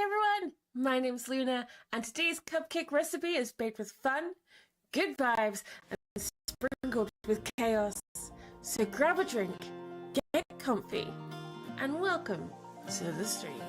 Hi everyone, my name's Luna, and today's cupcake recipe is baked with fun, good vibes, and sprinkled with chaos. So grab a drink, get comfy, and welcome to the stream.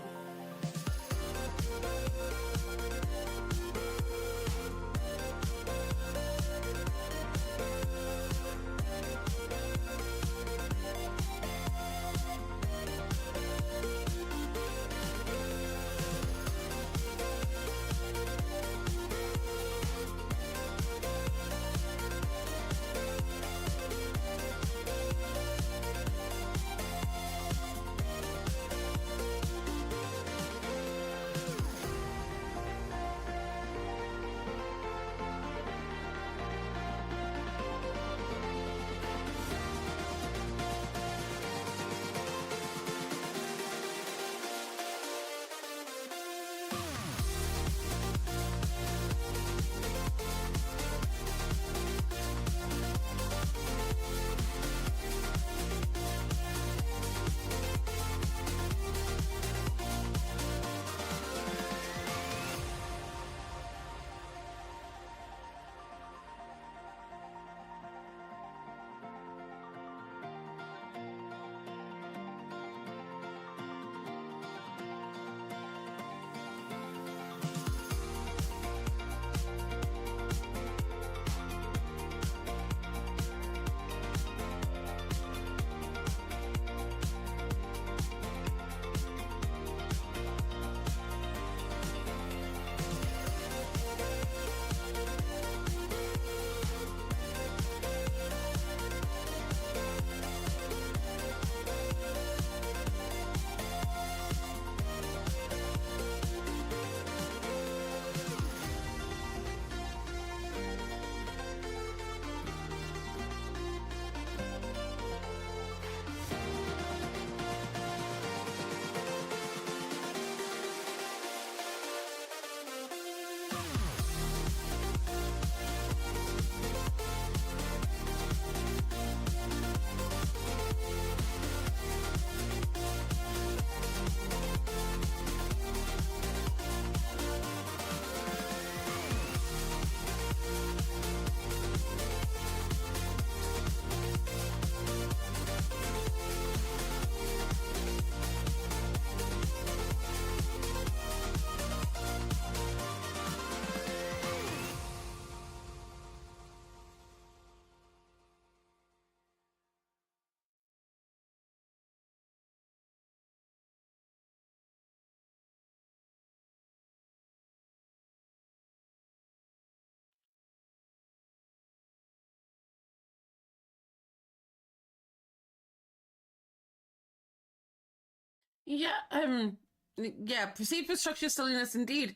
Yeah, proceed with structure silliness indeed.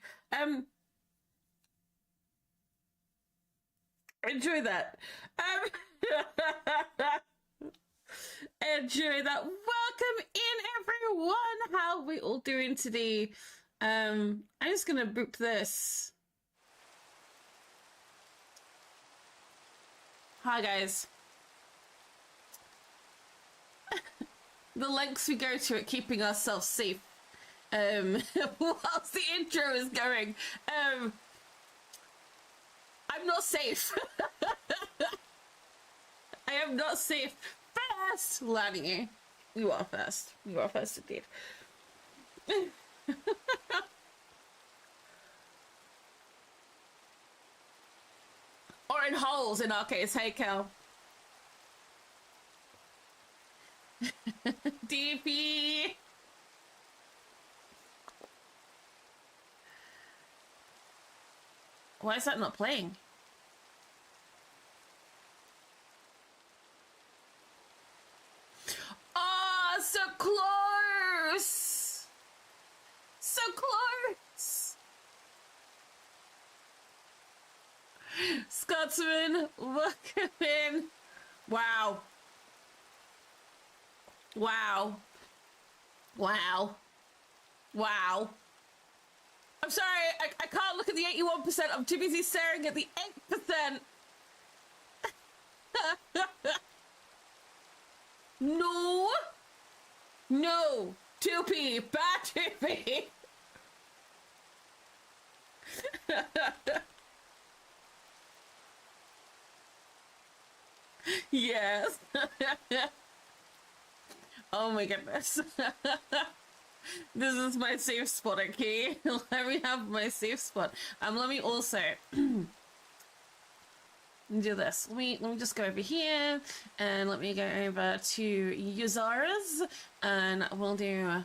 Enjoy that. Enjoy that. Welcome in, everyone. How are we all doing today? I'm just gonna boop this. Hi, guys. The lengths we go to at keeping ourselves safe whilst the intro is going. I'm not safe. I am not safe. Fast, Lani. You are fast. You are fast indeed. Or in holes in our case. Hey, Kel. DP. Why is that not playing? Oh, so close! So close! Scotsman, welcome in. Wow. Wow. Wow. Wow. I'm sorry, I can't look at the 81%. I'm too busy staring at the 8%. No. No. 2p. Bad 2p. Yes. Oh my goodness. This is my safe spot, okay? Let me have my safe spot. Let me also do this. Let me just go over here and let me go over to users and we'll do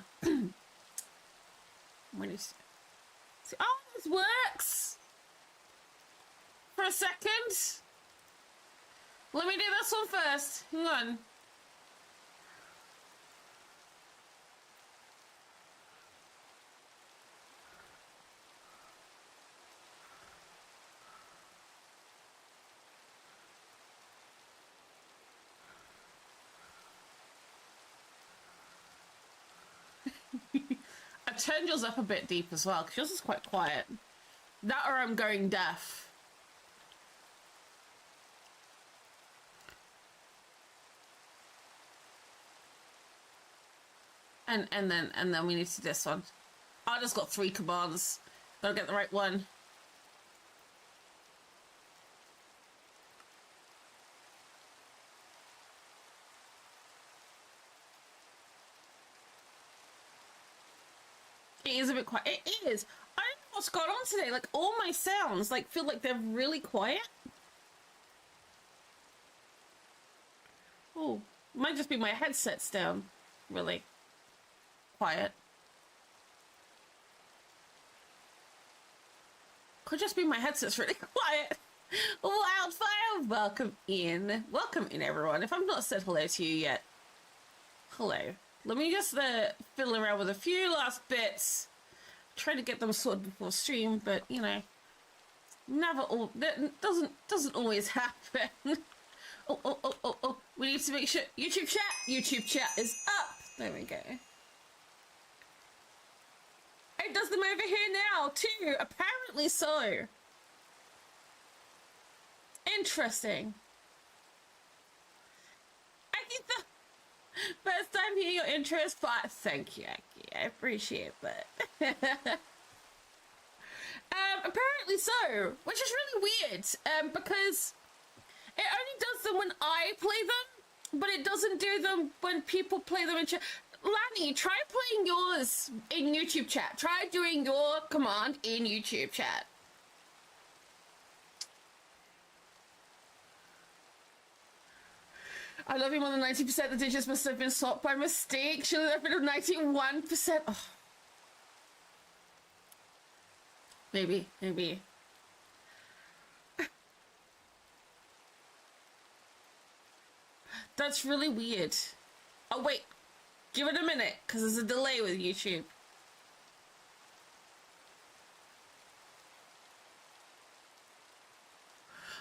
oh, this works for a second. Let me do this one first. Hang on. I turned yours up a bit deep as well, because yours is quite quiet. That or I'm going deaf. And then we need to do this one. I just got 3 commands. Gotta get the right one. It is a bit quiet. It is. I don't know what's going on today. Like, all my sounds, like, feel like they're really quiet. Oh, might just be my headset's down. Really quiet. Could just be my headset's really quiet. Wildfire, welcome in. Welcome in, everyone. If I've not said hello to you yet, hello. Let me just fiddle around with a few last bits. Try to get them sorted before stream, but you know, that doesn't always happen. Oh. We need to make sure YouTube chat is up. There we go. It does them over here now too. Apparently so. Interesting. I think the first time hearing your intro is fun. Thank you, Aki. I appreciate that. Apparently so, which is really weird. Because it only does them when I play them, but it doesn't do them when people play them in chat. Lanny, try playing yours in YouTube chat. Try doing your command in YouTube chat. I love you more than 90%. The digits must have been swapped by mistake. Should have been 91%. Oh. Maybe. That's really weird. Oh, wait. Give it a minute, because there's a delay with YouTube.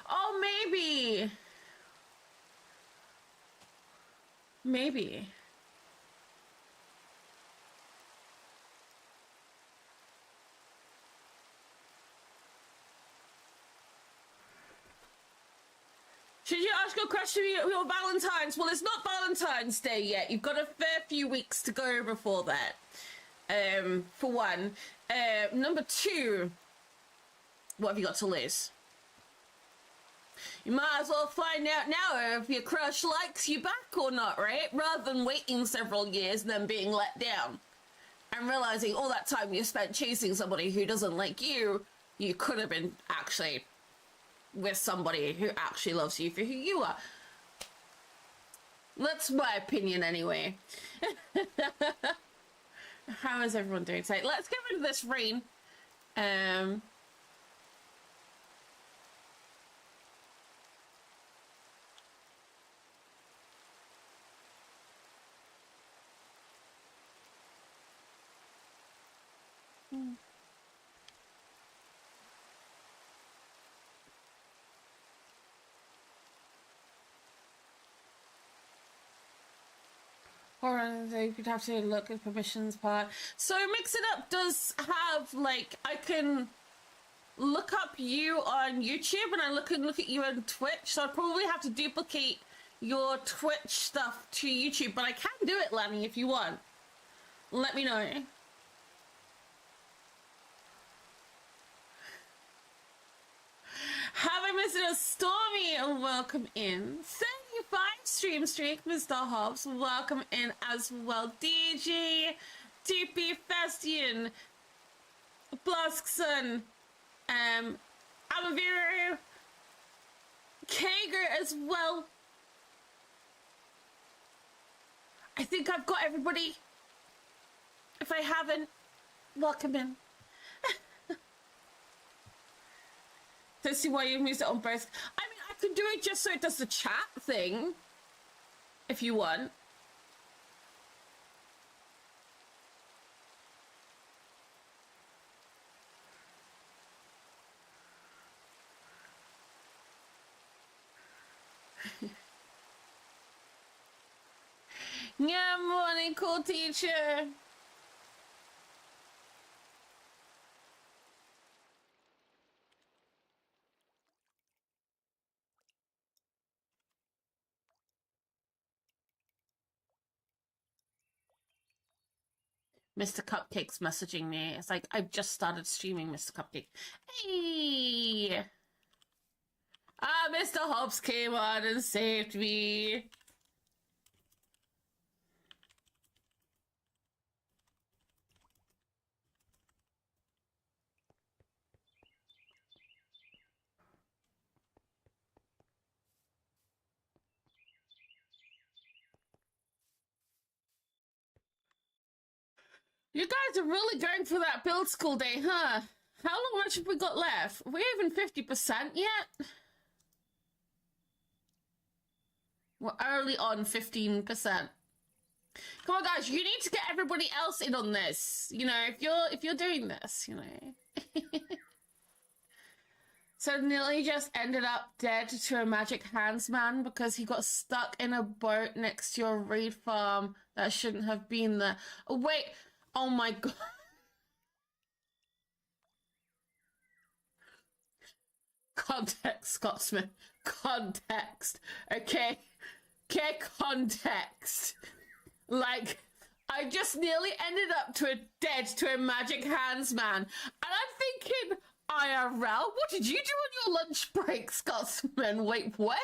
Oh, maybe. Maybe. Should you ask a question for your Valentine's? Well, it's not Valentine's Day yet. You've got a fair few weeks to go before that. For one. Number 2. What have you got to lose? You might as well find out now if your crush likes you back or not, right? Rather than waiting several years and then being let down. And realizing all that time you spent chasing somebody who doesn't like you, you could have been actually with somebody who actually loves you for who you are. That's my opinion anyway. How is everyone doing today? Let's get rid of this rain. Or you could have to look at permissions part. So Mix It Up does have, like, I can look up you on YouTube and I can look at you on Twitch. So I'd probably have to duplicate your Twitch stuff to YouTube, but I can do it, Lanny, if you want. Let me know. Mr. Stormy, welcome in. 35 stream streak, Mr. Hobbs, welcome in as well. DG, TP Festian, Blaskson, Amaviru, Kager as well. I think I've got everybody. If I haven't, welcome in. Let's see why you used it on both. I mean, I could do it just so it does the chat thing, if you want. Yeah, morning, cool teacher. Mr. Cupcake's messaging me. It's like, I've just started streaming, Mr. Cupcake. Hey! Ah, Mr. Hobbs came on and saved me. You guys are really going for that build school day, huh? How much have we got left? Are we even 50% yet? We're early on 15%. Come on, guys, you need to get everybody else in on this. You know, if you're doing this, you know. So Nearly just ended up dead to a magic hands man because he got stuck in a boat next to a reed farm that shouldn't have been there. Oh, wait. Oh my god. Context, Scotsman. Context. Okay? Okay, context. Like, I just nearly ended up dead to a magic hands man. And I'm thinking, IRL, what did you do on your lunch break, Scotsman? Wait, what?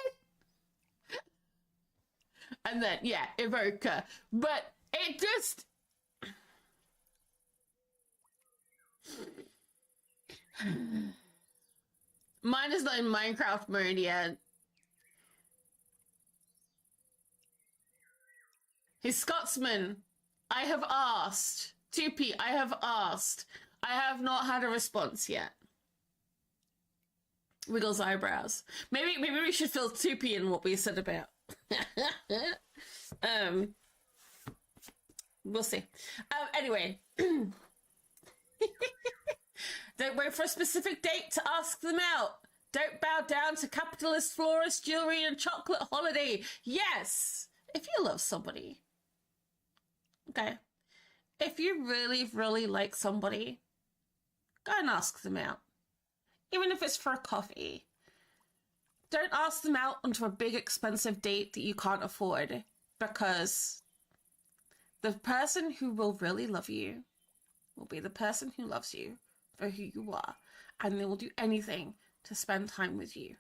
And then, yeah, Evoker. But it just... Mine is not in Minecraft mode yet. Hey, Scotsman, I have asked. 2P, I have asked. I have not had a response yet. Wiggles eyebrows. Maybe we should fill 2P in what we said about. We'll see. Anyway. Don't wait for a specific date to ask them out. Don't bow down to capitalist florist jewelry and chocolate holiday. Yes, if you love somebody. Okay. If you really, really like somebody, go and ask them out. Even if it's for a coffee. Don't ask them out onto a big expensive date that you can't afford, because the person who will really love you will be the person who loves you for who you are, and they will do anything to spend time with you,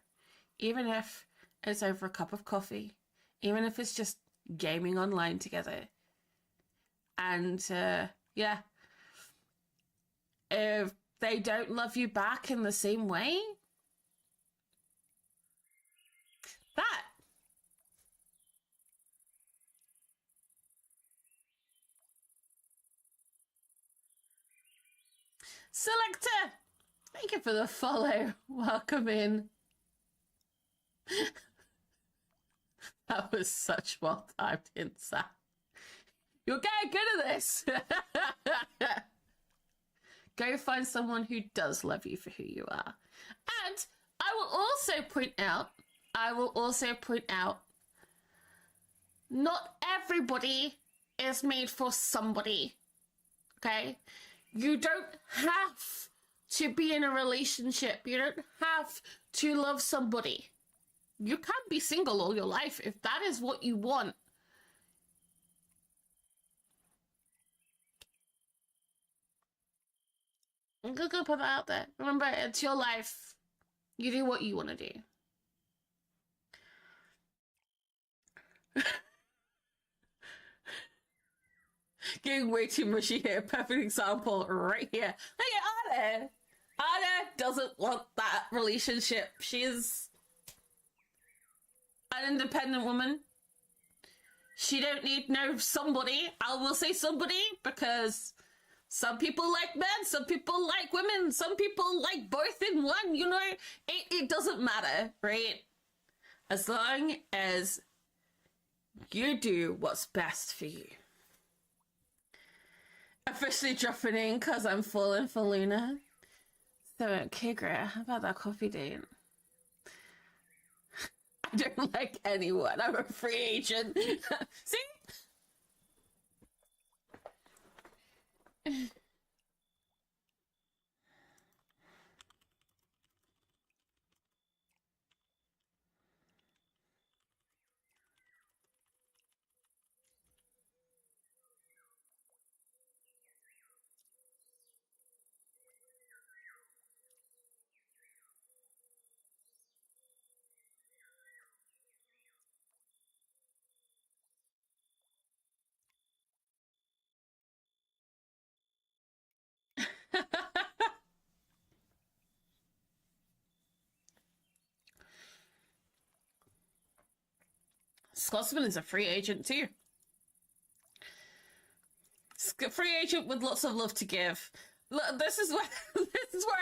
even if it's over a cup of coffee, even if it's just gaming online together. And yeah, if they don't love you back in the same way, that Selector, thank you for the follow. Welcome in. That was such well-timed insight. You're getting good at this. Go find someone who does love you for who you are. And I will also point out, not everybody is made for somebody. Okay? You don't have to be in a relationship. You don't have to love somebody. You can be single all your life if that is what you want. I'm gonna put that out there. Remember, it's your life. You do what you want to do. Getting way too mushy here. Perfect example right here. Look at Anna. Anna doesn't want that relationship. She is an independent woman. She don't need no somebody. I will say somebody because some people like men, some people like women, some people like both in one, you know? It doesn't matter, right? As long as you do what's best for you. Officially dropping in because I'm falling for Luna. So, Kigra, how about that coffee date? I don't like anyone. I'm a free agent. See? Scotsman is a free agent too. Free agent with lots of love to give. Look, this is where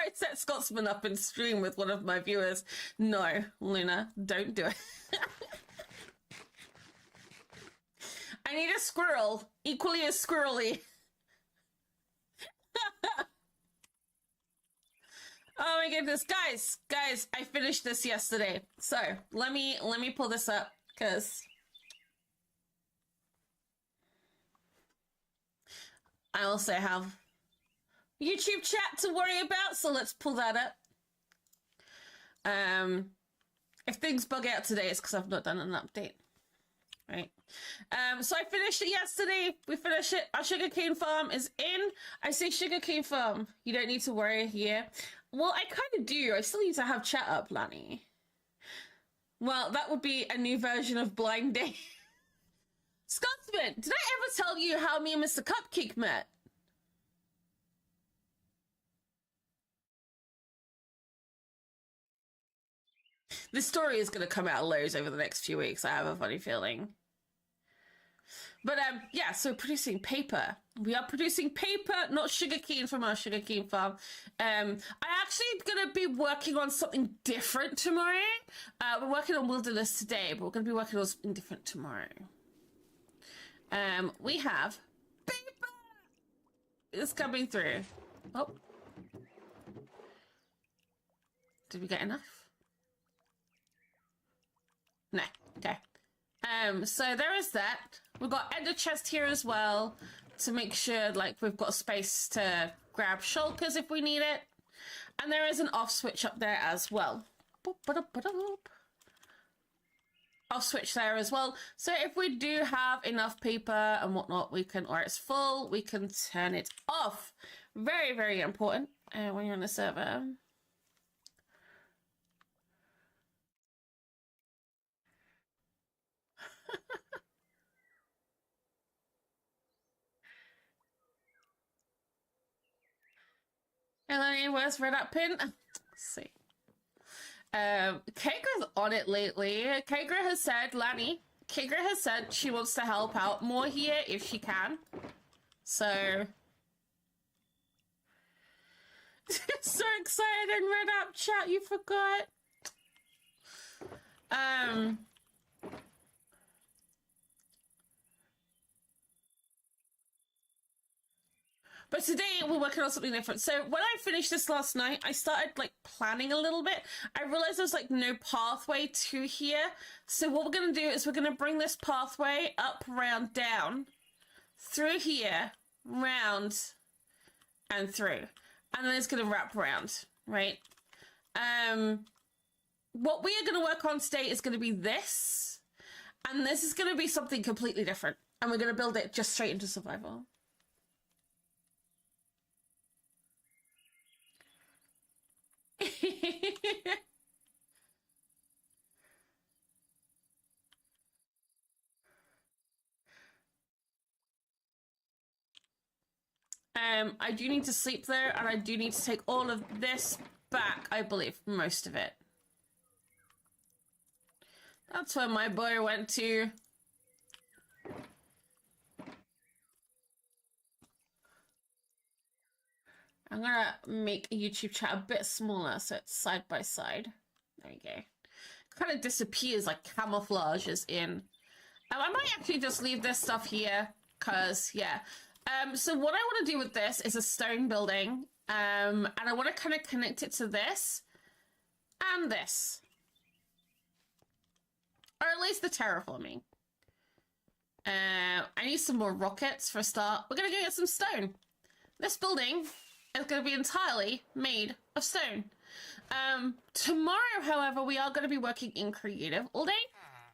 I set Scotsman up in stream with one of my viewers. No, Luna, don't do it. I need a squirrel, equally as squirrely. Oh my goodness, guys, I finished this yesterday. So let me pull this up because I also have YouTube chat to worry about, so let's pull that up. If things bug out today, it's because I've not done an update. Right. So I finished it yesterday. We finished it. Our sugarcane farm is in. I say sugarcane farm. You don't need to worry here. Well, I kind of do. I still need to have chat up, Lanny. Well, that would be a new version of Blind Day. Scotsman, did I ever tell you how me and Mr. Cupcake met? This story is going to come out loads over the next few weeks. I have a funny feeling. But yeah, so producing paper. We are producing paper, not sugarcane from our sugarcane farm. I'm actually going to be working on something different tomorrow. We're working on wilderness today, but we're going to be working on something different tomorrow. We have paper. It's coming through. Oh. Did we get enough? No. Okay. So there is that. We've got ender chest here as well to make sure like we've got space to grab shulkers if we need it. And there is an off switch up there as well. Off switch there as well. So if we do have enough paper and whatnot, we can, or it's full, we can turn it off. Very, very important when you're on the server. Eleni, where's Red Up Pin? Let's see. Kagra's on it lately. Kagra has said, Lanny, Kagra has said she wants to help out more here if she can. So... so excited in Red Up chat, you forgot. But today we're working on something different. So when I finished this last night, I started like planning a little bit. I realized there's like no pathway to here. So what we're going to do is we're going to bring this pathway up, round, down, through here, round, and through. And then it's going to wrap around, right? What we are going to work on today is going to be this. And this is going to be something completely different. And we're going to build it just straight into survival. I do need to sleep though, and I do need to take all of this back, I believe, most of it. That's where my boy went to. I'm gonna make a YouTube chat a bit smaller so it's side by side. There we go. Kind of disappears like camouflages in. I might actually just leave this stuff here because, yeah. So what I want to do with this is a stone building, and I want to kind of connect it to this and this. Or at least the terraforming. I need some more rockets for a start. We're going to go get some stone. This building is going to be entirely made of stone. Tomorrow, however, we are going to be working in creative all day.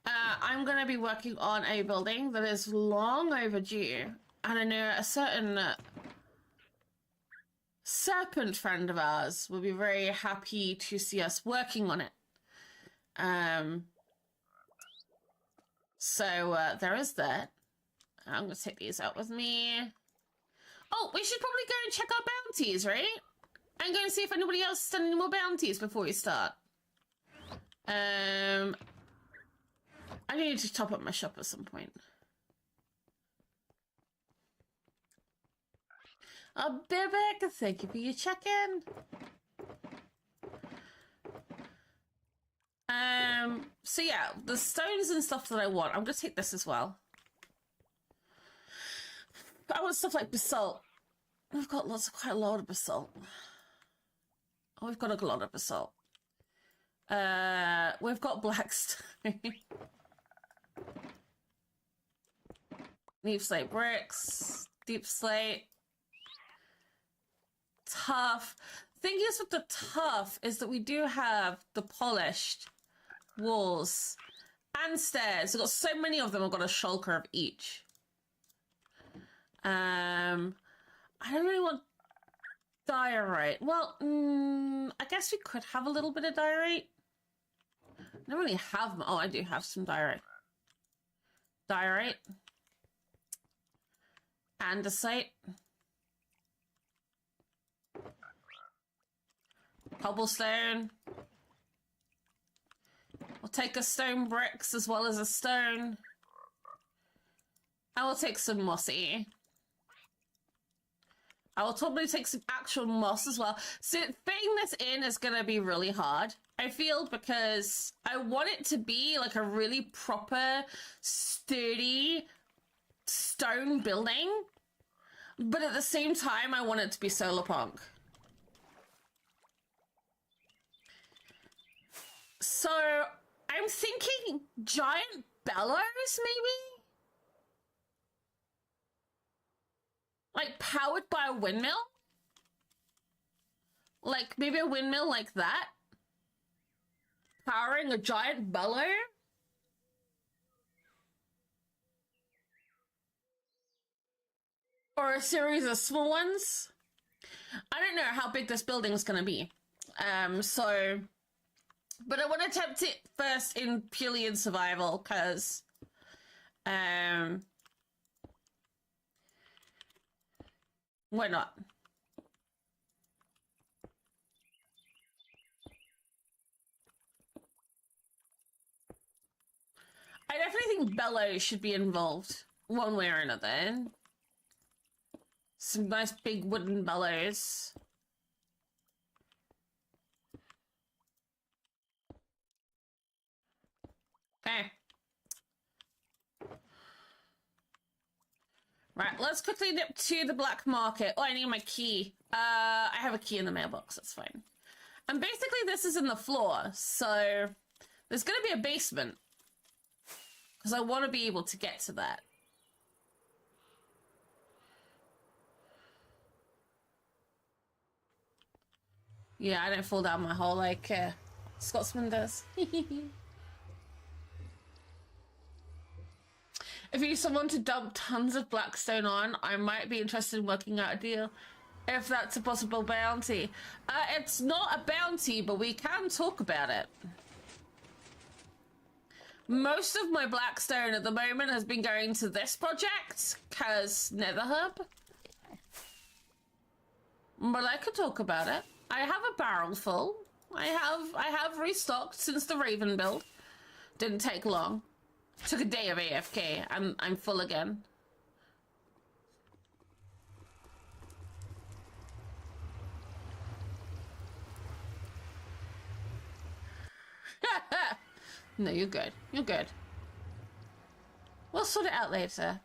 I'm going to be working on a building that is long overdue. And I know a certain serpent friend of ours will be very happy to see us working on it. So there is that. I'm going to take these out with me. Oh, we should probably go and check our bounties, right? I'm going to see if anybody else has done any more bounties before we start. I need to top up my shop at some point. Oh, Bibek, thank you for your check-in. So yeah, the stones and stuff that I want, I'm gonna take this as well. I want stuff like basalt. We've got quite a lot of basalt. Oh, we've got a lot of basalt. We've got blackstone. Deep slate bricks, deep slate. Tough. Thing is with the tough is that we do have the polished walls and stairs. We've got so many of them. I've got a shulker of each. I don't really want diorite. Well, I guess we could have a little bit of diorite. I don't really have. Oh, I do have some diorite. Diorite. Andesite. Cobblestone. We'll take a stone bricks as well as a stone. I will take some mossy. I will probably take some actual moss as well. So fitting this in is going to be really hard, I feel, because I want it to be like a really proper, sturdy stone building. But at the same time, I want it to be solar punk. So I'm thinking giant bellows, maybe? Like powered by a windmill? Like maybe a windmill like that? Powering a giant bellow? Or a series of small ones? I don't know how big this building is going to be. But I want to attempt it first in purely in survival, because why not? I definitely think bellows should be involved one way or another. Some nice big wooden bellows. Okay. Right, let's quickly nip to the black market. Oh, I need my key. I have a key in the mailbox, that's fine. And basically this is in the floor, so there's gonna be a basement. Because I want to be able to get to that. Yeah, I don't fall down my hole like Scotsman does. If you need someone to dump tons of blackstone on, I might be interested in working out a deal. If that's a possible bounty. It's not a bounty, but we can talk about it. Most of my blackstone at the moment has been going to this project, because Nether Hub. but I could talk about it. I have a barrel full. I have restocked since the Raven build. Didn't take long. Took a day of AFK. I'm full again. No, you're good. You're good. We'll sort it out later.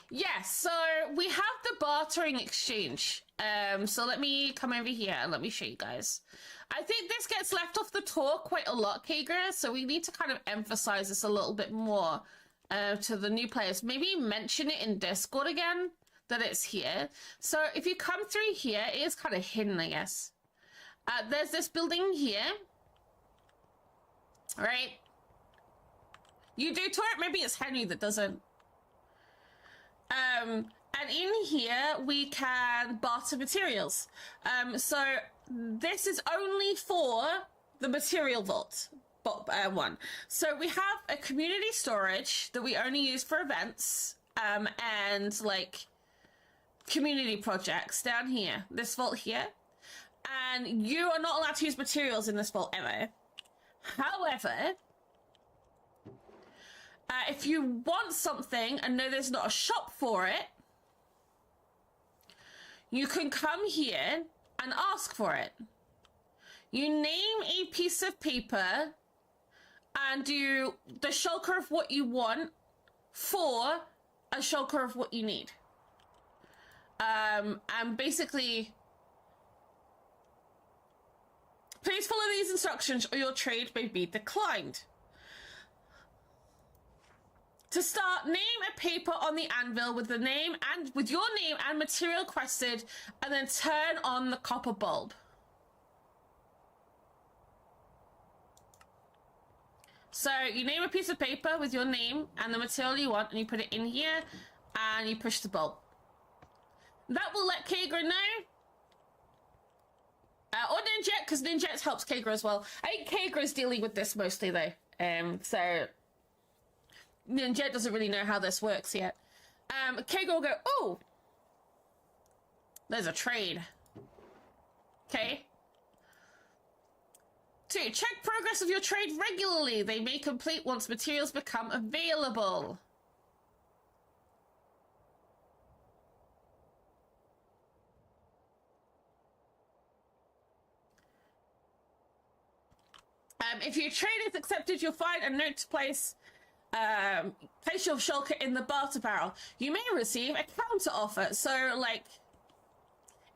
Yes, so we have the bartering exchange. So let me come over here and let me show you guys. I think this gets left off the tour quite a lot, Kagra, so we need to kind of emphasize this a little bit more to the new players. Maybe mention it in Discord again, that it's here. So if you come through here, it is kind of hidden, I guess. There's this building here. Right? You do tour it, maybe it's Henry that doesn't. And in here, we can barter materials. So this is only for the material vault one. So we have a community storage that we only use for events and like community projects down here, this vault here. And you are not allowed to use materials in this vault ever. However, if you want something and know there's not a shop for it, you can come here and ask for it. You name a piece of paper and do the shulker of what you want for a shulker of what you need. And basically, please follow these instructions or your trade may be declined. To start, name a paper on the anvil with the name and with your name and material requested, and then turn on the copper bulb. So you name a piece of paper with your name and the material you want, and you put it in here, and you push the bulb. That will let Kagra know. Or Ninjet, because Ninjet helps Kagra as well. I think Kagra is dealing with this mostly though. So Ninjet doesn't really know how this works yet. Kagra will go, oh, there's a trade. Okay. 2, check progress of your trade regularly. They may complete once materials become available. If your trade is accepted, you'll find a note to place your shulker in the barter barrel. You may receive a counter offer. So, like,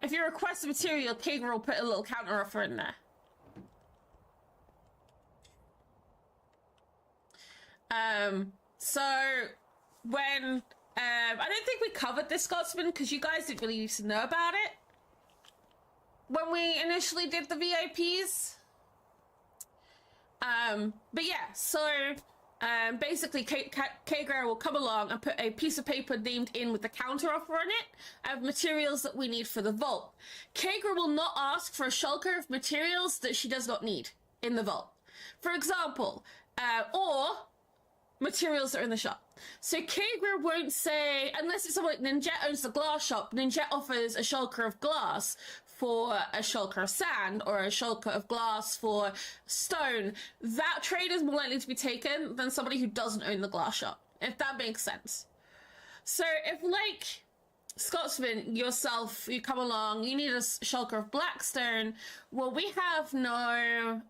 if you request a material, Kagra will put a little counter offer in there. So when I don't think we covered this, Scotsman, because you guys didn't really used to know about it when we initially did the VIPs. But yeah, so basically Kagra will come along and put a piece of paper named in with the counter offer on it of materials that we need for the vault. Kagra will not ask for a shulker of materials that she does not need in the vault. For example, or materials that are in the shop. So Kagra won't say, unless it's someone like Ninjet owns the glass shop, Ninjet offers a shulker of glass for a shulker of sand, or a shulker of glass for stone. That trade is more likely to be taken than somebody who doesn't own the glass shop, if that makes sense. So if, like, Scotsman, yourself, you come along, you need a shulker of blackstone, well, we have no,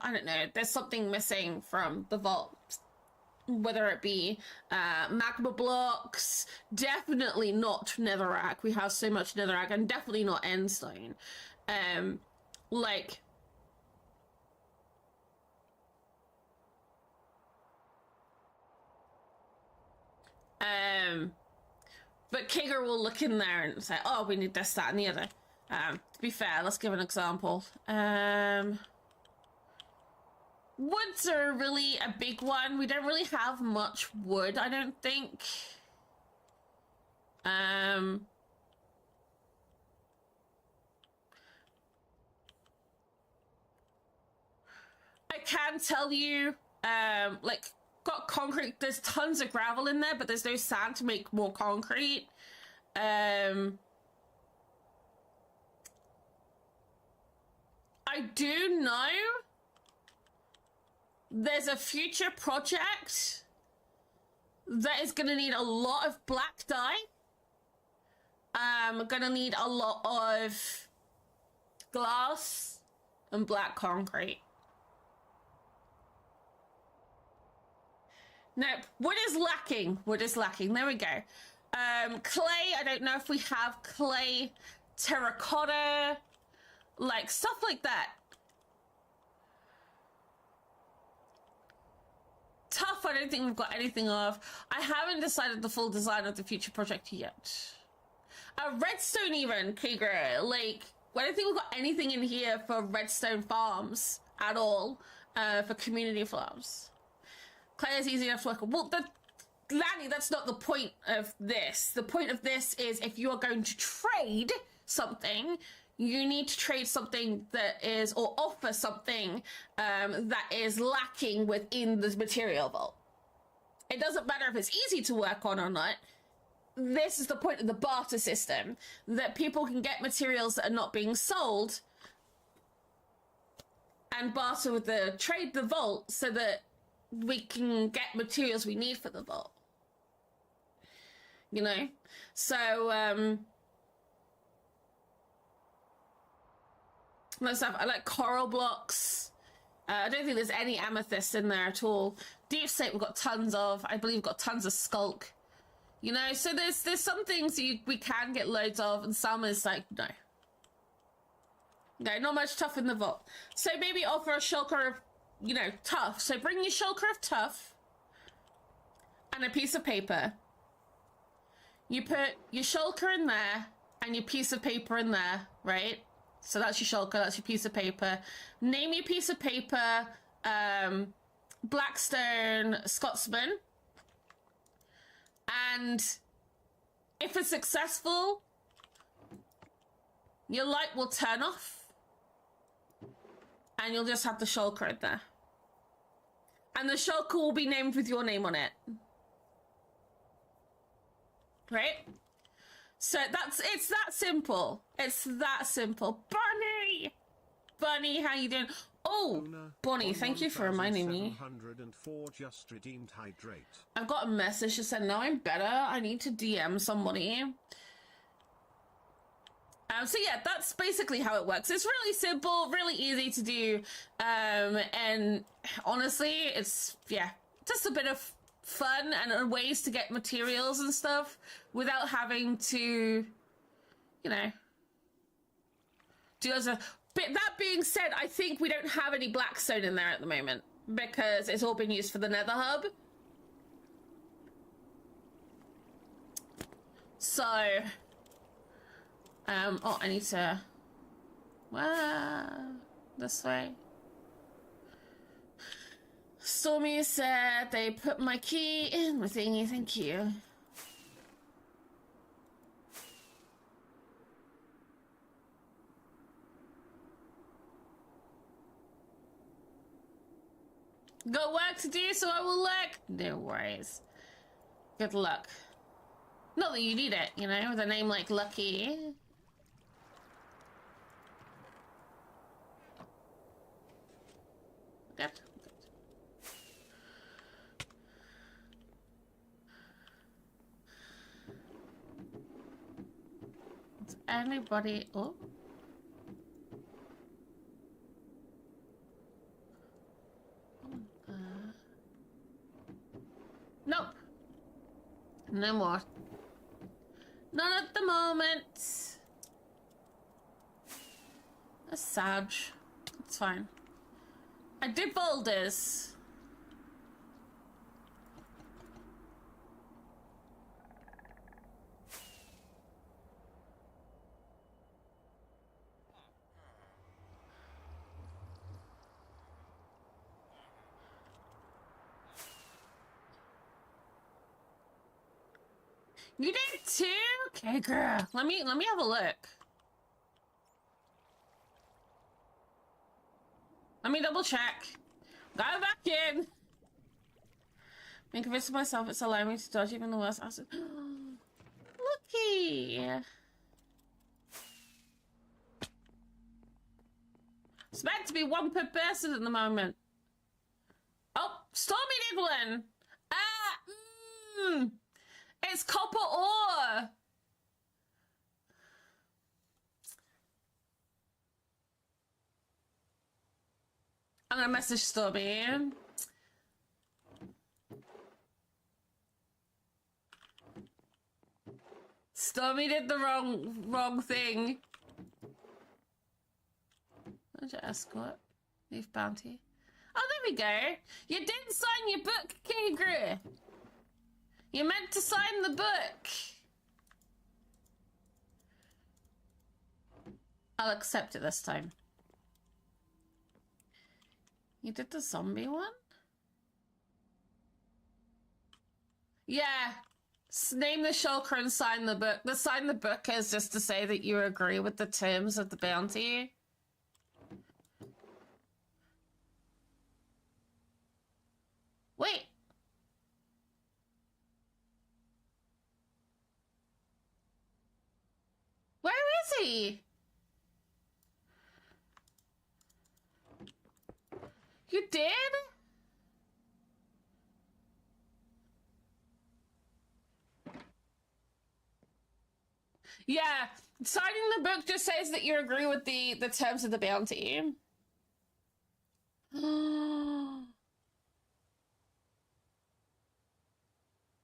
I don't know, there's something missing from the vault. Whether it be magma blocks, definitely not netherrack. We have so much netherrack, and definitely not endstone. Like, but Kagra will look in there and say, oh, we need this, that, and the other. To be fair, let's give an example. Woods are really a big one. We don't really have much wood, I don't think. I can tell you, like, got concrete. There's tons of gravel in there, but there's no sand to make more concrete. I do know there's a future project that is going to need a lot of black dye. Gonna need a lot of glass and black concrete. No, wood is lacking. Wood is lacking. There we go. Clay, I don't know if we have clay, terracotta, like stuff like that. Tough, I don't think we've got anything of. I haven't decided the full design of the future project yet. Redstone even, Krieger. Like, I don't think we've got anything in here for redstone farms at all, for community farms. Clay is easy enough to work on. Well, Lanny, that's not the point of this. The point of this is if you are going to trade something, you need to trade something that is, or offer something that is lacking within the material vault. It doesn't matter if it's easy to work on or not. This is the point of the barter system, that people can get materials that are not being sold and barter with the trade the vault so that we can get materials we need for the vault. You know? So, let's have, I like coral blocks. I don't think there's any amethyst in there at all. Deep slate we've got tons of. I believe we've got tons of skulk. You know, so there's some things we can get loads of, and some is like, no. No, not much tough in the vault. So maybe offer a shulker of, you know, tough. So bring your shulker of tough and a piece of paper. You put your shulker in there and your piece of paper in there, right? So that's your shulker, that's your piece of paper. Name your piece of paper, Blackstone Scotsman. And if it's successful, your light will turn off and you'll just have the shulker in there. And the shulker will be named with your name on it. Right? So it's that simple. It's that simple. Bunny! Bunny, how you doing? Oh, Bonnie, thank you for reminding me. Just redeemed hydrate. I've got a message that said, now I'm better. I need to DM somebody. So yeah, that's basically how it works. It's really simple, really easy to do. And honestly, it's, yeah, just a bit of fun and ways to get materials and stuff without having to, you know, do as a... But that being said, I think we don't have any blackstone in there at the moment because it's all been used for the nether hub. So, oh, I need to, this way. Stormy said they put my key in the thingy, thank you. Got work to do, so I will look. No worries. Good luck. Not that you need it, you know, with a name like Lucky. Good. Does anybody... Oh. Nope. No more. Not at the moment. That's sad. It's fine. I did boulders. You did too? Okay, girl. Let me have a look. Let me double check. Go back in. I'm convinced of myself it's allowing me to dodge even the worst acid. Looky! It's meant to be one per person at the moment. Oh, Stormy did one! It's copper ore! I'm gonna message Stormy. Stormy did the wrong thing. Where'd you escort? Leave bounty. Oh, there we go. You didn't sign your book, Kegru. You meant to sign the book. I'll accept it this time. You did the zombie one? Yeah. Name the shulker and sign the book. The sign the book is just to say that you agree with the terms of the bounty. Wait. Where is he? You did? Yeah, signing the book just says that you agree with the terms of the bounty. I'll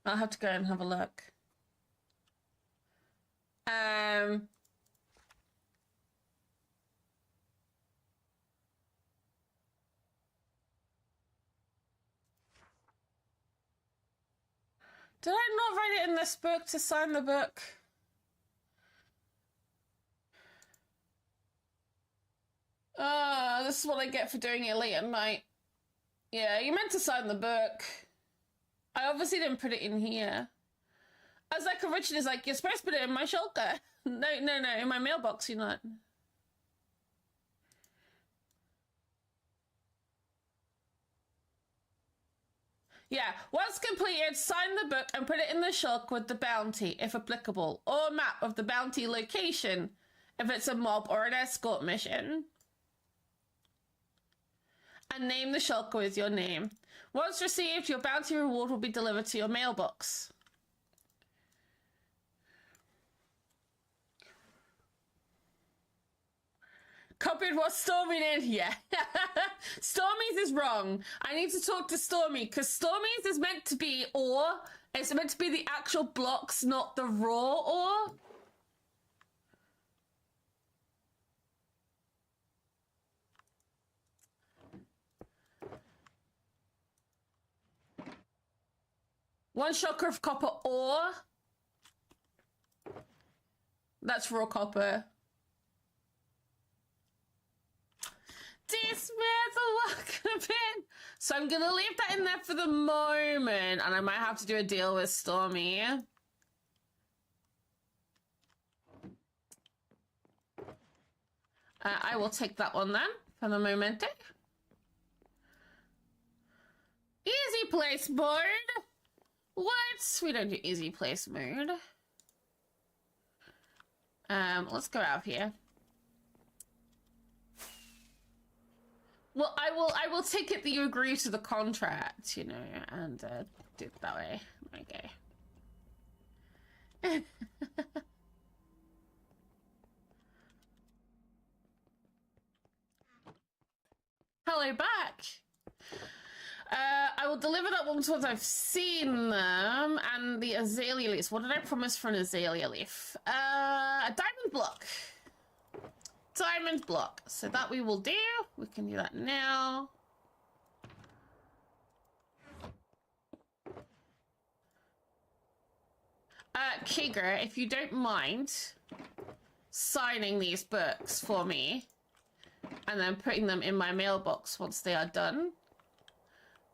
have to go and have a look. Did I not write it in this book to sign the book? This is what I get for doing it late at night. Yeah, you meant to sign the book. I obviously didn't put it in here. I was like, originally, like, you're supposed to put it in my shulker. No, in my mailbox, you're not. Yeah, once completed, sign the book and put it in the shulk with the bounty, if applicable, or a map of the bounty location, if it's a mob or an escort mission. And name the shulker with your name. Once received, your bounty reward will be delivered to your mailbox. Copied what Stormy did? Yeah. Stormy's is wrong. I need to talk to Stormy, because Stormy's is meant to be ore. It's meant to be the actual blocks, not the raw ore. One shulker of copper ore. That's raw copper. Dismiss the welcome in. So I'm gonna leave that in there for the moment, and I might have to do a deal with Stormy. I will take that one then for the moment. Easy place mode. What? We don't do easy place mode. Let's go out here. Well, I will take it that you agree to the contract, you know, and do it that way. Okay. Hello back. I will deliver that once I've seen them, and the azalea leaves. What did I promise for an azalea leaf? A diamond block. Diamond block. So that we will do. We can do that now. Kigra, if you don't mind signing these books for me and then putting them in my mailbox once they are done.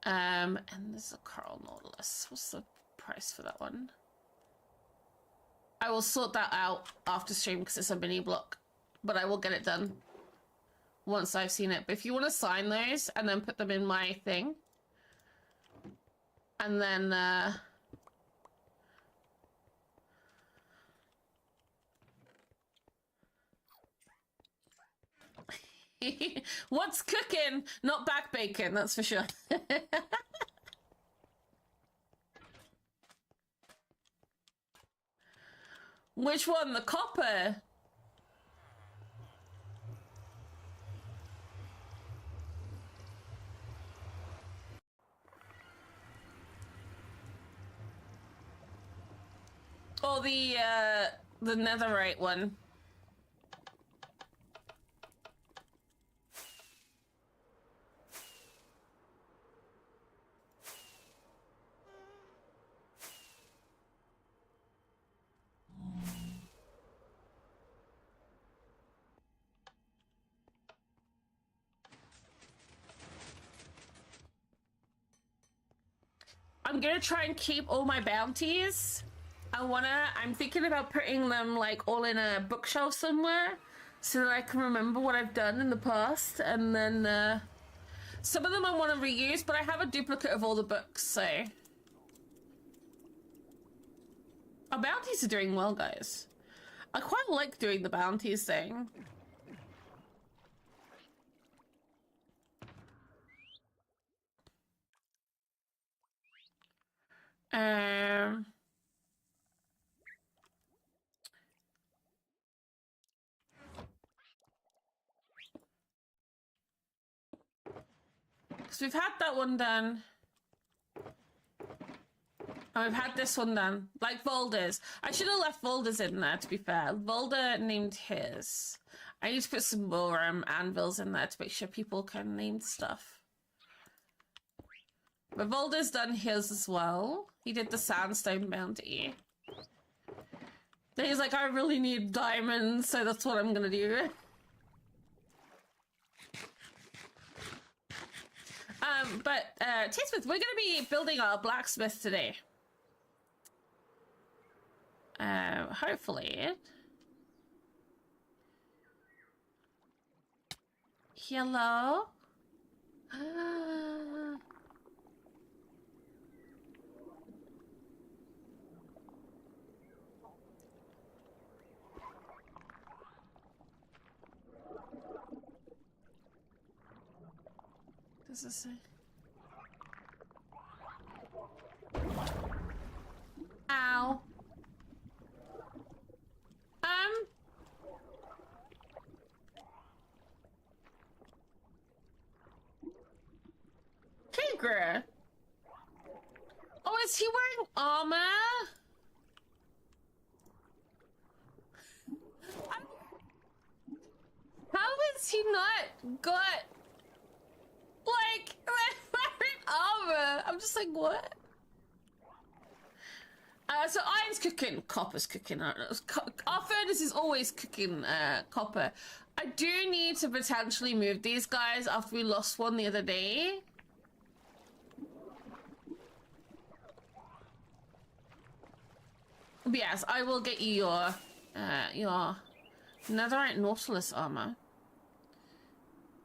And there's a coral nautilus. What's the price for that one? I will sort that out after stream because it's a mini block. But I will get it done once I've seen it. But if you want to sign those and then put them in my thing, And then, what's cooking? Not back bacon, that's for sure. Which one? The copper? Or the netherite one? I'm gonna try and keep all my bounties. I'm thinking about putting them like all in a bookshelf somewhere so that I can remember what I've done in the past, and then some of them I want to reuse, but I have a duplicate of all the books, so our bounties are doing well, guys. I quite like doing the bounties thing. So we've had that one done. And we've had this one done. Like Volder's. I should have left Volder's in there, to be fair. Volder named his. I need to put some more anvils in there to make sure people can name stuff. But Volder's done his as well. He did the sandstone bounty. Then he's like, I really need diamonds, so that's what I'm gonna do. But T-Smith, we're gonna be building our blacksmith today. Hopefully. Hello? Does this say? Ow. Tigre. Oh, is he wearing armor? How is he not got like wearing armor? I'm just like, what? So iron's cooking, copper's cooking. Our furnace is always cooking copper. I do need to potentially move these guys after we lost one the other day. But yes, I will get you your netherite nautilus armor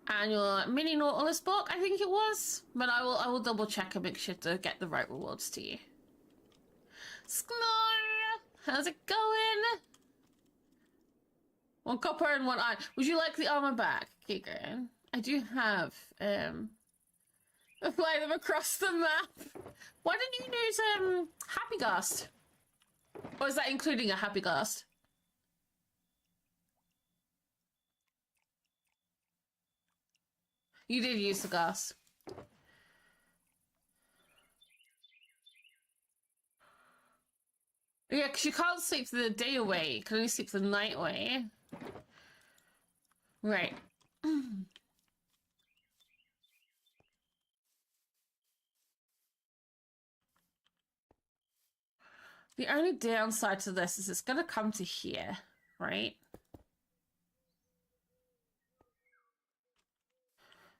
and your mini nautilus book, I think it was. But I will double check and make sure to get the right rewards to you. Snore! How's it going? One copper and one iron. Would you like the armor back, Keegan? I do have, apply them across the map. Why didn't you use, Happy Ghast? Or is that including a Happy Ghast? You did use the gas. Yeah, because you can't sleep the day away. You can only sleep the night away. Right. The only downside to this is it's going to come to here, right?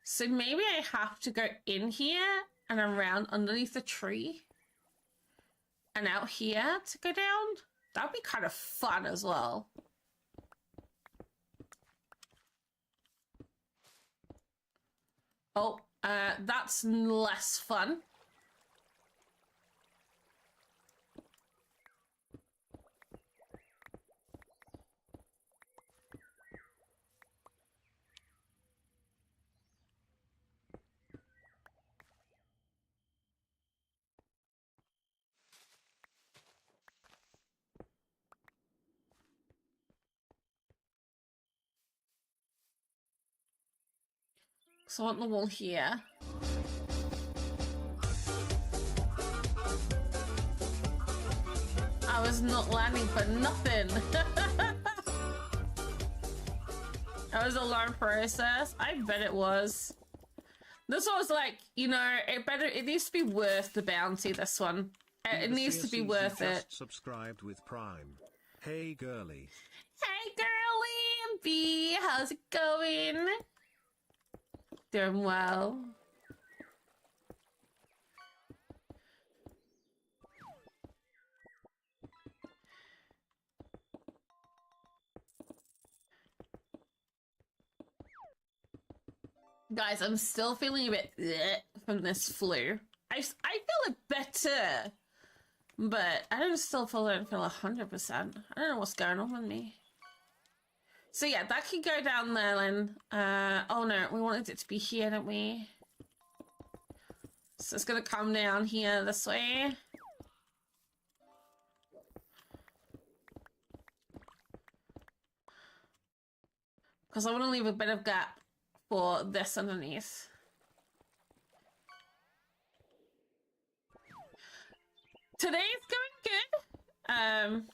So maybe I have to go in here and around underneath the tree and out here to go down. That would be kind of fun as well. Oh, that's less fun. So I want the wall here. I was not landing for nothing. That was a long process. I bet it was. This was like, you know, it needs to be worth the bounty, this one. It needs to be worth it. Subscribed with Prime. Hey girly. Hey girly, B, how's it going? Doing well. Guys, I'm still feeling a bit from this flu. I feel it better, but I don't feel 100%. I don't know what's going on with me. So yeah, that could go down there then. Oh no, we wanted it to be here, didn't we? So it's gonna come down here this way. Because I want to leave a bit of gap for this underneath. Today's going good.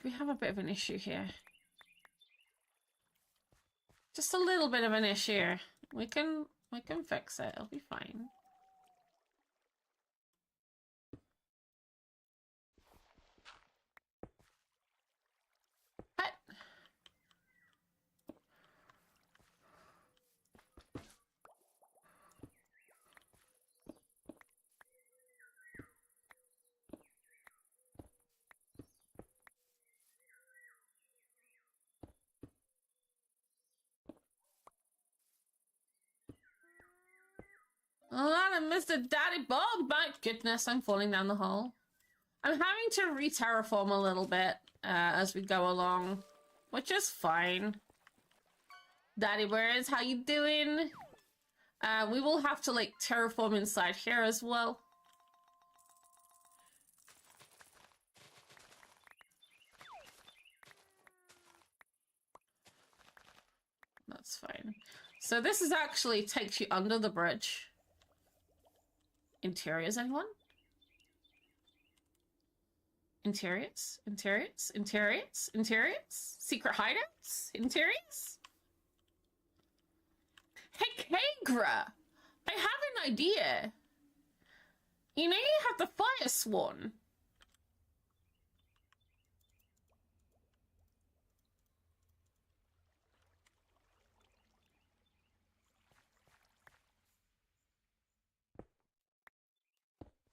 We have a bit of an issue here. Just a little bit of an issue. We can fix it. It'll be fine. But a lot of Mr. Daddy Bob. My goodness, I'm falling down the hole. I'm having to re-terraform a little bit as we go along, which is fine. Daddy Birds, how you doing? We will have to like terraform inside here as well. That's fine. So this is actually takes you under the bridge. Interiors, anyone? Interiors? Interiors? Interiors? Interiors? Secret hideouts? Interiors? Hey, Kagra! I have an idea. You know you have the fire swan.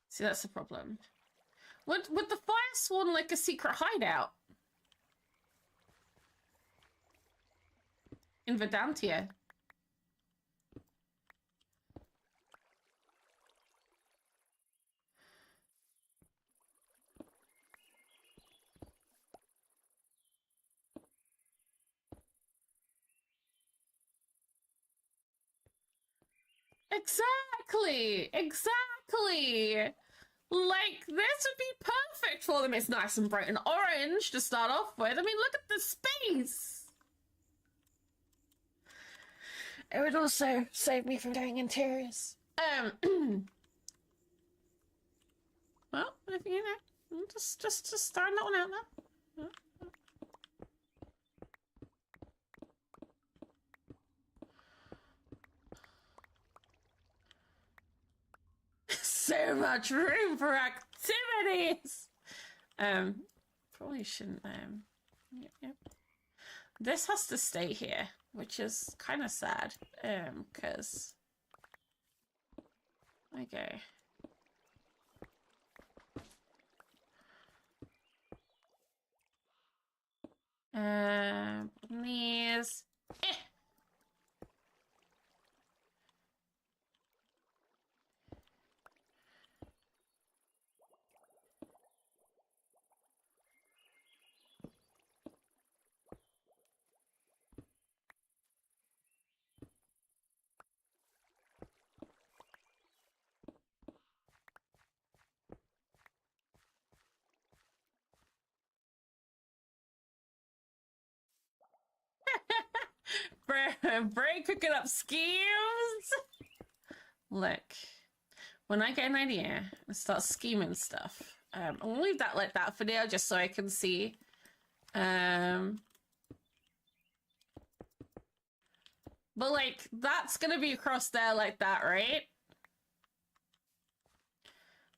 See, that's the problem. Would the fire swan like a secret hideout? In Verdantia? Exactly! Exactly! Like, this would be perfect for them. It's nice and bright and orange to start off with. I mean, look at the space! It would also save me from doing interiors. Well, if you know, just throwing that one out there. So much room for activities. Probably shouldn't. Yep. This has to stay here, which is kind of sad. Because. Okay. Please. Brain cooking up schemes. Look, when I get an idea and start scheming stuff, I'm gonna leave that like that for now, just so I can see. But like, that's gonna be across there like that, right?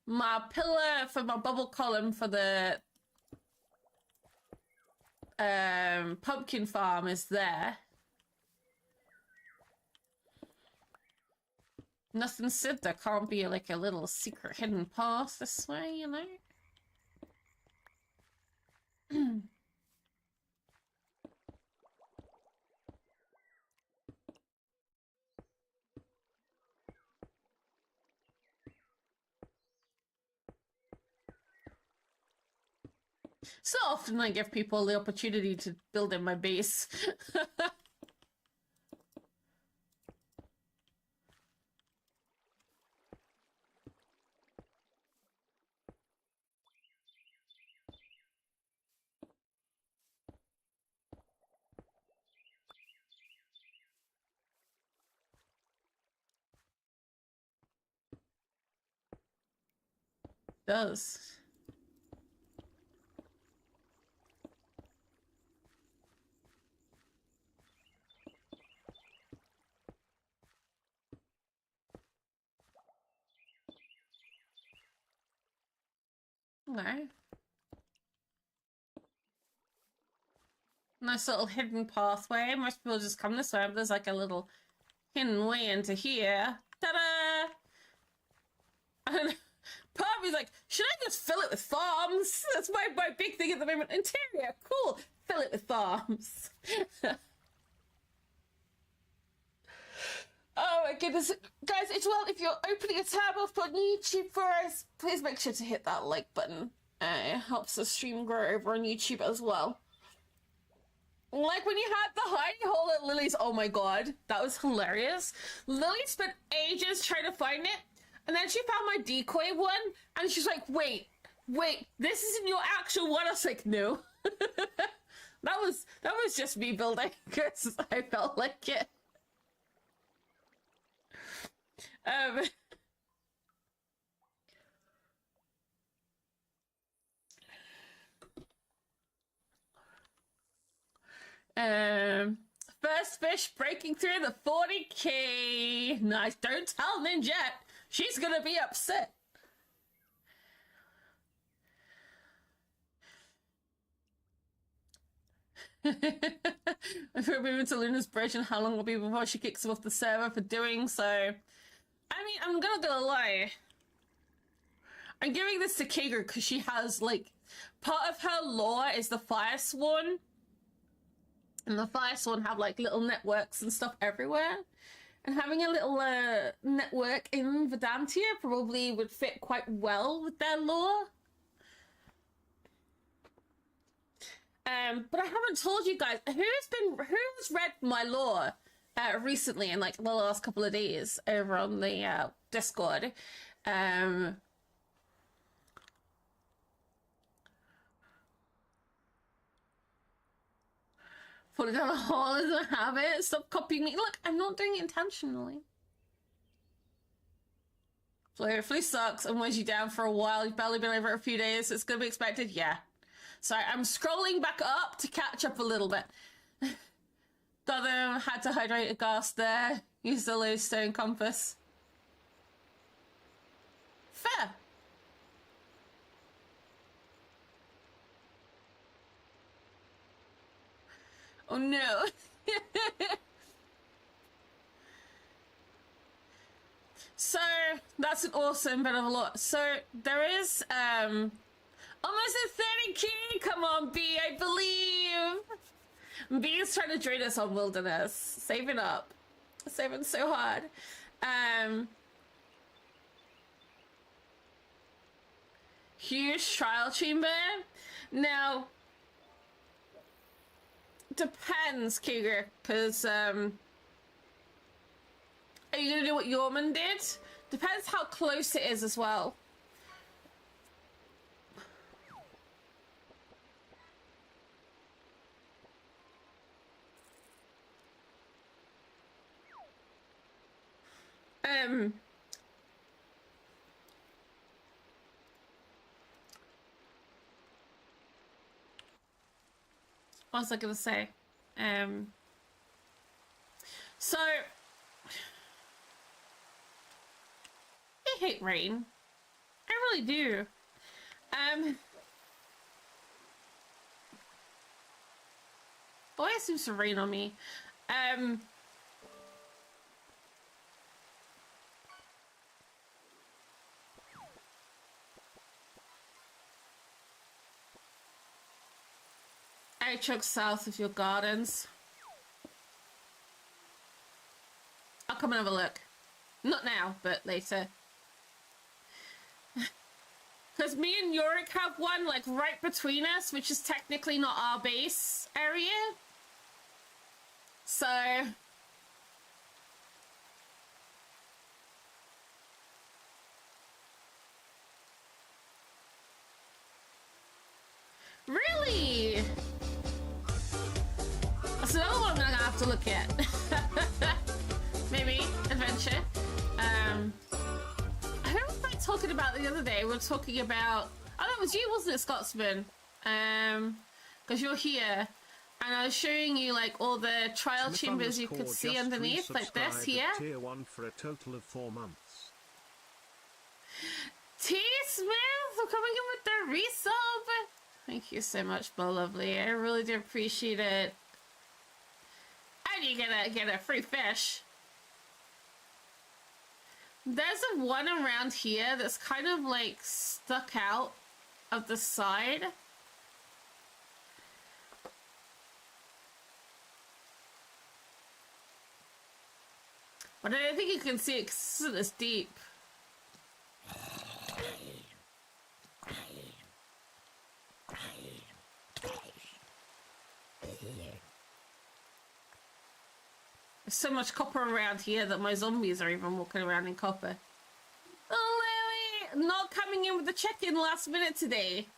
My pillar for my bubble column for the pumpkin farm is there. Nothing said there can't be like a little secret hidden path this way, you know? So often I give people the opportunity to build in my base. Does. Okay. Nice little hidden pathway. Most people just come this way, but there's like a little hidden way into here. Ta-da! And part of me's like, should I just fill it with farms? That's my big thing at the moment. Interior, cool. Fill it with farms. Oh my goodness. Guys, it's well, if you're opening a tab up on YouTube for us, please make sure to hit that like button. It helps the stream grow over on YouTube as well. Like when you had the hidey hole at Lily's, oh my god, that was hilarious. Lily spent ages trying to find it, and then she found my decoy one, and she's like, wait, this isn't your actual one? I was like, no. that was just me building, because I felt like it. First fish breaking through the 40k. Nice. Don't tell Ninjette. She's gonna be upset. If we're moving to Luna's Bridge, and how long will it be before she kicks him off the server for doing so? I mean, I'm gonna lie. I'm giving this to Kager because she has, like, part of her lore is the Fire Sworn. And the Fire Sworn have, like, little networks and stuff everywhere. And having a little network in Verdantia probably would fit quite well with their lore. But I haven't told you guys, who's read my lore recently in, like, the last couple of days over on the Discord? Put it down a hole as a habit. Stop copying me. Look, I'm not doing it intentionally. Flea sucks and weighs you down for a while. You've barely been over a few days. It's gonna be expected. Yeah. Sorry, I'm scrolling back up to catch up a little bit. Dother had to hydrate a gas there. Use the lodestone compass. Fair. Oh no. So that's an awesome bit of a lot. So there is almost a 30k. Come on, B, I believe. B is trying to drain us on wilderness. Saving up. Saving so hard. Huge trial chamber. Now depends, Cougar, because are you gonna do what Yorman did? Depends how close it is as well. What was I gonna say? So I hate rain. I really do. Always seems to rain on me. I truck south of your gardens. I'll come and have a look. Not now, but later. Because me and Yorick have one, like, right between us, which is technically not our base area. So... Really? That's another one I'm gonna have to look at. Maybe adventure. I don't know what I was talking about the other day. We were talking about. Oh, that was you, wasn't it, Scotsman? Because you're here, and I was showing you like all the trial chambers you could see underneath, like this here. Tier 1 for a total of 4 months. T Smith, for coming in with the resub. Thank you so much, my lovely. I really do appreciate it. And you get a free fish. There's a one around here that's kind of like stuck out of the side. But I don't think you can see it because it's this deep. There's so much copper around here that my zombies are even walking around in copper. Oh, Lily! Not coming in with the check-in last minute today.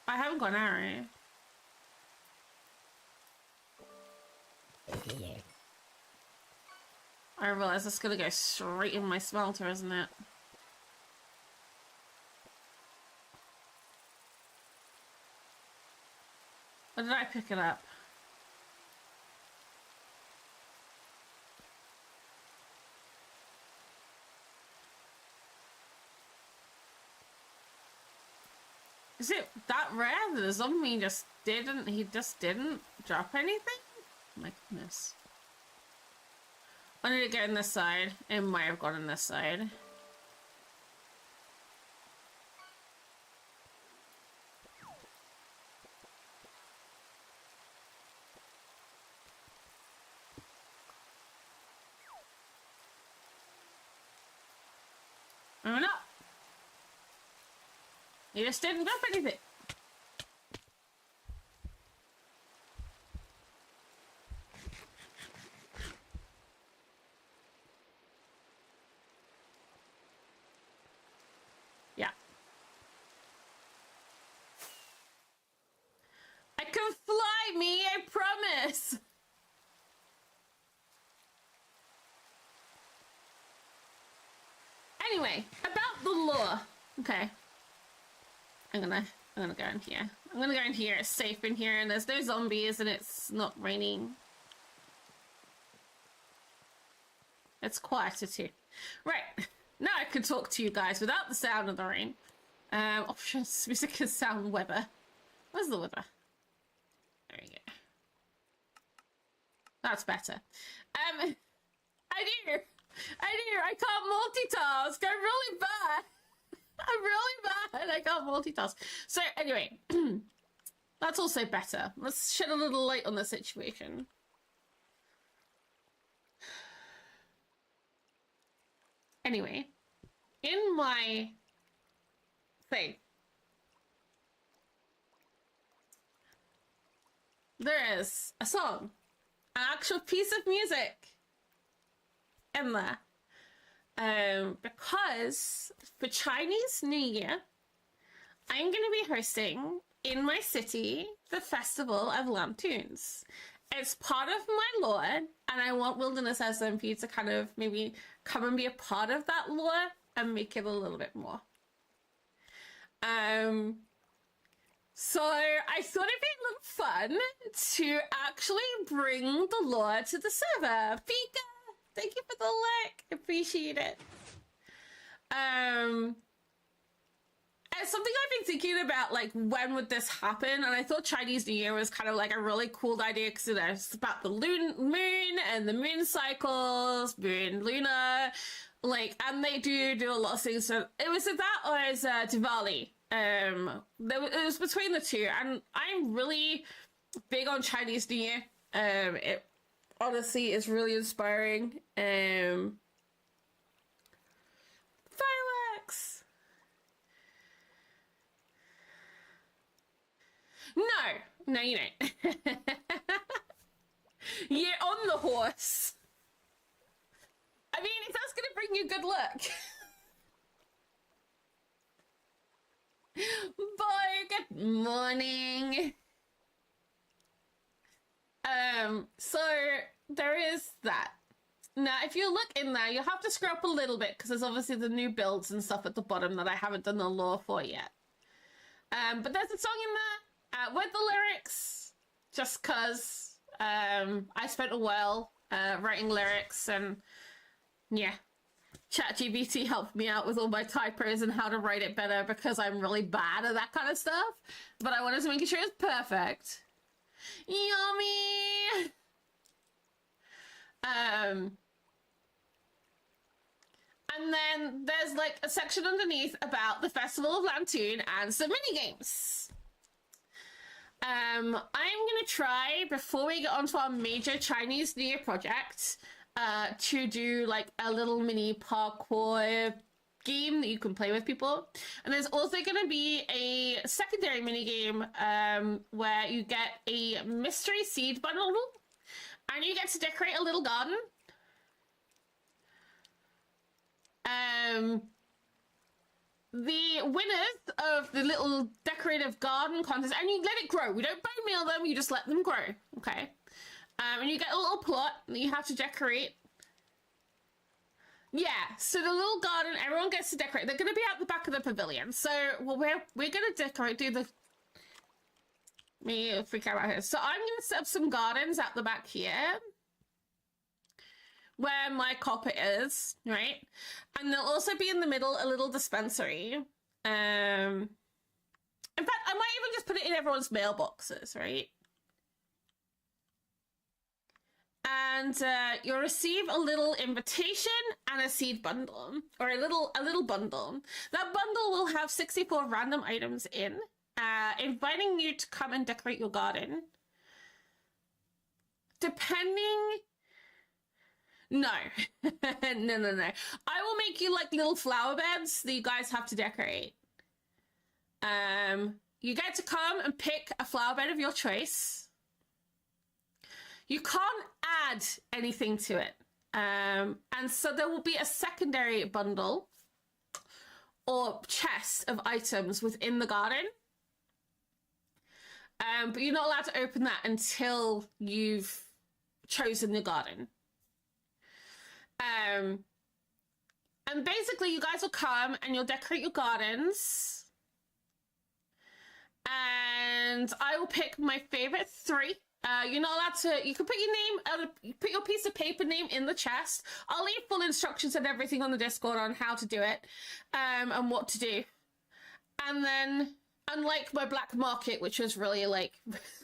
I haven't got an arrow. I realize it's gonna go straight in my smelter, isn't it? Or did I pick it up? Is it that rare that the zombie just didn't, he just didn't drop anything? My goodness. When did it go on this side? It might have gone on this side. Moving up. You just didn't drop anything. Yeah. I can fly, me, I promise. Anyway, about the lure. Okay. I'm gonna go in here. I'm gonna go in here. It's safe in here, and there's no zombies, and it's not raining. It's quieter too. Right. Now I can talk to you guys without the sound of the rain. Options, music and sound weather. Where's the weather? There we go. That's better. I do. I can't multitask. I'm really bad. I'm really bad. I can't multitask. So anyway, that's also better. Let's shed a little light on the situation. Anyway, in my thing, there is a song, an actual piece of music in there. Because for Chinese New Year, I'm going to be hosting in my city the Festival of Lanterns. It's part of my lore, and I want Wilderness SMP to kind of maybe come and be a part of that lore and make it a little bit more. So I thought it'd be a little fun to actually bring the lore to the server. Pika, thank you for the like. Appreciate it. It's something I've been thinking about, like, when would this happen? And I thought Chinese New Year was kind of like a really cool idea because it's about the moon and the moon cycles, moon, lunar, like, and they do a lot of things. So it was that or as Diwali. It was between the two, and I'm really big on Chinese New Year. It honestly is really inspiring. Fireworks. No, you don't. You're on the horse. I mean, if that's gonna bring you good luck. Bye, good morning. So there is that. Now, if you look in there, you'll have to scroll up a little bit because there's obviously the new builds and stuff at the bottom that I haven't done the lore for yet. But there's a song in there with the lyrics, just because I spent a while writing lyrics, and yeah, ChatGPT helped me out with all my typos and how to write it better because I'm really bad at that kind of stuff. But I wanted to make sure it's perfect. Yummy! And then there's like a section underneath about the Festival of Lantern and some mini games. I'm gonna try, before we get onto our major Chinese New Year project, to do like a little mini parkour game that you can play with people. And there's also gonna be a secondary mini game where you get a mystery seed bundle and you get to decorate a little garden. The winners of the little decorative garden contest, and you let it grow. We don't bone meal them, you just let them grow, okay? And you get a little plot that you have to decorate. Yeah, so the little garden, everyone gets to decorate. They're going to be out the back of the pavilion. So well, we're going to decorate, me freak out about here. So I'm going to set up some gardens out the back here, where my copper is, right? And there'll also be in the middle a little dispensary. In fact, I might even just put it in everyone's mailboxes, right? And you'll receive a little invitation and a seed bundle, or a little bundle. That bundle will have 64 random items in, inviting you to come and decorate your garden. No. No. I will make you like little flower beds that you guys have to decorate. You get to come and pick a flower bed of your choice. You can't add anything to it. And so there will be a secondary bundle or chest of items within the garden. But you're not allowed to open that until you've chosen the garden. And basically you guys will come and you'll decorate your gardens. And I will pick my favorite 3. You're not allowed to, you can put your name, put your piece of paper name in the chest. I'll leave full instructions and everything on the Discord on how to do it, and what to do. And then, unlike my black market, which was really like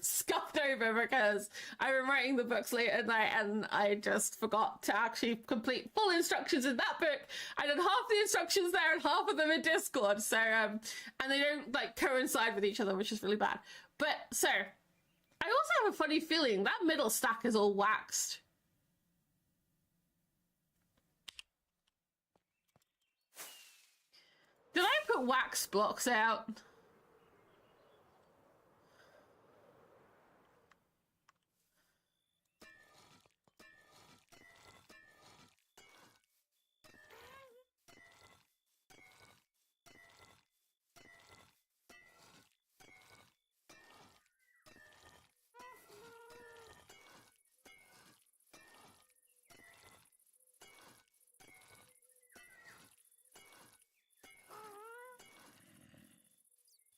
scuffed over because I was writing the books late at night and I just forgot to actually complete full instructions in that book. I did half the instructions there and half of them in Discord. So, and they don't like coincide with each other, which is really bad. But so, I also have a funny feeling that middle stack is all waxed. Did I put wax blocks out?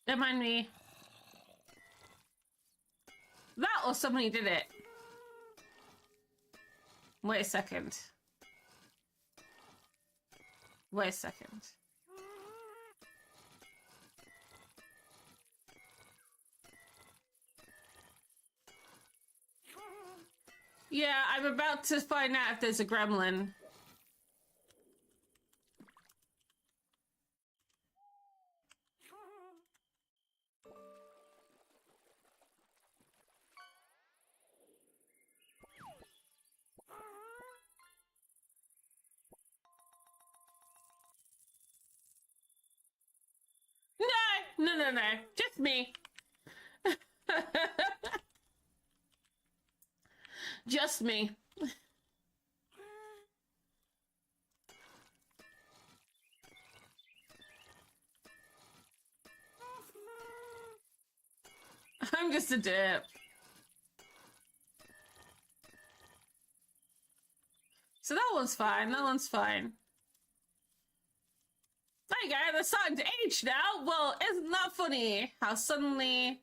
Don't mind me. That or somebody did it. Wait a second. Wait a second. Yeah, I'm about to find out if there's a gremlin. No. Just me. Just me. I'm just a dip. So that one's fine. That one's fine. There you go. They're starting to age now. Well, isn't that funny? How suddenly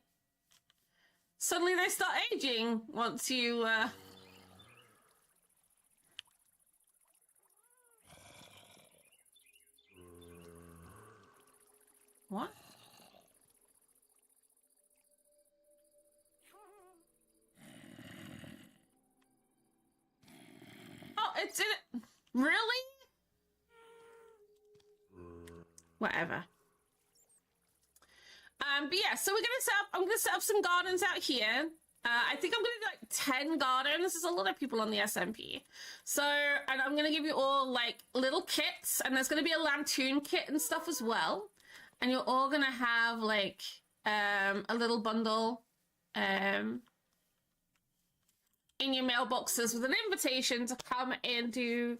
they start aging once you What? Oh, it's in it. Really? Whatever. But yeah, so I'm gonna set up some gardens out here. I think I'm gonna do like 10 gardens. There's a lot of people on the SMP. So, and I'm gonna give you all like little kits, and there's gonna be a lantern kit and stuff as well. And you're all gonna have like a little bundle in your mailboxes with an invitation to come and do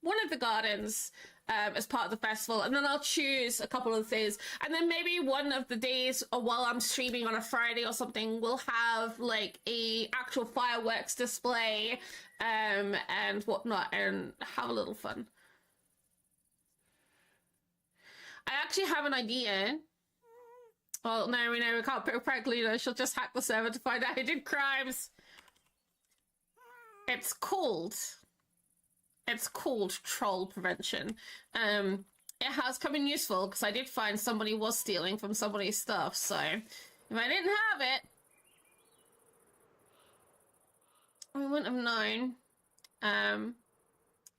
one of the gardens as part of the festival, and then I'll choose a couple of days, and then maybe one of the days, or while I'm streaming on a Friday or something, we'll have like a actual fireworks display and whatnot, and have a little fun. I actually have an idea. Well, no, we can't put a prank leader. She'll just hack the server to find out who did crimes. It's called troll prevention. It has come in useful because I did find somebody was stealing from somebody's stuff, so if I didn't have it, I wouldn't have known.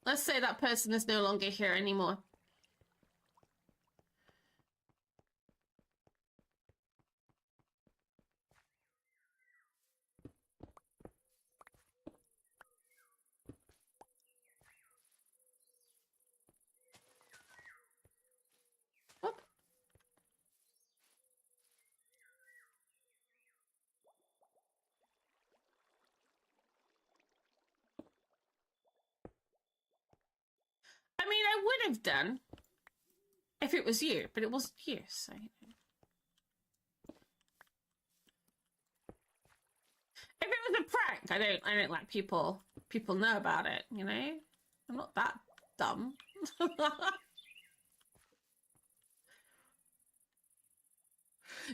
Let's say that person is no longer here anymore. I mean, I would have done if it was you, but it wasn't you, so. If it was a prank, I don't like people know about it, you know? I'm not that dumb.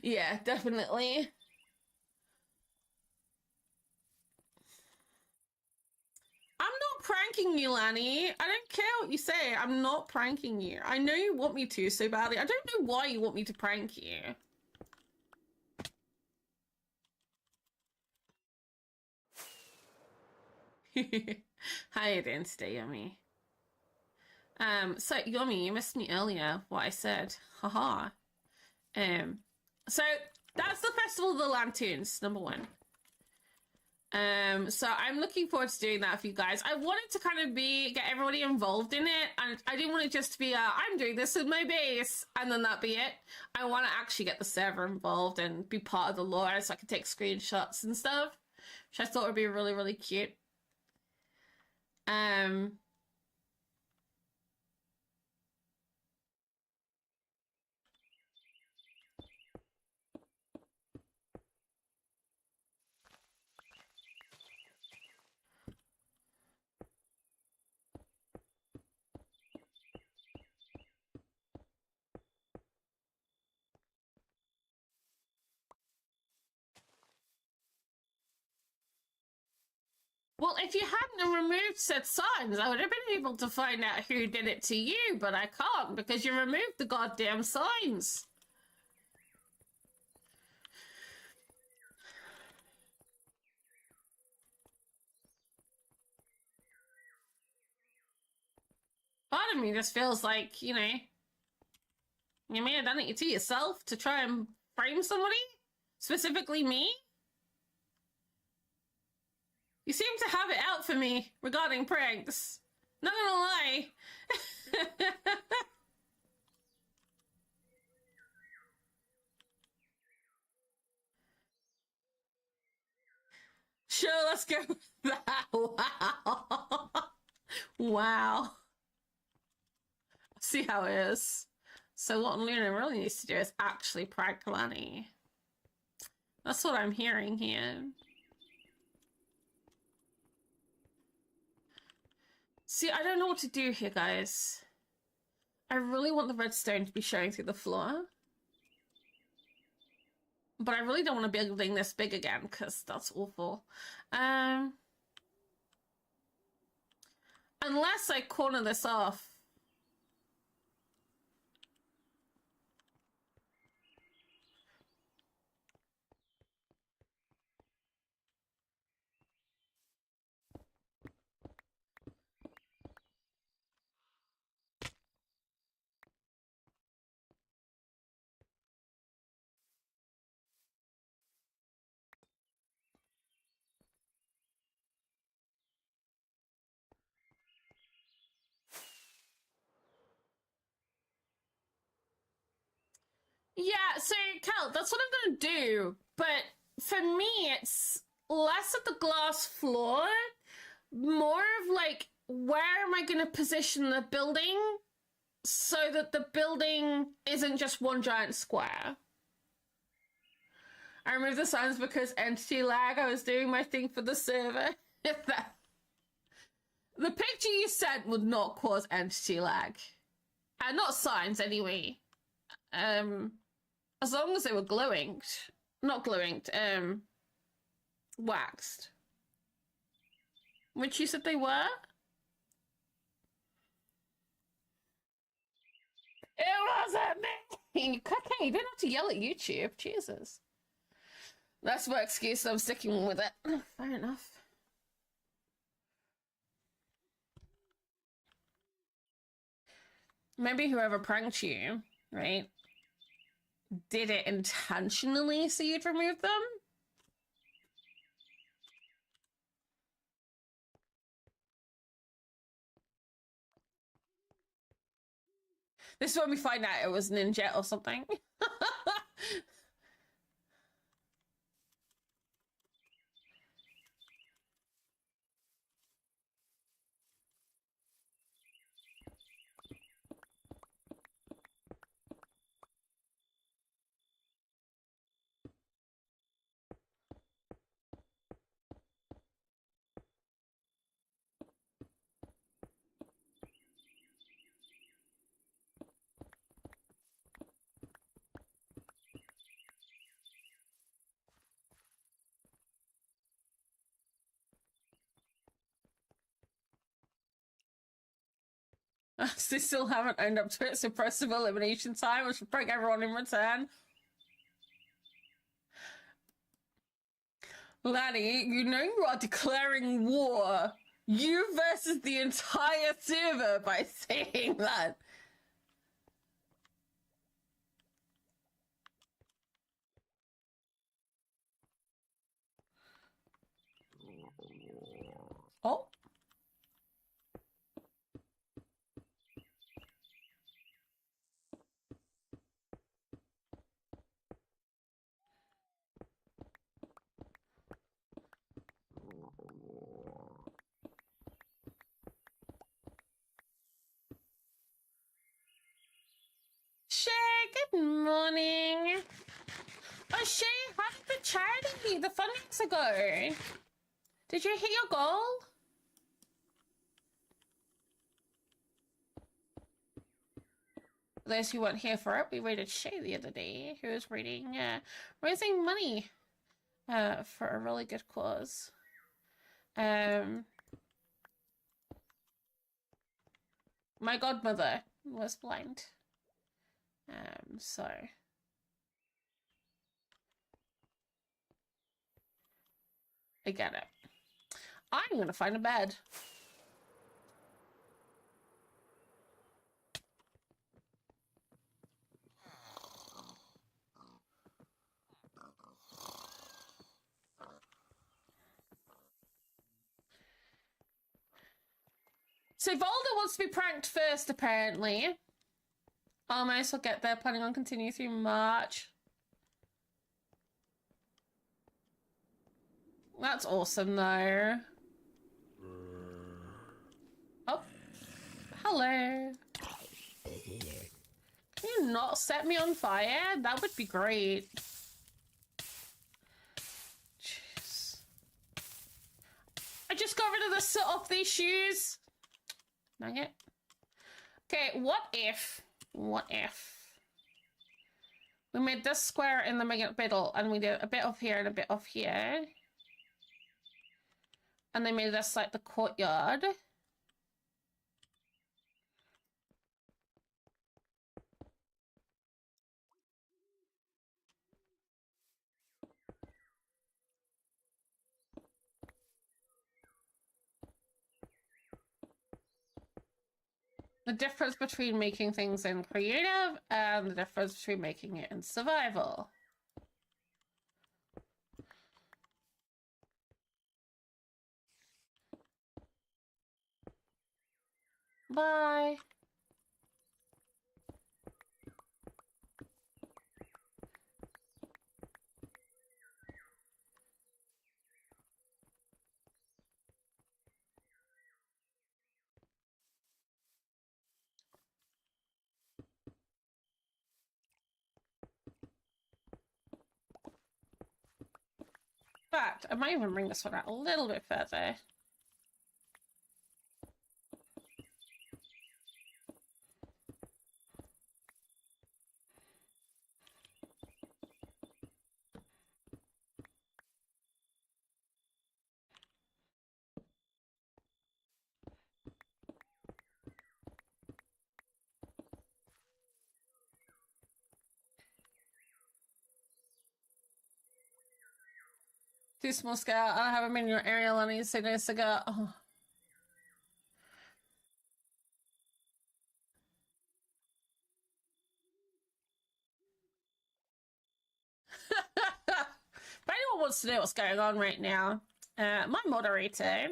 Yeah, definitely. I'm not pranking you, Lanny. I don't care what you say. I'm not pranking you. I know you want me to so badly. I don't know why you want me to prank you. How you doing today, Yummy? So Yummy, you missed me earlier, what I said. Haha. So that's the Festival of the Lanterns, number 1. So I'm looking forward to doing that for you guys. I wanted to kind of get everybody involved in it, and I didn't want it just to be I'm doing this in my base and then that be it. I want to actually get the server involved and be part of the lore so I can take screenshots and stuff, which I thought would be really, really cute. Well, if you hadn't removed said signs, I would have been able to find out who did it to you, but I can't because you removed the goddamn signs. Part of me just feels like, you know, you may have done it to yourself to try and frame somebody, specifically me. You seem to have it out for me regarding pranks. Not gonna lie. Sure, let's go with that. Wow. Wow. See how it is. So what Luna really needs to do is actually prank Lanny. That's what I'm hearing here. See, I don't know what to do here, guys. I really want the redstone to be showing through the floor. But I really don't want to be building this big again, because that's awful. Unless I corner this off. Yeah, so, Cal, that's what I'm gonna do. But for me, it's less of the glass floor, more of, like, where am I gonna position the building so that the building isn't just one giant square. I removed the signs because entity lag. I was doing my thing for the server. The picture you sent would not cause entity lag. Not signs, anyway. As long as they were glowing. Not glowing, waxed. Which you said they were? It wasn't me! Okay, you don't have to yell at YouTube. Jesus. That's my excuse, so I'm sticking with it. Fair enough. Maybe whoever pranked you, right, did it intentionally so you'd remove them? This is when we find out it was Ninja or something. They still haven't owned up to it, so press of elimination time, which will break everyone in return. Lanny, you know you are declaring war. You versus the entire server by saying that. Oh. Shay, good morning. Oh, Shay, how did the charity, the fundings go? Did you hit your goal? For those who weren't here for it, we rated Shay the other day, who was raising money for a really good cause. My godmother was blind. So I get it. I'm gonna find a bed. So Volda wants to be pranked first, apparently. Almost will get there, planning on continuing through March. That's awesome, though. Oh. Hello. Can you not set me on fire? That would be great. Jeez. I just got rid of the soot off these shoes. Dang it. Okay, what if we made this square in the middle and we did a bit off here and a bit off here, and they made this like the courtyard. The difference between making things in creative and the difference between making it in survival. Bye. In fact, I might even bring this one out a little bit further. Too small scale. I haven't been in your area long enough to say cigar. Oh. If anyone wants to know what's going on right now, my moderator,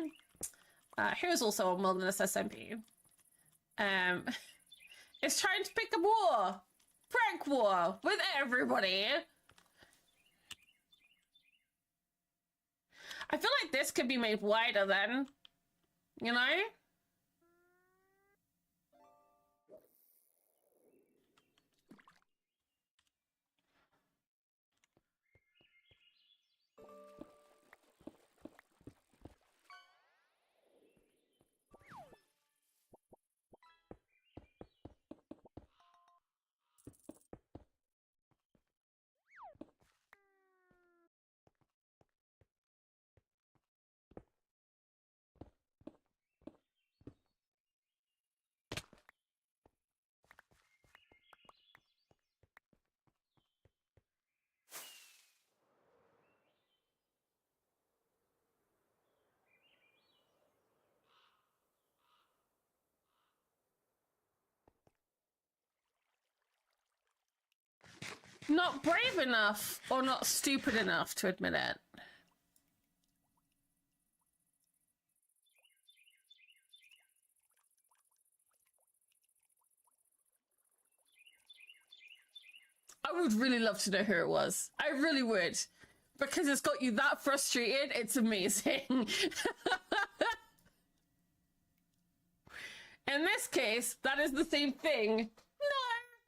who is also a Wilderness SMP, is trying to pick a war. Prank war with everybody. I feel like this could be made wider then, you know? Not brave enough or not stupid enough to admit it. I would really love to know who it was. I really would. Because it's got you that frustrated, it's amazing. In this case, that is the same thing. No,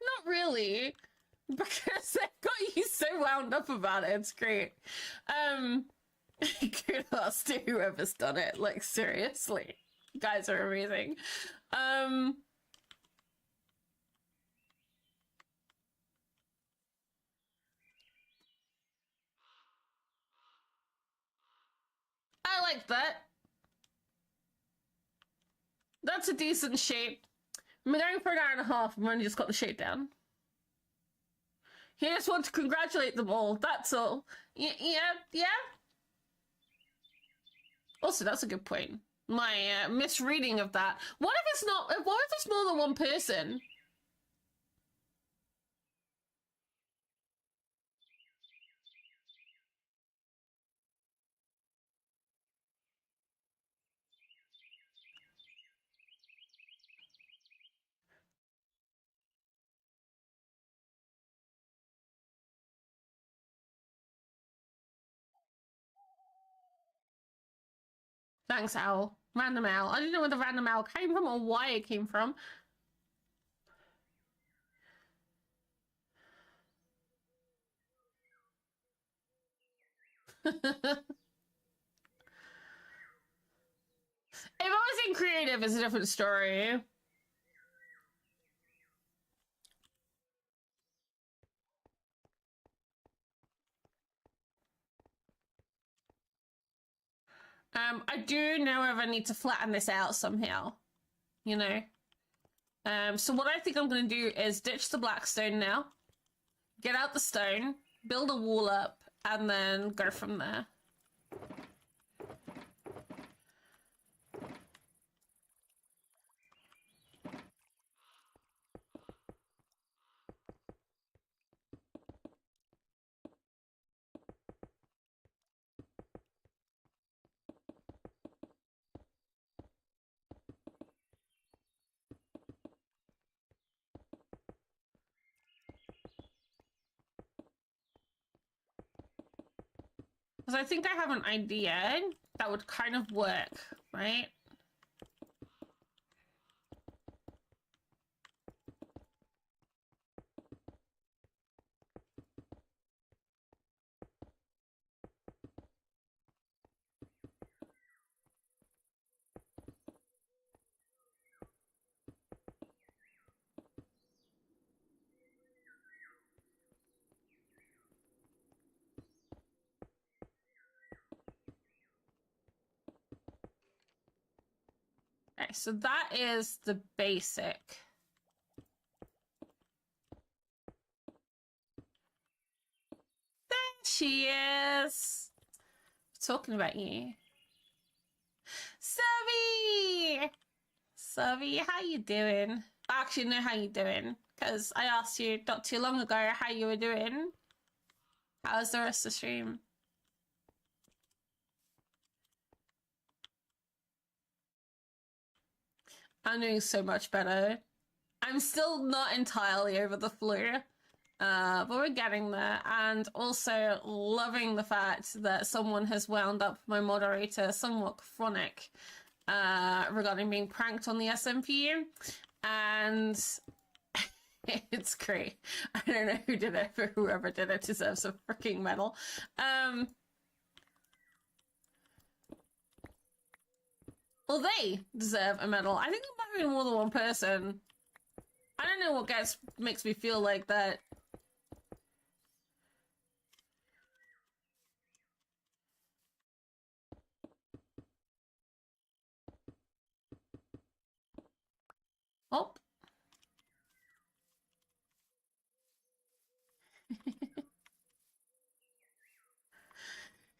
not really. Because they've got you so wound up about it. It's great. Kudos to whoever's done it. Like, seriously. You guys are amazing. I like that. That's a decent shape. I'm going for an hour and a half. I've only just got the shape down. He just wants to congratulate them all. That's all. Yeah. Also, that's a good point. My misreading of that. What if it's not? What if it's more than one person? Thanks, Owl. Random Owl. I didn't know where the random owl came from or why it came from. If I was in creative, it's a different story. I do know if I need to flatten this out somehow, you know. So what I think I'm going to do is ditch the blackstone now, get out the stone, build a wall up, and then go from there. Because I think I have an idea that would kind of work, right? Okay, so that is the basic. There she is. Talking about you. Savi, how you doing? I actually know how you doing because I asked you not too long ago how you were doing. How's the rest of the stream? I'm doing so much better. I'm still not entirely over the flu, but we're getting there. And also loving the fact that someone has wound up my moderator somewhat chronic regarding being pranked on the SMP. And it's great. I don't know who did it, but whoever did it deserves a freaking medal. Well, they deserve a medal. I think it might be more than one person. I don't know what makes me feel like that. Oh.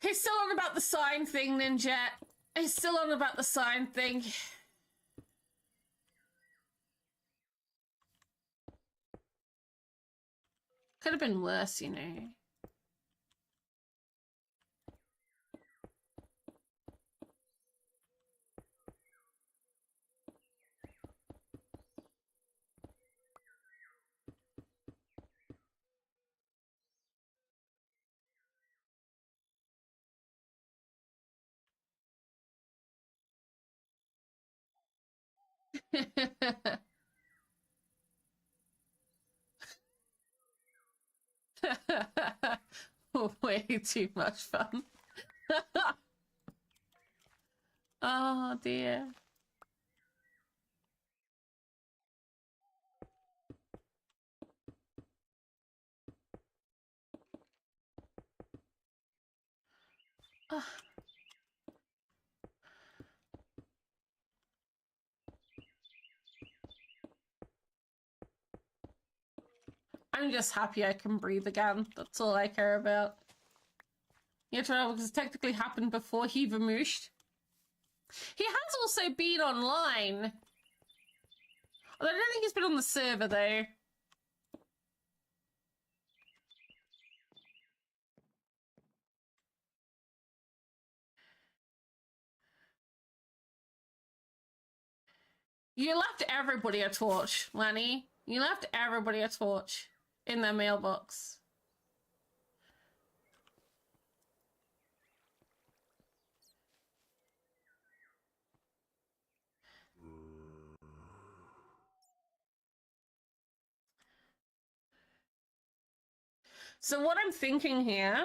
He's still on about the sign thing, Ninja. He's still on about the sign thing. Could have been worse, you know. Way too much fun. Oh dear. Oh. I'm just happy I can breathe again. That's all I care about. Yeah, because it's technically happened before he vamooshed. He has also been online. Although I don't think he's been on the server, though. You left everybody a torch, Lenny. You left everybody a torch in their mailbox. So what I'm thinking here...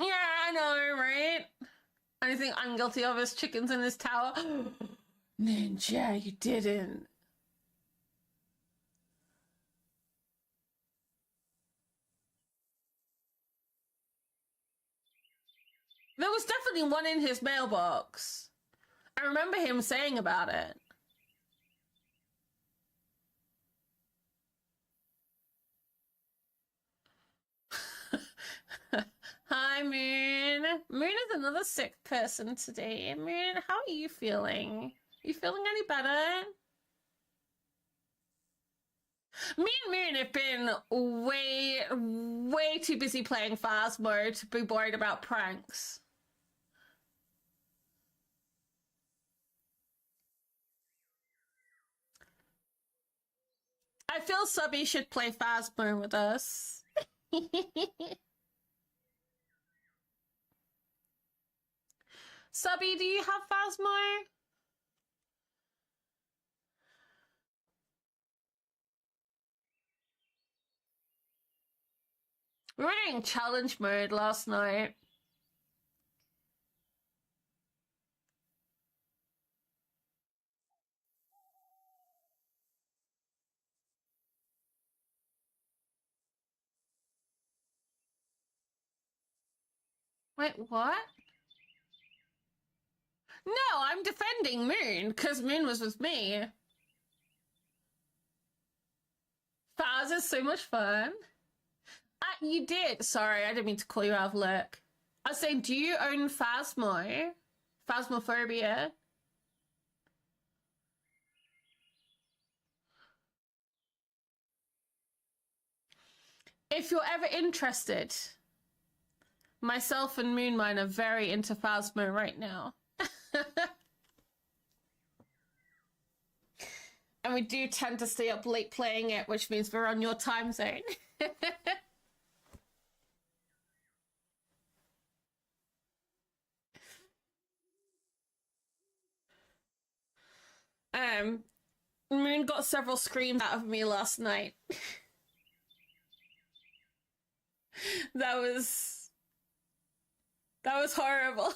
Yeah, I know, right? Anything I'm guilty of is chickens in this tower. Ninja, you didn't. There was definitely one in his mailbox. I remember him saying about it. Hi, Moon. Moon is another sick person today. Moon, how are you feeling? You feeling any better? Me and Moon have been way too busy playing Phasmo to be worried about pranks. I feel Subby should play Phasmo with us. Subby, do you have Phasmo? We were in challenge mode last night. Wait, what? No, I'm defending Moon, because Moon was with me. Phaz is so much fun. You did. Sorry, I didn't mean to call you out of luck. I was saying, do you own Phasmo? Phasmophobia? If you're ever interested, myself and Moonmine are very into Phasmo right now. And we do tend to stay up late playing it, which means we're on your time zone. Moon got several screams out of me last night. That was horrible.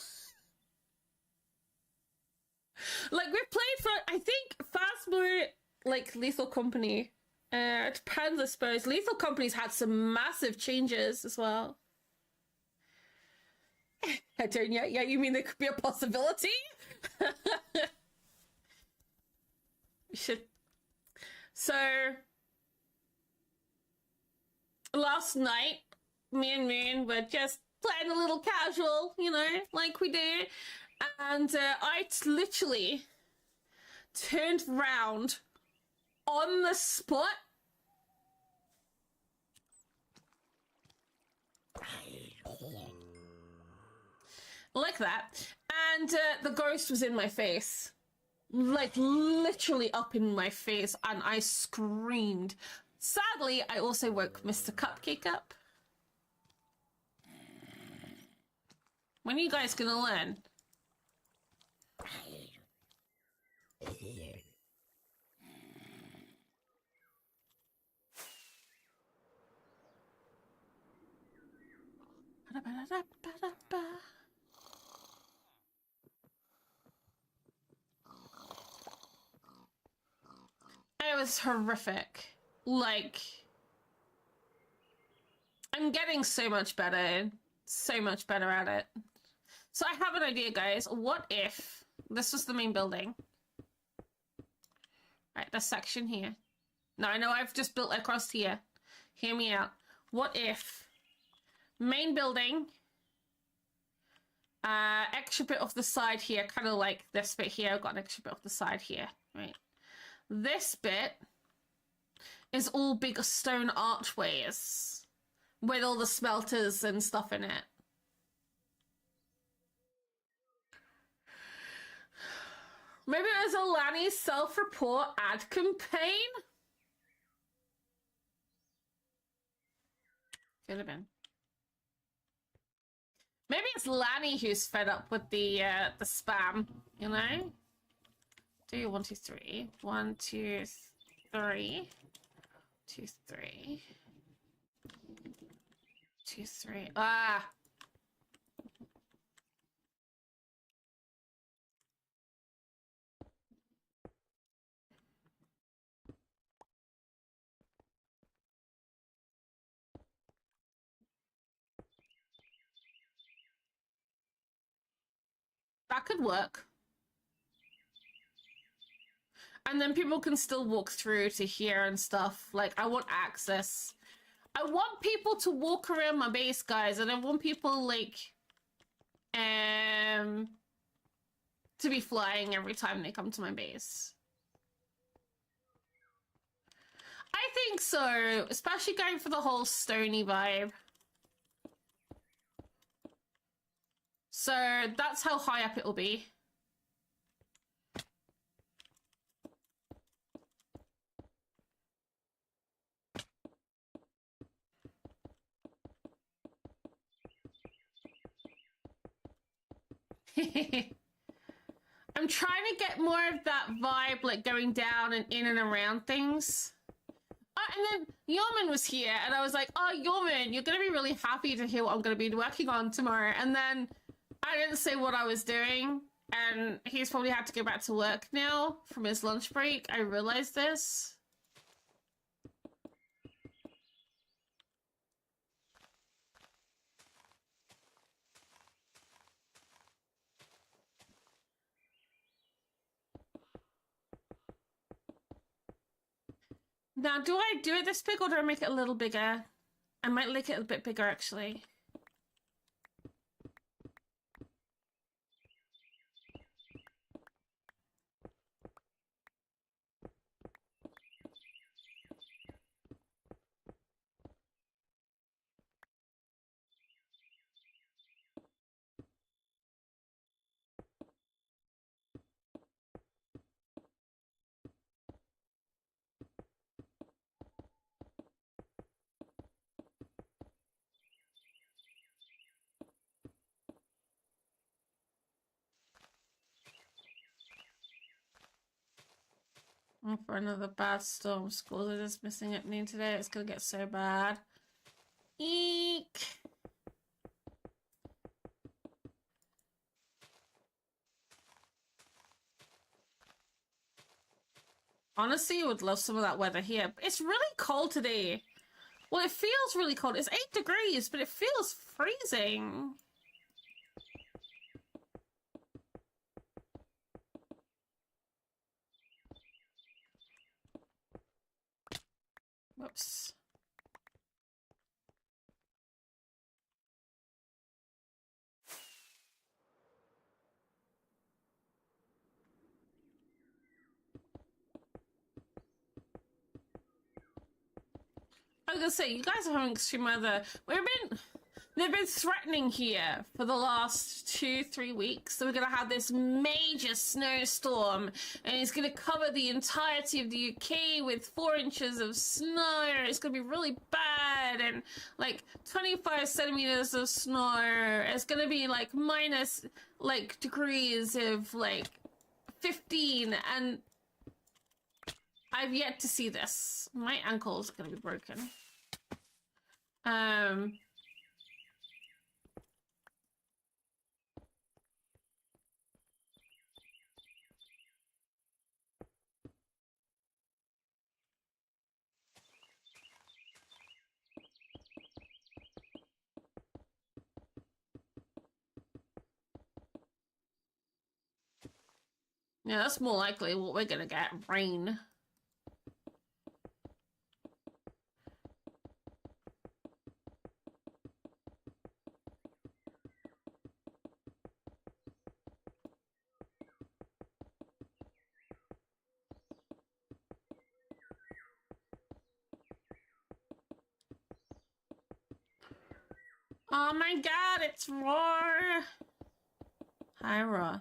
Like, we've played for, I think, Phasmo, like, Lethal Company. It depends, I suppose. Lethal Company's had some massive changes as well. I don't yet. Yeah, you mean there could be a possibility? Should. So, last night, me and Moon were just playing a little casual, you know, like we do. And I literally turned round on the spot. Like that. And the ghost was in my face. Like, literally up in my face. And I screamed. Sadly, I also woke Mr. Cupcake up. When are you guys gonna learn? It was horrific. Like, I'm getting so much better at it. So I have an idea, guys. What if this was the main building Right, this section here. Now, I know I've just built across here. Hear me out. What if main building, extra bit off the side here, kind of like this bit here. I've got an extra bit off the side here, right? This bit is all big stone archways with all the smelters and stuff in it. Maybe it was a Lanny self-report ad campaign? Could have been. Maybe it's Lanny who's fed up with the spam, you know? Do 1, 2, 3. 1, 2, 3. 2, 3. 2, 3. Ah! That could work. And then people can still walk through to here and stuff. Like, I want access. I want people to walk around my base, guys, and I want people, like, to be flying every time they come to my base. I think so, especially going for the whole stony vibe. So that's how high up it'll be. I'm trying to get more of that vibe, like going down and in and around things. And then Yeoman was here, and I was like, oh, Yeoman, you're going to be really happy to hear what I'm going to be working on tomorrow. And then I didn't say what I was doing, and he's probably had to go back to work now from his lunch break. I realized this. Now, do I do it this big, or do I make it a little bigger? I might make it a bit bigger, actually. Oh, for another bad storm. Schools are just missing at noon today. It's gonna get so bad. Eek. Honestly, I would love some of that weather here. It's really cold today. Well, it feels really cold. It's 8 degrees, but it feels freezing. Whoops. I was gonna say, you guys are having extreme weather. They've been threatening here for the last 2-3 weeks. So we're gonna have this major snowstorm, and it's gonna cover the entirety of the UK with 4 inches of snow. It's gonna be really bad, and like 25 centimeters of snow. It's gonna be like minus like degrees of like 15, and I've yet to see this. My ankle's gonna be broken. Yeah, that's more likely what we're gonna get. Rain. Oh my god, it's Roar! Hi, Roar.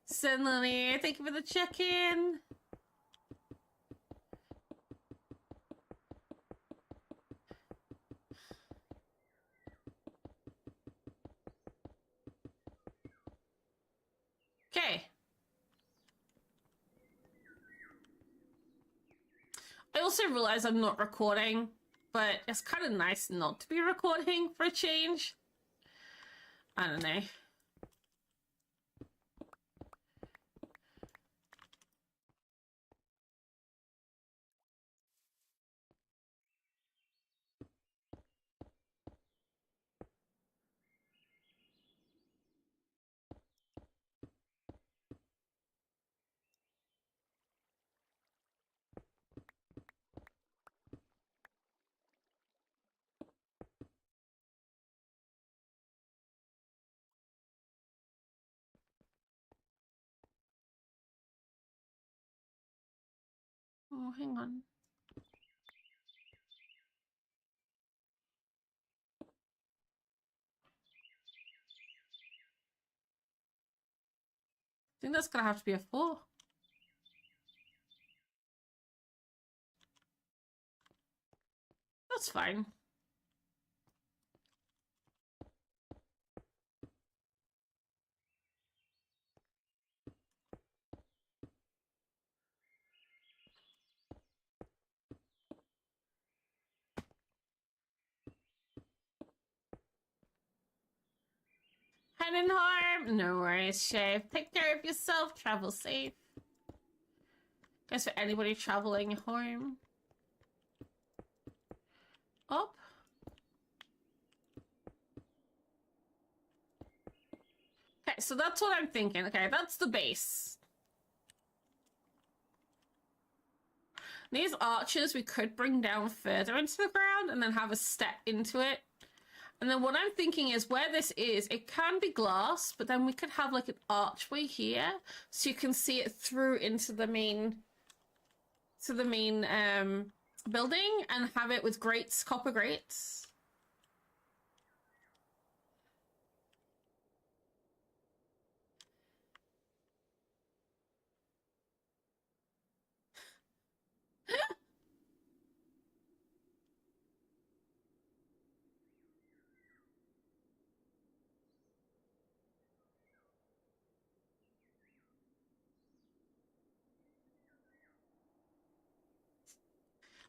Suddenly, thank you for the check-in. Okay. I also realize I'm not recording, but it's kind of nice not to be recording for a change. I don't know. Oh, hang on. I think that's gonna have to be a 4. That's fine. Heading home. No worries, Shave. Take care of yourself. Travel safe. Guess for anybody traveling home. Up. Okay, so that's what I'm thinking. Okay, that's the base. These arches we could bring down further into the ground and then have a step into it. And then what I'm thinking is where this is, it can be glass, but then we could have like an archway here so you can see it through into the main building and have it with grates, copper grates.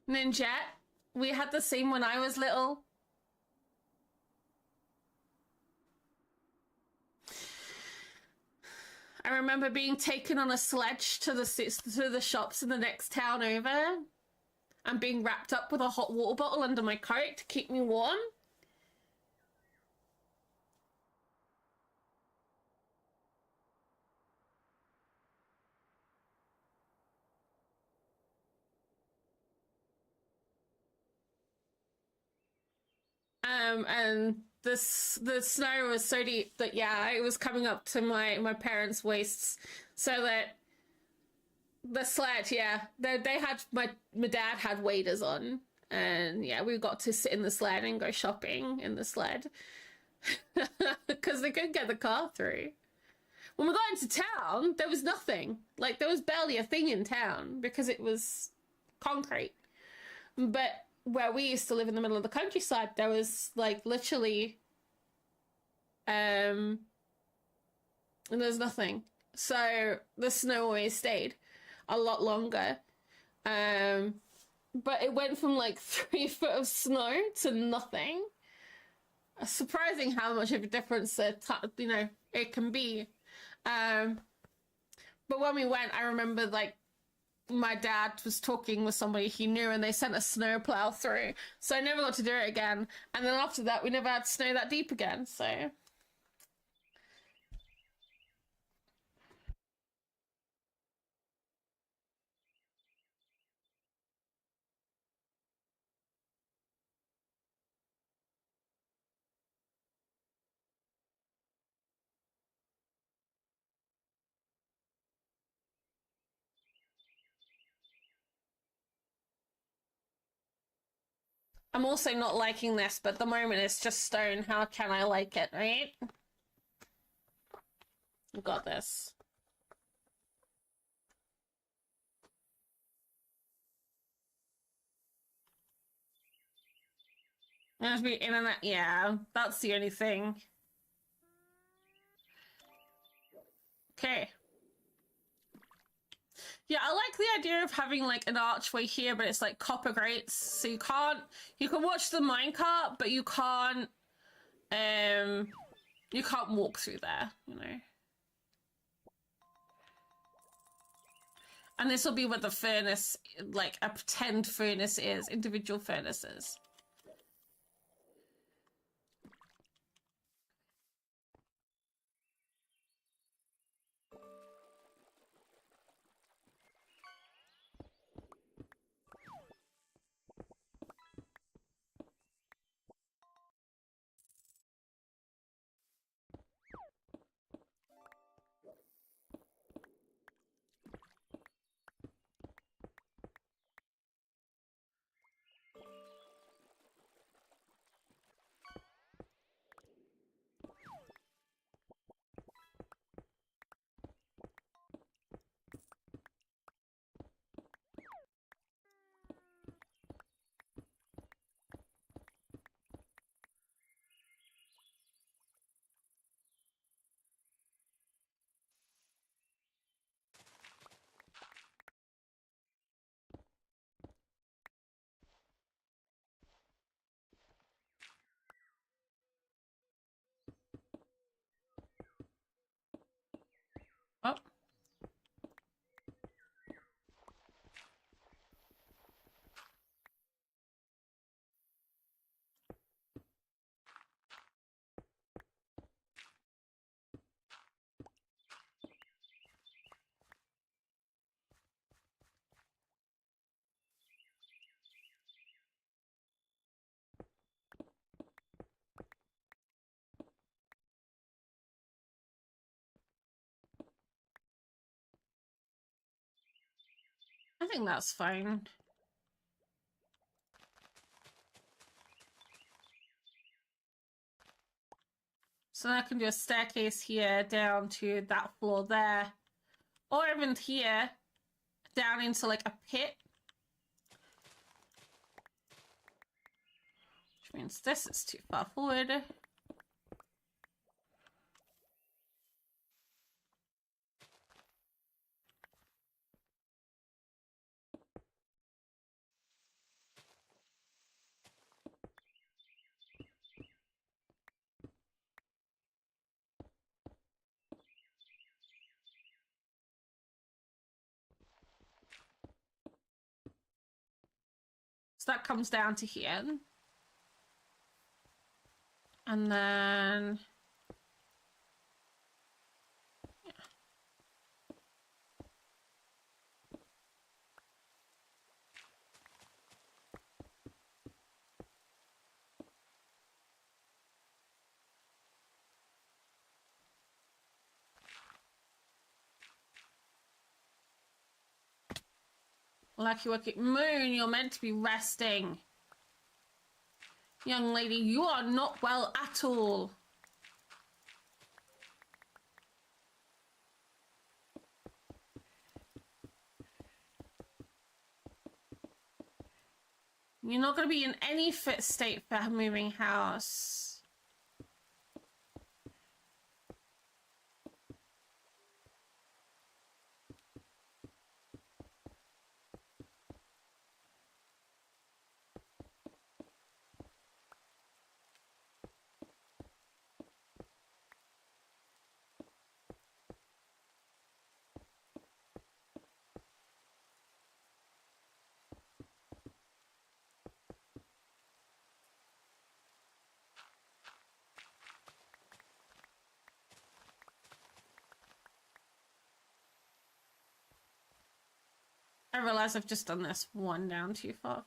Ninja, we had the same when I was little. I remember being taken on a sledge to the shops in the next town over and being wrapped up with a hot water bottle under my coat to keep me warm. And the snow was so deep that yeah, it was coming up to my parents' waists, so that the sled, yeah, they had my dad had waders on, and yeah, we got to sit in the sled and go shopping in the sled because they couldn't get the car through. When we got into town, there was nothing. Like there was barely a thing in town because it was concrete. But where we used to live in the middle of the countryside, there was like literally and there's nothing. So the snow always stayed a lot longer. But it went from like 3 foot of snow to nothing. Surprising how much of a difference it can be. But when we went, I remember like my dad was talking with somebody he knew and they sent a snow plow through. So I never got to do it again. And then after that, we never had snow that deep again. So I'm also not liking this, but at the moment it's just stone. How can I like it, right? I've got this. There's be internet. Yeah, that's the only thing. Okay. Yeah, I like the idea of having like an archway here, but it's like copper grates, so you can watch the minecart, but you can't walk through there, you know. And this will be where the furnace, like a pretend furnace is, individual furnaces. Oh. I think that's fine. So I can do a staircase here down to that floor there. Or even here, down into like a pit. Which means this is too far forward. So that comes down to here. And then... yeah. Lucky Wacky Moon, you're meant to be resting. Young lady, you are not well at all. You're not going to be in any fit state for moving house. I realize I've just done this one down too far.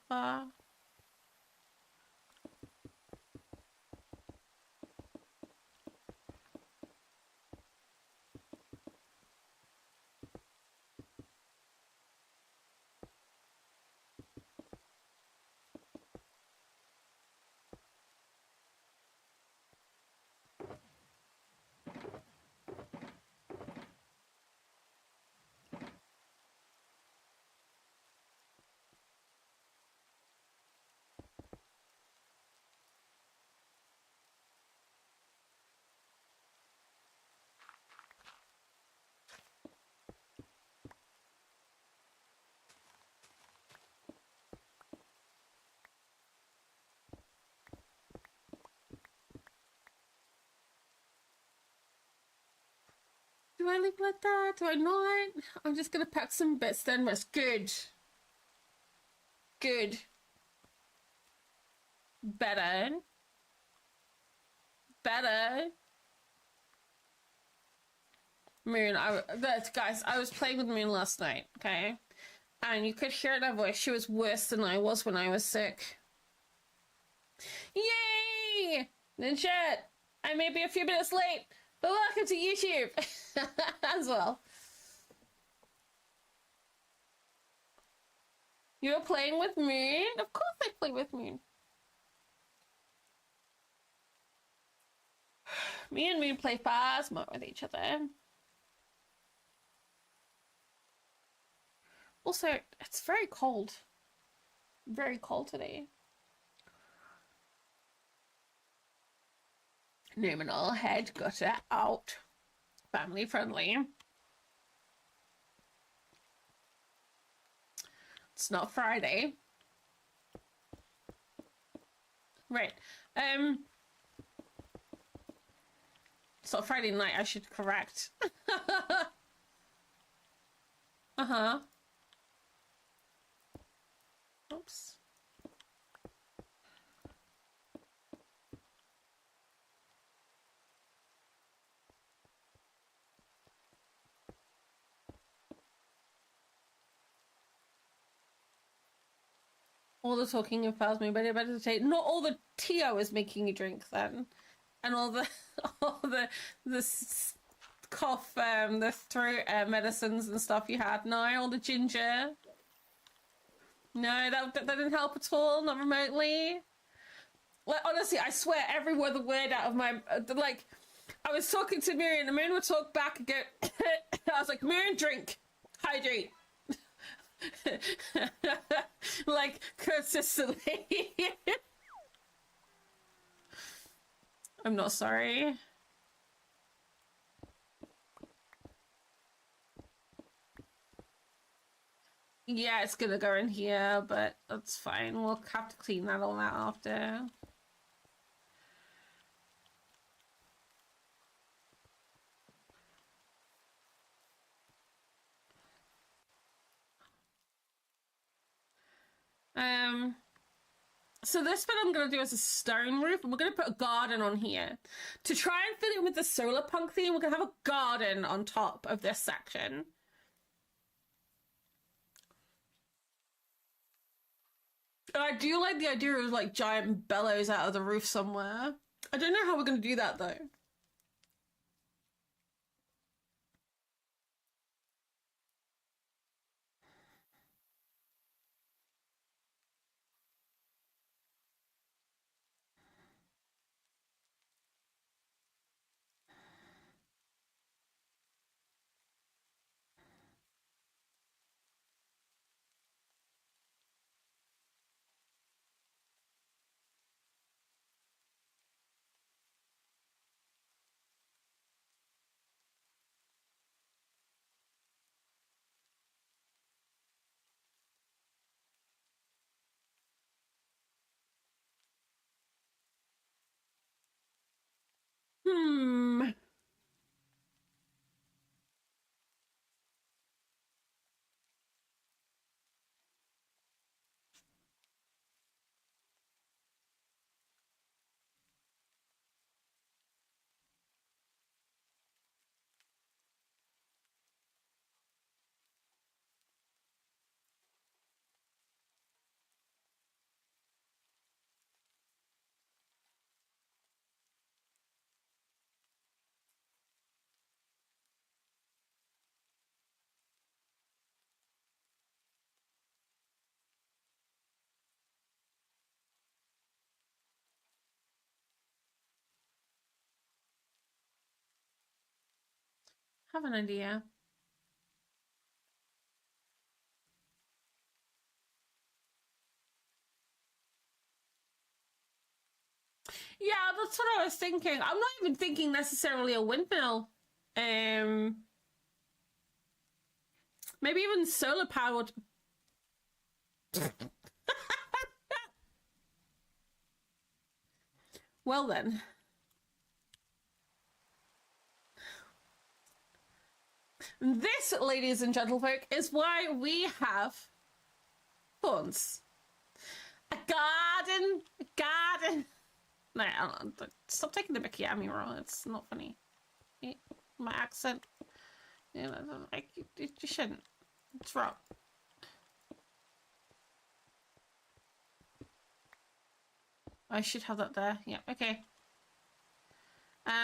I leave it like that? Do I not? I'm just gonna pack some bits then. Good. Good. Better. Moon, guys, I was playing with Moon last night, okay? And you could hear her voice. She was worse than I was when I was sick. Yay! Ninja! I may be a few minutes late, but welcome to YouTube as well. You're playing with Moon? Of course I play with Moon. Me and Moon play Phasma with each other. Also, it's very cold. Very cold today. Nominal head gutter out. Family friendly. It's not Friday. Right. It's not Friday night, I should correct. Uh-huh. Oops. All the talking of Phasma, but better to take. Not all the tea I was making you drink then, and all the cough, the throat medicines and stuff you had. No, all the ginger. No, that didn't help at all. Not remotely. Like honestly, I swear every word out of my like. I was talking to Miriam, and Miriam would talk back and go. I was like, Miriam, drink, hydrate. Like consistently. I'm not sorry. Yeah, it's gonna go in here, but that's fine. We'll have to clean that all out after. So this bit I'm going to do is a stone roof, and we're going to put a garden on here. To try and fit it with the solar punk theme, we're going to have a garden on top of this section. And I do like the idea of like giant bellows out of the roof somewhere. I don't know how we're going to do that though. Have an idea. Yeah, that's what I was thinking. I'm not even thinking necessarily a windmill. Maybe even solar powered. Well then. This, ladies and gentlefolk, is why we have thorns. A garden. A garden. No, stop taking the mickey out of me, Ron. It's not funny. My accent. You know, like, you shouldn't. It's wrong. I should have that there. Yeah, okay.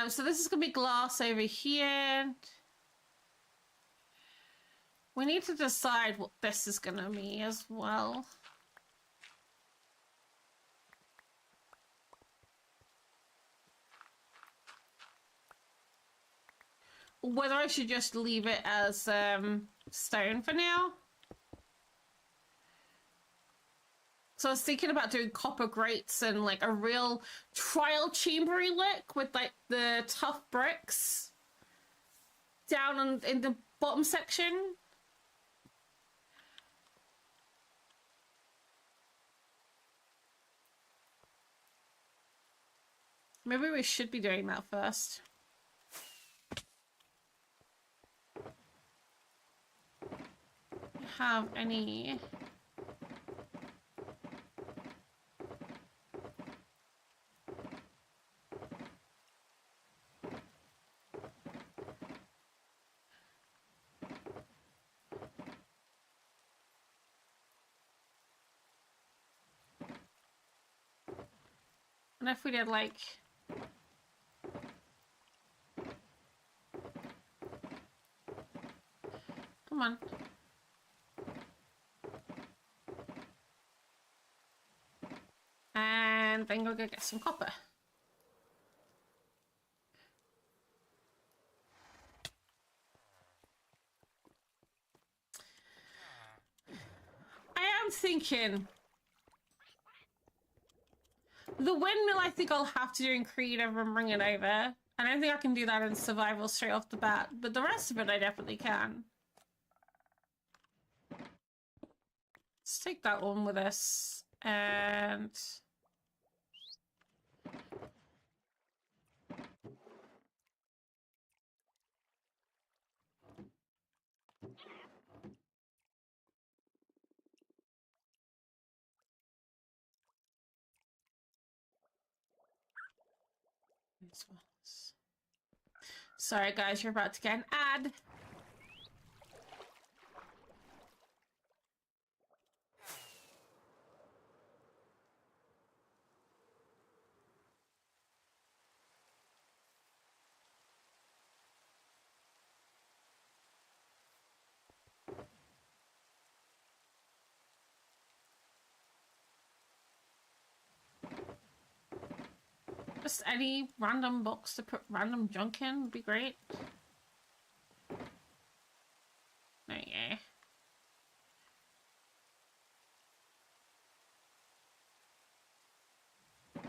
So this is going to be glass over here. We need to decide what this is going to be as well. Whether I should just leave it as stone for now. So I was thinking about doing copper grates and like a real trial chambery look with like the tough bricks down in the bottom section. Maybe we should be doing that first. Have any... And if we did like... Come on. And then we'll go get some copper. I am thinking... The windmill I think I'll have to do in creative and bring it over. I don't think I can do that in survival straight off the bat, but the rest of it I definitely can. Let's take that one with us, and... Sorry guys, you're about to get an ad. Just any random box to put random junk in would be great. There you go.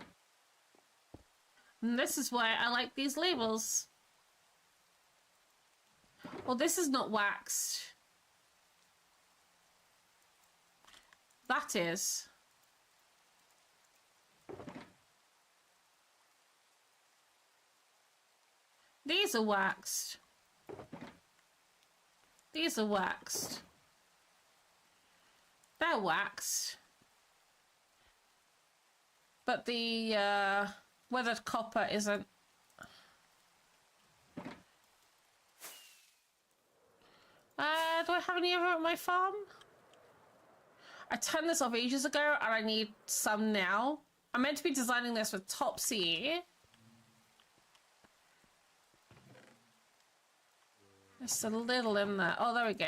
And this is why I like these labels. Well, this is not waxed. That is. These are waxed. These are waxed. They're waxed. But the weathered copper isn't. Do I have any of it at my farm? I turned this off ages ago and I need some now. I'm meant to be designing this with Topsy. Just a little in there. Oh, there we go.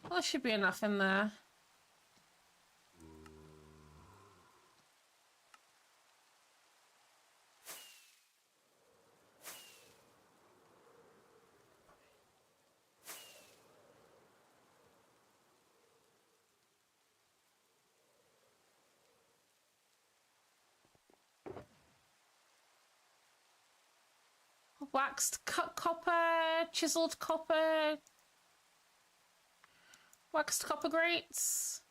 Well, there should be enough in there. Waxed cut copper, chiseled copper, waxed copper grates.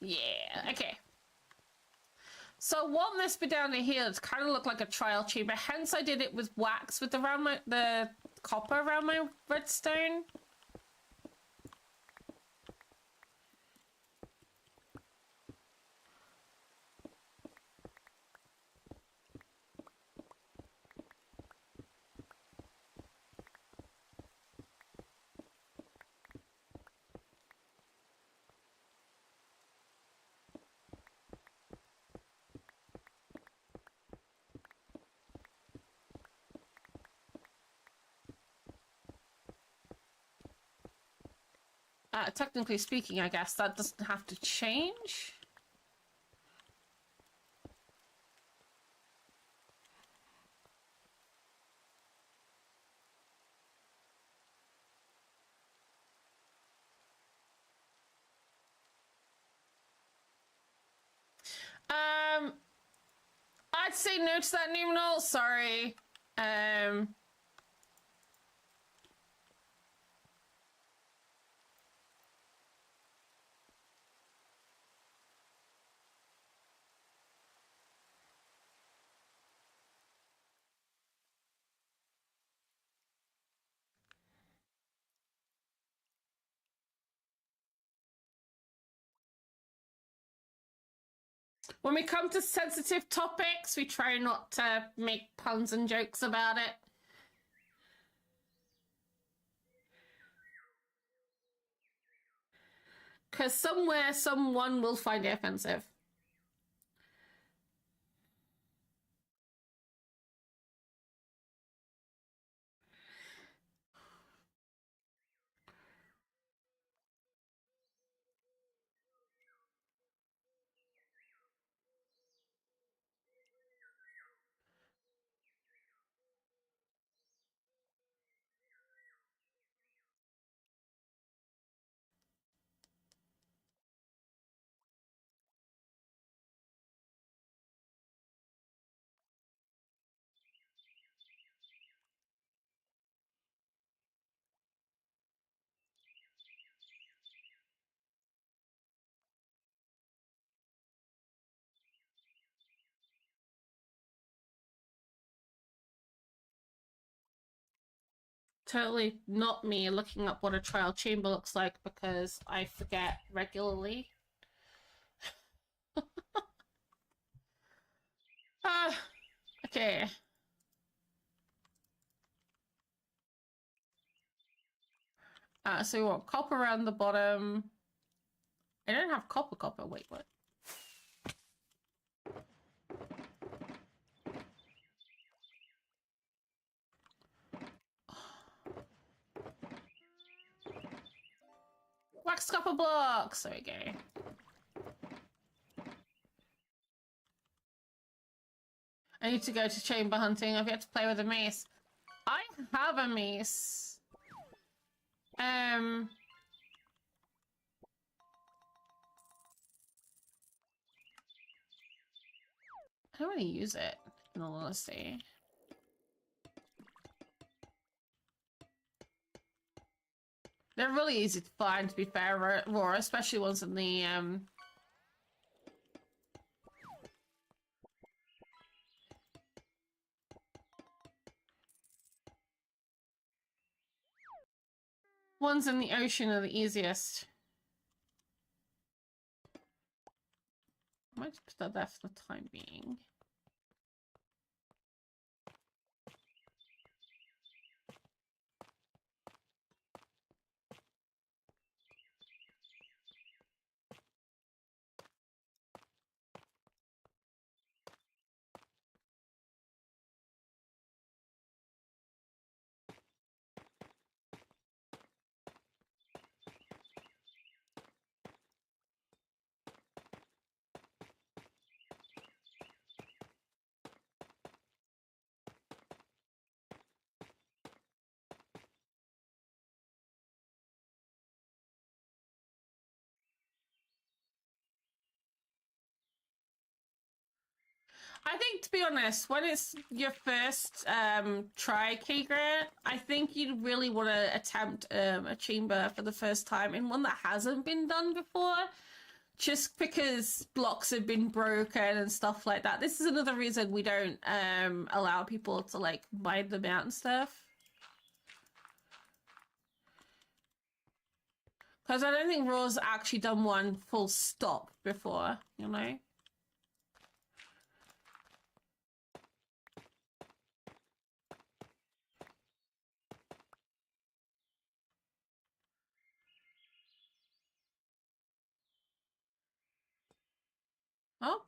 Yeah, okay. So I want this bit down here to kind of look like a trial chamber. Hence I did it with wax with the copper around my redstone. Technically speaking, I guess that doesn't have to change. I'd say no to that numeral. Sorry. When we come to sensitive topics, we try not to make puns and jokes about it. Because somewhere, someone will find it offensive. Totally not me looking up what a trial chamber looks like because I forget regularly. Okay. So we want copper around the bottom. I don't have copper. Wait, what? Wax copper blocks. There we go. I need to go to chamber hunting. I've yet to play with a mace. I have a mace. I don't really use it, in all honesty. They're really easy to find, to be fair, Raw, especially ones in the, ones in the ocean are the easiest. I might just put that there for the time being. I think, to be honest, when it's your first try, Keegra, I think you'd really want to attempt a chamber for the first time in one that hasn't been done before, just because blocks have been broken and stuff like that. This is another reason we don't allow people to like mine them out and stuff. Because I don't think Raw's actually done one full stop before, you know? Oh.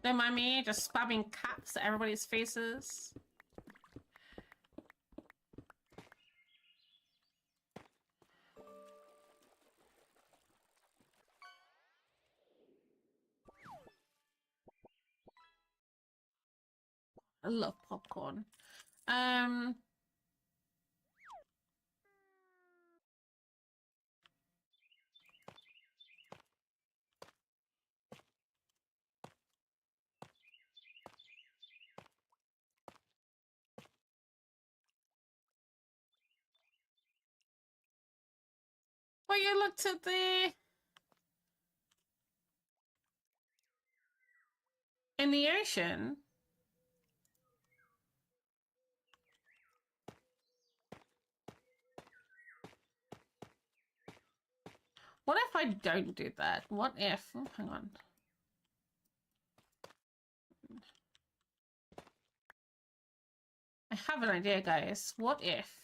Don't mind me, just spamming caps at everybody's faces. I love popcorn. Well, you looked at in the ocean. What if I don't do that? What if... Oh, hang on. I have an idea, guys. What if...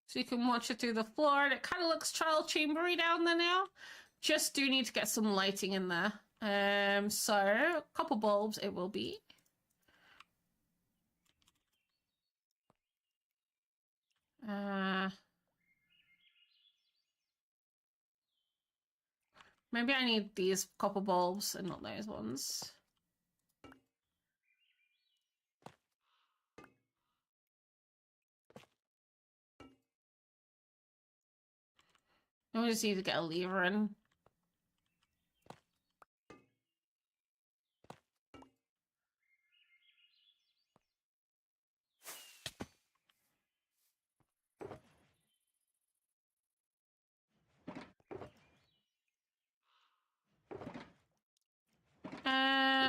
So you can watch it through the floor, and it kind of looks child chambery down there now. Just do need to get some lighting in there. So a couple bulbs it will be. Maybe I need these copper bulbs and not those ones. We just need to get a lever in.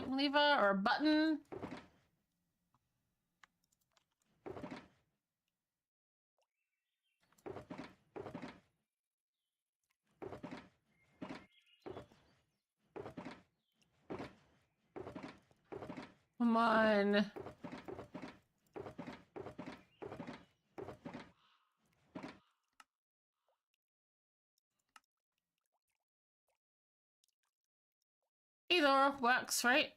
Lever or a button. Come on. Either works, right?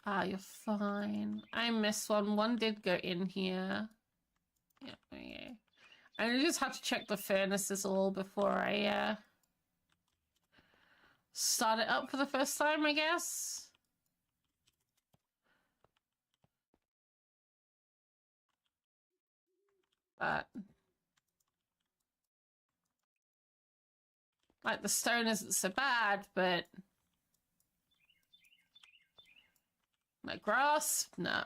Ah, you're fine. I missed one. One did go in here. Yeah, okay. I just have to check the furnaces all before I start it up for the first time, I guess. But like the stone isn't so bad, but like grass, no.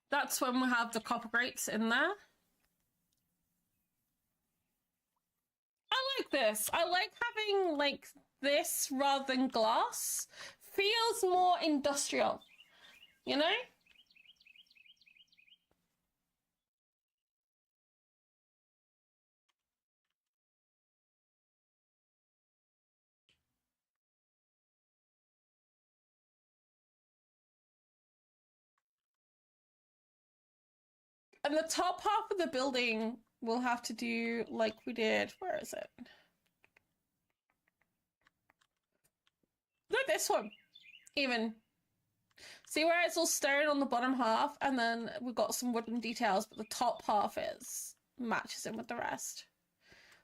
That's when we have the copper grates in there. I like this. I like having like this rather than glass. Feels more industrial, you know? And the top half of the building we'll have to do like we did. Where is it? Like this one, even. See where it's all stone on the bottom half, and then we've got some wooden details, but the top half matches in with the rest.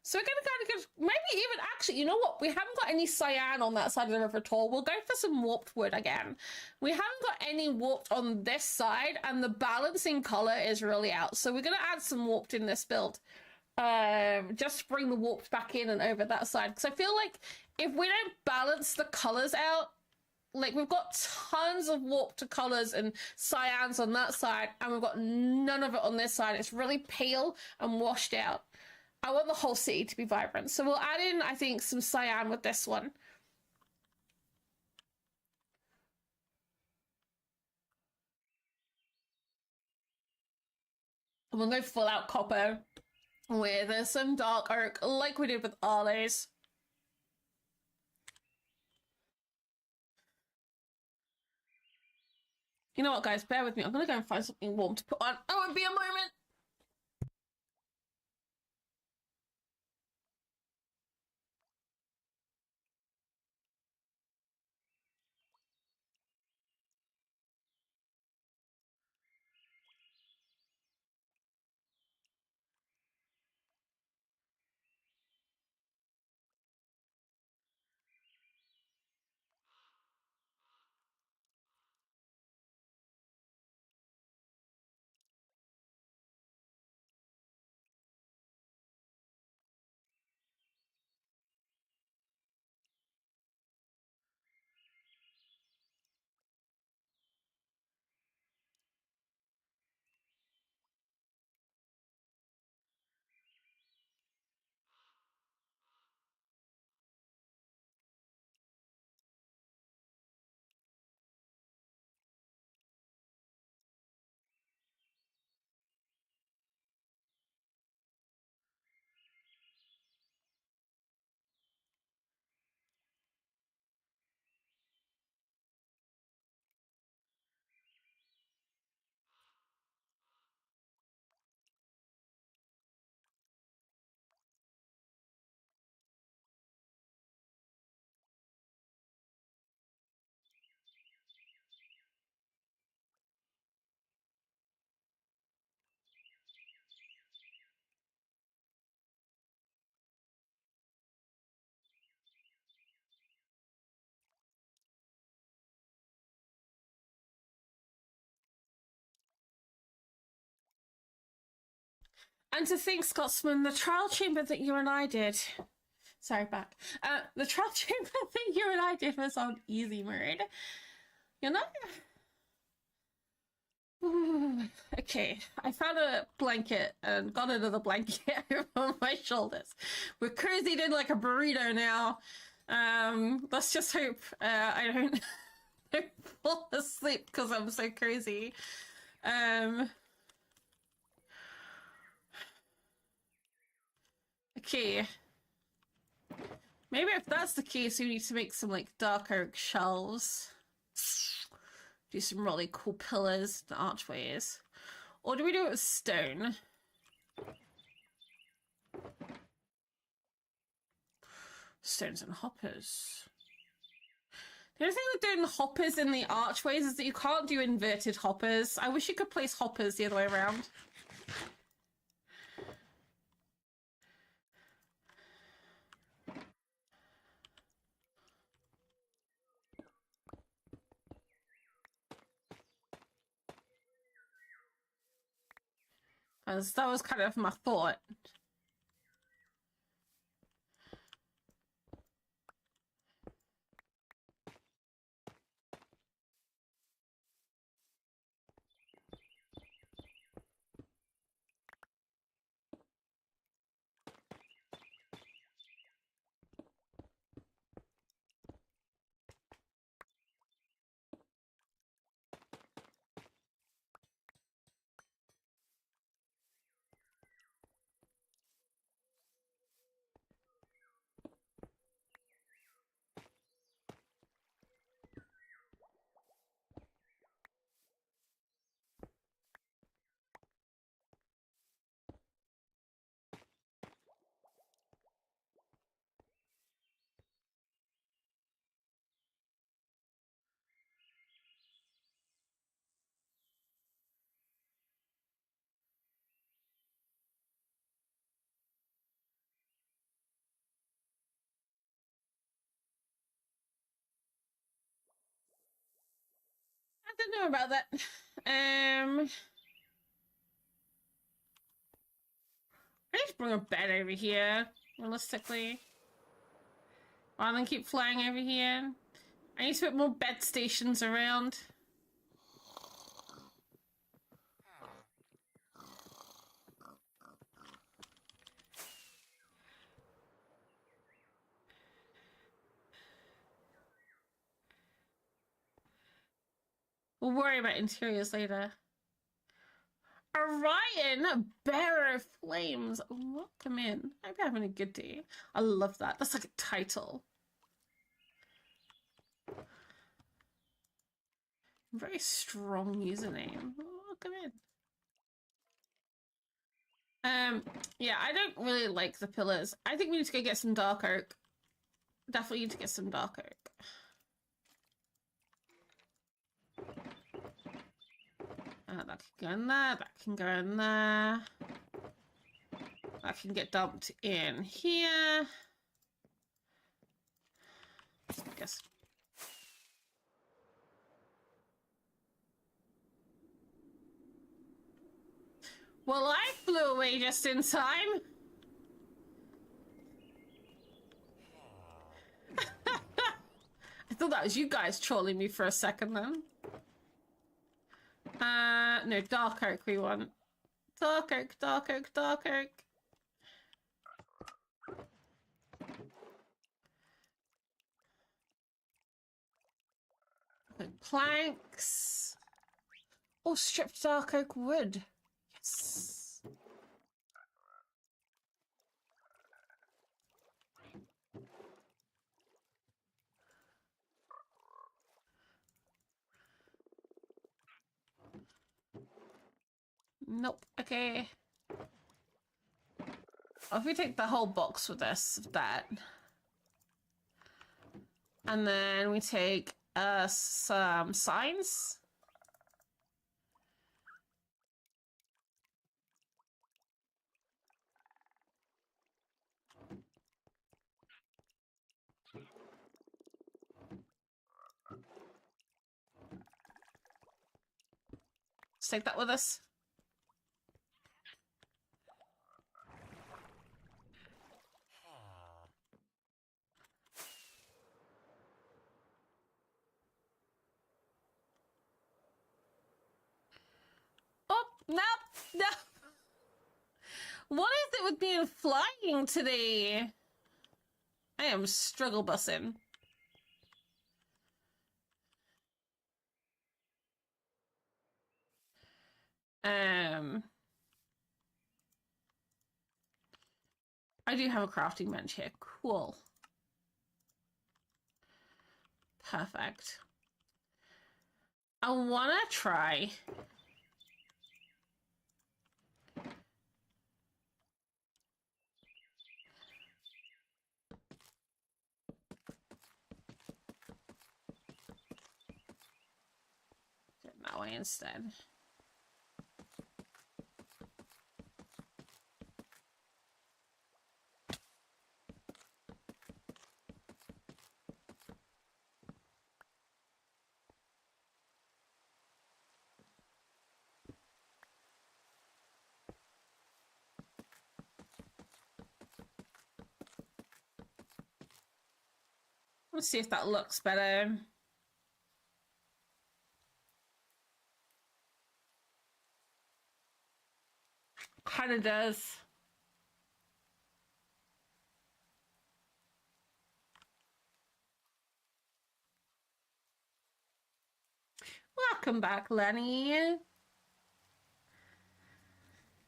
So we're gonna kind of maybe even actually, you know what? We haven't got any cyan on that side of the river at all. We'll go for some warped wood again. We haven't got any warped on this side, and the balancing color is really out. So we're gonna add some warped in this build. Just to bring the warped back in and over that side. Because I feel like if we don't balance the colors out, like we've got tons of warped colors and cyans on that side, and we've got none of it on this side. It's really pale and washed out. I want the whole city to be vibrant. So we'll add in, I think, some cyan with this one. And we'll go full out copper with some dark oak, like we did with Arle's. You know what, guys? Bear with me. I'm going to go and find something warm to put on. I won't be a moment. And to think, Scotsman, the trial chamber that you and I did. Sorry, back. The trial chamber that you and I did was on easy mode. You know? Okay, I found a blanket and got another blanket over my shoulders. We're cozied in like a burrito now. Let's just hope I don't fall asleep because I'm so cozy. Okay. Maybe if that's the case, we need to make some like dark oak shelves. Do some really cool pillars and archways. Or do we do it with stone? Stones and hoppers. The only thing with doing the hoppers in the archways is that you can't do inverted hoppers. I wish you could place hoppers the other way around. Because that was kind of my thought. I don't know about that. I need to bring a bed over here, realistically. Rather than keep flying over here. I need to put more bed stations around. We'll worry about interiors later. Orion, bearer of flames. Welcome in. I hope you're having a good day. I love that. That's like a title. Very strong username. Welcome in. Yeah, I don't really like the pillars. I think we need to go get some dark oak. Definitely need to get some dark oak. That can go in there, that can go in there. That can get dumped in here. I guess. Well, I flew away just in time. I thought that was you guys trolling me for a second then. No, dark oak we want. Dark oak, dark oak, dark oak. Planks. Oh, stripped dark oak wood. Yes. Nope. Okay. Oh, if we take the whole box with us of that. And then we take some signs. Let's take that with us. Oh, no, no. What is it with being flying today? I am struggle bussing. I do have a crafting bench here. Cool. Perfect. I want to try. Do it that way instead. Let's see if that looks better. Kind of does. Welcome back, Lenny.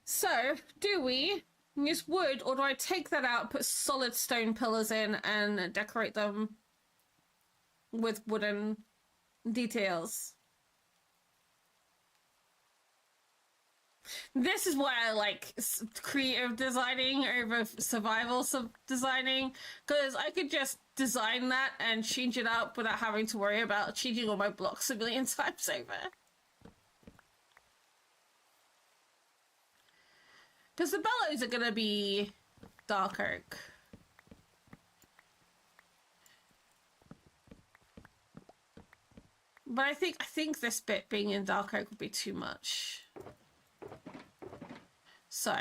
So, do we use wood, or do I take that out, put solid stone pillars in, and decorate them with wooden details? This is why I like creative designing over survival designing, because I could just design that and change it up without having to worry about changing all my blocks a million times over. Because the bellows are going to be dark oak. But I think this bit being in dark oak would be too much. So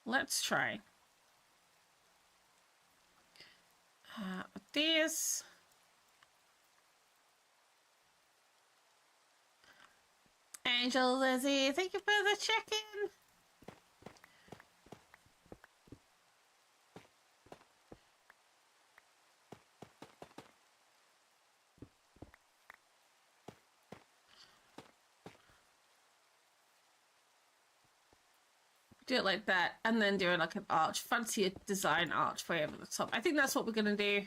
let's try with these. Angel Lizzie, thank you for the check-in. Do it like that, and then do it like an arch. Fancy a design archway over the top. I think that's what we're gonna do.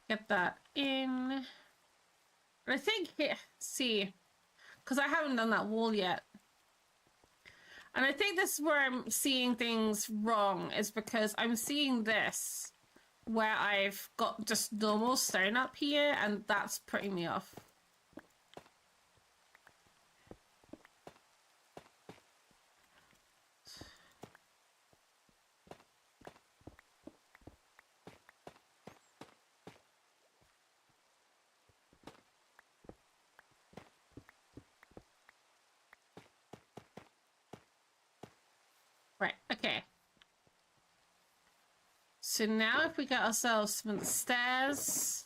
Get that in. But I think here, see, because I haven't done that wall yet. And I think this is where I'm seeing things wrong, is because I'm seeing this where I've got just normal stone up here, and that's putting me off. Right, okay. So now if we get ourselves some of the stairs.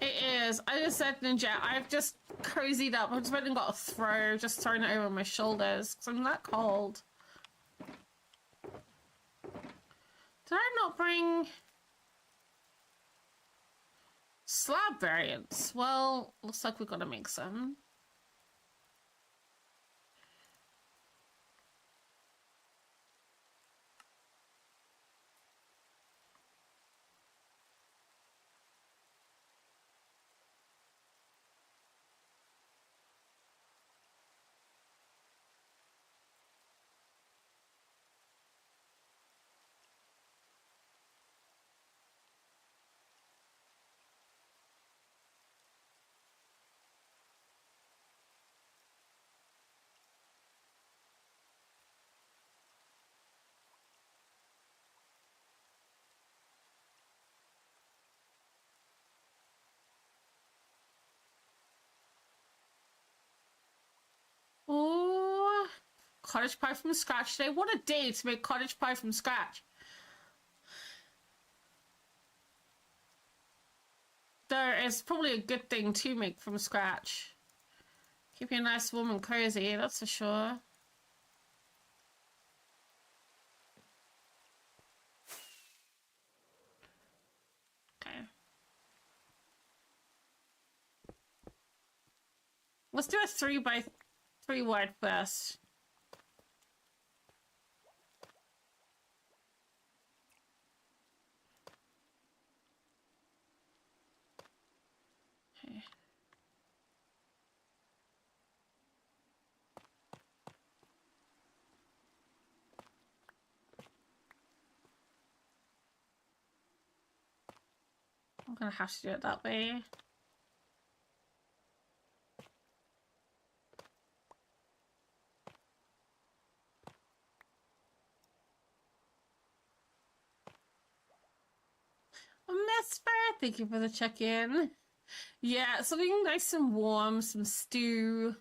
It is. I just said, Ninja, I've just cozied up. I've just went and got a throw, just throwing it over my shoulders because I'm that cold. Did I not bring slab variants? Well, looks like we've got to make some. Ooh, cottage pie from scratch today. What a day to make cottage pie from scratch. There is probably a good thing to make from scratch. Keep you nice, warm and cozy, that's for sure. Okay. Let's do a 3x3 wide first. gonna have to do it that way. Miss Fair, thank you for the check-in. Yeah, something nice and warm, some stew.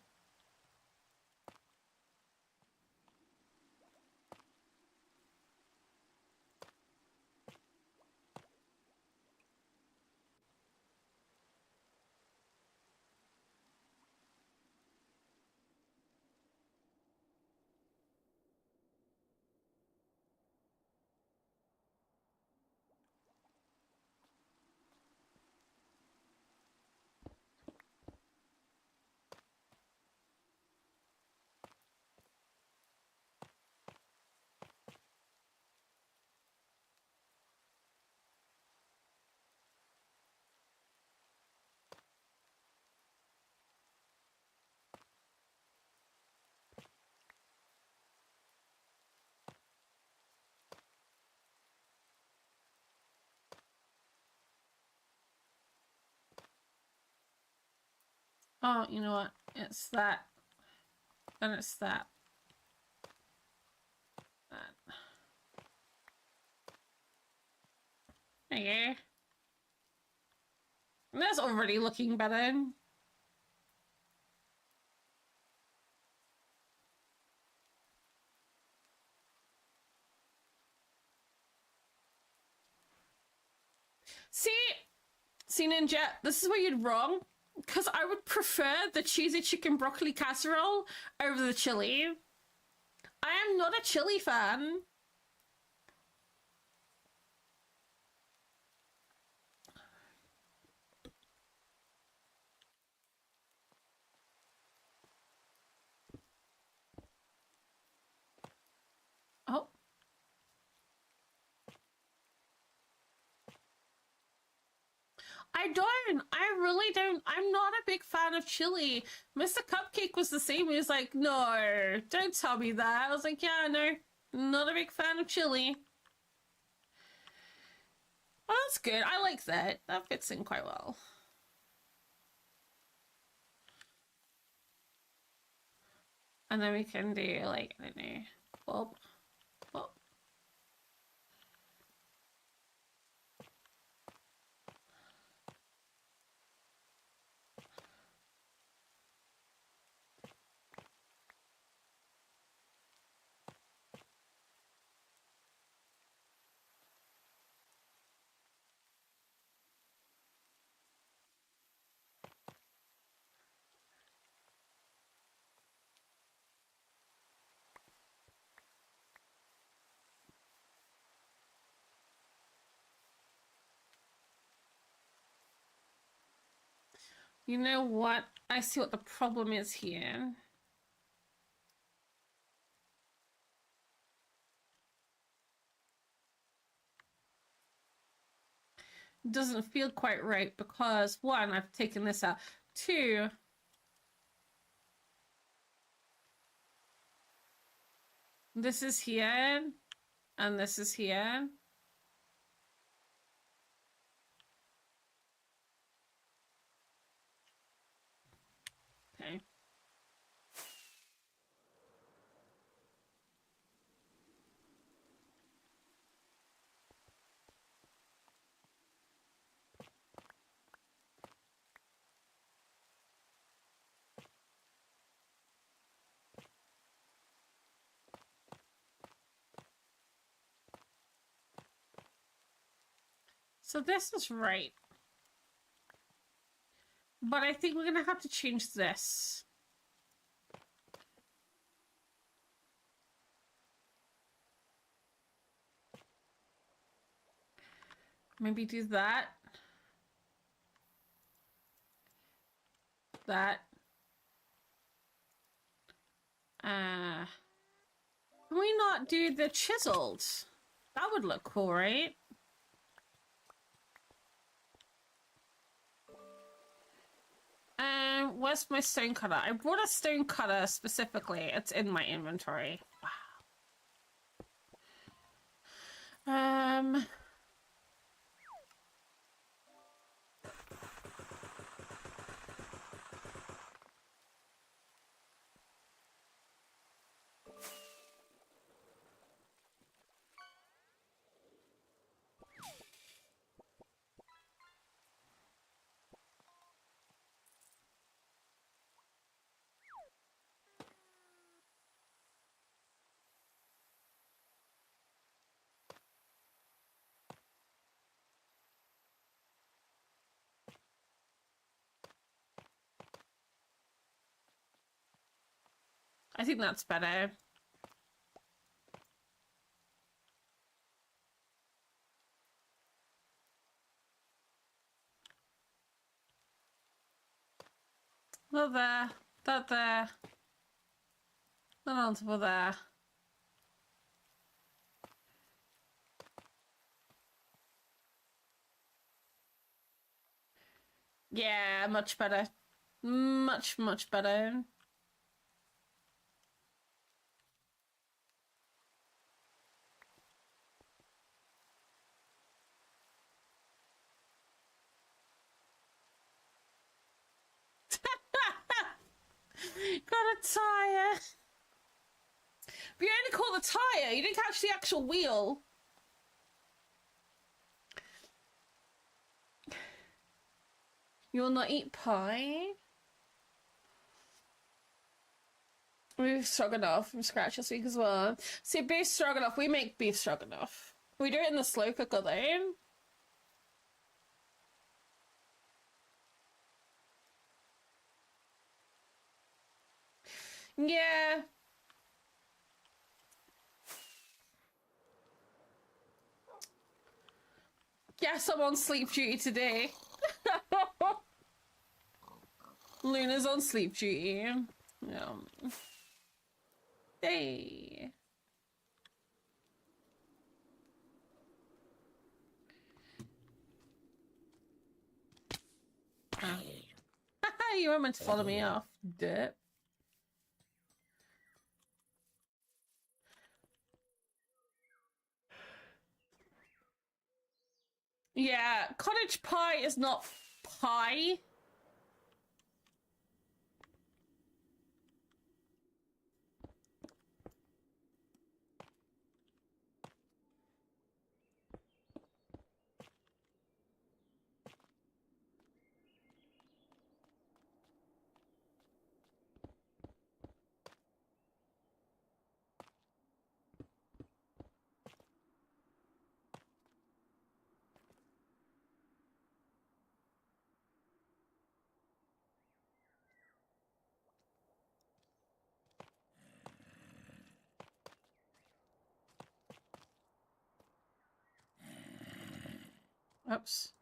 Oh, you know what? It's that. And it's that. That. There you go. That's already looking better. See, Ninja, this is where you're wrong. Because I would prefer the cheesy chicken broccoli casserole over the chili. I am not a chili fan. Oh. I don't. I really don't. I'm not a big fan of chili. Mr. Cupcake was the same. He was like, no, don't tell me that. I was like, yeah, no, not a big fan of chili. Oh, that's good. I like that. That fits in quite well. And then we can do, like, I don't know, bob, bob. You know what? I see what the problem is here. Doesn't feel quite right because, one, I've taken this out. Two, this is here, and this is here. Okay. So this is right. But I think we're gonna have to change this. Maybe do that. That. Can we not do the chiseled? That would look cool, right? Where's my stone cutter? I brought a stone cutter specifically. It's in my inventory. Wow. I think that's better. Not there. That there. Not on top of there. Yeah, much better. Much, much better. Got a tire. But you only caught the tire. You didn't catch the actual wheel. You will not eat pie. Beef stroganoff from scratch this week as well. See, beef stroganoff. We make beef stroganoff. We do it in the slow cooker though. Yeah. Yes, I'm on sleep duty today. Luna's on sleep duty. Hey. You were meant to follow me off, dip. Yeah, cottage pie is not pie. Oops.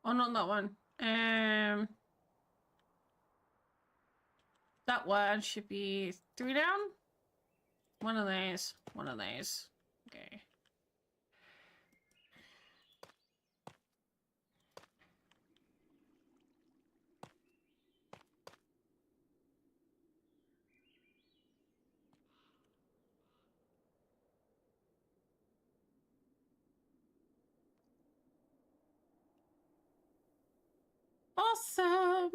Oh, not that one. That one should be 3 down. One of these. One of these. Okay. Awesome.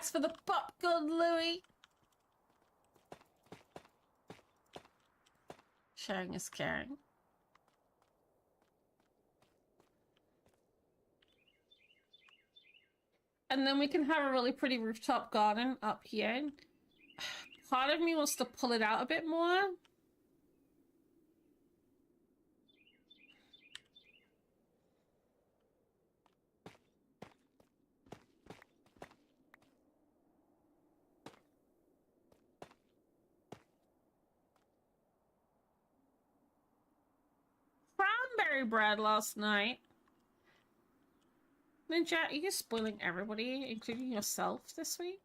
Thanks for the popcorn, Louis. Sharing is caring. And then we can have a really pretty rooftop garden up here. Part of me wants to pull it out a bit more. Cranberry bread last night. Ninja, are you spoiling everybody, including yourself, this week?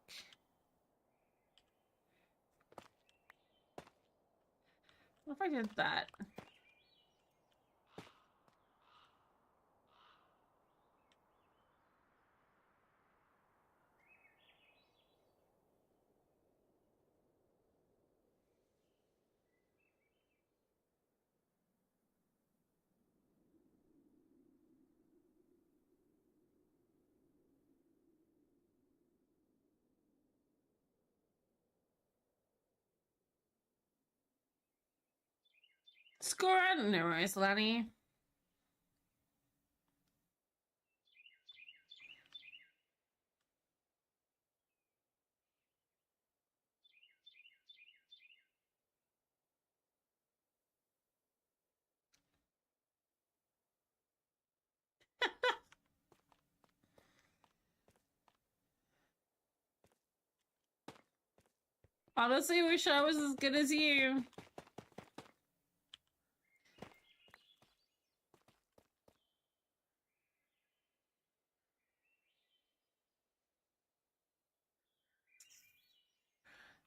What if I did that? Score it? No worries, Lenny. Honestly, wish I was as good as you.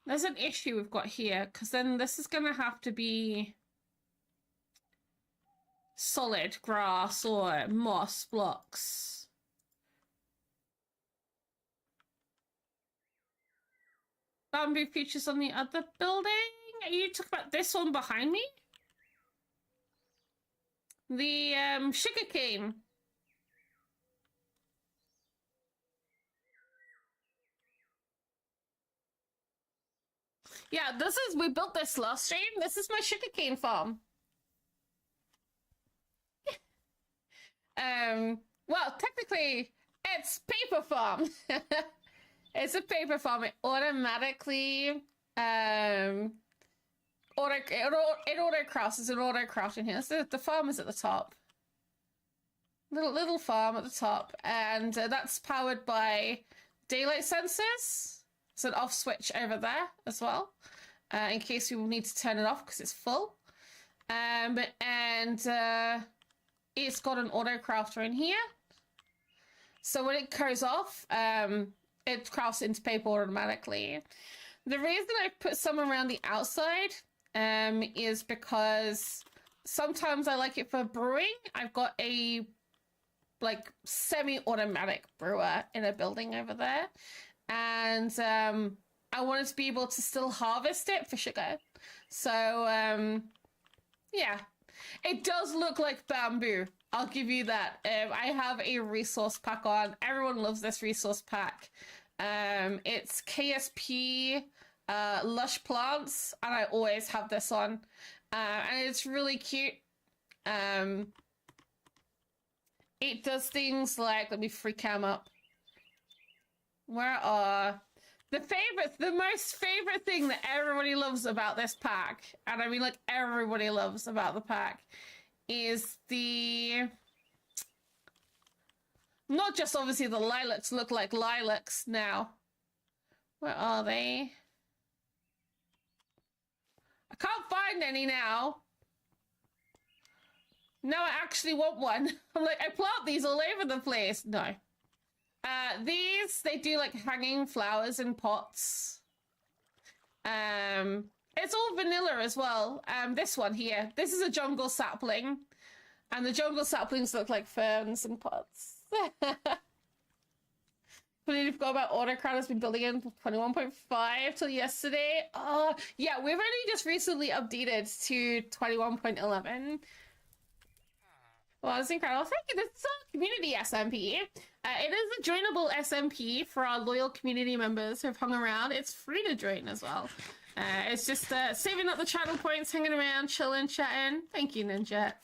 There's an issue we've got here, because then this is going to have to be solid grass or moss blocks. Bamboo features on the other building? Are you talking about this one behind me? The sugarcane. Yeah, we built this last stream. This is my sugarcane farm. Well, technically, it's paper farm. It's a paper farm. It automatically, it auto-crafts. There's an auto-craft in here. So the farm is at the top. Little farm at the top. And that's powered by daylight sensors. It's an off switch over there as well, in case we will need to turn it off because it's full. And it's got an auto crafter in here. So when it goes off, it crafts into paper automatically. The reason I put some around the outside is because sometimes I like it for brewing. I've got a semi-automatic brewer in a building over there. And I wanted to be able to still harvest it for sugar. So, yeah. It does look like bamboo. I'll give you that. I have a resource pack on. Everyone loves this resource pack. It's KSP Lush Plants, and I always have this on. And it's really cute. It does things like, let me free cam up. Where are the most favorite thing that everybody loves about this pack, and I mean like everybody loves about the pack, is not just obviously the lilacs look like lilacs now. Where are they? I can't find any now. Now I actually want one. I'm like, I plant these all over the place. No. These, they do like hanging flowers in pots. It's all vanilla as well. This one here, this is a jungle sapling, and the jungle saplings look like ferns in pots. Completely forgot about AutoCrowd has been building in 21.5 till yesterday. Yeah, we've only just recently updated to 21.11. Well, it's incredible. Thank you. This is our community SMP. It is a joinable SMP for our loyal community members who've hung around. It's free to join as well. It's just saving up the channel points, hanging around, chilling, chatting. Thank you, Ninja.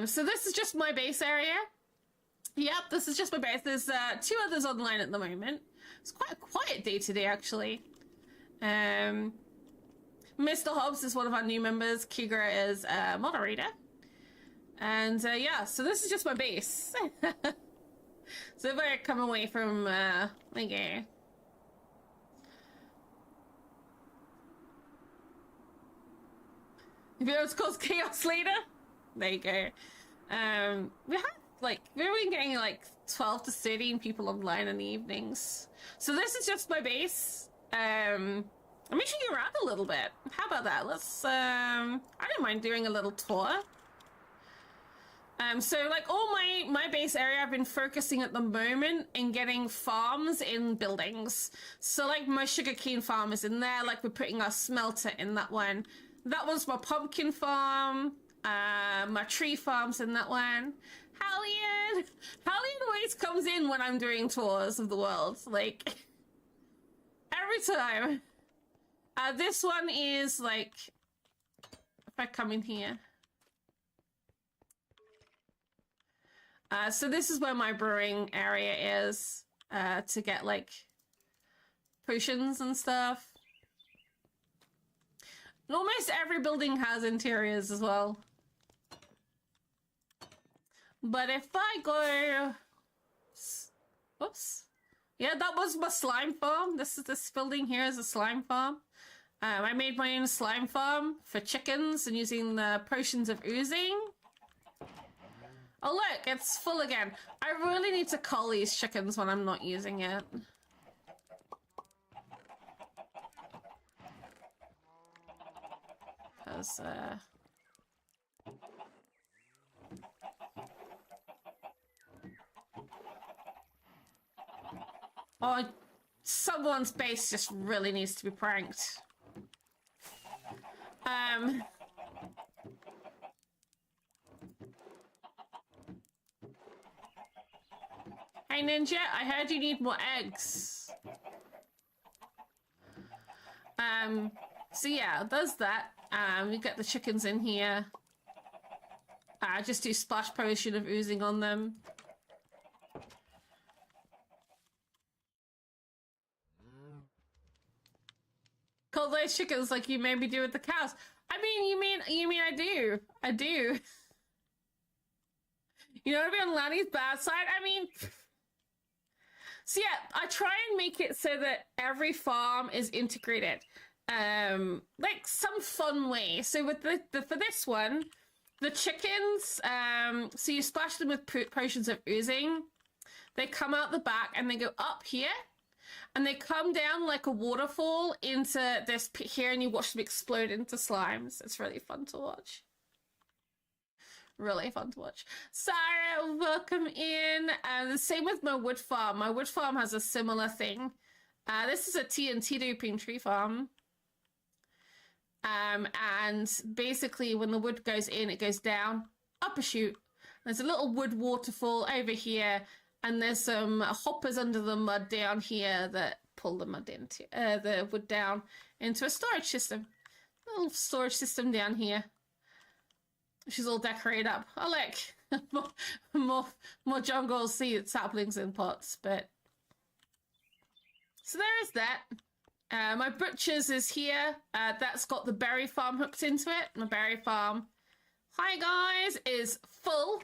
So this is just my base area. Yep, this is just my base. There's 2 others online at the moment. It's quite a quiet day today, actually. Mr. Hobbs is one of our new members. Kigra is a moderator. And yeah, so this is just my base. So if I come away from okay. If you know it's called Chaos Leader, there you go. We have like we've been getting like 12 to 13 people online in the evenings. So this is just my base. I'm showing you around a little bit. How about that? Let's I don't mind doing a little tour. So like all my base area, I've been focusing at the moment in getting farms in buildings. So like my sugarcane farm is in there, like we're putting our smelter in that one. That was my pumpkin farm. My tree farm's in that one. Hallian always comes in when I'm doing tours of the world, like every time. This one is like, if I come in here. So this is where my brewing area is, to get like potions and stuff. And almost every building has interiors as well. But if I go, whoops. Yeah, that was my slime farm. This building here is a slime farm. I made my own slime farm for chickens and using the potions of oozing. Oh look, it's full again. I really need to cull these chickens when I'm not using it. Because, oh, someone's base just really needs to be pranked. Hey Ninja, I heard you need more eggs. So yeah, there's that. We got the chickens in here. Just do splash potion of oozing on them. Call those chickens like you maybe do with the cows. I mean, you mean I do. I do. You know what I mean? On Lanny's bad side? I mean... So yeah, I try and make it so that every farm is integrated. Like some fun way. So with for this one, the chickens, so you splash them with potions of oozing. They come out the back and they go up here. And they come down like a waterfall into this pit here and you watch them explode into slimes. It's really fun to watch. Really fun to watch. Sarah, welcome in. The same with my wood farm. My wood farm has a similar thing. This is a TNT duping tree farm. And basically when the wood goes in, it goes down, up a chute. There's a little wood waterfall over here. And there's some hoppers under the mud down here that pull the mud into the wood down into a storage system. A little storage system down here. She's all decorated up. Oh look, more jungle seed saplings in pots. But so there is that. My butcher's is here. That's got the berry farm hooked into it. My berry farm, hi guys, is full.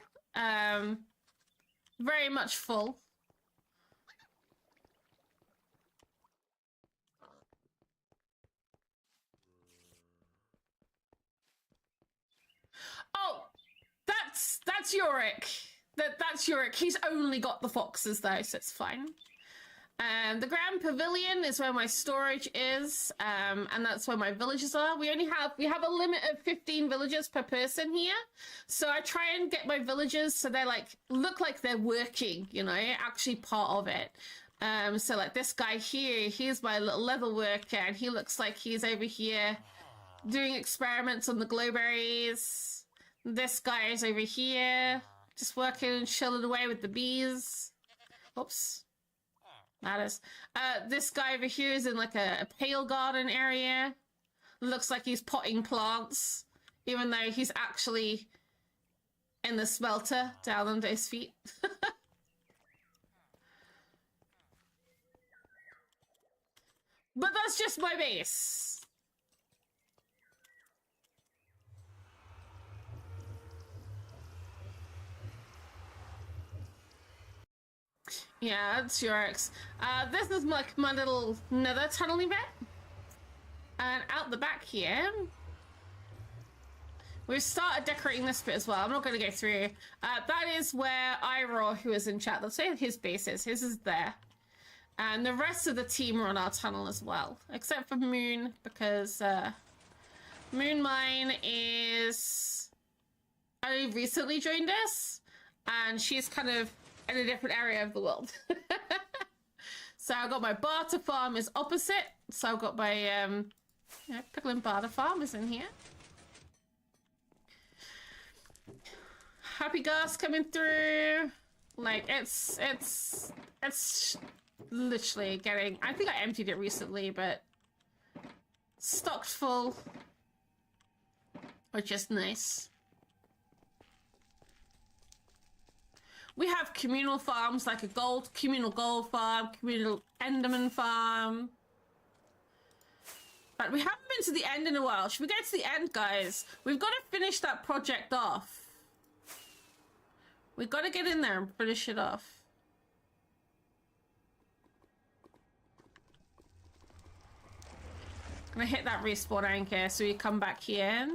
Very much full. Oh, that's Yorick. That's Yorick. He's only got the foxes though, so it's fine. The Grand Pavilion is where my storage is, and that's where my villages are. We have a limit of 15 villagers per person here, so I try and get my villagers so they like look like they're working, you know, actually part of it. So like this guy here, he's my little leather worker, and he looks like he's over here doing experiments on the glowberries. This guy is over here, just working and chilling away with the bees. Oops. Matters. This guy over here is in like a pale garden area. Looks like he's potting plants, even though he's actually in the smelter down under his feet. But that's just my base. Yeah, it's yours. This is like my little nether tunneling bit. And out the back here, we've started decorating this bit as well. I'm not going to go through. That is where Iroh, who is in chat, let's say his base is. His is there. And the rest of the team are on our tunnel as well. Except for Moon, because Moon Mine is only recently joined us. And she's kind of in a different area of the world. So I've got my barter farm is opposite. So I've got my pickle and barter farm is in here. Happy gas coming through. Like it's literally getting, I think I emptied it recently, but stocked full, which is nice. We have communal farms, like a communal gold farm, communal enderman farm. But we haven't been to the end in a while. Should we go to the end, guys? We've got to finish that project off. We've got to get in there and finish it off. I'm gonna hit that respawn anchor so we come back here.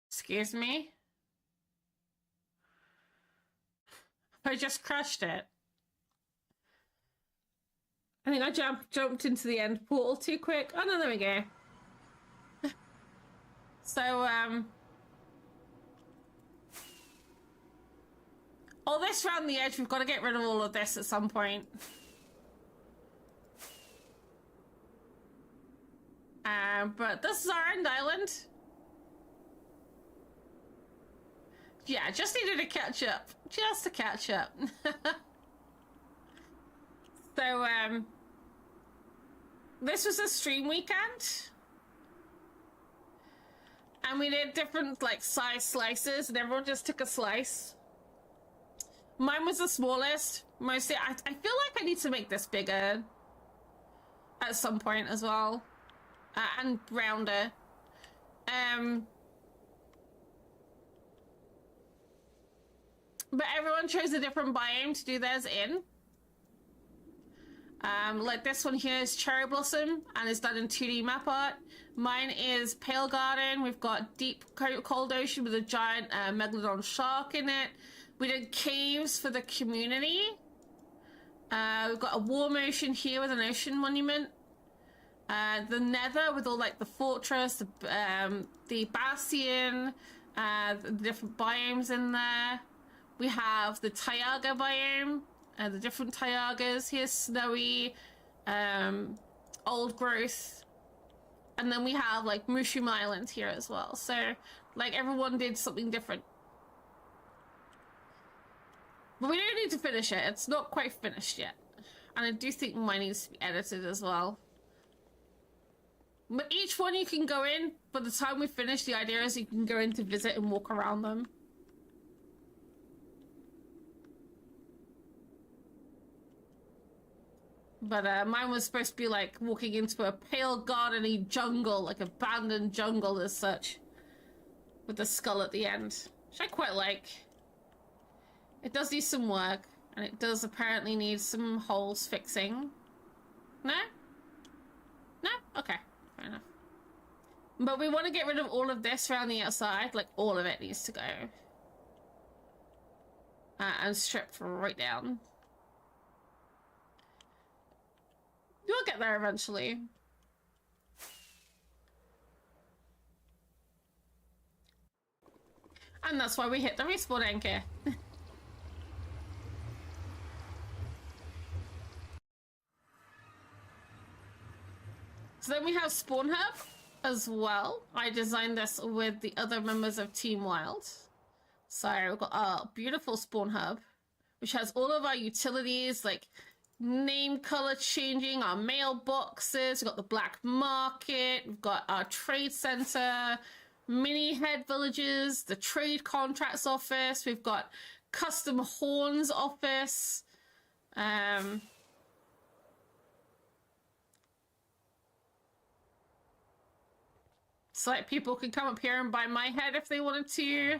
Excuse me? I just crushed it. I think I jumped into the end portal too quick. Oh no, there we go. So, all this around the edge, we've got to get rid of all of this at some point. But this is our end island. Yeah, just needed to catch up. Just to catch up. So, this was a stream weekend. And we did different, like, size slices, and everyone just took a slice. Mine was the smallest. Mostly, I feel like I need to make this bigger at some point as well. And rounder. But everyone chose a different biome to do theirs in. Like this one here is Cherry Blossom and it's done in 2D map art. Mine is Pale Garden. We've got Deep Cold Ocean with a giant Megalodon shark in it. We did caves for the community. We've got a warm ocean here with an ocean monument. The Nether with all like the fortress, the Bastion, the different biomes in there. We have the Taiga biome, the different Taigas. Here's Snowy, Old Growth. And then we have like Mushroom Island here as well. So like everyone did something different. But we don't need to finish it. It's not quite finished yet. And I do think mine needs to be edited as well. But each one you can go in. By the time we finish, the idea is you can go in to visit and walk around them. But mine was supposed to be like walking into a pale gardeny jungle, like abandoned jungle as such. With the skull at the end. Which I quite like. It does need some work. And it does apparently need some holes fixing. No? No? Okay. Fair enough. But we want to get rid of all of this around the outside. Like all of it needs to go. and stripped right down. You'll get there eventually. And that's why we hit the respawn anchor. So then we have Spawn Hub as well. I designed this with the other members of Team Wild. So we've got our beautiful Spawn Hub, which has all of our utilities, like name color changing, our mailboxes, we've got the black market, we've got our trade center, mini head villages, the trade contracts office, we've got custom horns office, so like people can come up here and buy my head if they wanted to.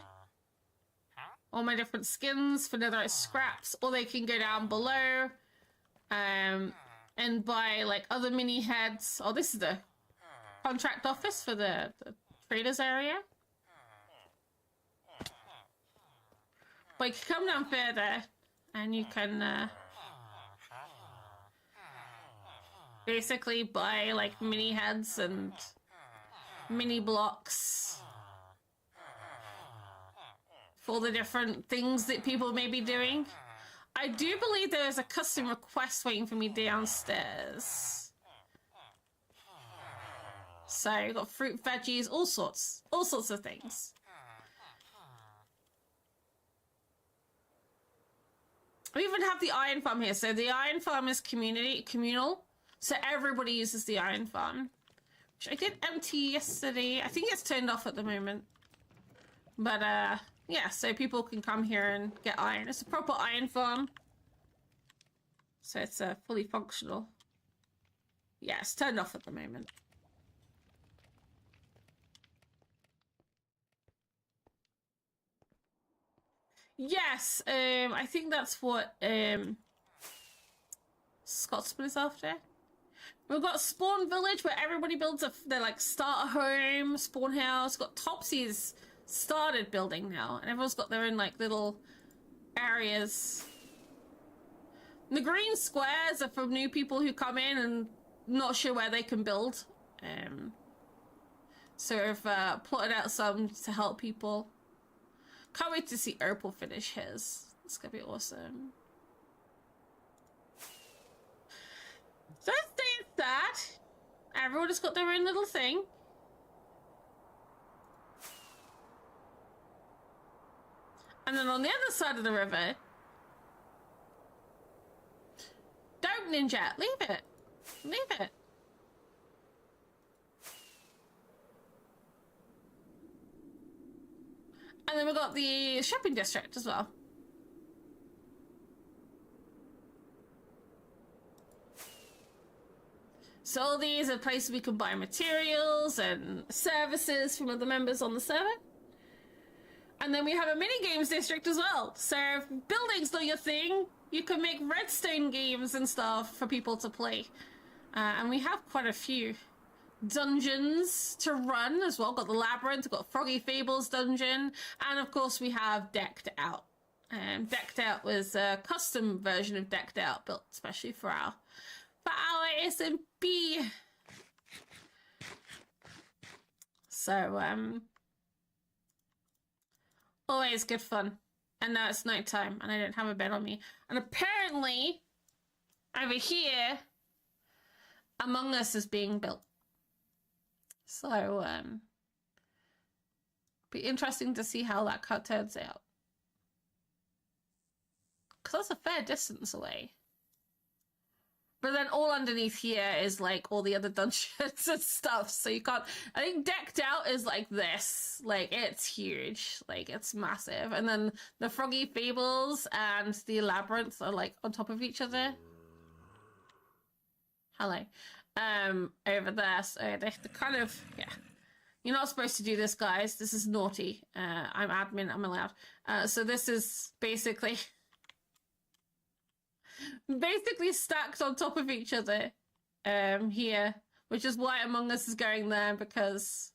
All my different skins for netherite scraps, or they can go down below and buy like other mini heads. Oh, this is the contract office for the traders area. But you can come down further and you can basically buy like mini heads and mini blocks for the different things that people may be doing. I do believe there is a custom request waiting for me downstairs. So you've got fruit, veggies, all sorts of things. We even have the iron farm here. So the iron farm is communal. So everybody uses the iron farm, which I did empty yesterday. I think it's turned off at the moment. But yeah, so people can come here and get iron. It's a proper iron farm. So it's fully functional. Yeah, it's turned off at the moment. Yes, I think that's what Scotsman is after. We've got Spawn Village where everybody builds their like starter home, spawn house. Got Topsy's started building now, and everyone's got their own like little areas. The green squares are for new people who come in and not sure where they can build. So I've plotted out some to help people. Can't wait to see Opal finish his. It's gonna be awesome. So it's that. Everyone has got their own little thing. And then on the other side of the river, don't ninja, leave it. Leave it. And then we've got the shopping district as well. So all these are places we can buy materials and services from other members on the server. And then we have a mini games district as well. So if building's not your thing, you can make redstone games and stuff for people to play. And we have quite a few dungeons to run as well. Got the labyrinth, got Froggy Fables dungeon, and of course we have Decked Out. Decked Out was a custom version of Decked Out built especially for our SMP. So always good fun. And now it's nighttime and I don't have a bed on me. And apparently over here Among Us is being built. So be interesting to see how that cut turns out. Because that's a fair distance away. But then all underneath here is like all the other dungeons and stuff. So you can't, I think Decked Out is like this. Like it's huge. Like it's massive. And then the Froggy Fables and the Labyrinth are like on top of each other. Hello. Over there. So they're kind of, yeah. You're not supposed to do this, guys. This is naughty. I'm admin, I'm allowed. So this is basically stacked on top of each other here, which is why Among Us is going there, because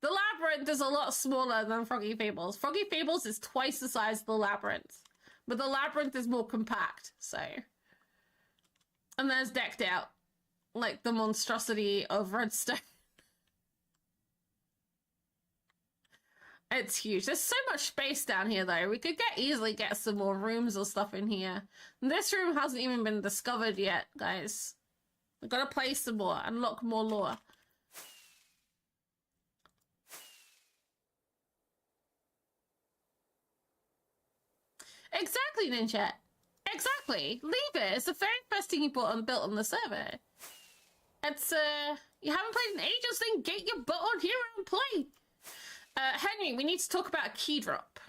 The labyrinth is a lot smaller than Froggy Fables. Froggy Fables is twice the size of the labyrinth, but the labyrinth is more compact, so. And there's decked out, like the monstrosity of redstone. It's huge. There's so much space down here, though. We could easily get some more rooms or stuff in here. And this room hasn't even been discovered yet, guys. We've got to play some more, unlock more lore. Exactly, Ninja. Exactly. Leave it. It's the very first thing you built on the server. It's, you haven't played in ages, then get your butt on here and play. Henry, we need to talk about a key drop.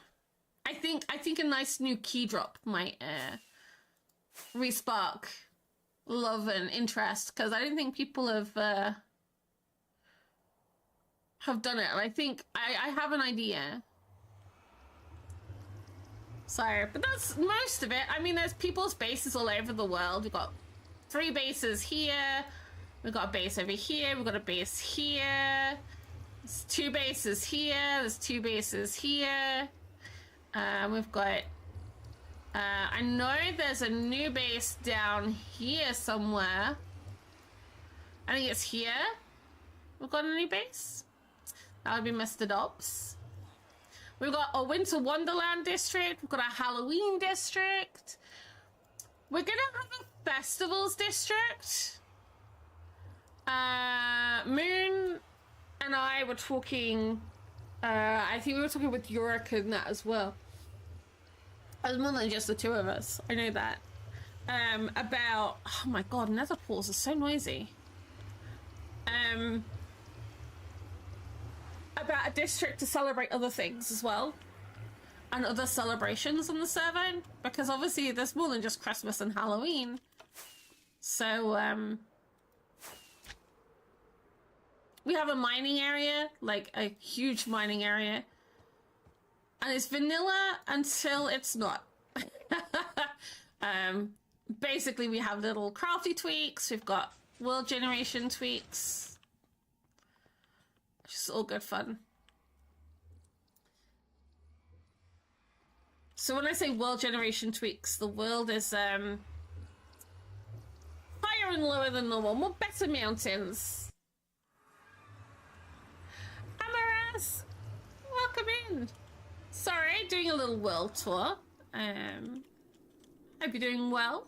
I think a nice new key drop might, re-spark love and interest, because I don't think people have done it. And I think I have an idea. Sorry, but that's most of it. I mean, there's people's bases all over the world. We've got 3 bases here. We've got a base over here. We've got a base here. There's 2 bases here. There's 2 bases here. We've got... I know there's a new base down here somewhere. I think it's here. We've got a new base. That would be Mr. Dobbs. We've got a Winter Wonderland district. We've got a Halloween district. We're gonna have a festivals district. Moon and I were talking. I think we were talking with Yorick and that as well. There's more than just the 2 of us. I know that. About, oh my god, nether portals are so noisy. About a district to celebrate other things as well, and other celebrations on the server, because obviously there's more than just Christmas and Halloween. So we have a mining area, like a huge mining area, and it's vanilla until it's not. Basically we have little crafty tweaks, we've got world generation tweaks. Just all good fun. So when I say world generation tweaks, the world is higher and lower than normal, more better mountains. Amaras, welcome in. Sorry, doing a little world tour. Hope you're doing well.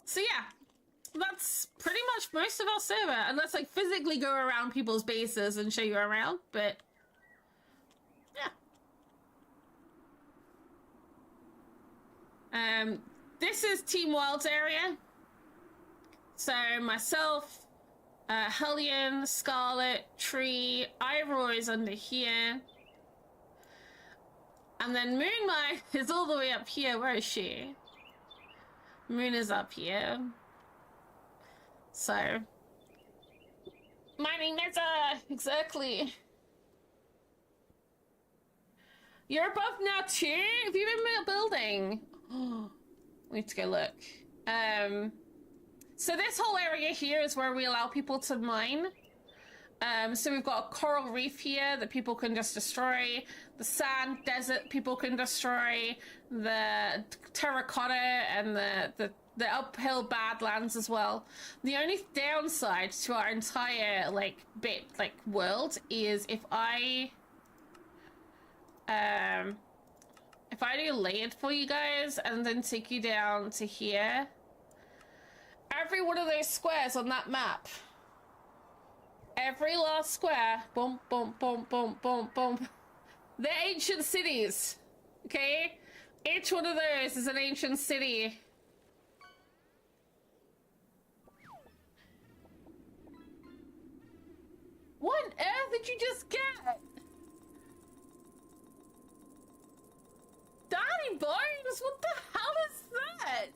So yeah, that's pretty much most of our server, unless I physically go around people's bases and show you around, but yeah. This is Team Wild's area. So myself, Hellion, Scarlet, Tree, Iroy's under here. And then Moonlight is all the way up here. Where is she? Moon is up here. So mining nether, exactly. You're above now too? Have you been building? Oh, we need to go look. So this whole area here is where we allow people to mine. So we've got a coral reef here that people can just destroy. The sand desert people can destroy. The terracotta and the uphill badlands as well. The only downside to our entire world is if I do layered for you guys and then take you down to here, every one of those squares on that map, every last square, boom, boom, boom, boom, boom, boom, they're ancient cities, okay? Each one of those is an ancient city. What on earth did you just get? Daddy Bones, what the hell is that?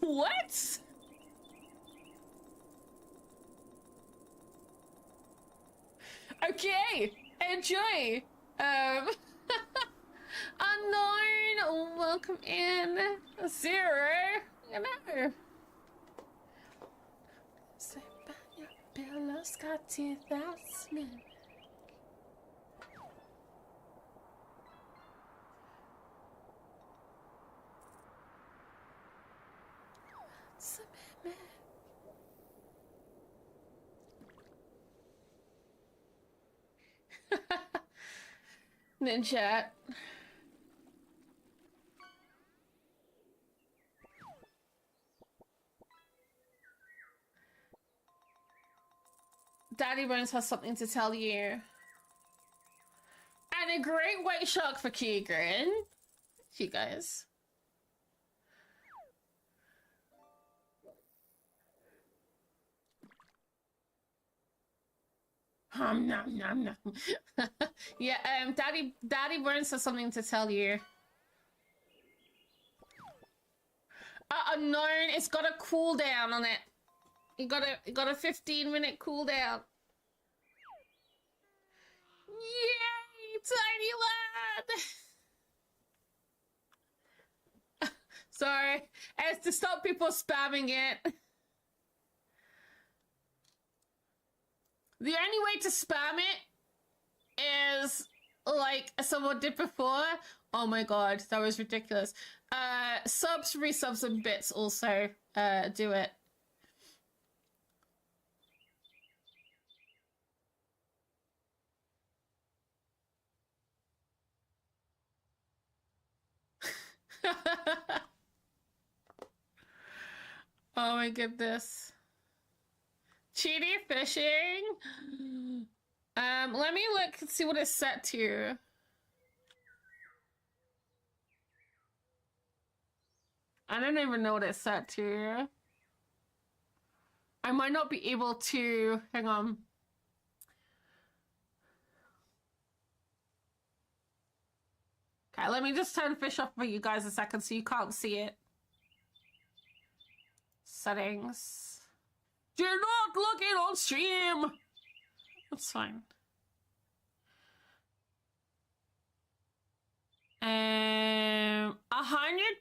What? Okay, enjoy. Unknown, welcome in. Zero, you know. Hello, Scott Tooth. That's me. Ninja. Daddy Bones has something to tell you. And a great white shark for Keegan. You guys. Nom nom nom. Yeah, Daddy Bones has something to tell you. Unknown, it's got a cooldown on it. You got a 15-minute cooldown. Yay, tiny lad! Sorry, it's to stop people spamming it. The only way to spam it is like someone did before. Oh my god, that was ridiculous. Subs, resubs, and bits also do it. Oh my goodness. Cheaty fishing? Let me look and see what it's set to. I don't even know what it's set to. I might not be able to... Hang on. Okay, let me just turn fish off for you guys a second so you can't see it. Settings. Do not look it on stream! That's fine. 100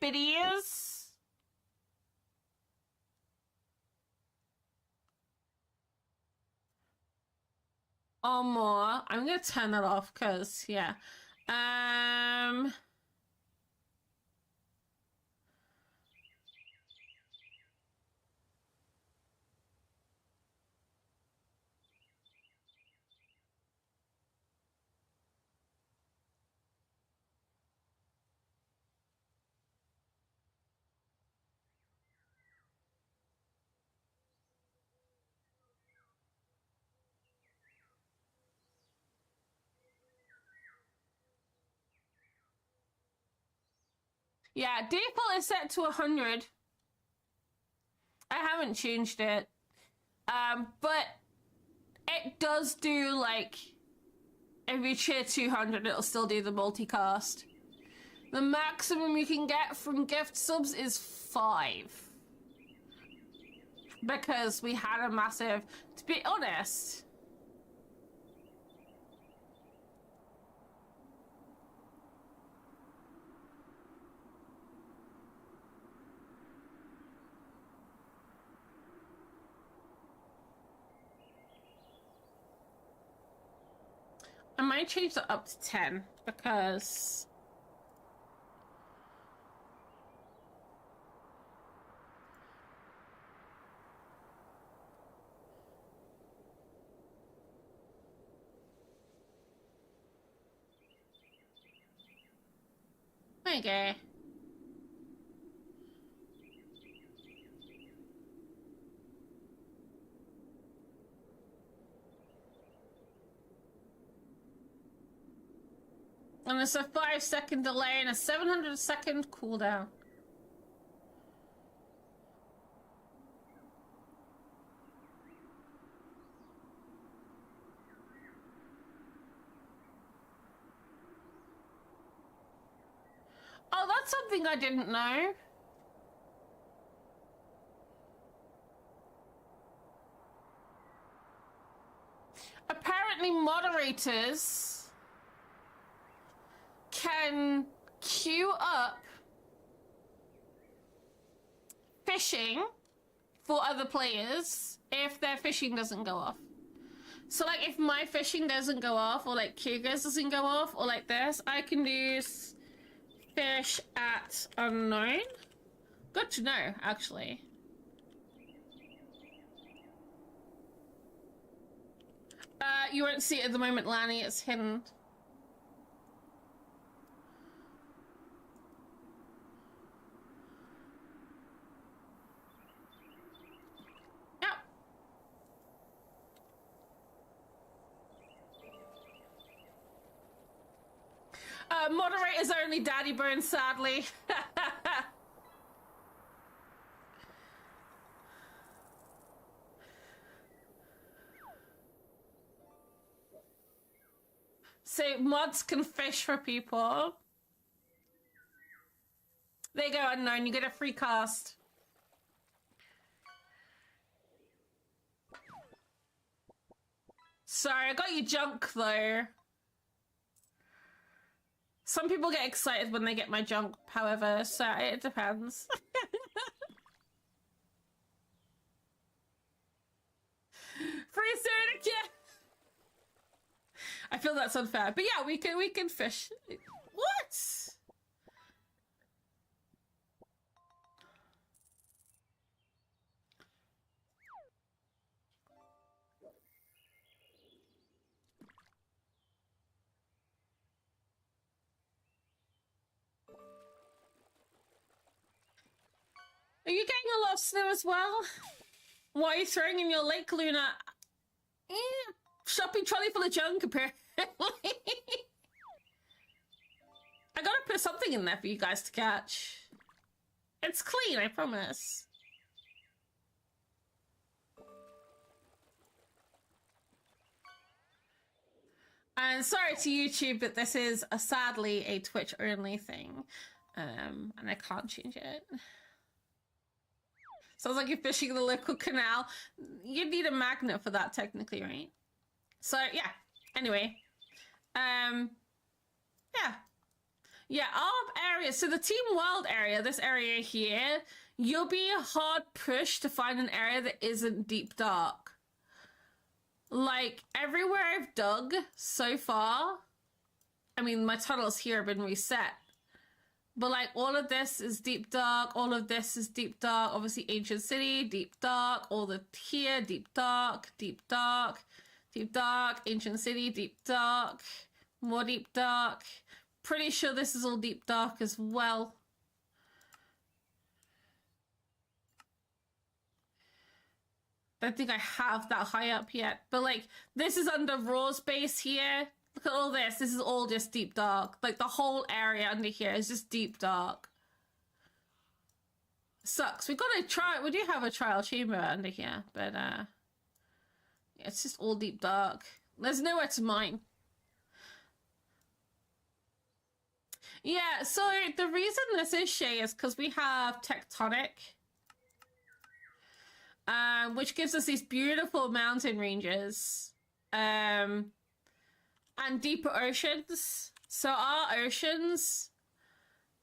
videos. Or more. I'm gonna turn that off because, yeah. Yeah, default is set to 100. I haven't changed it. But it does do, like, if you cheer 200, it'll still do the multicast. The maximum you can get from gift subs is 5. Because we had a massive... To be honest... I might change that up to 10 because okay. And it's a 5-second delay and a 700-second cooldown. Oh, that's something I didn't know. Apparently moderators can queue up fishing for other players if their fishing doesn't go off. So like if my fishing doesn't go off, or like Kruger's doesn't go off, or like this, I can use fish at unknown. Good to know, actually. You won't see it at the moment, Lanny, it's hidden. Yep. Moderator's only Daddy Bones, sadly. So mods can fish for people. There you go, unknown. You get a free cast. Sorry, I got you junk though. Some people get excited when they get my junk, however, so it depends. Free soda, yeah. I feel that's unfair, but yeah, we can fish. What? Are you getting a lot of snow as well? What are you throwing in your lake, Luna? Shopping trolley full of junk, apparently. I gotta put something in there for you guys to catch. It's clean, I promise. And sorry to YouTube, but this is sadly a Twitch only thing. And I can't change it. Sounds like you're fishing in the local canal. You need a magnet for that technically, right? So yeah, anyway. Yeah. Yeah, our area, so the Team World area, this area here, you'll be hard pushed to find an area that isn't deep dark. Like, everywhere I've dug so far, I mean, my tunnels here have been reset. But like, all of this is deep dark, all of this is deep dark, obviously Ancient City, deep dark, all the here, deep dark, deep dark, deep dark, Ancient City, deep dark, more deep dark. Pretty sure this is all deep dark as well. Don't think I have that high up yet, but like, this is under Raw's base here. Look at all this. This is all just deep dark. Like, the whole area under here is just deep dark. Sucks. We've got to try. We do have a trial chamber under here, but yeah, it's just all deep dark. There's nowhere to mine. Yeah, so the reason this is Shay is because we have tectonic, which gives us these beautiful mountain ranges, and deeper oceans. So our oceans,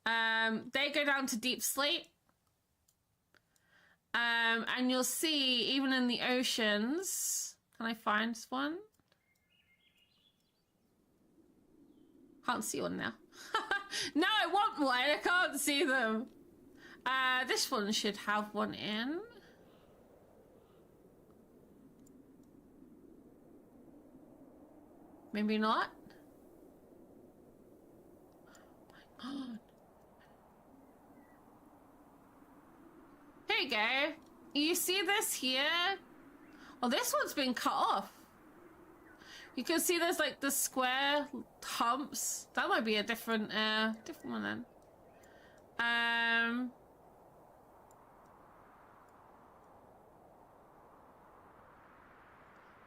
they go down to deep slate, and you'll see even in the oceans. Can I find one? Can't see one now. No, I want one. I can't see them. This one should have one in. Maybe not. Oh my god. Here you go. You see this here? Oh, this one's been cut off. You can see there's like the square humps. That might be a different one then.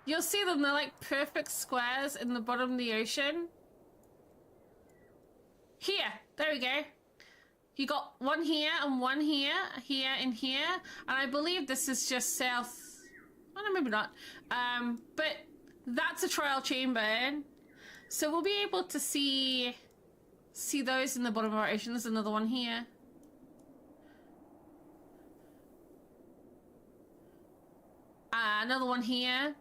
You'll see them, they're like perfect squares in the bottom of the ocean. Here, there we go. You got one here and one here, here and here. And I believe this is just south. Oh no, maybe not. But that's a trial chamber. So we'll be able to see those in the bottom of our ocean. There's another one here. Another one here.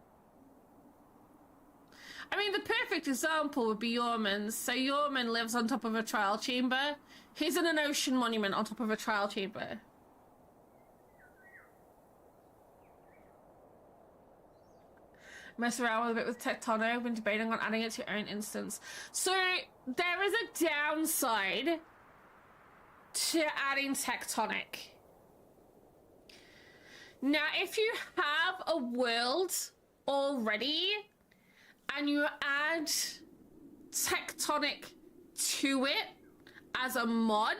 I mean, the perfect example would be Yorman's. So Yorman lives on top of a trial chamber. He's in an ocean monument on top of a trial chamber. Mess around with a bit with Tectono when debating on adding it to your own instance. So there is a downside to adding Tectonic. Now, if you have a world already and you add Tectonic to it as a mod,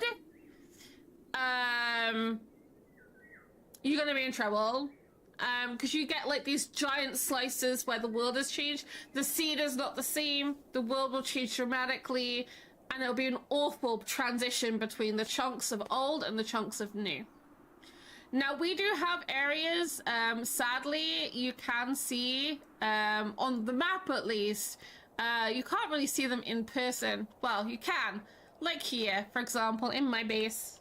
you're gonna be in trouble. Because you get like these giant slices where the world has changed. The seed is not the same. The world will change dramatically, and it'll be an awful transition between the chunks of old and the chunks of new. Now, we do have areas, sadly, you can see, on the map at least, you can't really see them in person. Well, you can. Like here, for example, in my base.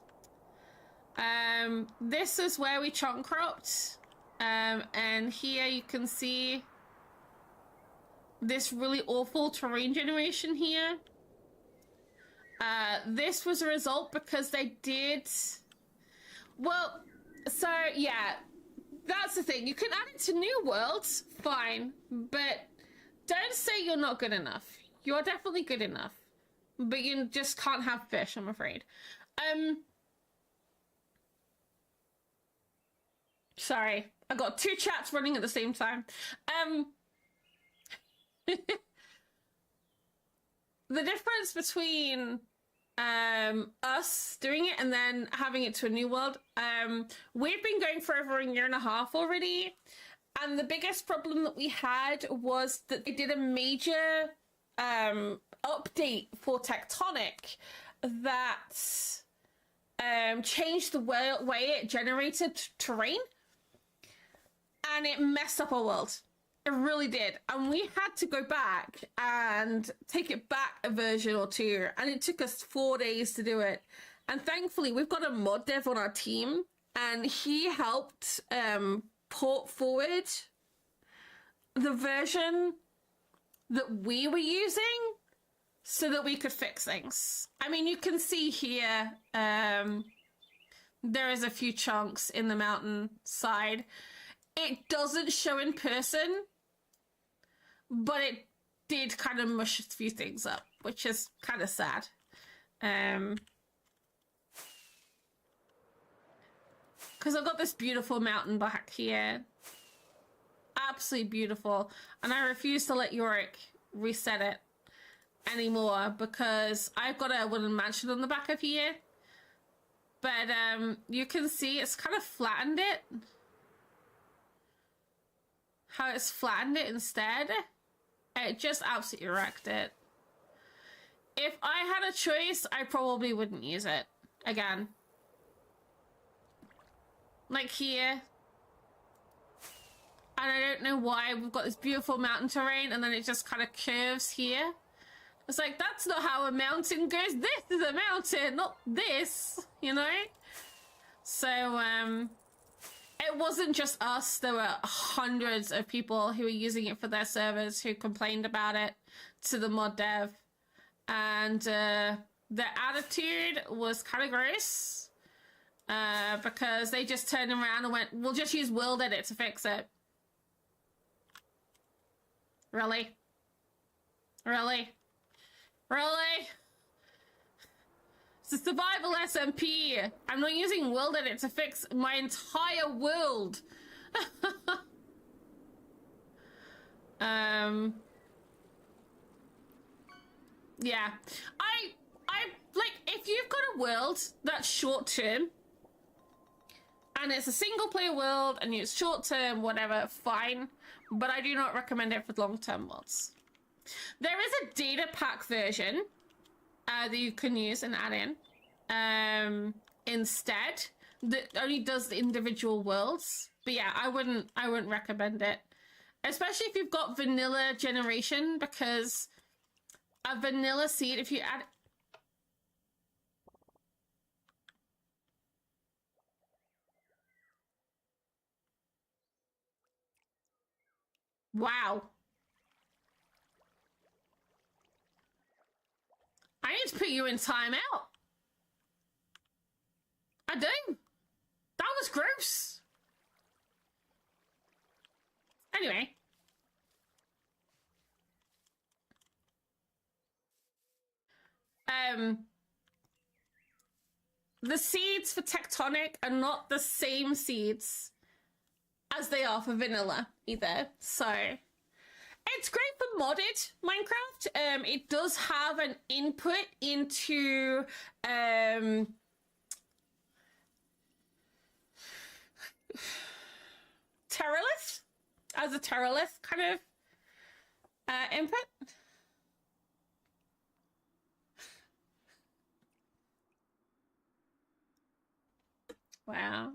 This is where we chunk cropped. And here you can see this really awful terrain generation here. This was a result because they did... Well, so yeah, that's the thing. You can add it to new worlds, fine, but don't say you're not good enough. You're definitely good enough, but you just can't have fish, I'm afraid. Sorry, I got two chats running at the same time. The difference between us doing it and then having it to a new world, we've been going for over a year and a half already, and the biggest problem that we had was that they did a major update for Tectonic that changed the way it generated terrain. And it messed up our world. It really did. And we had to go back and take it back a version or two. And it took us 4 days to do it. And thankfully, we've got a mod dev on our team. And he helped port forward the version that we were using so that we could fix things. I mean, you can see here, there is a few chunks in the mountain side. It doesn't show in person, but it did kind of mush a few things up, which is kind of sad. Because I've got this beautiful mountain back here. Absolutely beautiful. And I refuse to let Yorick reset it anymore because I've got a wooden mansion on the back of here. But you can see it's kind of flattened it. How it's flattened it instead. It just absolutely wrecked it. If I had a choice, I probably wouldn't use it again. Like here. And I don't know why we've got this beautiful mountain terrain and then it just kind of curves here. It's like, that's not how a mountain goes. This is a mountain, not this, you know? So, it wasn't just us. There were hundreds of people who were using it for their servers who complained about it to the mod dev. And their attitude was kind of gross. Because they just turned around and went, we'll just use World Edit to fix it. Really? Really? Really? It's a survival SMP. I'm not using World Edit to fix my entire world. Yeah. I like, if you've got a world that's short term and it's a single player world and it's short term, whatever, fine. But I do not recommend it for long term mods. There is a data pack version that you can use and add in instead that only does the individual worlds. But yeah, I wouldn't recommend it, especially if you've got vanilla generation, because a vanilla seed, if you add Wow. I need to put you in timeout. I do. That was gross. Anyway. The seeds for Tectonic are not the same seeds as they are for vanilla either. So it's great for modded Minecraft. It does have an input into Terralith as a Terralith kind of input. Wow.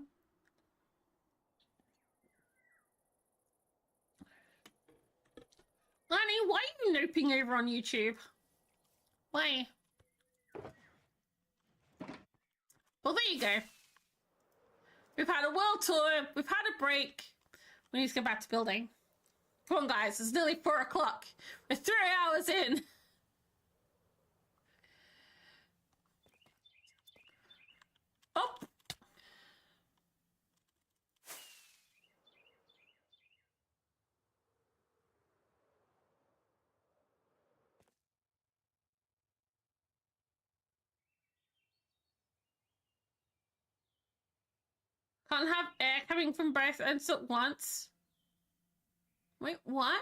Lani, why are you noping over on YouTube? Why? Well, there you go. We've had a world tour. We've had a break. We need to get back to building. Come on, guys. It's nearly 4 o'clock. We're 3 hours in. Oh. Can't have air coming from both ends at once. Wait, what?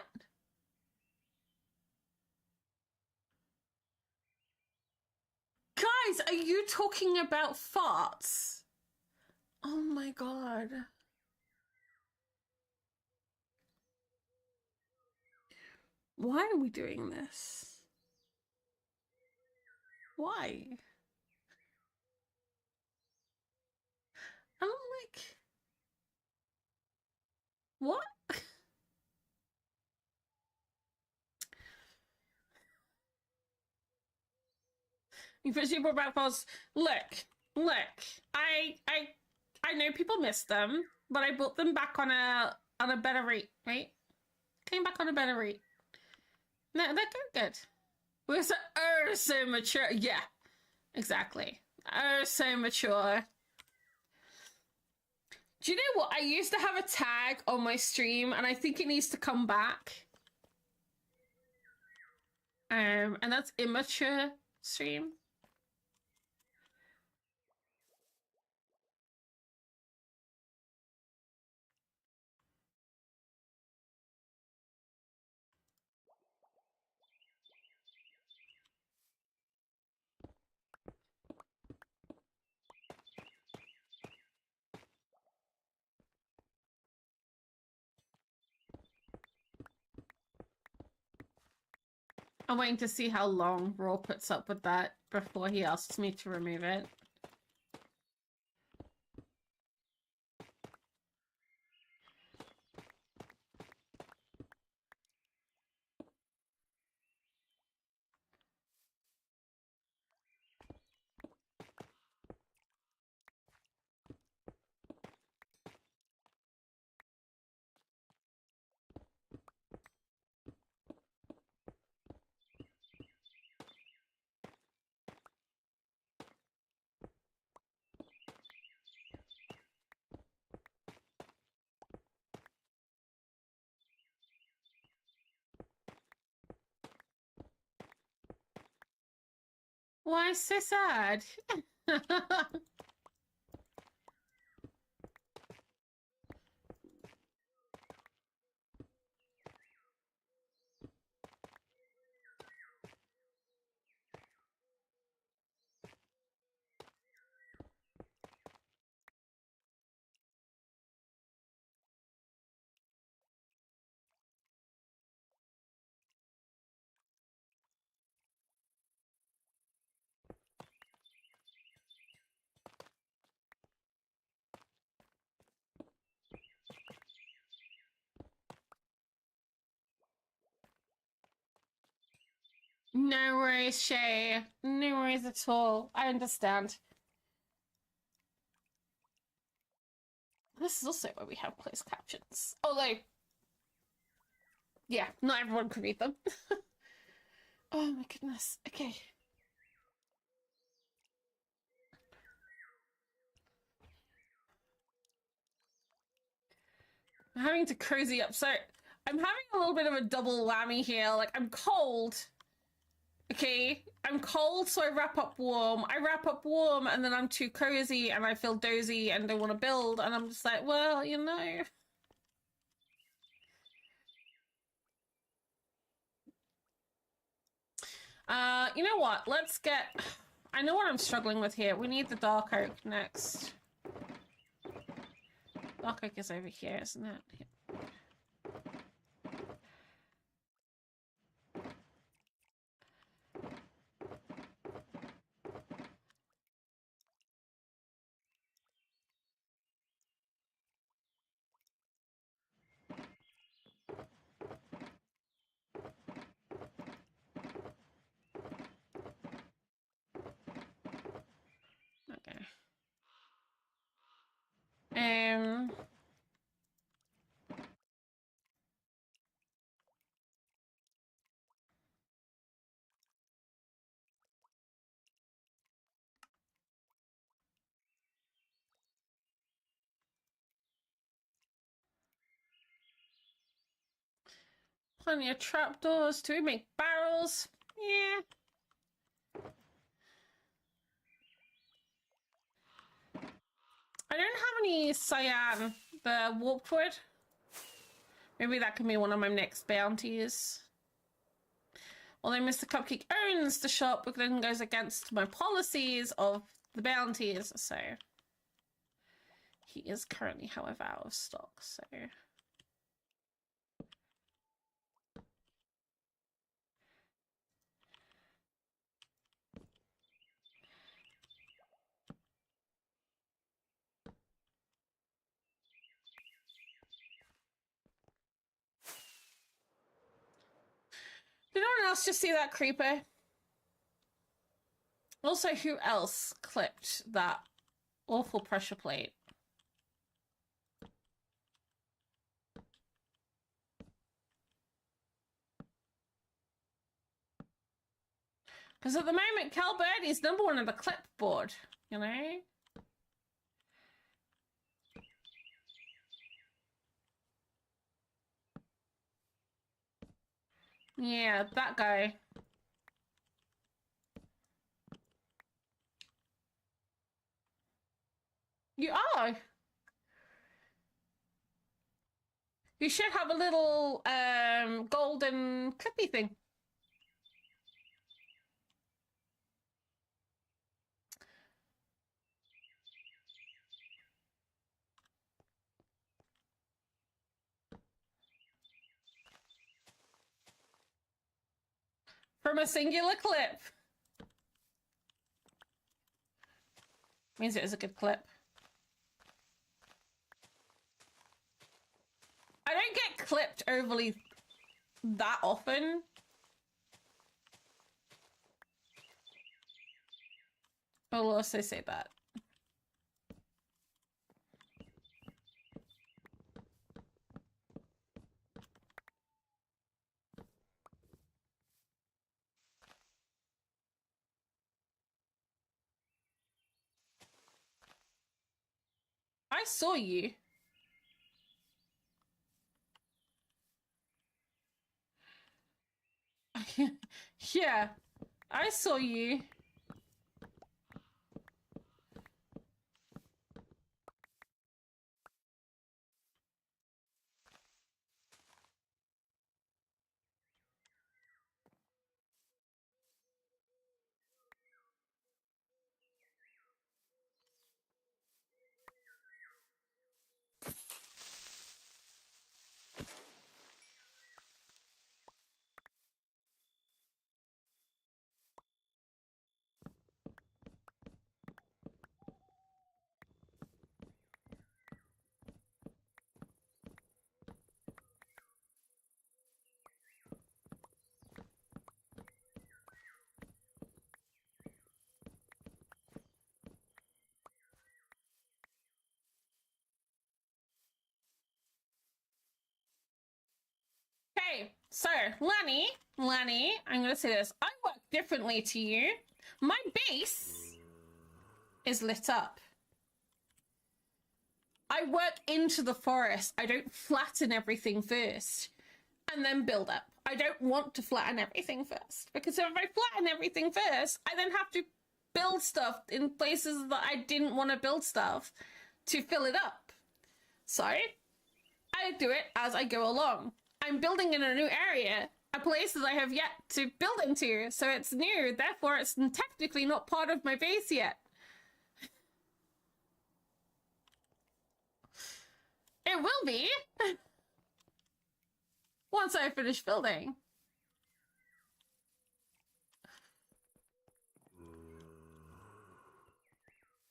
Guys, are you talking about farts? Oh my god. Why are we doing this? Why? I'm like, what? You put super about falls. Look. I know people miss them, but I bought them back on a better rate, right? Came back on a better rate. No, they're good. We're so mature. Yeah, exactly. Oh, so mature. Do you know what? I used to have a tag on my stream, and I think it needs to come back. And that's immature stream. I'm waiting to see how long Raw puts up with that before he asks me to remove it. Why so sad? No worries, Shay. No worries at all. I understand. This is also where we have closed captions. Although, Yeah, not everyone can read them. Oh my goodness. Okay. I'm having to cozy up. So I'm having a little bit of a double whammy here. Like, I'm cold. Okay, I'm cold, so I wrap up warm. I wrap up warm, and then I'm too cozy, and I feel dozy, and don't want to build. And I'm just like, well, you know. You know what? Let's get... I know what I'm struggling with here. We need the dark oak next. Dark oak is over here, isn't it? Yeah. Okay. Plenty of trapdoors to make barrels. Yeah. I don't have any cyan, the warped wood. Maybe that can be one of my next bounties. Although Mr. Cupcake owns the shop, but then goes against my policies of the bounties, so he is currently, however, out of stock, so... Did anyone else just see that creeper? Also, who else clipped that awful pressure plate? Because at the moment, Cal Birdie's number one on the clipboard, you know? Yeah, that guy. You are. You should have a little golden clippy thing. From a singular clip. Means it is a good clip. I don't get clipped overly that often. I'll also say that. I saw you. Yeah, I saw you. So, Lanny, I'm going to say this. I work differently to you. My base is lit up. I work into the forest. I don't flatten everything first and then build up. I don't want to flatten everything first, because if I flatten everything first, I then have to build stuff in places that I didn't want to build stuff to fill it up. So I do it as I go along. I'm building in a new area, a place that I have yet to build into, so it's new, therefore it's technically not part of my base yet. It will be once I finish building.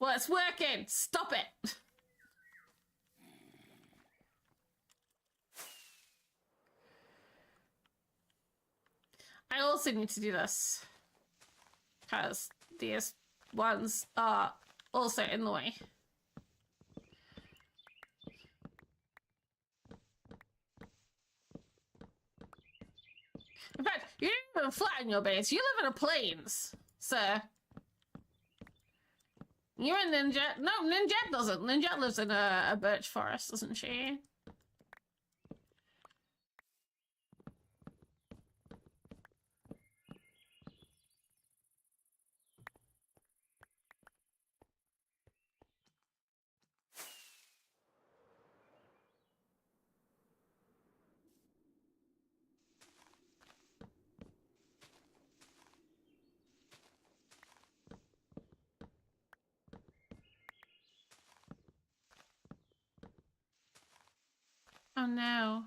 Well, it's working. Stop it. I also need to do this because these ones are also in the way. In fact, you don't even flatten your base. You live in the plains, sir. You're a ninja. No, Ninja doesn't. Ninja lives in a birch forest, doesn't she? Oh no.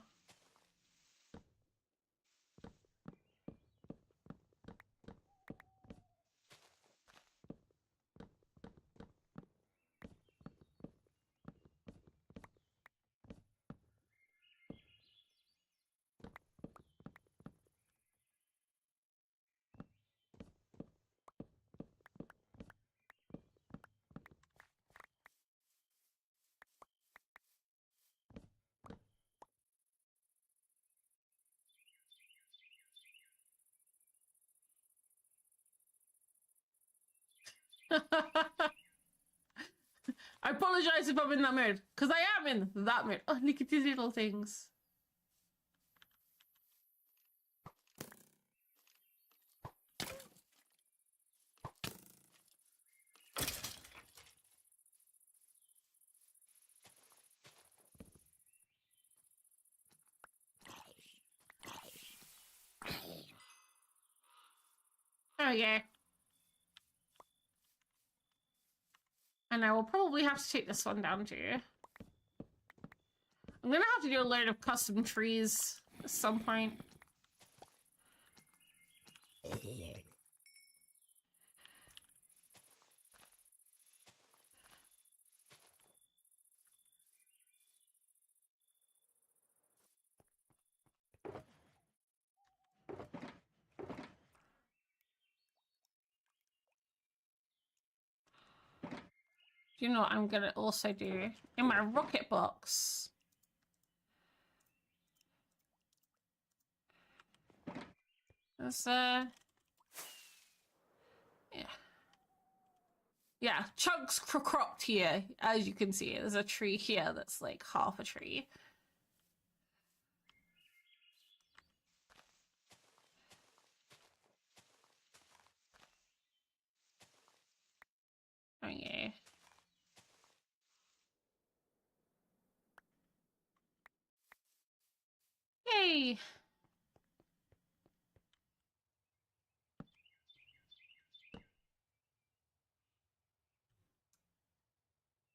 I apologize if I'm in that mood, because I am in that mood. Oh, look at these little things. Oh yeah. And I will probably have to take this one down too. I'm gonna have to do a load of custom trees at some point. Do you know what I'm gonna also do in my rocket box? There's yeah, chunks cropped here, as you can see. There's a tree here that's like half a tree. Oh yeah. Yay!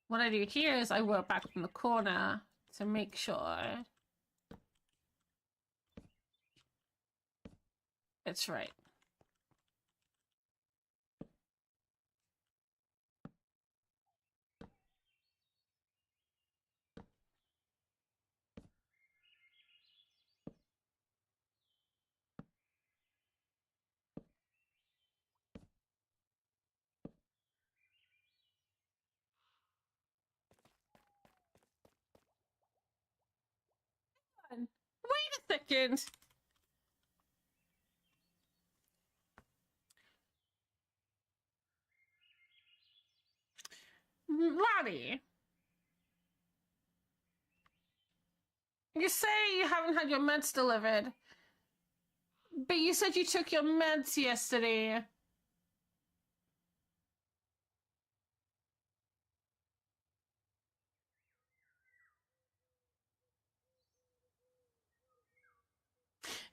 What I do here is I work back from the corner to make sure it's right. Wait a second. Laddie, you say you haven't had your meds delivered, but you said you took your meds yesterday.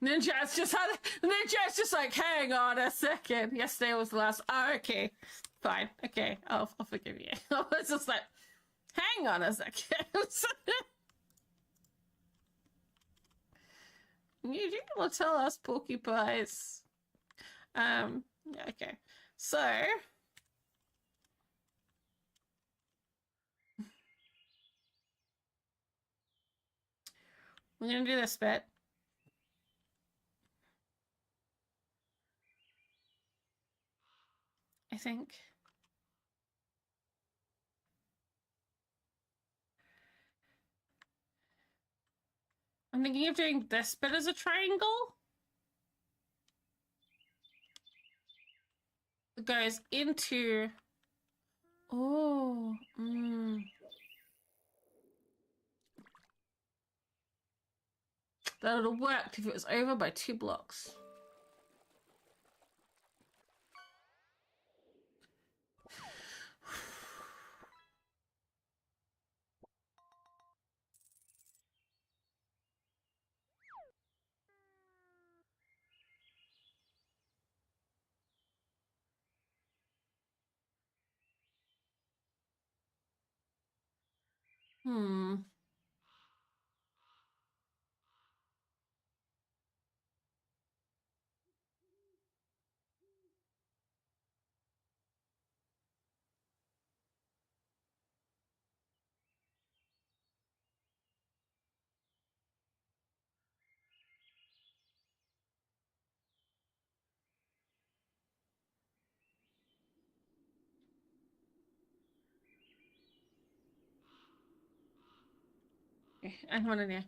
Ninja's just like, hang on a second. Yesterday was the last. Oh, okay. Fine. Okay. I'll forgive you. I was just like, hang on a second. You will tell us, porcupines. Yeah, okay. So we're gonna do this bit. I think. I'm thinking of doing this bit as a triangle. It goes into... Oh. That would have worked if it was over by 2 blocks. Okay, I'm on in here.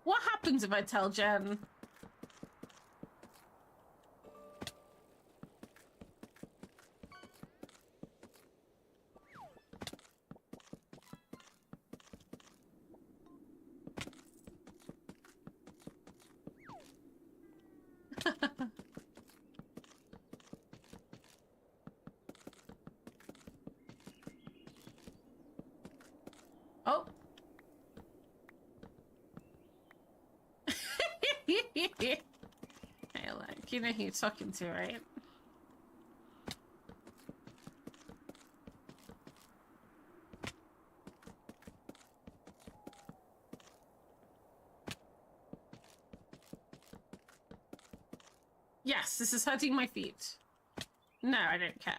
What happens if I tell Jen? Oh. Hey, like, you know who you're talking to, right? Yes, this is hurting my feet. No, I don't care.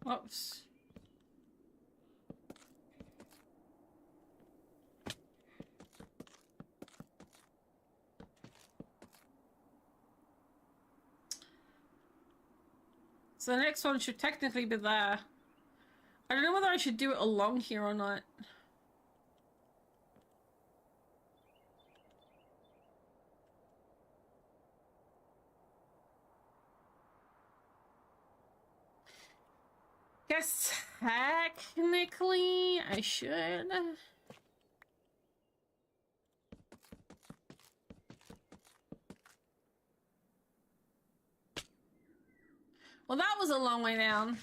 Whoops. So the next one should technically be there. I don't know whether I should do it along here or not. Guess technically I should. Well, that was a long way down.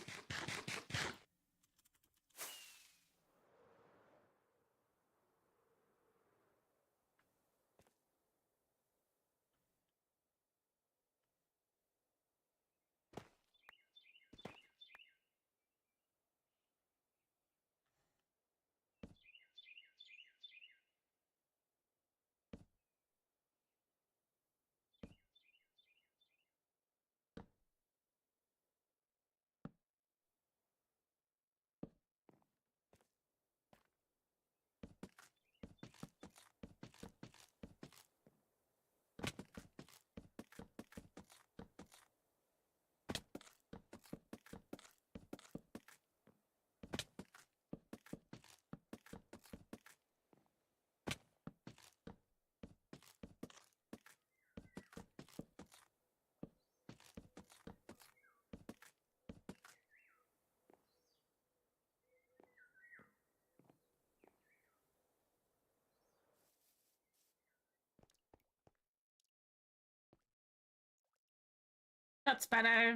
That's better.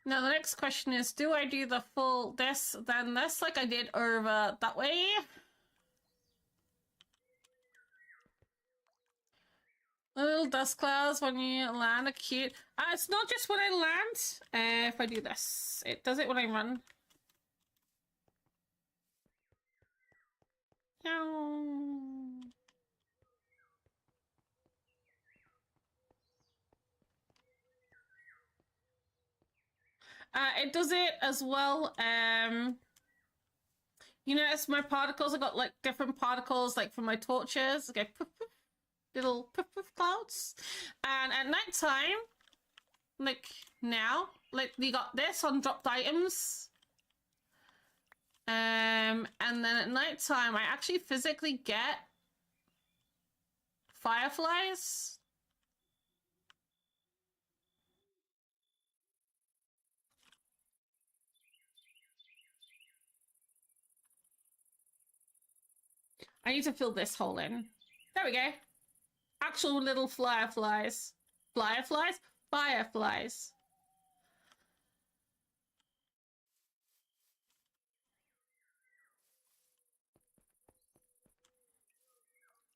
Now the next question is, do I do the full this, then this, like I did over that way? Little dust clouds when you land are cute. It's not just when I land. If I do this, it does it when I run. Meow. It does it as well. You notice my particles, I got like different particles, like from my torches. Okay, poof, poof, little poof, poof clouds. And at night time, like now, like you got this on dropped items. And then at night time, I actually physically get fireflies. I need to fill this hole in. There we go. Actual little fireflies. Fireflies? Fireflies.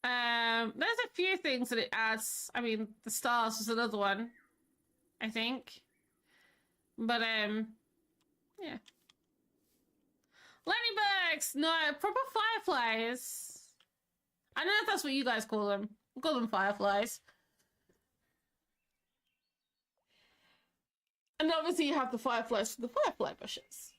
There's a few things that it adds. I mean, the stars is another one, I think. But, yeah. Lightning bugs! No, proper fireflies. I don't know if that's what you guys call them. We call them fireflies. And obviously you have the fireflies for the firefly bushes.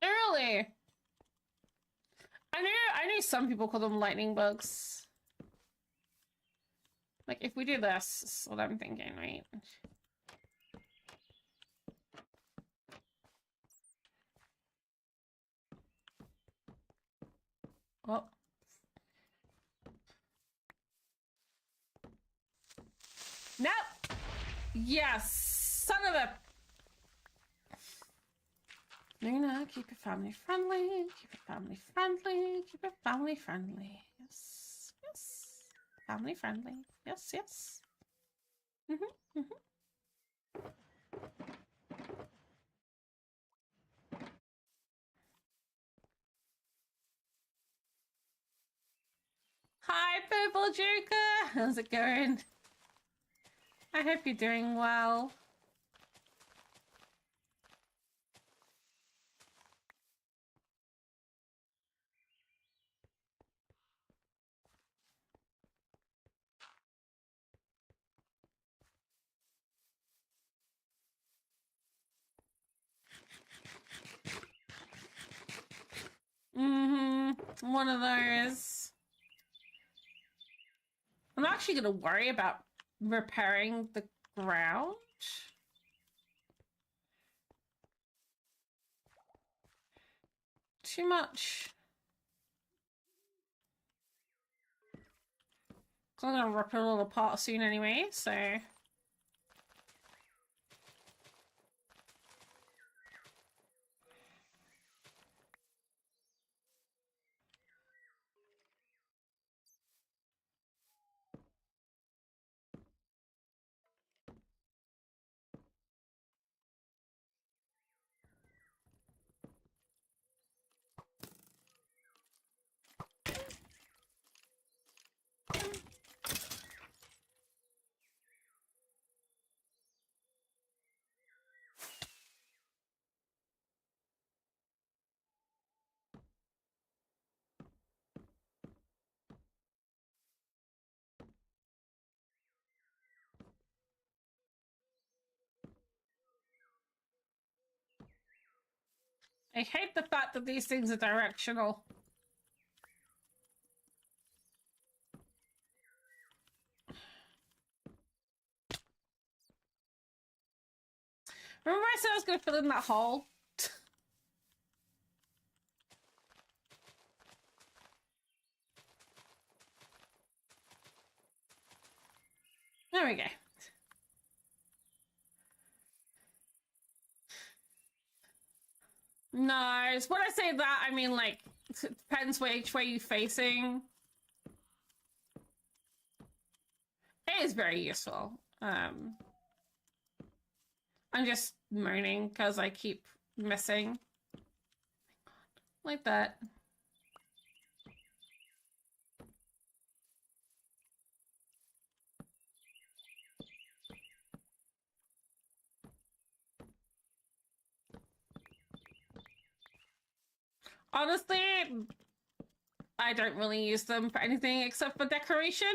Early. I know some people call them lightning bugs. Like if we do this, is what I'm thinking, right? Oh. Nope. Yes, son of a... Luna, keep it family friendly, keep it family friendly, keep it family friendly. Yes, yes. Family friendly. Yes, yes. Mm-hmm, mm-hmm. Hi, Purple Joker! How's it going? I hope you're doing well. one of those. I'm actually going to worry about repairing the ground. Too much. I'm going to rip it all apart soon anyway, so... I hate the fact that these things are directional. Remember I said I was going to fill in that hole? There we go. No, it's when I say that, I mean, like, it depends which way you're facing. It is very useful. I'm just moaning because I keep missing. Like that. Honestly, I don't really use them for anything except for decoration.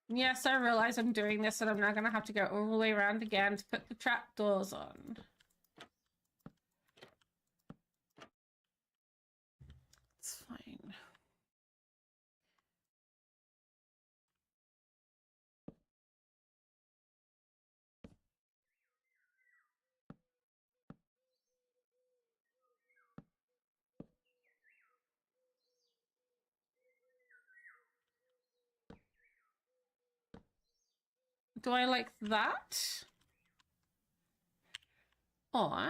Yes, I realize I'm doing this and I'm now gonna have to go all the way around again to put the trapdoors on. It's fine. Do I like that? Or...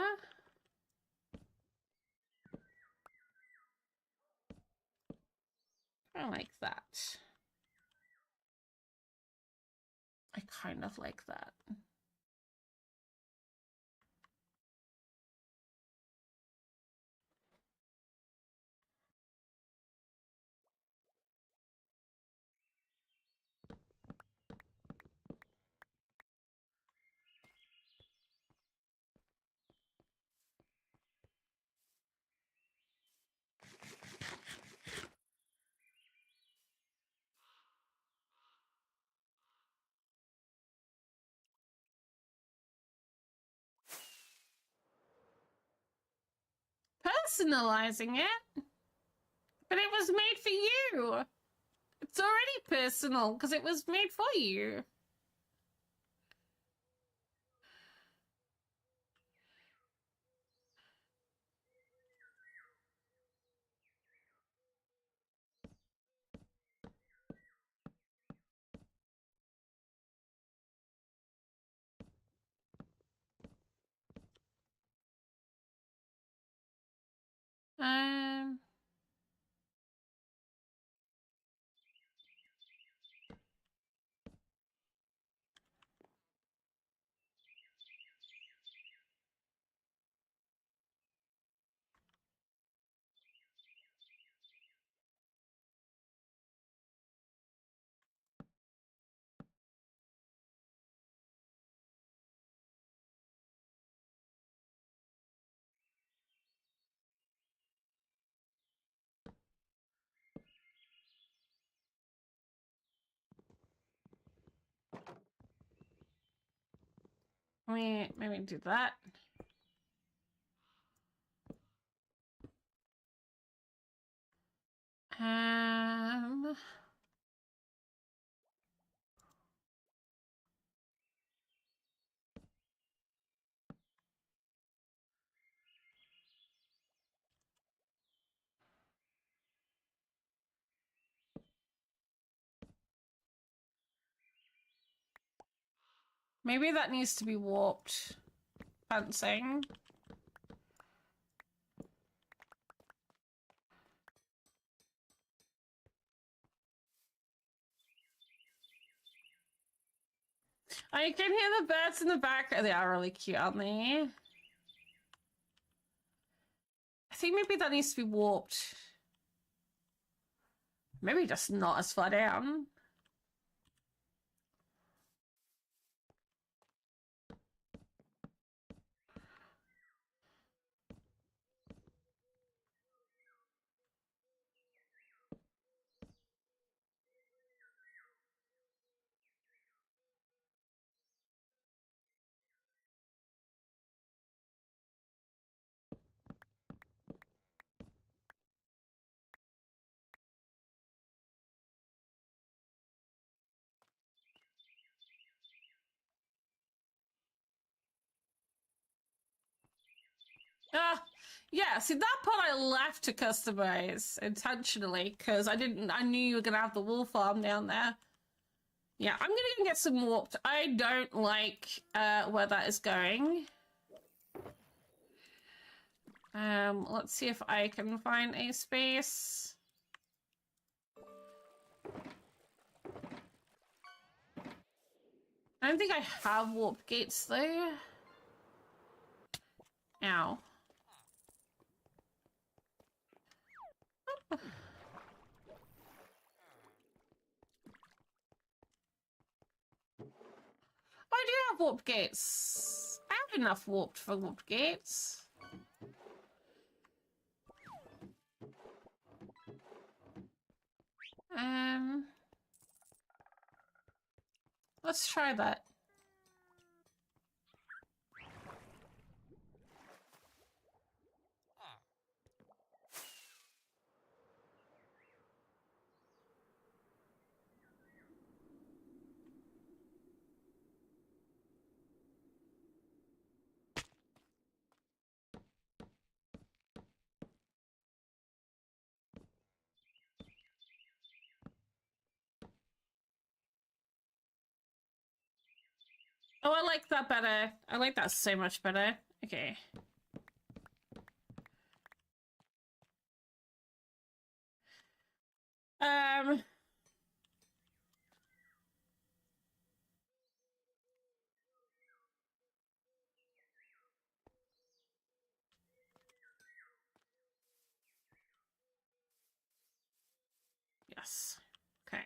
I like that. I kind of like that. Personalizing it? But it was made for you! It's already personal, because it was made for you. Um... Maybe do that. Maybe that needs to be warped. Fencing. I can hear the birds in the back. They are really cute, aren't they? I think maybe that needs to be warped. Maybe just not as far down. Yeah, see that part I left to customize intentionally because I knew you were gonna have the wool farm down there. Yeah, I'm gonna go get some warped. I don't like where that is going. Let's see if I can find a space. I don't think I have warp gates though. Ow. I do have warp gates. I have enough warped for warp gates. Let's try that. Oh, I like that better. I like that so much better. Okay. Yes. Okay.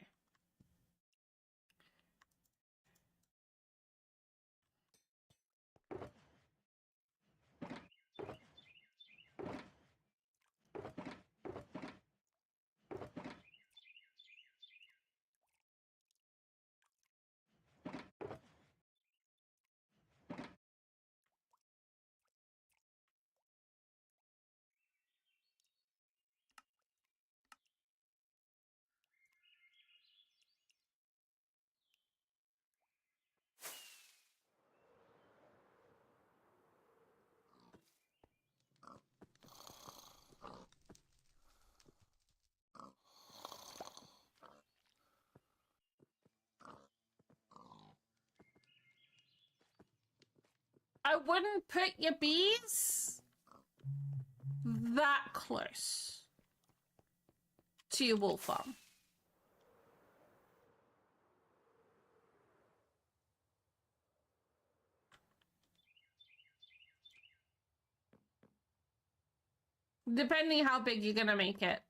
I wouldn't put your bees that close to your wool farm. Depending how big you're gonna make it.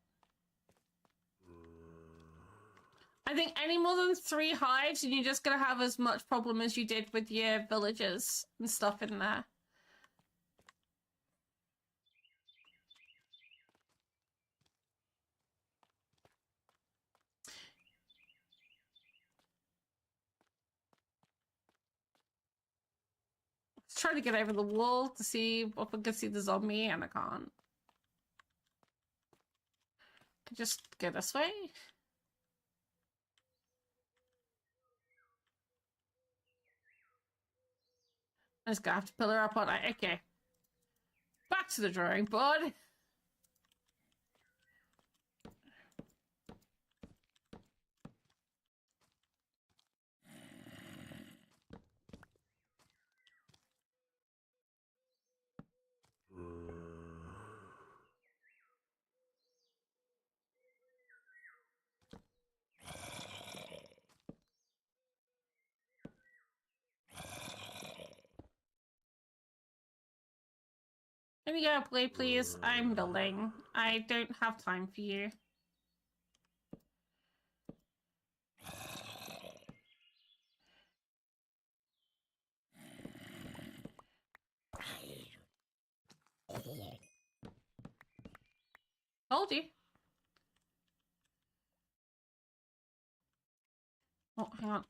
I think any more than 3 hives and you're just gonna have as much problem as you did with your villagers and stuff in there. try to get over the wall to see if I can see the zombie, and I can't. Just go this way. I'm just gonna have to pull her up on it. Okay. Back to the drawing board. Can we go play, please? I'm building. I don't have time for you. Told you. Oh, hang on.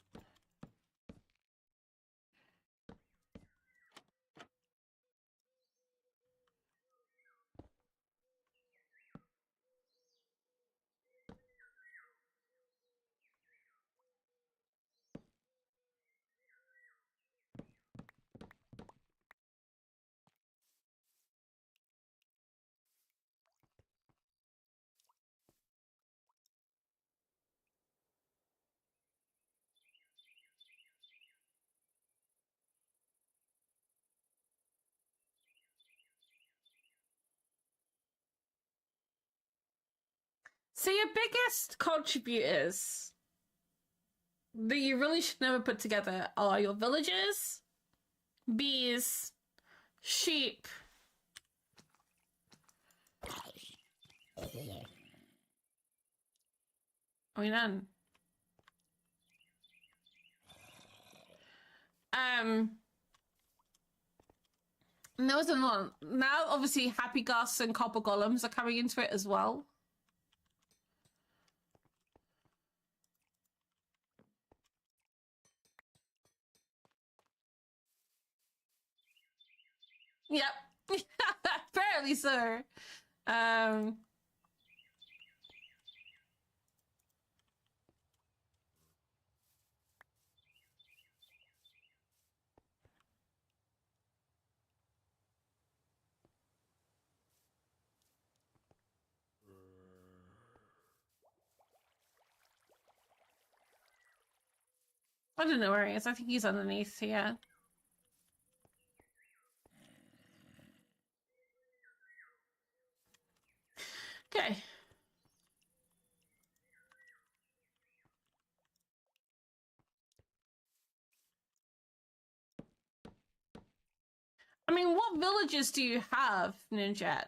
So your biggest contributors that you really should never put together are your villagers, bees, sheep, are we done? And there was another one. Now, obviously, happy ghasts and copper golems are coming into it as well. Yep. Apparently so. I don't know where he is. I think he's underneath here. Okay. I mean, what villages do you have, Ninja?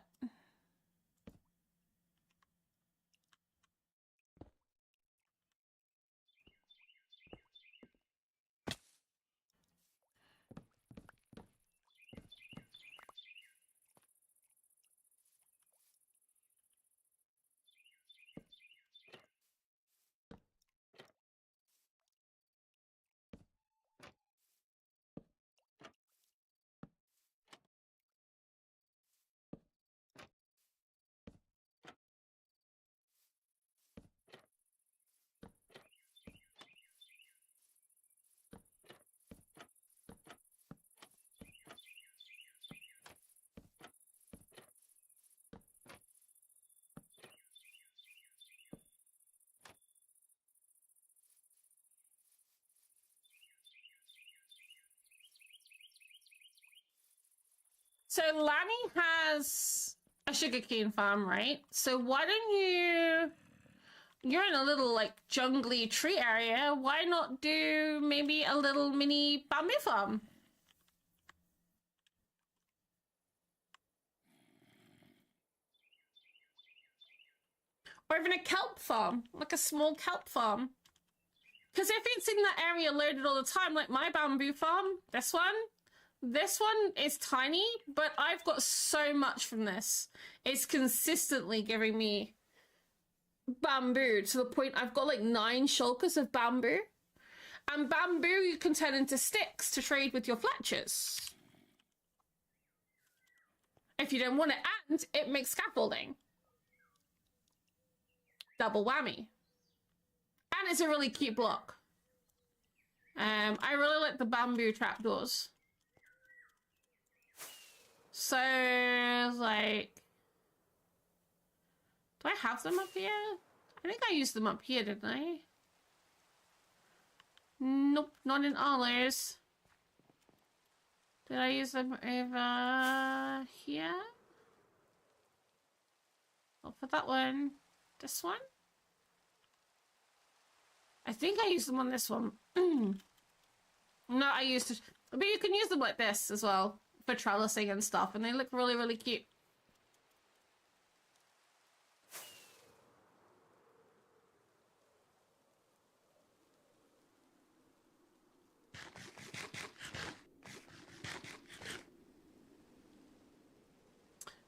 So Lanny has a sugarcane farm, right? So why don't you... You're in a little, like, jungly tree area. Why not do maybe a little mini bamboo farm? Or even a kelp farm, like a small kelp farm. Because if it's in that area loaded all the time, like my bamboo farm, this one is tiny, but I've got so much from this. It's consistently giving me bamboo to the point I've got like 9 shulkers of bamboo. And bamboo you can turn into sticks to trade with your fletchers. if you don't want it, and it makes scaffolding. Double whammy. And it's a really cute block. I really like the bamboo trapdoors. So, like... Do I have them up here? I think I used them up here, didn't I? Nope, not in others. Did I use them over here? Not for that one. This one? I think I used them on this one. No, I used it. But you can use them like this as well for trellising and stuff, and they look really, really cute.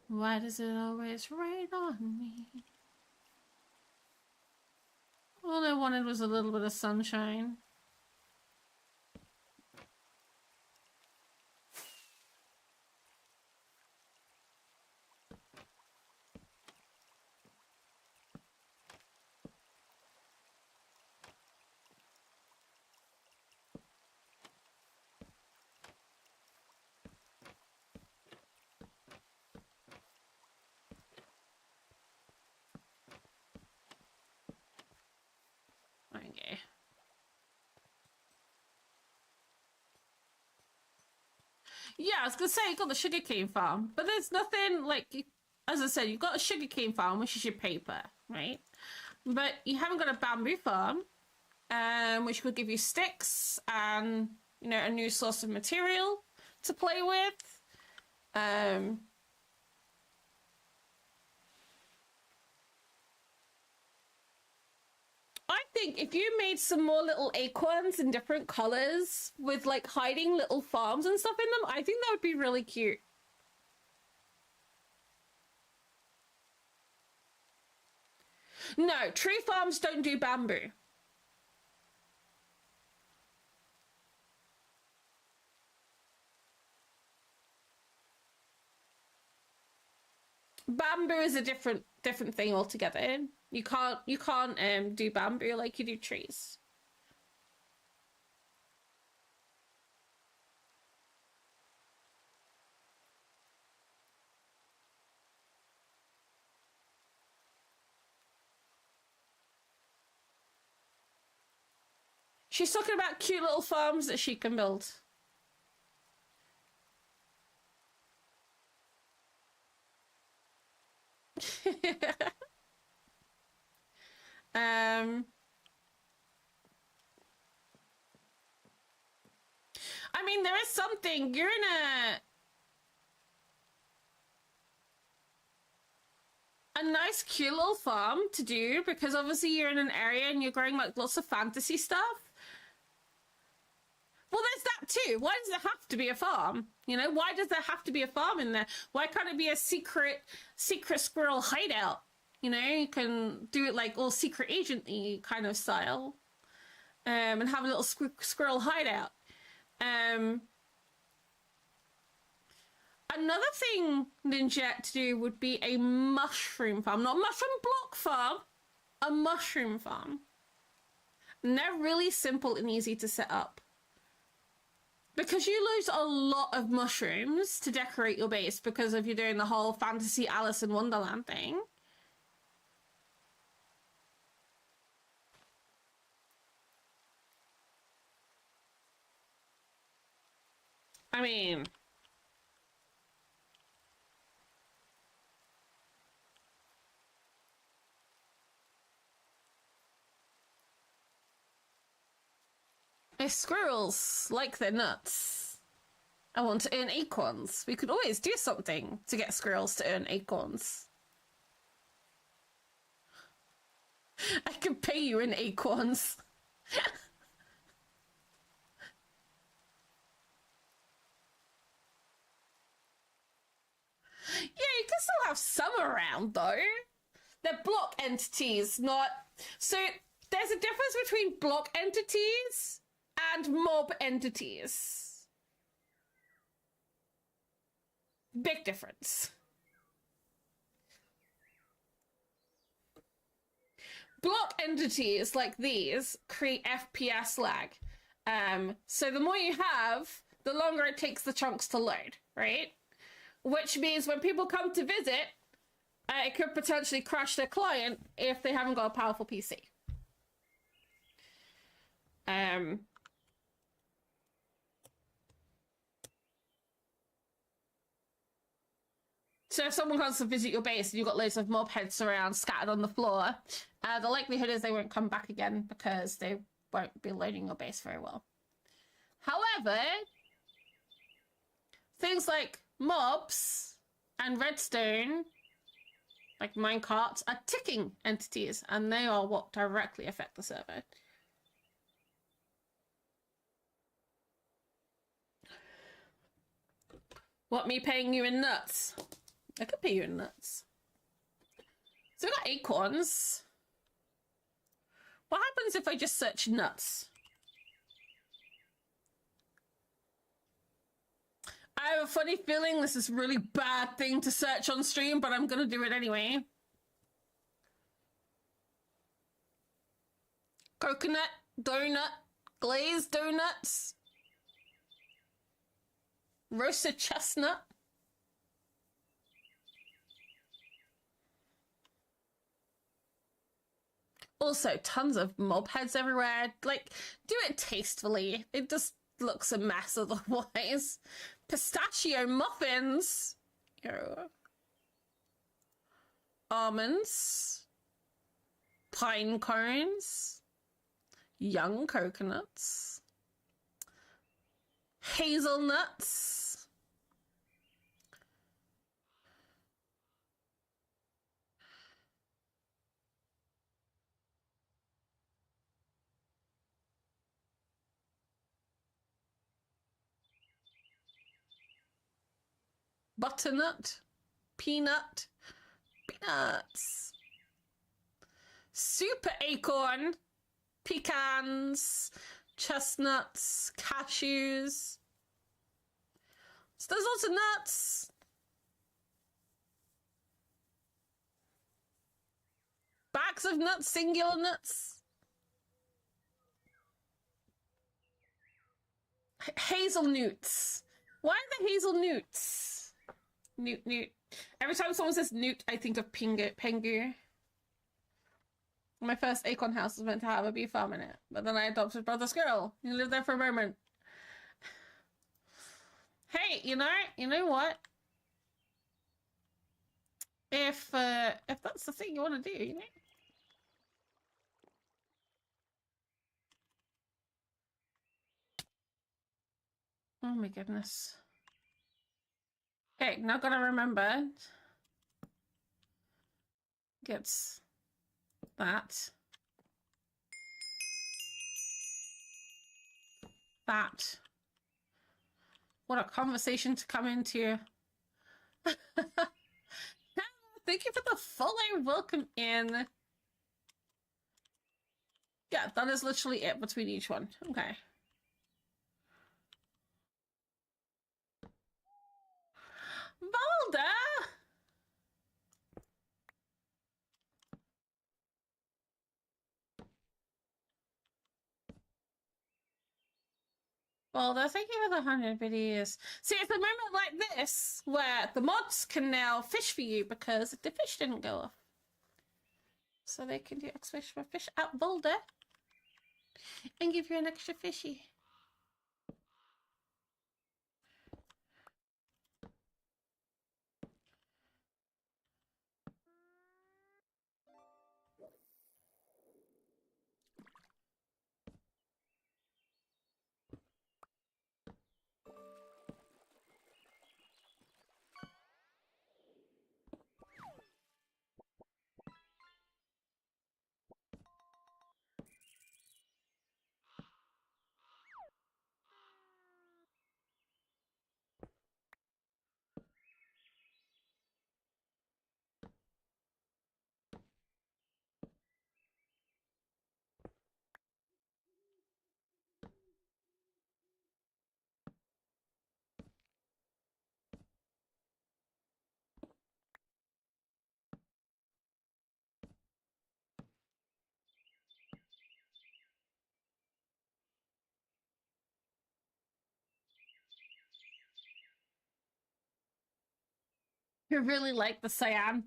Why does it always rain on me? All I wanted was a little bit of sunshine. Okay. Yeah, I was gonna say you got the sugarcane farm, but there's nothing like, as I said, you've got a sugarcane farm, which is your paper, right? But you haven't got a bamboo farm, which will give you sticks and, you know, a new source of material to play with. I think if you made some more little acorns in different colors with like hiding little farms and stuff in them, I think that would be really cute. No, tree farms don't do bamboo. Bamboo is a different thing altogether. You can't do bamboo like you do trees. She's talking about cute little farms that she can build. I mean, there is something. You're in a nice cute little farm to do, because obviously you're in an area and you're growing like lots of fantasy stuff. Well, there's that too. Why does there have to be a farm? You know, why does there have to be a farm in there? Why can't it be a secret squirrel hideout? You know, you can do it like all secret agent-y kind of style, and have a little squirrel hideout. Another thing Ninja to do would be a mushroom farm. Not a mushroom block farm, a mushroom farm. And they're really simple and easy to set up. Because you lose a lot of mushrooms to decorate your base because of you doing the whole fantasy Alice in Wonderland thing. I mean... if squirrels like their nuts, I want to earn acorns. We could always do something to get squirrels to earn acorns. I can pay you in acorns. Yeah, you can still have some around, though. They're block entities, not... So, there's a difference between block entities and mob entities. Big difference. block entities like these create FPS lag. So the more you have, the longer it takes the chunks to load, right? Which means when people come to visit, it could potentially crash their client if they haven't got a powerful PC. So if someone comes to visit your base and you've got loads of mob heads around scattered on the floor, the likelihood is they won't come back again because they won't be loading your base very well. However, things like mobs and redstone, like minecarts, are ticking entities, and they are what directly affect the server. What, me paying you in nuts? I could pay you in nuts. So we got acorns. What happens if I just search nuts? I have a funny feeling this is a really bad thing to search on stream, but I'm gonna do it anyway. Coconut, donut, glazed donuts, roasted chestnut. Also, tons of mob heads everywhere. Like, do it tastefully. It just looks a mess otherwise. Pistachio muffins. Yo. Almonds. Pine cones. Young coconuts. Hazelnuts. Butternut, peanut, peanuts, super acorn, pecans, chestnuts, cashews. So there's lots of nuts. Bags of nuts, singular nuts. Hazelnuts. Why are there hazelnuts? Newt. Every time someone says newt, I think of Pengu. My first acorn house was meant to have a bee farm in it, but then I adopted Brother Squirrel. He lived there for a moment. Hey, you know what? If that's the thing you want to do, you know? Oh my goodness. Okay, now gotta remember. Gets that. That. What a conversation to come into. Thank you for the follow. Welcome in. Yeah, that is literally it between each one. Okay. Valda! Valda, thank you for the 100 videos. See, it's a moment like this where the mods can now fish for you because the fish didn't go off. So they can do X fish for fish at Valda and give you an extra fishy. I really like the cyan.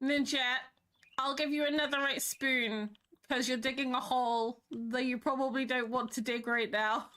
Ninja, I'll give you another right spoon because you're digging a hole that you probably don't want to dig right now.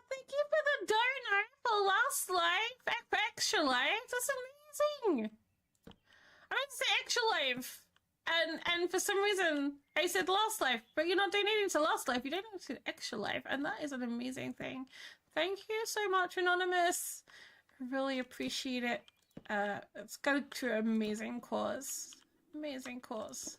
Thank you for the donor for last life, for extra life. That's amazing. I meant to say extra life, and for some reason I said last life, but you're not donating to last life. You're donating to extra life, and that is an amazing thing. Thank you so much, Anonymous. I really appreciate it. It's going to an amazing cause. Amazing cause.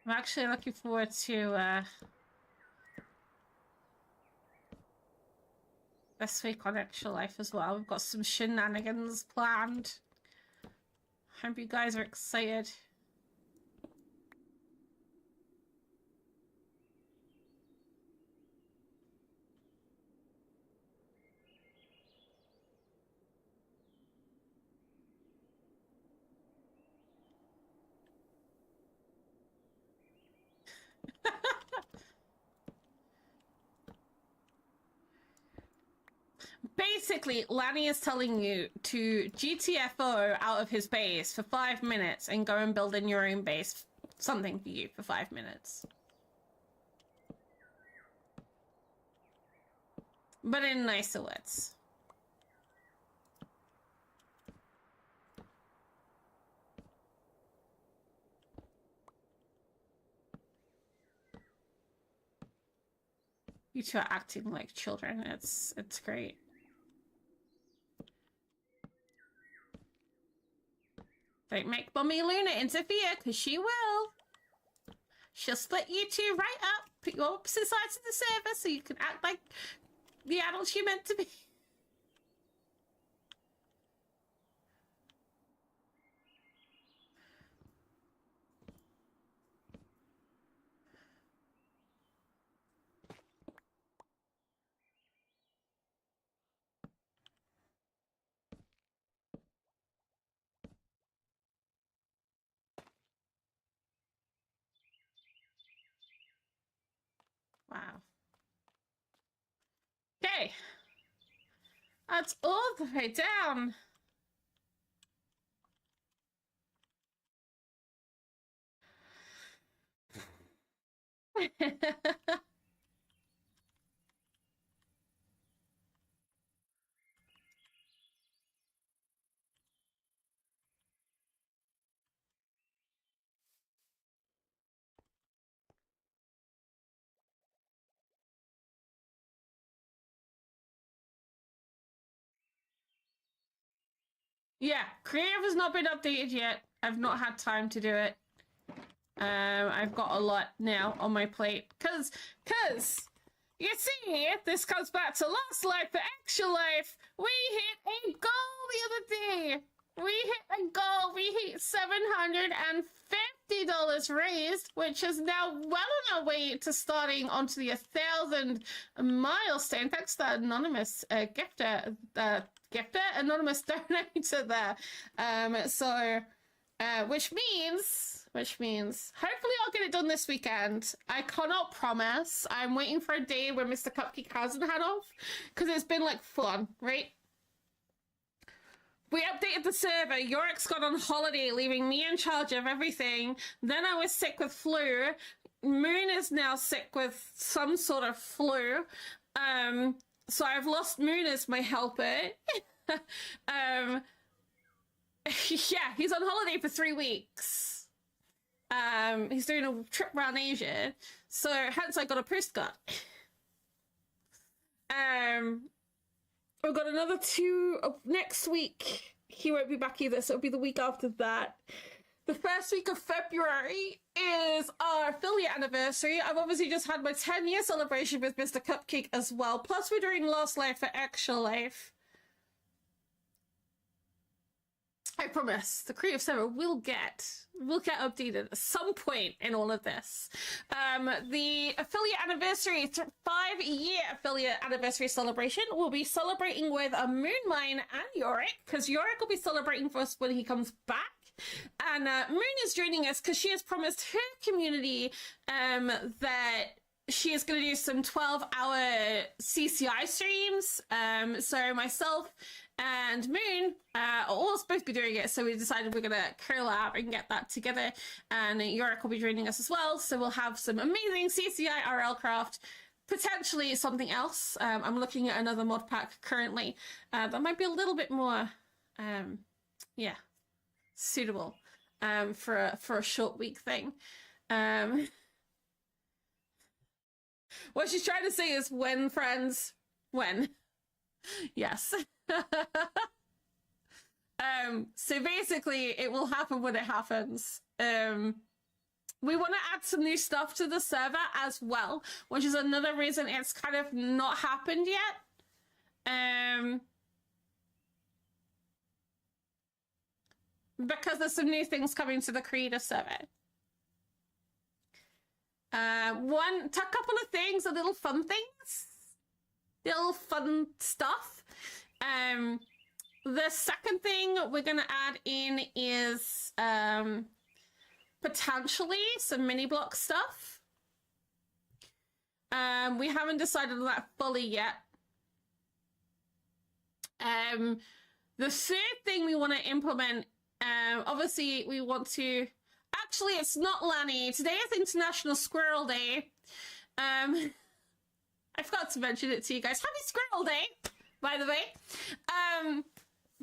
I'm actually looking forward to this week on Extra Life as well. We've got some shenanigans planned. Hope you guys are excited. Basically, Lanny is telling you to GTFO out of his base for 5 minutes and go and build in your own base. Something for you for 5 minutes. But in nicer words. You two are acting like children. It's great. Don't make Mommy Luna interfere, because she will. She'll split you two right up, put you on opposite sides of the server so you can act like the adults you're meant to be. Wow. Okay. That's all the way down. Yeah, creative has not been updated yet. I've not had time to do it. I've got a lot now on my plate. Cause you see, this comes back to Lost Life for Extra Life. We hit a goal the other day. We hit a goal. We hit $750 raised, which is now well on our way to starting onto the 1,000 milestone. Thanks to that anonymous gifter, anonymous donator there. Which means hopefully I'll get it done this weekend. I cannot promise. I'm waiting for a day where Mr. Cupcake hasn't had off, because it's been like fun, right? We updated the server. Yorick's gone on holiday, leaving me in charge of everything. Then I was sick with flu. Moon is now sick with some sort of flu. So I've lost Moon as my helper. Yeah, he's on holiday for 3 weeks. He's doing a trip around Asia. So hence I got a postcard. We've got another 2 next week. He won't be back either, so it'll be the week after that. The first week of February is our affiliate anniversary. I've obviously just had my 10-year celebration with Mr. Cupcake as well. Plus we're doing Lost Life for Extra Life. I promise the creative server will get updated at some point in all of this. The affiliate anniversary, 5-year affiliate anniversary celebration, will be celebrating with a Moon Mine and Yorick, because Yorick will be celebrating for us when he comes back. And Moon is joining us because she has promised her community that she is going to do some 12-hour CCI streams. So myself and Moon are all supposed to be doing it, so we decided we're gonna collab and get that together, and Yorick will be joining us as well, so we'll have some amazing CCI RL craft, potentially something else. I'm looking at another mod pack currently that might be a little bit more suitable for a short week thing. What she's trying to say is when, friends, when. Yes. So basically it will happen when it happens. We want to add some new stuff to the server as well, which is another reason it's kind of not happened yet. Because there's some new things coming to the creative server. A couple of things, little fun things, little fun stuff. The second thing we're going to add in is potentially some mini block stuff. We haven't decided on that fully yet. The third thing we want to implement, obviously we want to, actually it's not Lanny, today is International Squirrel Day. I forgot to mention it to you guys. Happy Squirrel Day, by the way.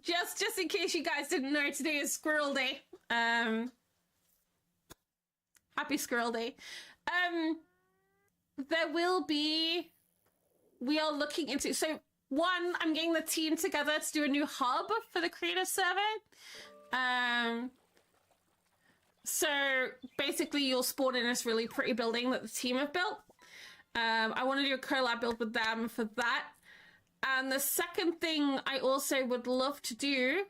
Just in case you guys didn't know, today is Squirrel Day. Happy Squirrel Day. We are looking into, so one, I'm getting the team together to do a new hub for the creative server. So basically you'll spawn in this really pretty building that the team have built. I want to do a collab build with them for that. And the second thing I also would love to do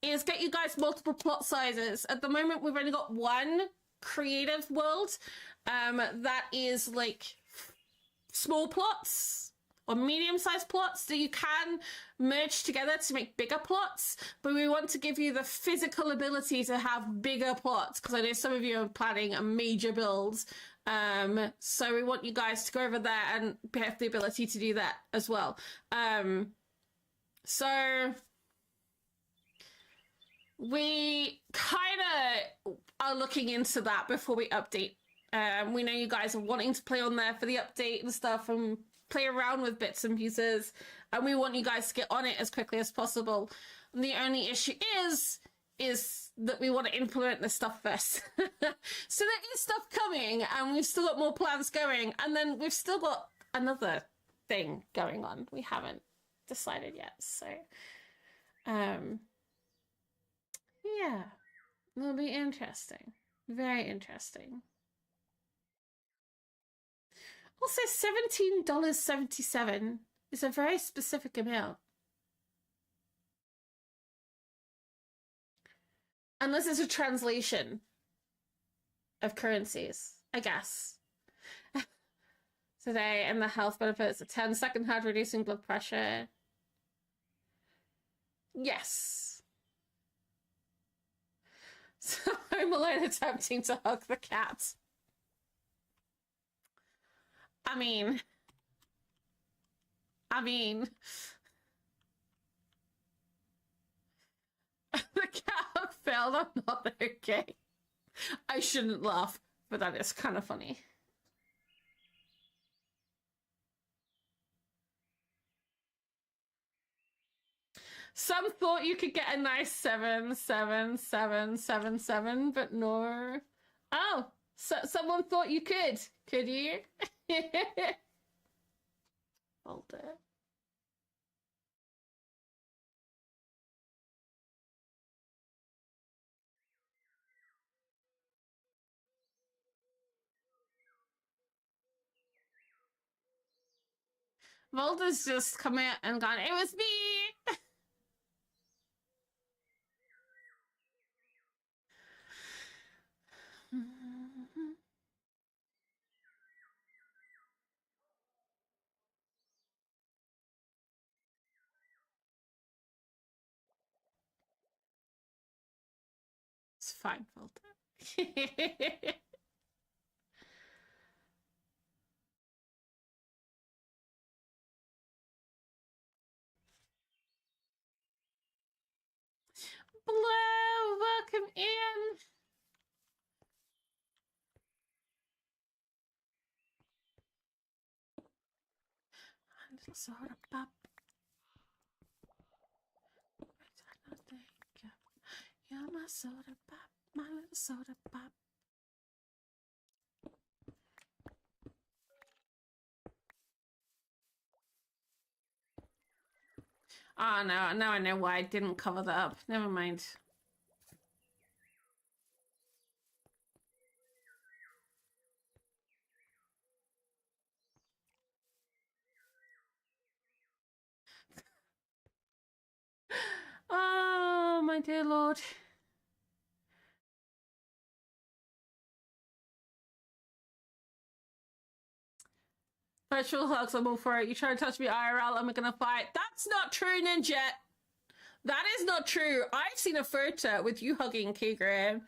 is get you guys multiple plot sizes. At the moment, we've only got one creative world that is like small plots or medium-sized plots that you can merge together to make bigger plots, but we want to give you the physical ability to have bigger plots, because I know some of you are planning a major build. So we want you guys to go over there and have the ability to do that as well. So we kind of are looking into that before we update. We know you guys are wanting to play on there for the update and stuff and play around with bits and pieces, and we want you guys to get on it as quickly as possible. And the only issue is that we want to implement this stuff first. So there is stuff coming, and we've still got more plans going, and then we've still got another thing going on we haven't decided yet. So yeah, it'll be interesting. Very interesting. Also, $17.77 is a very specific amount. Unless it's a translation of currencies, I guess. Today, and the health benefits, a 10-second hard reducing blood pressure. Yes. So I'm alone attempting to hug the cat. I mean, the cat failed. I'm not okay. I shouldn't laugh, but that is kind of funny. Some thought you could get a nice 77777, but no. Oh, so someone thought you could. Could you? Hold it. Volta's just come out and gone, it was me! It's fine, Volta. Hello, welcome in. Little soda pop. You're my soda pop, my little soda pop. Oh no, now I know why I didn't cover that up. Never mind. Oh, my dear Lord. Virtual hugs, I'm all for it. You try to touch me IRL and we're gonna fight. That's not true, Ninja. That is not true. I've seen a photo with you hugging Kigre.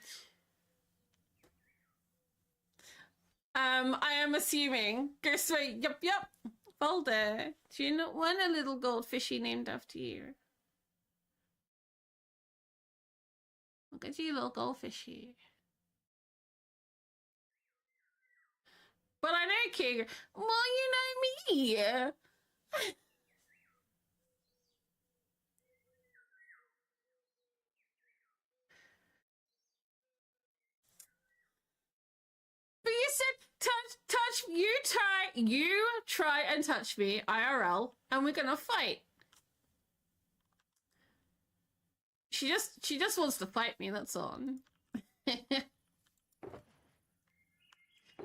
I am assuming. Go straight. Yep. Boulder, do you not want a little goldfishy named after you? Look at you, little goldfishy. But I know Kigre. Well, you know me. But you said touch, you try and touch me IRL and we're gonna fight. She just wants to fight me, that's all.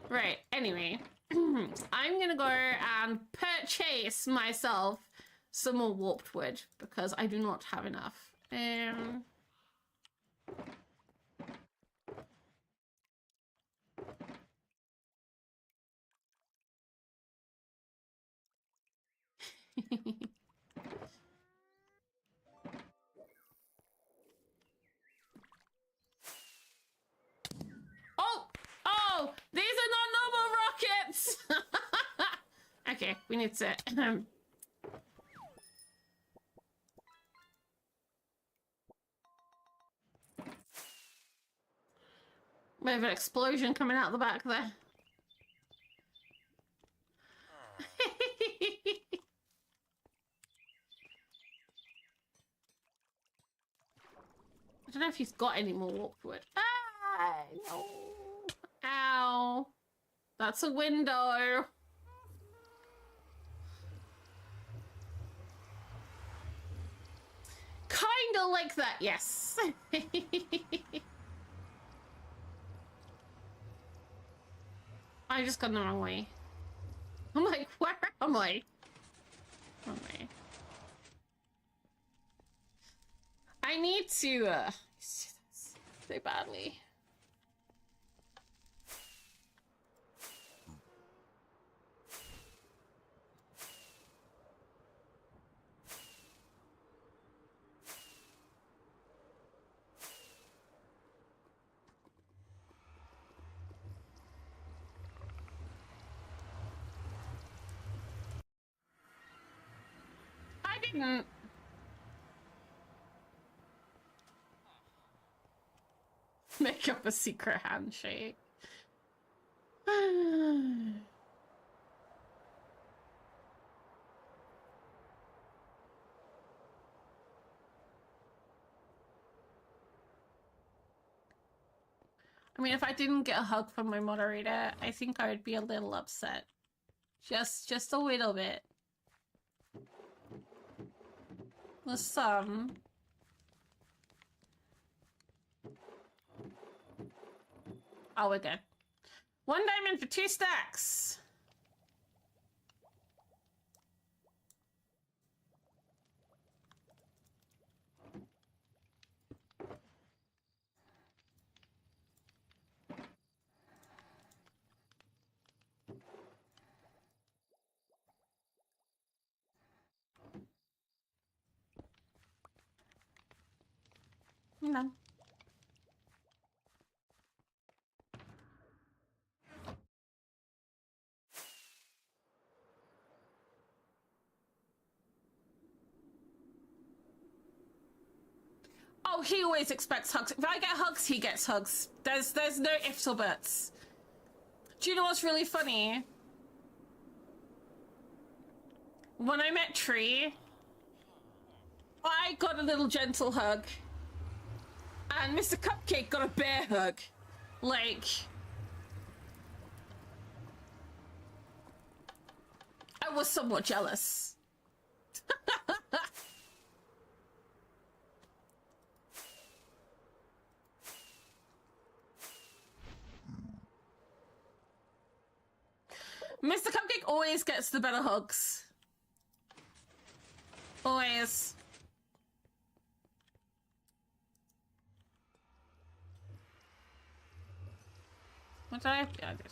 Right, anyway. I'm gonna go and purchase myself some more warped wood because I do not have enough. Oh, these are not normal rockets. Okay, we need to we have an explosion coming out the back there. I don't know if he's got any more warped wood. Ah, no. Ow. That's a window. Kinda like that, yes. I just gone the wrong way. I'm like, where am I? Wrong way. I need to do this so badly. I didn't. Make up a secret handshake. I mean, if I didn't get a hug from my moderator, I think I would be a little upset. Just a little bit. There's some. Oh, we're good. 1 diamond for 2 stacks. No. Oh, he always expects hugs. If I get hugs, he gets hugs. There's no ifs or buts. Do you know what's really funny? When I met Tree, I got a little gentle hug. And Mr. Cupcake got a bear hug. Like... I was somewhat jealous. Mr. Cupcake always gets the better hugs. Always. What did I? Yeah, I did.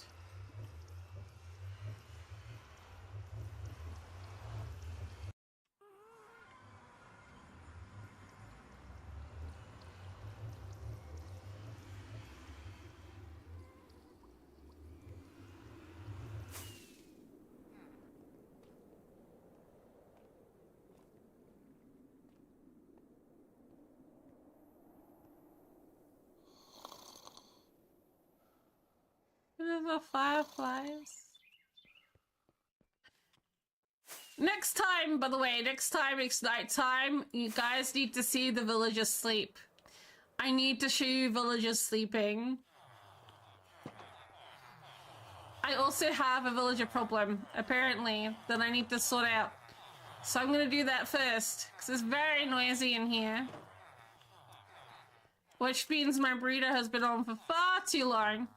The fireflies. Next time, by the way, next time it's night time, you guys need to see the villagers sleep. I need to show you villagers sleeping. I also have a villager problem, apparently, that I need to sort out. So I'm gonna do that first, because it's very noisy in here. Which means my breeder has been on for far too long.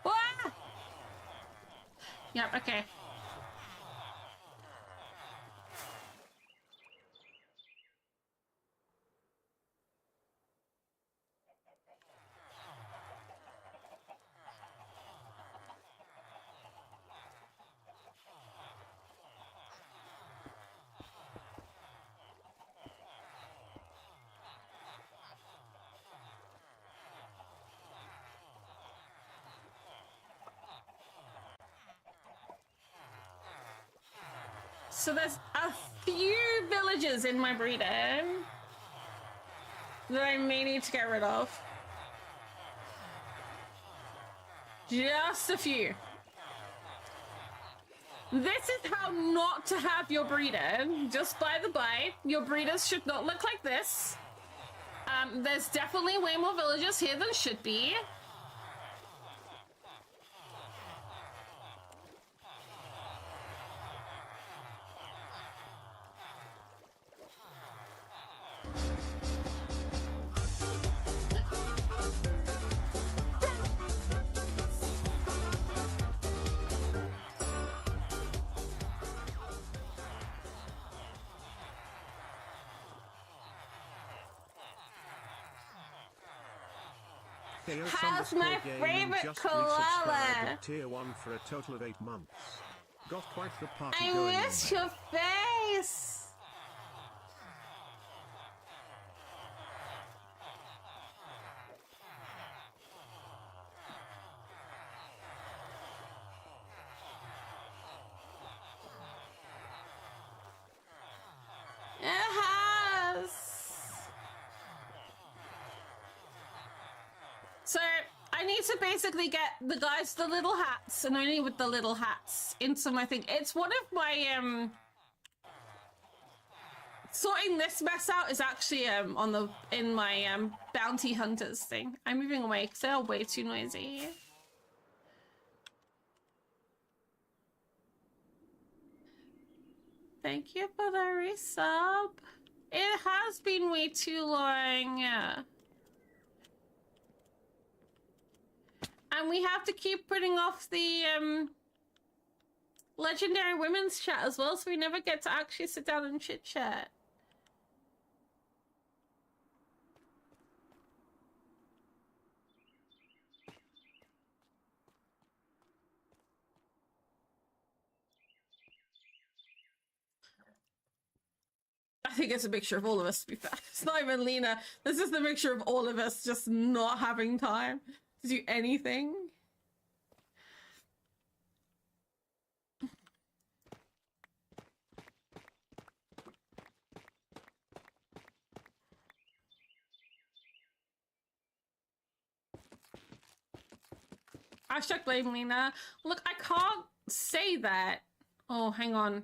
Ah! Yep, okay. So there's a few villagers in my breeder that I may need to get rid of. Just a few. This is how not to have your breeder. Just by the by, your breeders should not look like this. There's definitely way more villagers here than should be. How's my favorite just koala? resubscribed at tier 1 for a total of 8 months. Got quite the party I going miss on. your face. It has. So I need to basically get the guys the little hats, and only with the little hats into my thing. It's one of my sorting this mess out is actually in my bounty hunters thing. I'm moving away because they're way too noisy. Thank you for the resub. It has been way too long. And we have to keep putting off the legendary women's chat as well, so we never get to actually sit down and chit chat. I think it's a mixture of all of us, to be fair. It's not even Lena. This is the mixture of all of us just not having time to do anything. Hashtag blame Lena. Look, I can't say that. Oh, hang on.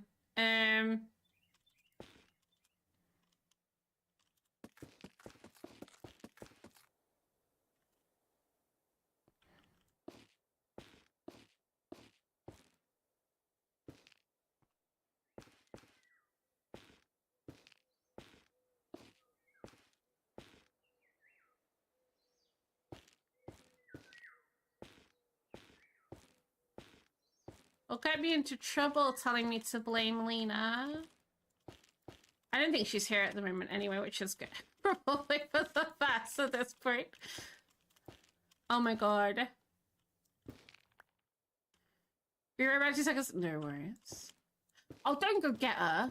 Will get me into trouble telling me to blame Lena. I don't think she's here at the moment anyway, which is good. Probably for the best at this point. Oh my god. Be right back 2 seconds. No worries. Oh, don't go get her.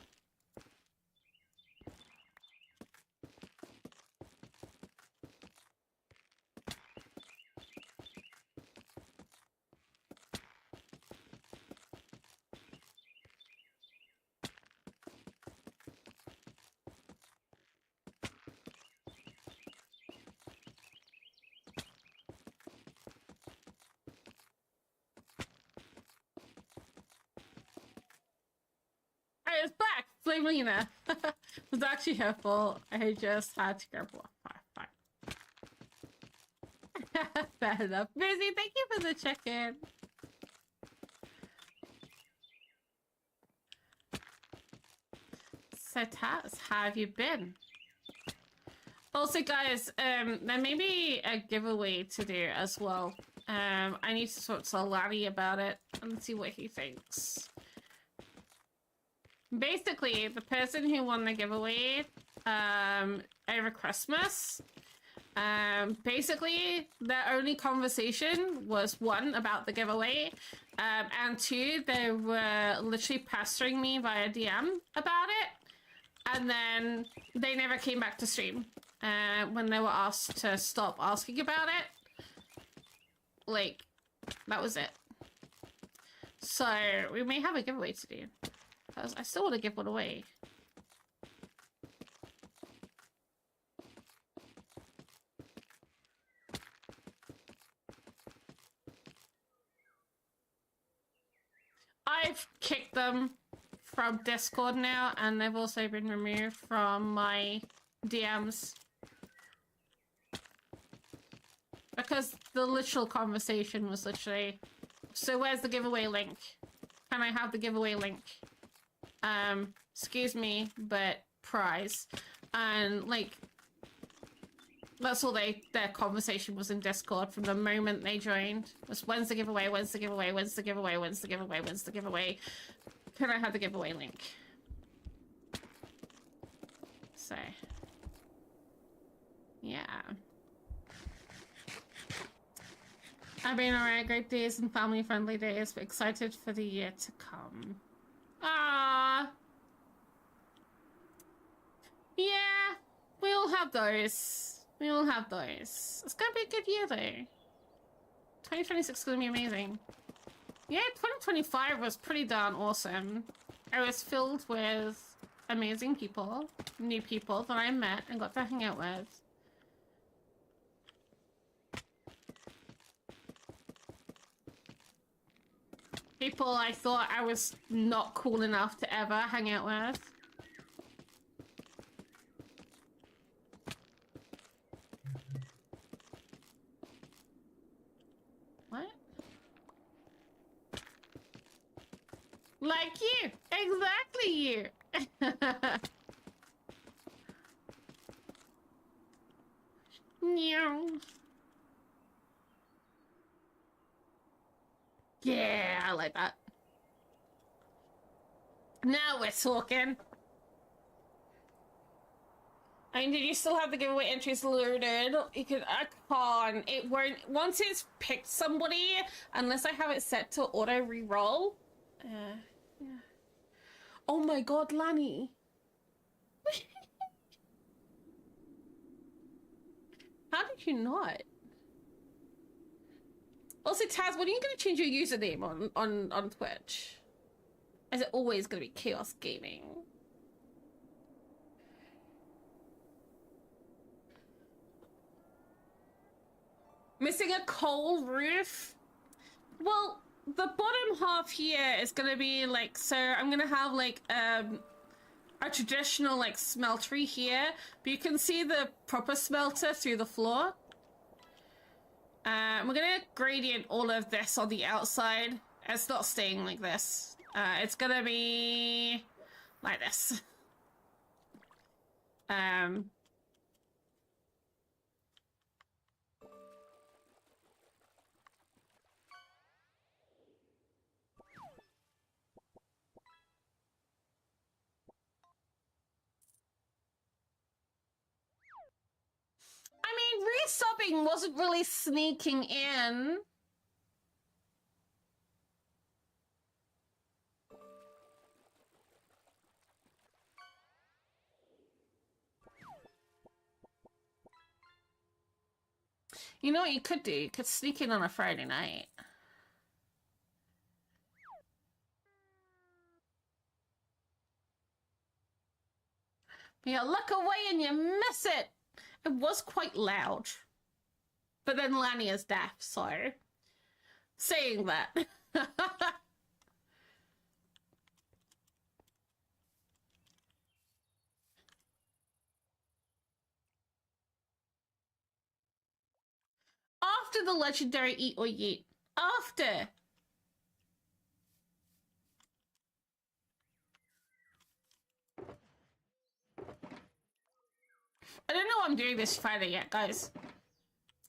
It's back! Blame Lena. It was actually her fault. I just had to grab one. Fine. Fair enough. Busy, thank you for the check-in. So Taz, how have you been? Also guys, there may be a giveaway to do as well. I need to talk to Larry about it and see what he thinks. Basically, the person who won the giveaway over Christmas, basically their only conversation was one, about the giveaway, and two, they were literally pestering me via DM about it, and then they never came back to stream when they were asked to stop asking about it. Like, that was it. So we may have a giveaway to do. Because I still want to give one away. I've kicked them from Discord now, and they've also been removed from my DMs. Because the literal conversation was literally, so where's the giveaway link? Can I have the giveaway link? Excuse me, but prize. And like, that's all their conversation was in Discord from the moment they joined. Was when's the giveaway, when's the giveaway, when's the giveaway, when's the giveaway, when's the giveaway? Can I have the giveaway link? So, yeah. I've been alright, great days and family-friendly days, but excited for the year to come. Ah, yeah, we all have those. We all have those. It's gonna be a good year though. 2026 is gonna be amazing. Yeah, 2025 was pretty darn awesome. It was filled with amazing people, new people that I met and got to hang out with. People I thought I was not cool enough to ever hang out with. What? Like you! Exactly you! Meow. Yeah, I like that. Now we're talking. I mean, did you still have the giveaway entries loaded? You could, I can't. It won't. Once it's picked somebody, unless I have it set to auto re-roll. Yeah. Oh my god, Lanny. How did you not? Also, Taz, when are you going to change your username on Twitch? Is it always going to be Chaos Gaming? Missing a coal roof? Well, the bottom half here is going to be like, so I'm going to have like a traditional like smeltery here, but you can see the proper smelter through the floor. We're gonna gradient all of this on the outside. It's not staying like this. It's gonna be like this. I mean, resubbing wasn't really sneaking in. You know what you could do? You could sneak in on a Friday night. You look away and you miss it. It was quite loud. But then Lanny is deaf, so... saying that. After the legendary Eat or Yeet. After! I don't know what I'm doing this Friday yet, guys.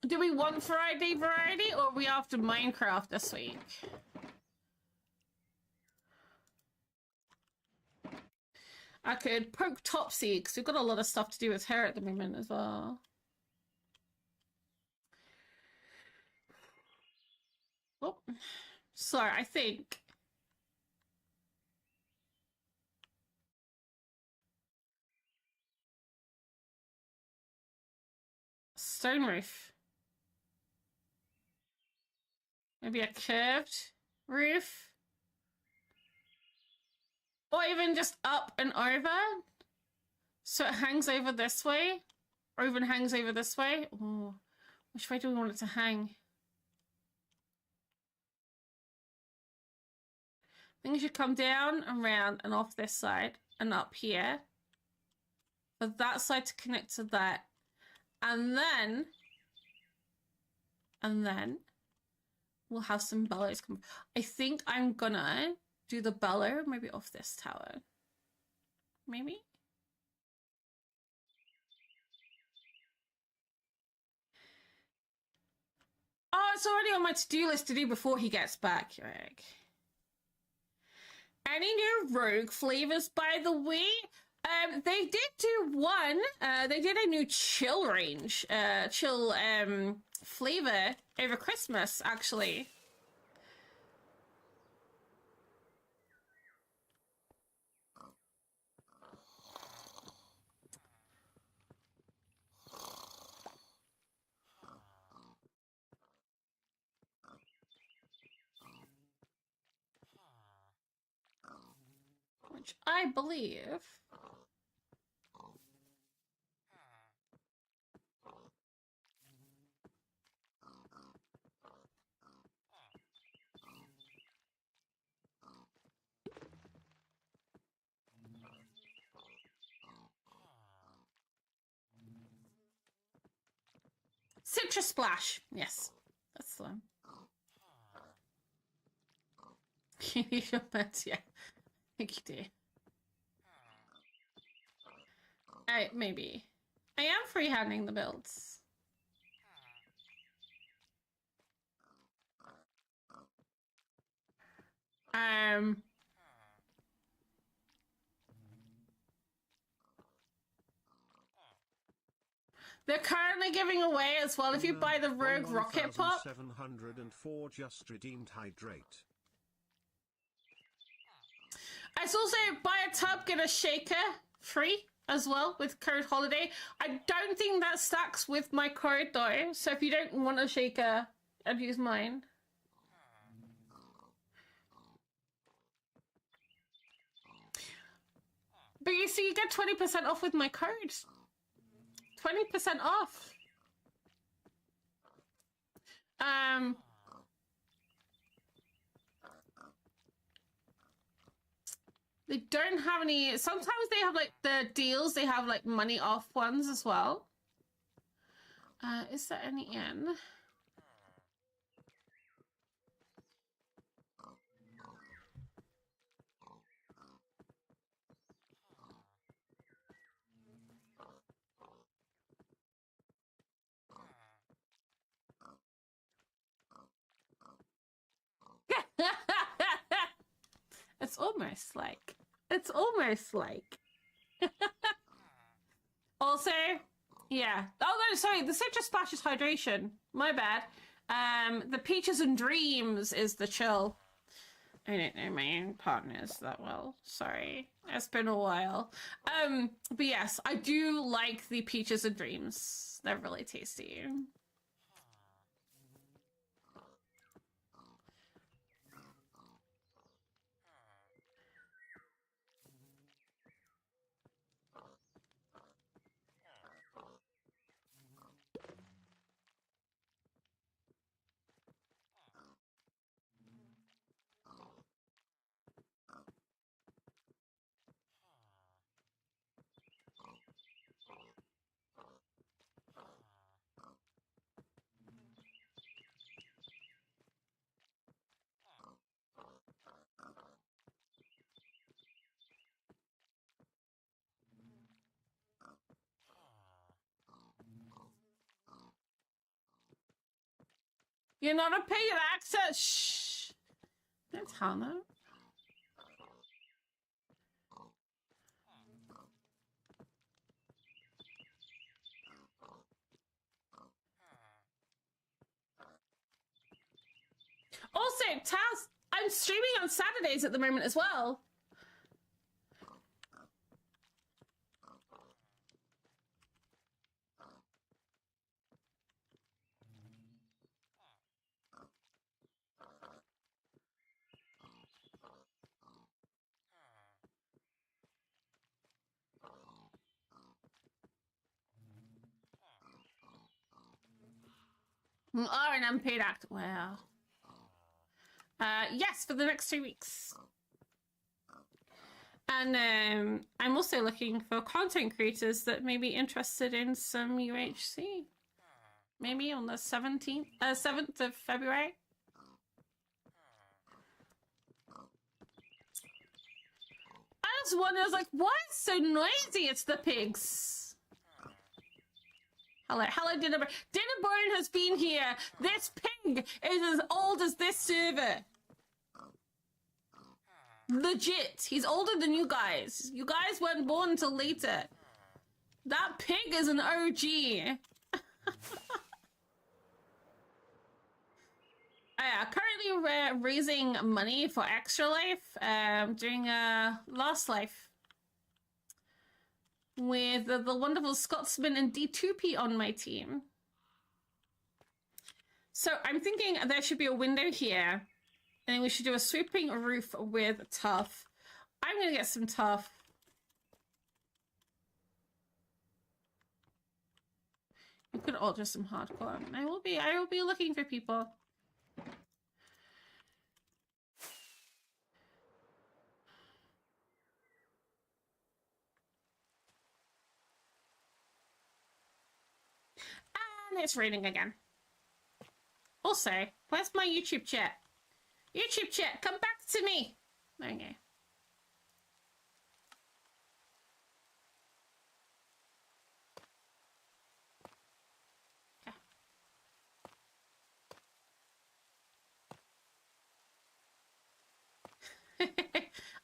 Do we want Friday variety, or are we after Minecraft this week? I could poke Topsy, because we've got a lot of stuff to do with her at the moment as well. Oh, sorry, I think... stone roof. Maybe a curved roof? Or even just up and over? So it hangs over this way? Or even hangs over this way? Oh, which way do we want it to hang? I think it should come down and round and off this side and up here. For that side to connect to that. And then we'll have some bellows come. I think I'm gonna do the bellow maybe off this tower. Maybe? Oh, it's already on my to-do list to do before he gets back, Eric. Any new rogue flavors, by the way? They did do one. They did a new chill range, chill flavor over Christmas, actually. Which I believe. Citrus Splash. Yes, that's the one. You need your meds, yeah. I think you do. Maybe. I am freehanding the builds. They're currently giving away as well if you buy the Rogue Rocket Pop. 704 just redeemed hydrate. It's also buy a tub, get a shaker free as well with code holiday. I don't think that stacks with my code though, so if you don't want a shaker, I'd use mine. But you see, you get 20% off with my code. 20% off. They don't have any. Sometimes they have like the deals. They have like money off ones as well. Is there any in? It's almost like also, yeah. Oh no, sorry, the Citrus Splash is hydration. My bad. The Peaches and Dreams is the chill. I don't know my own partners that well. Sorry. It's been a while. But yes, I do like the Peaches and Dreams. They're really tasty. You're not a paid access. Shh. Don't tell them. Also, Taz, I'm streaming on Saturdays at the moment as well. Oh, an unpaid act. Wow. Yes, for the next 2 weeks. And I'm also looking for content creators that may be interested in some UHC. Maybe on the 7th of February. I was wondering, I was like, why is it so noisy? It's the pigs. Hello, Dinnerburn. Dinnerburn has been here. This pig is as old as this server. Legit. He's older than you guys. You guys weren't born until later. That pig is an OG. Currently raising money for Extra Life, doing Last Life with the wonderful Scotsman and D2P on my team. So I'm thinking there should be a window here, and we should do a sweeping roof with tuff. I'm gonna get some tuff. You could alter some hardcore. I will be looking for people. And it's raining again. Also, where's my YouTube chat? YouTube chat, come back to me! Okay.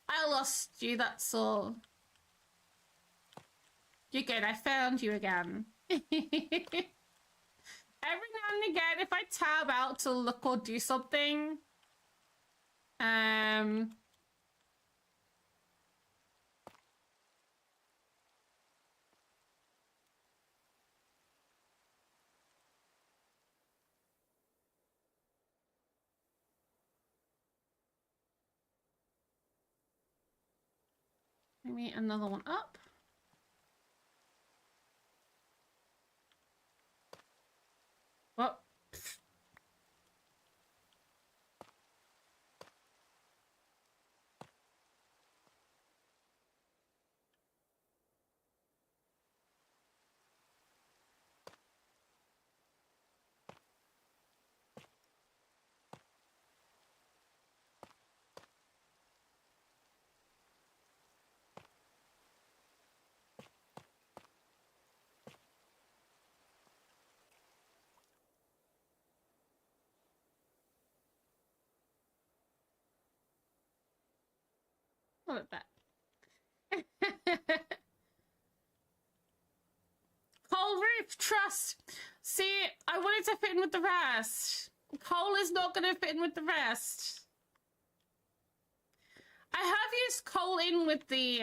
I lost you, that's all. You're good, I found you again. Every now and again, if I tab out to look or do something, maybe another one up. Well, look at that. Coal roof, trust. See, I wanted to fit in with the rest. Coal is not going to fit in with the rest. I have used coal in with the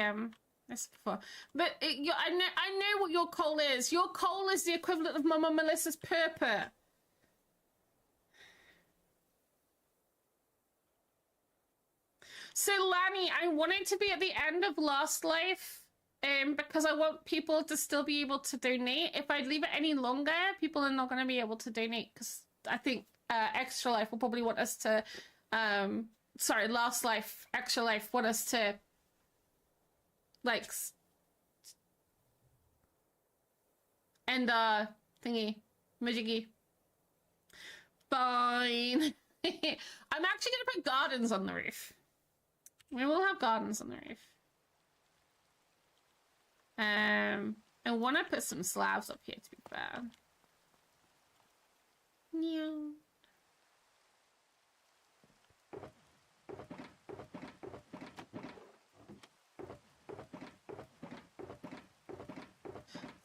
this before, but I know what your coal is. Your coal is the equivalent of Mama Melissa's purple. So Lanny, I wanted to be at the end of Last Life, because I want people to still be able to donate. If I leave it any longer, people are not going to be able to donate, because I think Extra Life will probably want us to, sorry, Last Life, Extra Life want us to, like, end thingy, majiggy. Fine. I'm actually going to put gardens on the roof. We will have gardens on the roof. I want to put some slabs up here, to be fair. Yeah.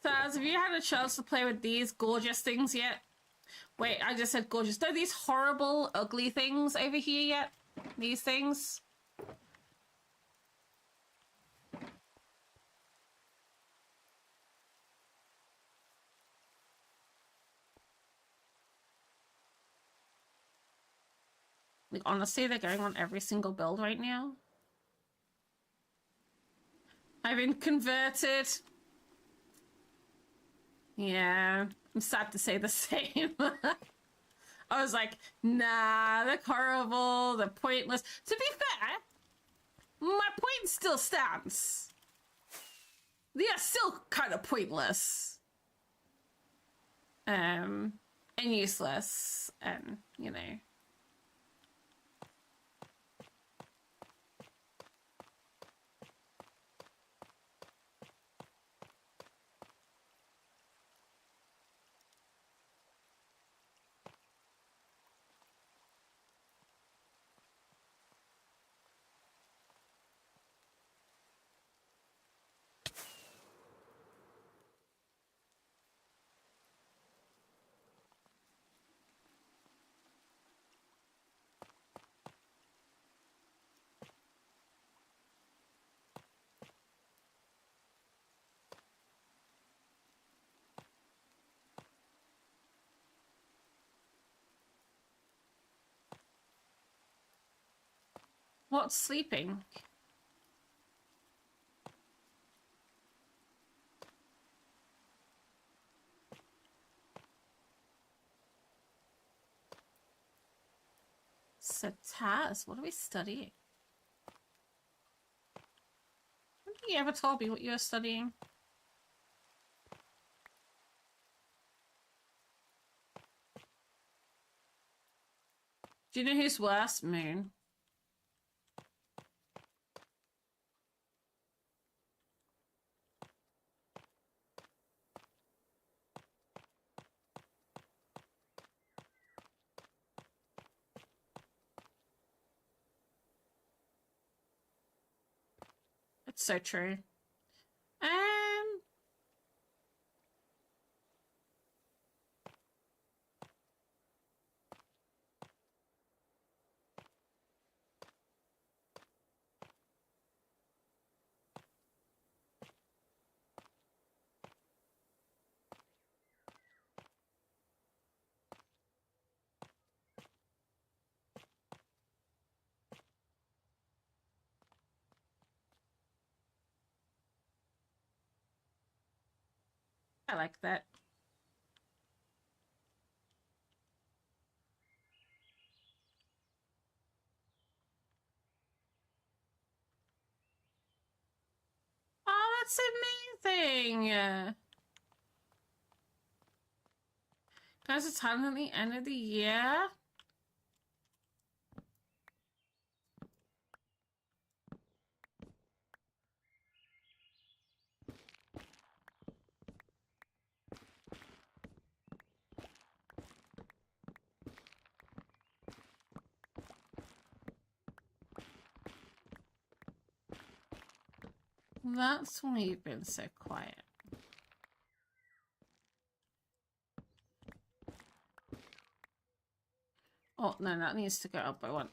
So, have you had a chance to play with these gorgeous things yet? Wait, I just said gorgeous. No, these horrible, ugly things over here yet? These things? Like, honestly, they're going on every single build right now. I've been converted. Yeah, I'm sad to say the same. I was like, nah, they're horrible, they're pointless. To be fair, my point still stands. They are still kind of pointless. And useless, and, you know. What's sleeping? Sataz, what are we studying? When did you ever told me what you were studying? Do you know who's worse? Moon. It's so true. I like that. Oh, that's amazing! Guys, it's time at the end of the year. That's why you've been so quiet. Oh, no, that needs to go up by one.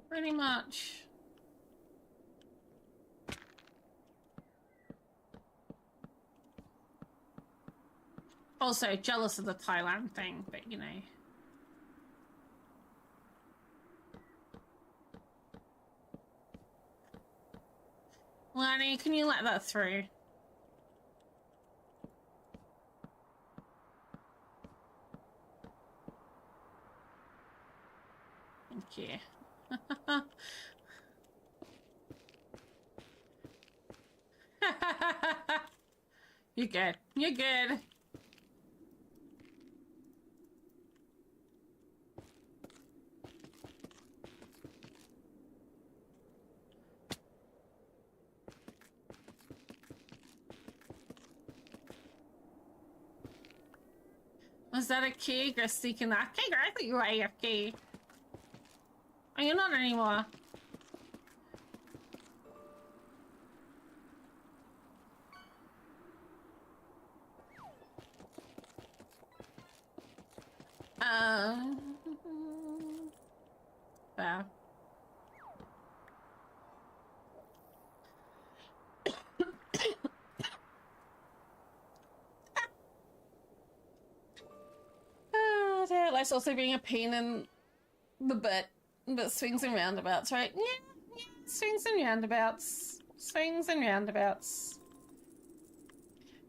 Pretty much. Also, jealous of the Thailand thing, but you know. Lanny, can you let that through? Thank you. You're good. You're good. Was that a key? You're seeking that key? I thought you were AFK. Oh, you're not anymore. Fair. Oh, dear. Life's also being a pain in the butt, but swings and roundabouts, right? Yeah, swings and roundabouts. Swings and roundabouts.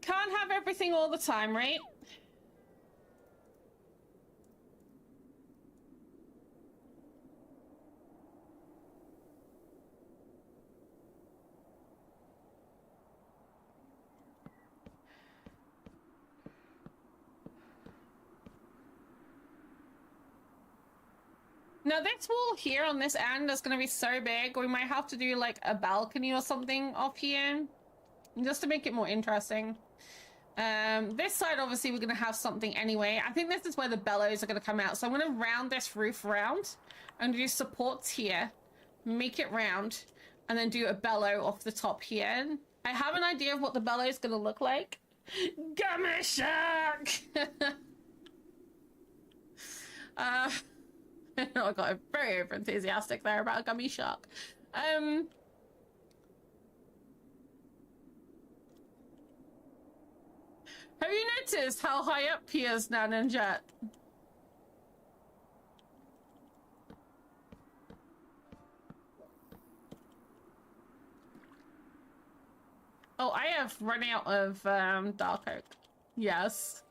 Can't have everything all the time, right? Now this wall here on this end is going to be so big, we might have to do like a balcony or something off here, just to make it more interesting. This side, obviously, we're going to have something anyway. I think this is where the bellows are going to come out. So I'm going to round this roof around. I'm going to do supports here, make it round, and then do a bellow off the top here. I have an idea of what the bellow is going to look like. Gummy shark! I got very over enthusiastic there about a gummy shark. Have you noticed how high up he is now, Ninja? Oh, I have run out of dark oak. Yes.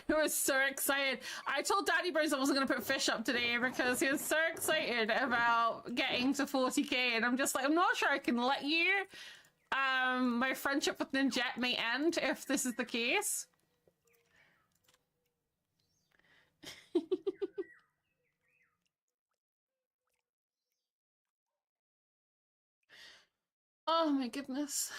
I was so excited. I told Daddy Bros I wasn't going to put fish up today because he was so excited about getting to 40k, and I'm just like, I'm not sure I can let you. My friendship with Ninjet may end if this is the case. Oh my goodness.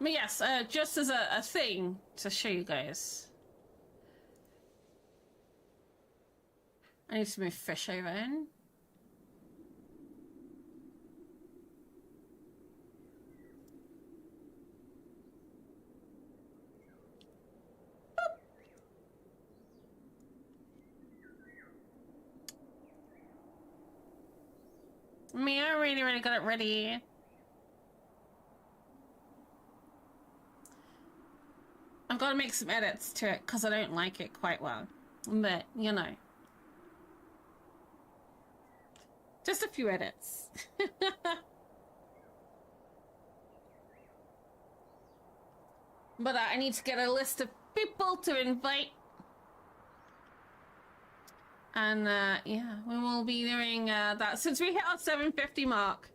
But yes, just as a thing to show you guys. I need to move fish over in. Me, I really got it ready. I've got to make some edits to it because I don't like it quite well. But, you know. Just a few edits. But I need to get a list of people to invite. And yeah, we will be doing that since we hit our 750 mark.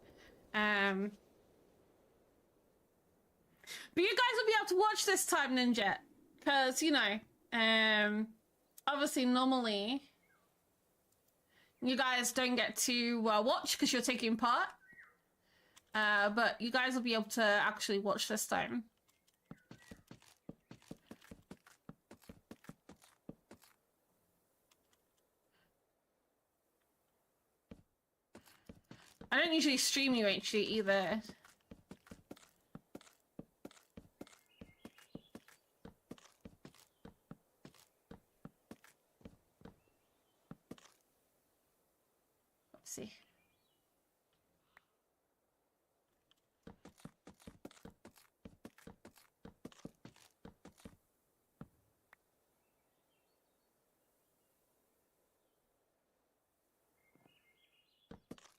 But you guys will be able to watch this time, Ninja, because you know, obviously normally you guys don't get to watch because you're taking part. But you guys will be able to actually watch this time. I don't usually stream UHD either. Let's see.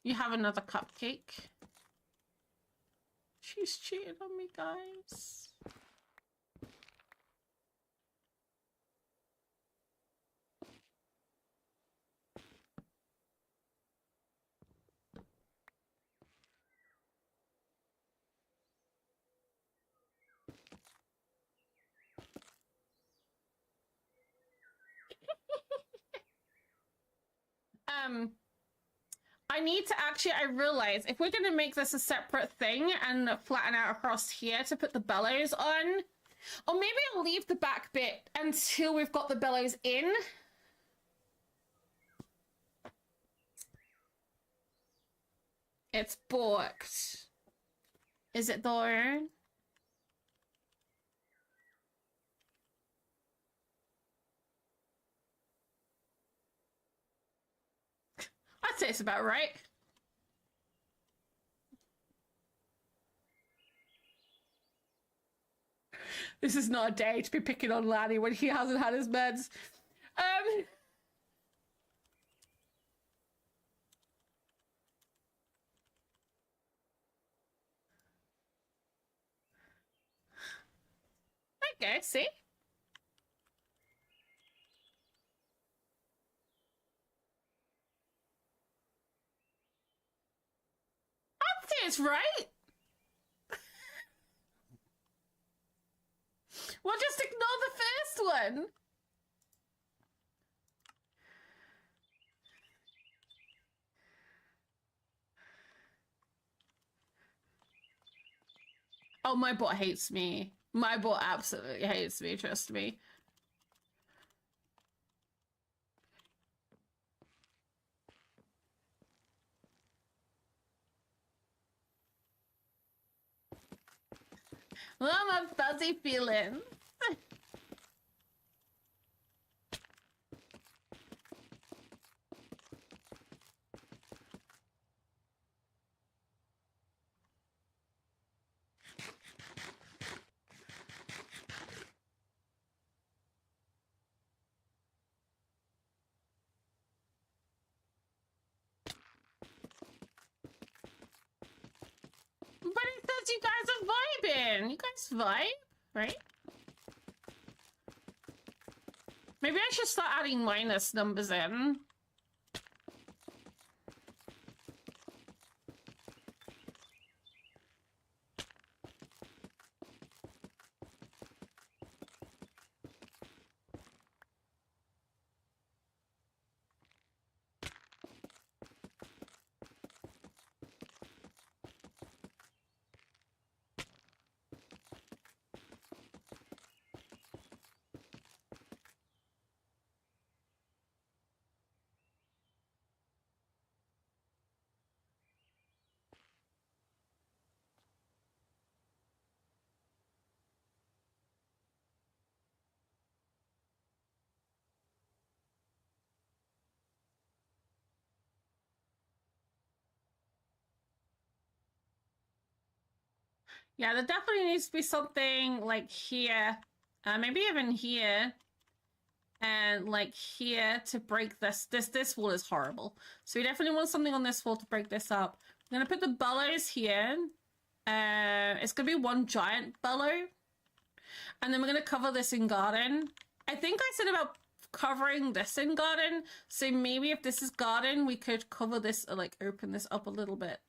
You have another cupcake. She's cheating on me, guys. I need to actually, I realize if we're going to make this a separate thing and flatten out across here to put the bellows on, or maybe I'll leave the back bit until we've got the bellows in. It's booked. Is it though? I'd say it's about right. This is not a day to be picking on Lanny when he hasn't had his meds. Okay, see? That's right. We'll just ignore the first one. Oh, my bot hates me. My bot absolutely hates me, trust me. Well, I'm a fuzzy feeling. But it says you guys are vibing. You guys vibe, right? Maybe I should start adding minus numbers in. Yeah, there definitely needs to be something like here, maybe even here, and like here to break this. This wall is horrible. So we definitely want something on this wall to break this up. I'm gonna put the bellows here. It's gonna be one giant bellow, and then we're gonna cover this in garden. I think I said about covering this in garden, so maybe if this is garden, we could cover this, like open this up a little bit.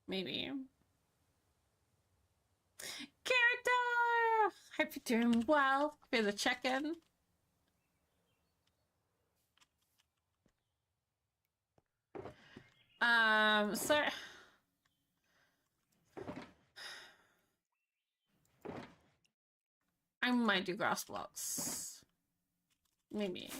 Maybe. Character! Hope you're doing well. Here's a check-in. So... I might do grass blocks. Maybe.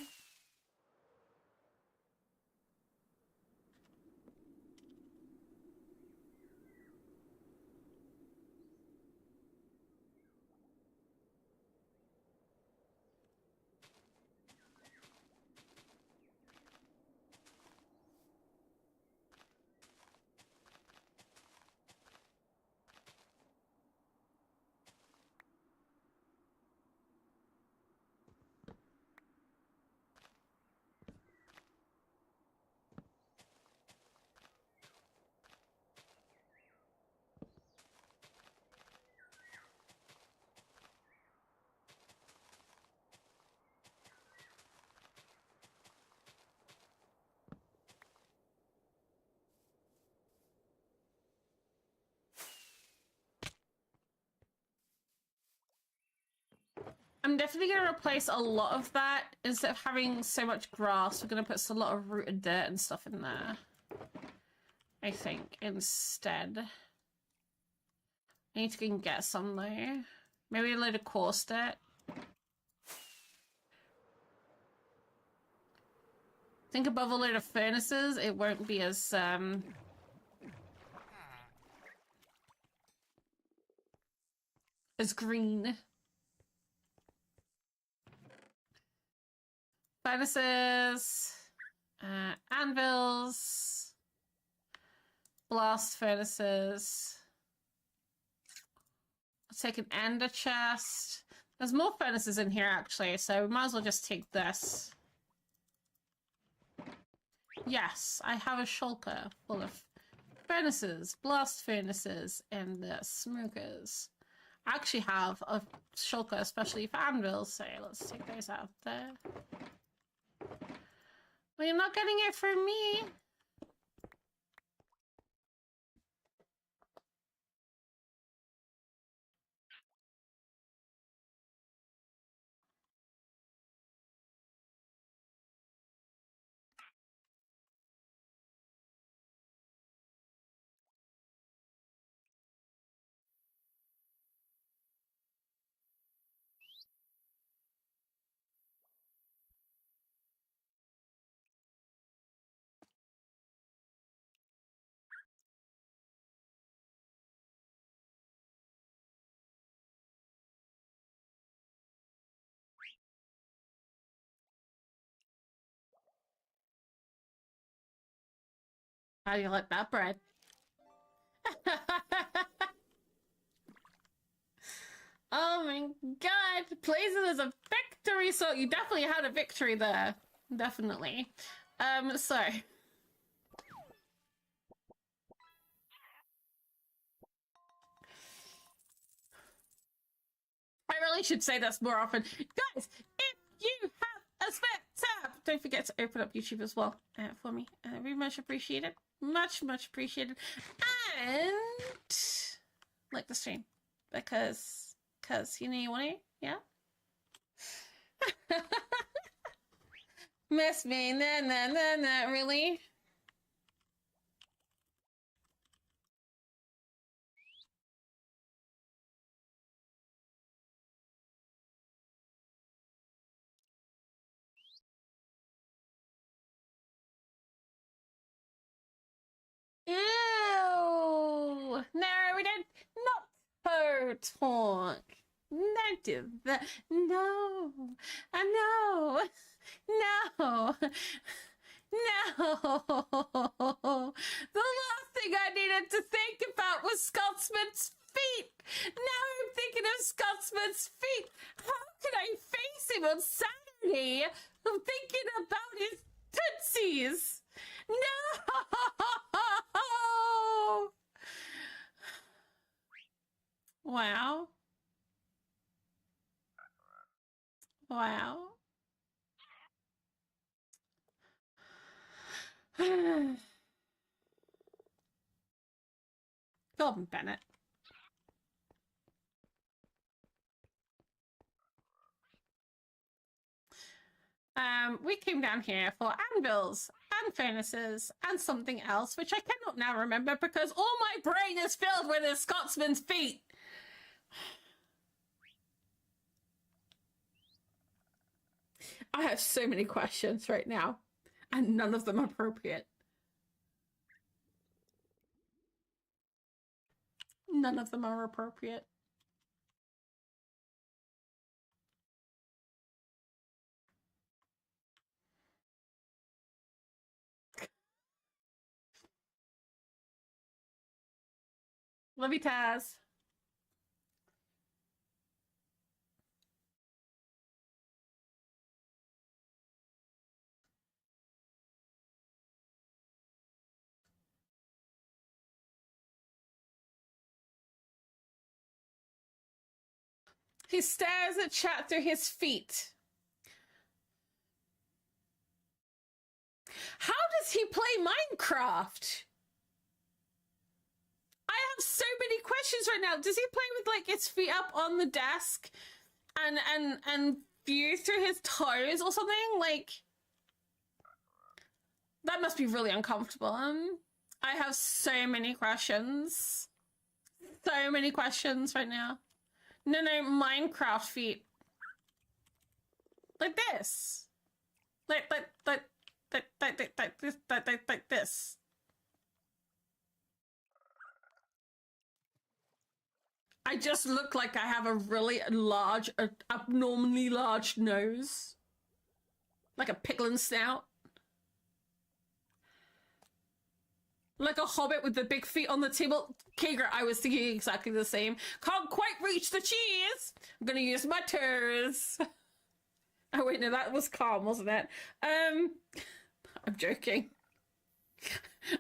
I'm definitely going to replace a lot of that. Instead of having so much grass, we're going to put a lot of rooted dirt and stuff in there. I think, instead. I need to go and get some, though. Maybe a load of coarse dirt. Think above a load of furnaces, it won't be as, green. Furnaces, anvils, blast furnaces, take an ender chest. There's more furnaces in here, actually, so we might as well just take this. Yes, I have a shulker full of furnaces, blast furnaces, and the smokers. I actually have a shulker especially for anvils, so let's take those out there. Well, you're not getting it from me. How do you like that bread? Oh my god, plays it as a victory, so you definitely had a victory there. Definitely. So I really should say this more often. Guys, if you have a spare tab, don't forget to open up YouTube as well for me. Very much appreciated. Much appreciated. And like the stream. Because you know you want to, yeah? Miss me, nah, really? Ew! No, we don't. Not her talk. Don't do that. No. No. No. No. The last thing I needed to think about was Scotsman's feet. Now I'm thinking of Scotsman's feet. How could I face him on Saturday? I'm thinking about his tootsies. No! Wow. Wow. Gordon Bennett. We came down here for anvils and furnaces and something else, which I cannot now remember because all my brain is filled with a Scotsman's feet. I have so many questions right now, and none of them appropriate. None of them are appropriate. Love you, Taz. He stares at chat through his feet. How does he play Minecraft? I have so many questions right now. Does he play with like his feet up on the desk and view through his toes or something? Like that must be really uncomfortable. I have so many questions. So many questions right now. No, Minecraft feet. Like this. Like this. I just look like I have a really large, abnormally large nose. Like a piglin snout. Like a hobbit with the big feet on the table. Kager, I was thinking exactly the same. Can't quite reach the cheese. I'm gonna use my toes. Oh wait, no, that was calm, wasn't it? I'm joking.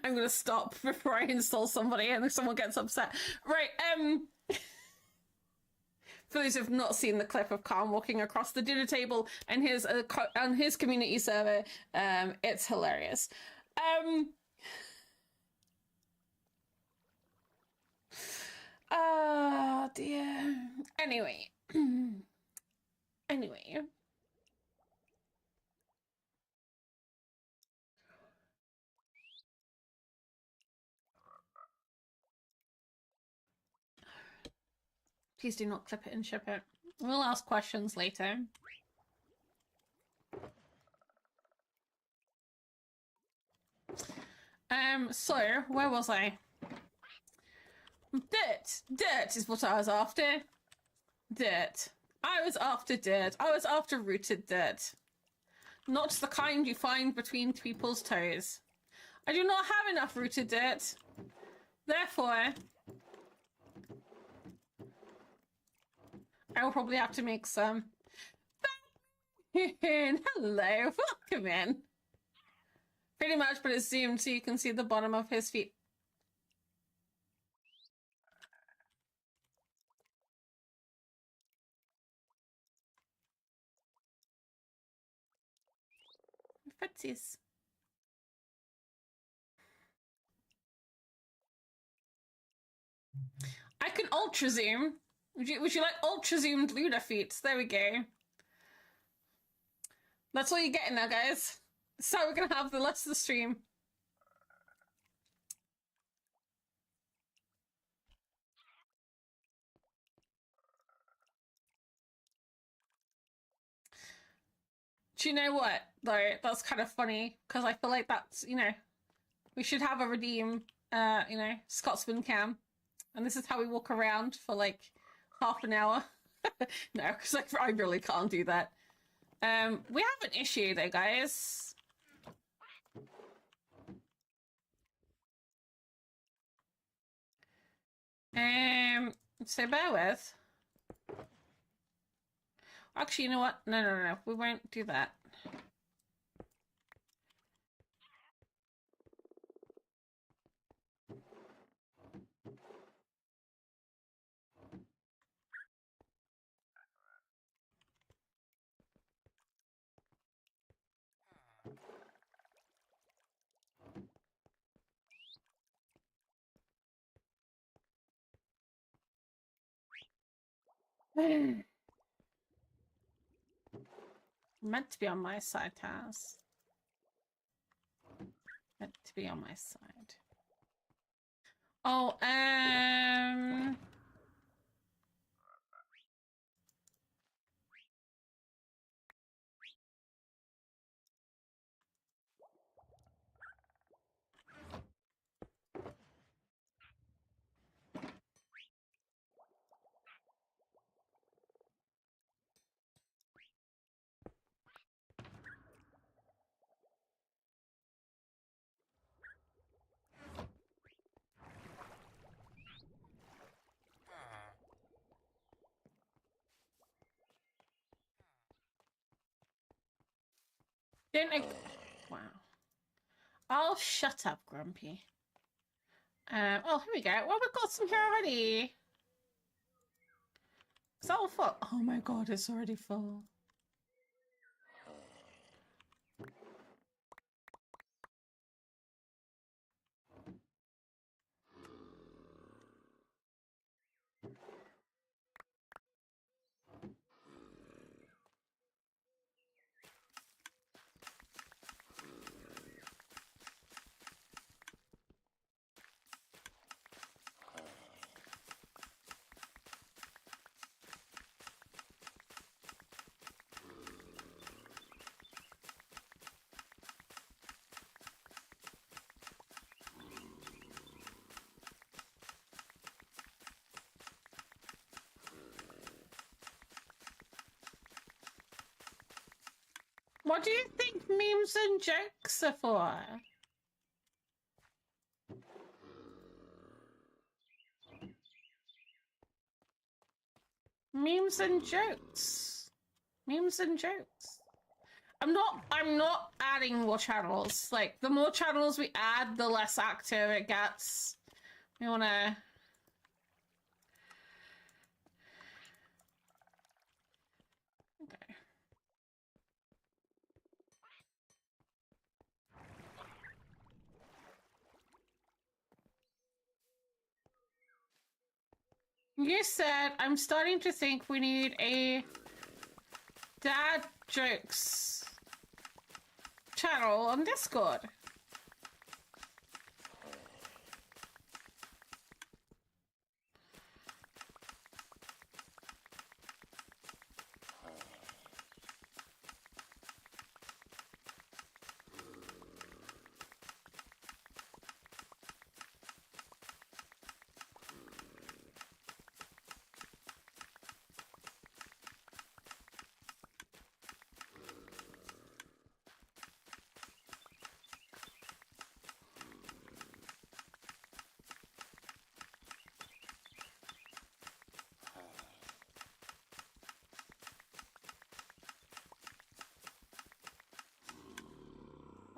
I'm gonna stop before I install somebody and someone gets upset. Right, for those who've not seen the clip of Calm walking across the dinner table and on his community server, it's hilarious. Oh dear. Anyway. Anyway. Please do not clip it and ship it. We'll ask questions later. So, where was I? Dirt! Dirt is what I was after. Dirt. I was after dirt. I was after rooted dirt. Not the kind you find between people's toes. I do not have enough rooted dirt. Therefore, I will probably have to make some. Hello, welcome in. Pretty much, but it's zoomed so you can see the bottom of his feet. Footsies. I can ultra zoom. Would you like ultra zoomed Luna feet? There we go. That's all you're getting now, guys. So we're gonna have the rest of the stream. Do you know what, though? That's kind of funny, because I feel like that's, you know, we should have a redeem, you know, Scotsman cam. And this is how we walk around for, like, half an hour. No, because I really can't do that. We have an issue, though, guys. So bear with. Actually, you know what? No. We won't do that. Meant to be on my side, Taz. Meant to be on my side. Oh, wow. Oh, shut up, Grumpy. Oh, here we go. Well, we've got some here already. It's all full. Oh my god, it's already full. What do you think memes and jokes are for? Memes and jokes. Memes and jokes. I'm not adding more channels. Like, the more channels we add, the less active it gets. We wanna... Okay. You said, I'm starting to think we need a dad jokes channel on Discord.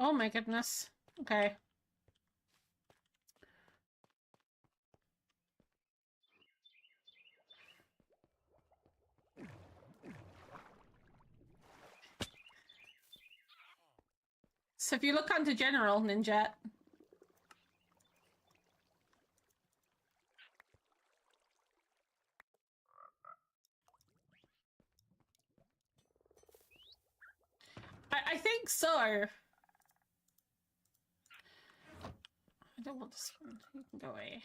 Oh my goodness. Okay. So if you look under general, Ninja. I think so. I don't want this one. You can go away.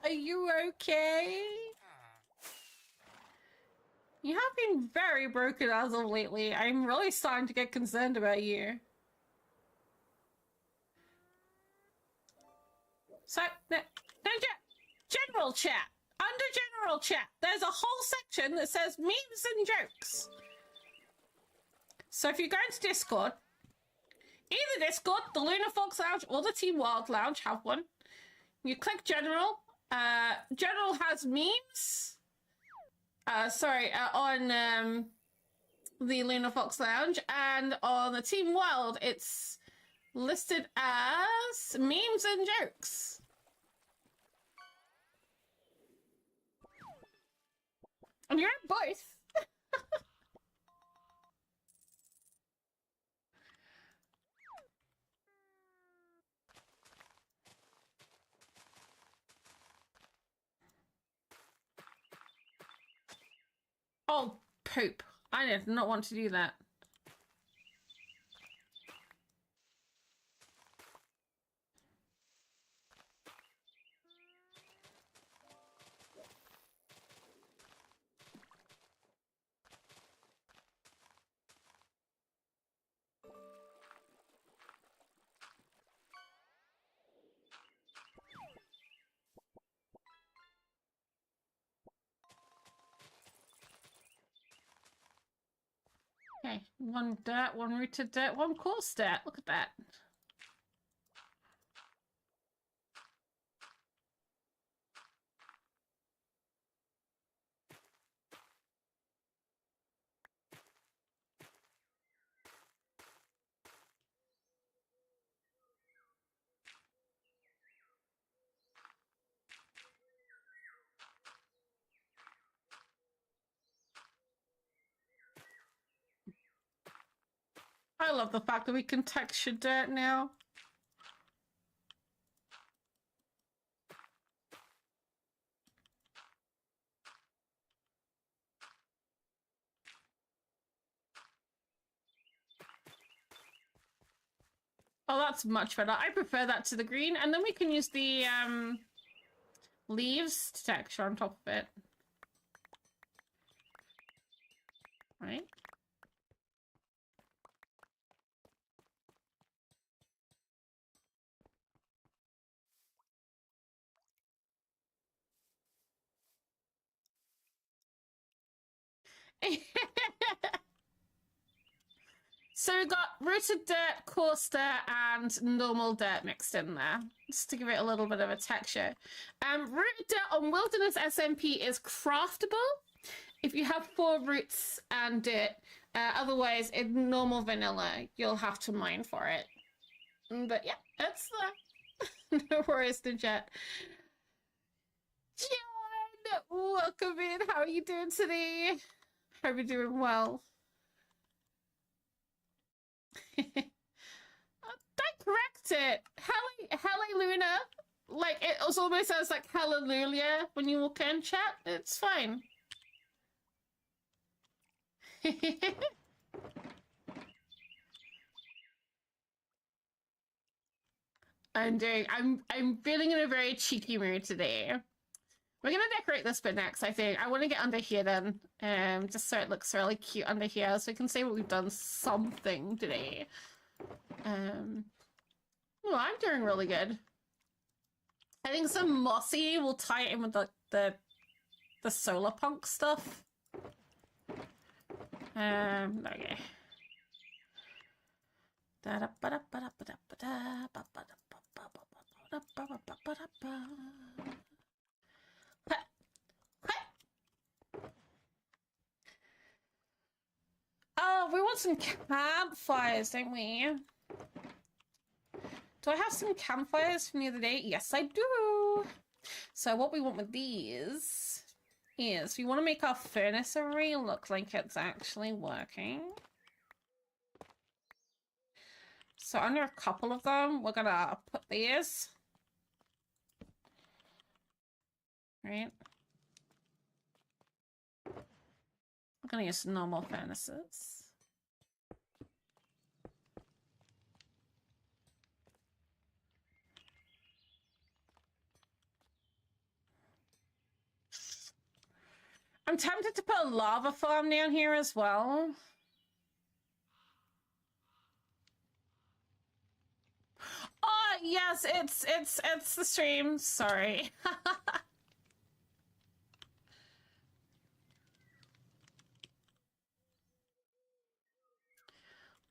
Are you okay? You have been very broken as of lately. I'm really starting to get concerned about you. So, Ninja, general chat. Under general chat, there's a whole section that says memes and jokes. So if you go into Discord, either Discord, the Lunar Fox Lounge, or the Team Wild Lounge have one. You click general. General has memes. On the Lunar Fox Lounge, and on the Team Wild, it's listed as memes and jokes. And you're in both. Oh, poop. I did not want to do that. Okay, one dirt, one rooted dirt, one coarse dirt. Look at that. I love the fact that we can texture dirt now. Oh, that's much better. I prefer that to the green, and then we can use the leaves to texture on top of it. Right? So we got rooted dirt, coarse dirt, and normal dirt mixed in there, just to give it a little bit of a texture. Rooted dirt on Wilderness SMP is craftable if you have 4 roots and dirt. Otherwise, in normal vanilla, you'll have to mine for it. But yeah, it's there. No worries, the jet. John, welcome in. How are you doing today? Hope you're doing well. Don't correct it. Hallelujah. Like, it was almost as like hallelujah when you walk in, chat. It's fine. I'm feeling in a very cheeky mood today. We're gonna decorate this bit next, I think. I want to get under here then, just so it looks really cute under here, so we can say what we've done something today. Oh, I'm doing really good. I think some mossy will tie it in with the solar punk stuff. Okay. Oh, we want some campfires, don't we? Do I have some campfires from the other day? Yes, I do. So what we want with these is we want to make our furnace array look like it's actually working. So under a couple of them, we're gonna put these. Right. I'm gonna use normal furnaces. I'm tempted to put a lava farm down here as well. Oh yes, it's the stream. Sorry.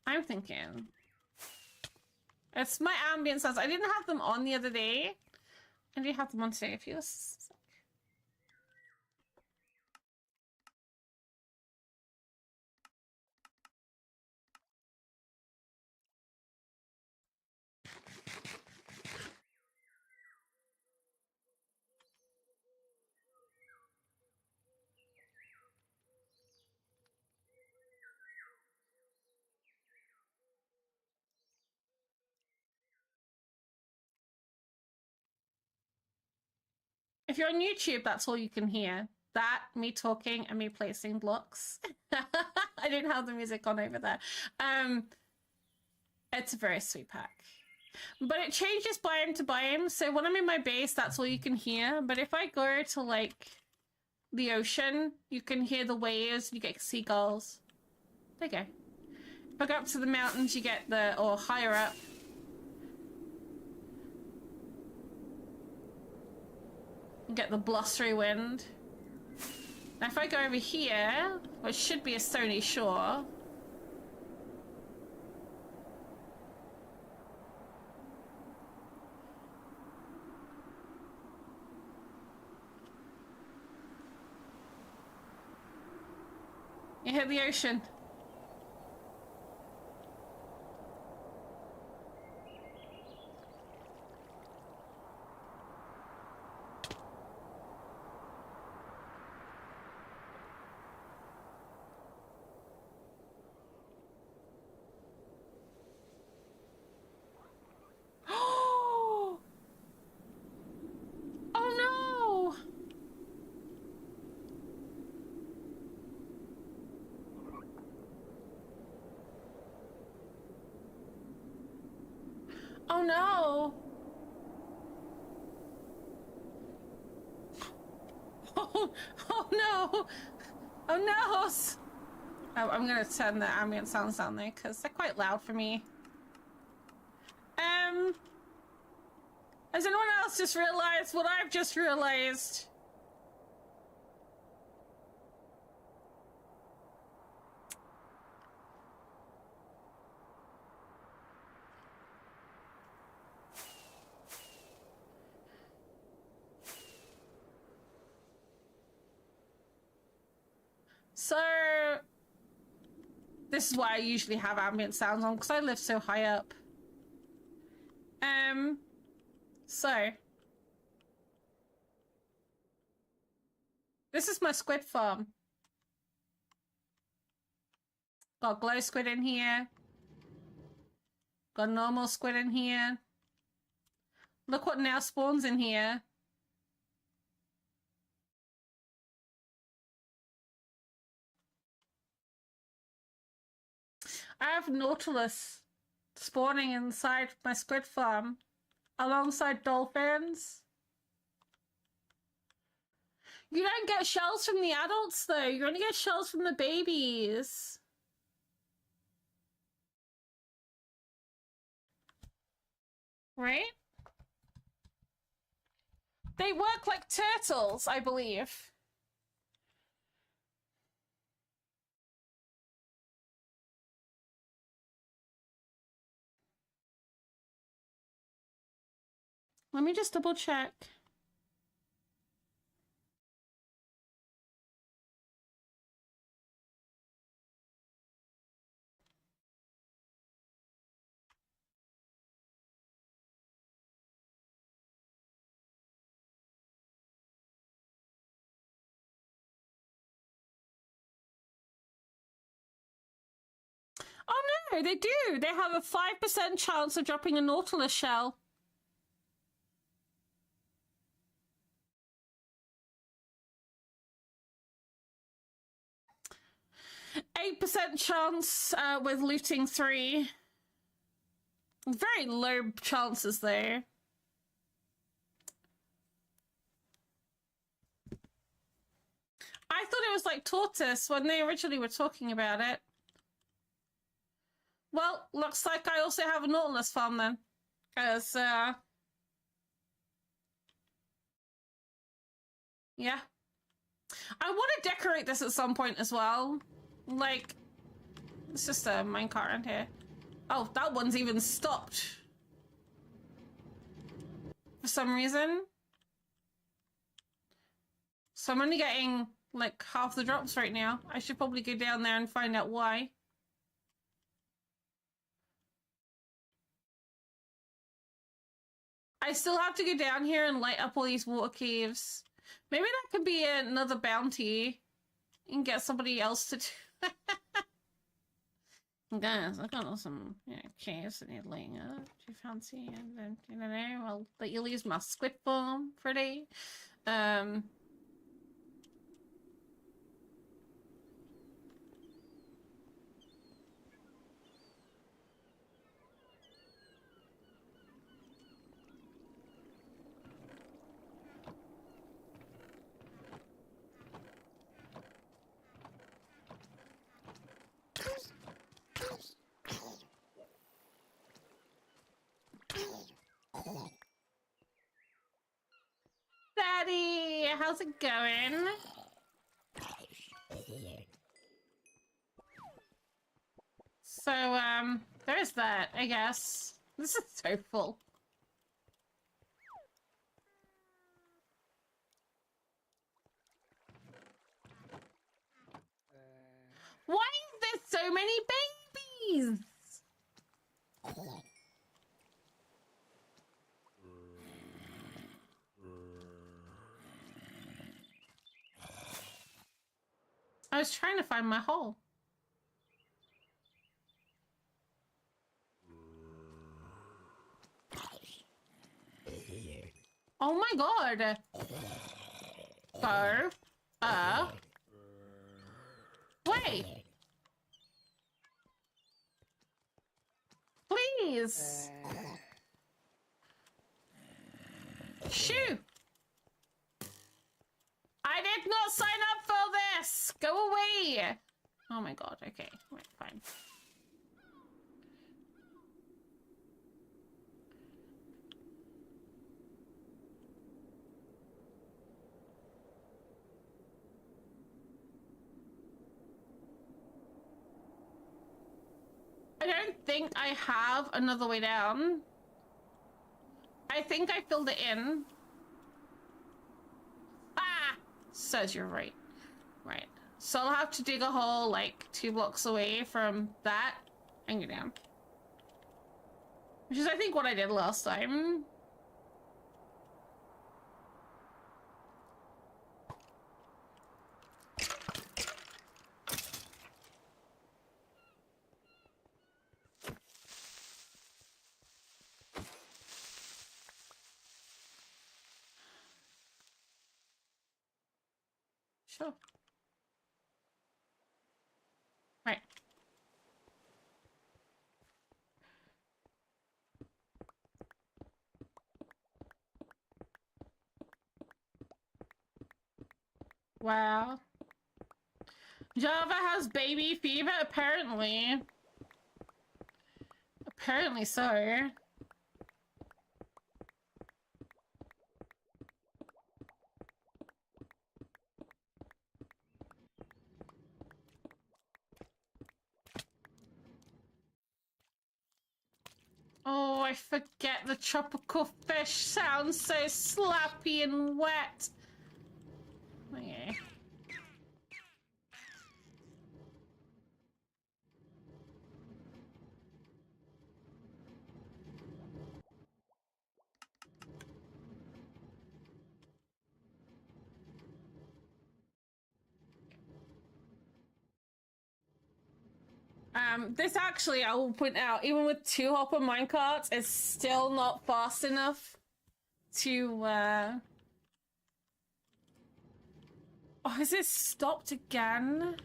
I'm thinking. It's my ambient sounds. I didn't have them on the other day. I do have them on today. If you If you're on YouTube, that's all you can hear. That, me talking, and me placing blocks. I didn't have the music on over there. It's a very sweet pack. But it changes biome to biome, so when I'm in my base, that's all you can hear. But if I go to, like, the ocean, you can hear the waves, you get seagulls. There you go. If I go up to the mountains, you get the, or higher up, get the blustery wind. Now if I go over here, which should be a stony shore, you hit the ocean. Oh no! Oh no! Oh no! Oh, I'm gonna turn the ambient sounds down there because they're quite loud for me. Has anyone else just realized what I've just realized? So this is why I usually have ambient sounds on, because I live so high up. So this is my squid farm. Got glow squid in here. Got normal squid in here. Look what now spawns in here. I have Nautilus spawning inside my squid farm alongside dolphins. You don't get shells from the adults though, you only get shells from the babies. Right? They work like turtles, I believe. Let me just double check. Oh no, they do! They have a 5% chance of dropping a Nautilus shell. %8 chance with looting 3. Very low chances there. I thought it was like tortoise when they originally were talking about it. Well, looks like I also have a Nautilus farm then. Because, yeah. I want to decorate this at some point as well. Like, it's just a minecart around here. Oh, that one's even stopped. For some reason. So I'm only getting, like, half the drops right now. I should probably go down there and find out why. I still have to go down here and light up all these water caves. Maybe that could be another bounty. You can get somebody else to do. Guys, I got some caves that need lighting up. Do you fancy? And then, you know, I'll let you use my squid farm for a day. Daddy, how's it going? So, there's that, I guess. This is so full. Why is there so many babies? I was trying to find my hole. Oh my god! Go. Wait! Please! Shoo! I did not sign up for this! Go away! Oh my god, okay. Right, fine. I don't think I have another way down. I think I filled it in. Ah! Says you're right. Right. So I'll have to dig a hole like 2 blocks away from that and go down. Which is, I think, what I did last time. Sure. Right. Wow. Java has baby fever, apparently. Apparently so. Oh, I forget the tropical fish sounds so slappy and wet. Okay. This actually, I will point out, even with 2 hopper minecarts, is still not fast enough to, Oh, is it stopped again?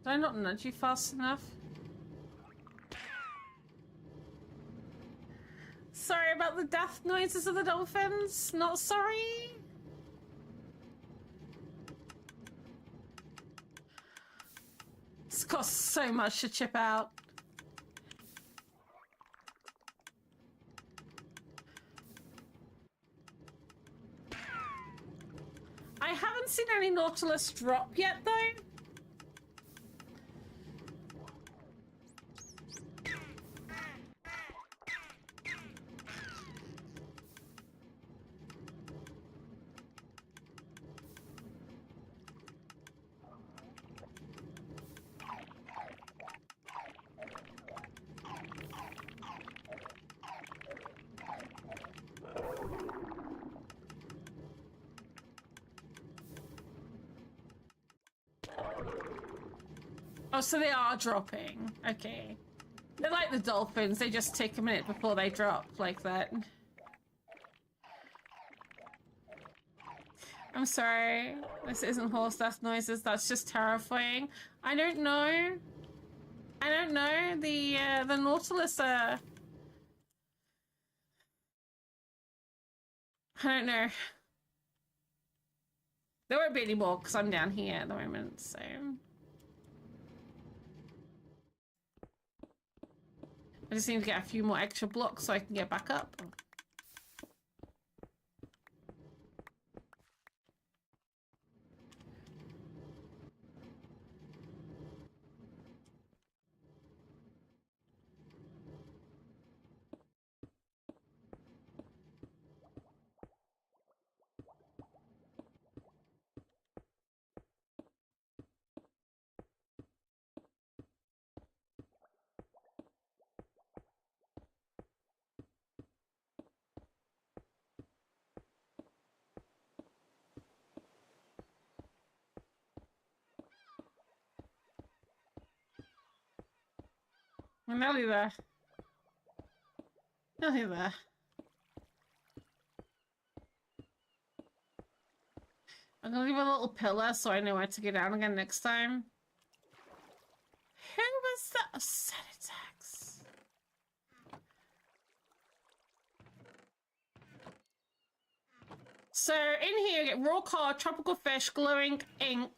Did I not nudge you fast enough? Sorry about the death noises of the dolphins. Not sorry. It's cost so much to chip out. I haven't seen any Nautilus drop yet, though. Oh, so they are dropping. Okay. They're like the dolphins. They just take a minute before they drop, like that. I'm sorry. This isn't horse death noises. That's just terrifying. I don't know. I don't know. The Nautilus I don't know. There won't be any more because I'm down here at the moment, so... I just need to get a few more extra blocks so I can get back up. We're nearly there. Nearly there. I'm gonna leave a little pillar so I know where to go down again next time. Who was that? A set attacks. So in here you get raw card, tropical fish, glowing ink.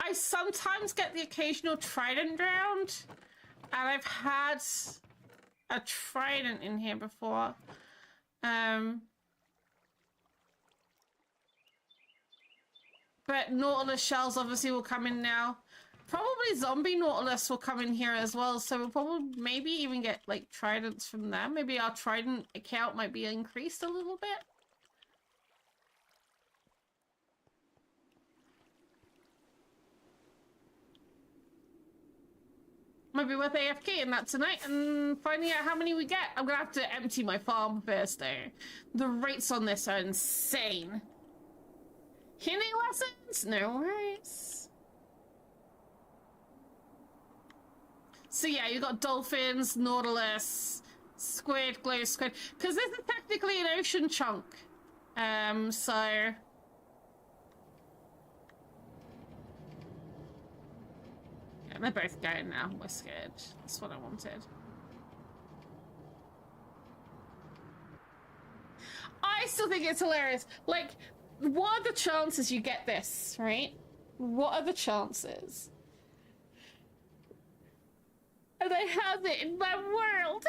I sometimes get the occasional trident round, and I've had a trident in here before. But Nautilus shells obviously will come in now. Probably zombie nautilus will come in here as well, so we'll probably maybe even get like tridents from them. Maybe our trident account might be increased a little bit. Might be worth AFKing that tonight and finding out how many we get. I'm gonna have to empty my farm first though. The rates on this are insane. Healing lessons? No worries. So yeah, you got dolphins, nautilus, squid, glow squid. Because this is technically an ocean chunk. So... yeah, they're both going now. We're scared. That's what I wanted. I still think it's hilarious. Like, what are the chances you get this, right? What are the chances? And I have it in my world.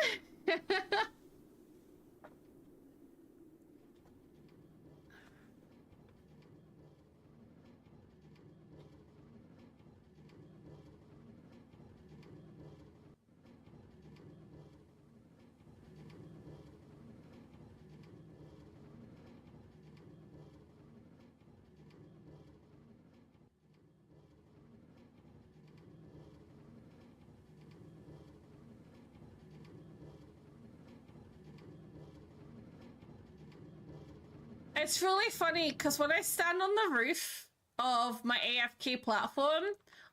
It's really funny because when I stand on the roof of my AFK platform,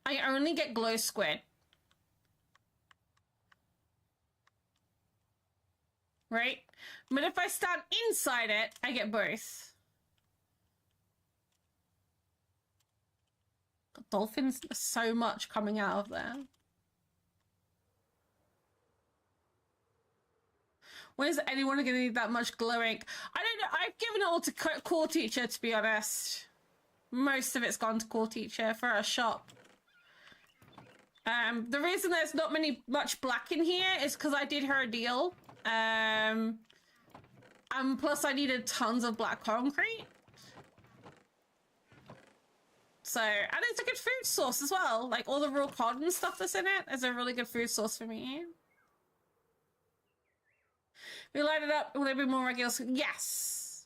I only get glow squid. Right? But if I stand inside it, I get both. Dolphins, so much coming out of there. When is anyone going to need that much glow ink? I don't know. I've given it all to core teacher, to be honest. Most of it's gone to core teacher for a shop. The reason there's not much black in here is because I did her a deal. And plus I needed tons of black concrete. So, and it's a good food source as well. Like all the raw cod and stuff that's in it is a really good food source for me. We light it up. Will there be more regulars? Yes.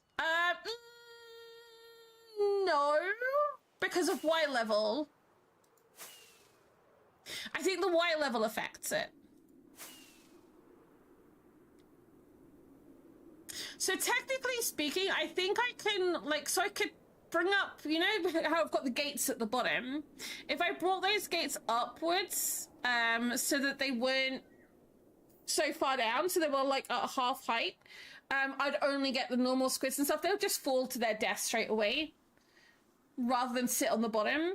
No, because of Y level. I think the Y level affects it. So technically speaking, I think I can, like, so I could bring up, you know how I've got the gates at the bottom? If I brought those gates upwards, so that they weren't so far down, so they were like at half height, I'd only get the normal squids and stuff. They'll just fall to their death straight away rather than sit on the bottom,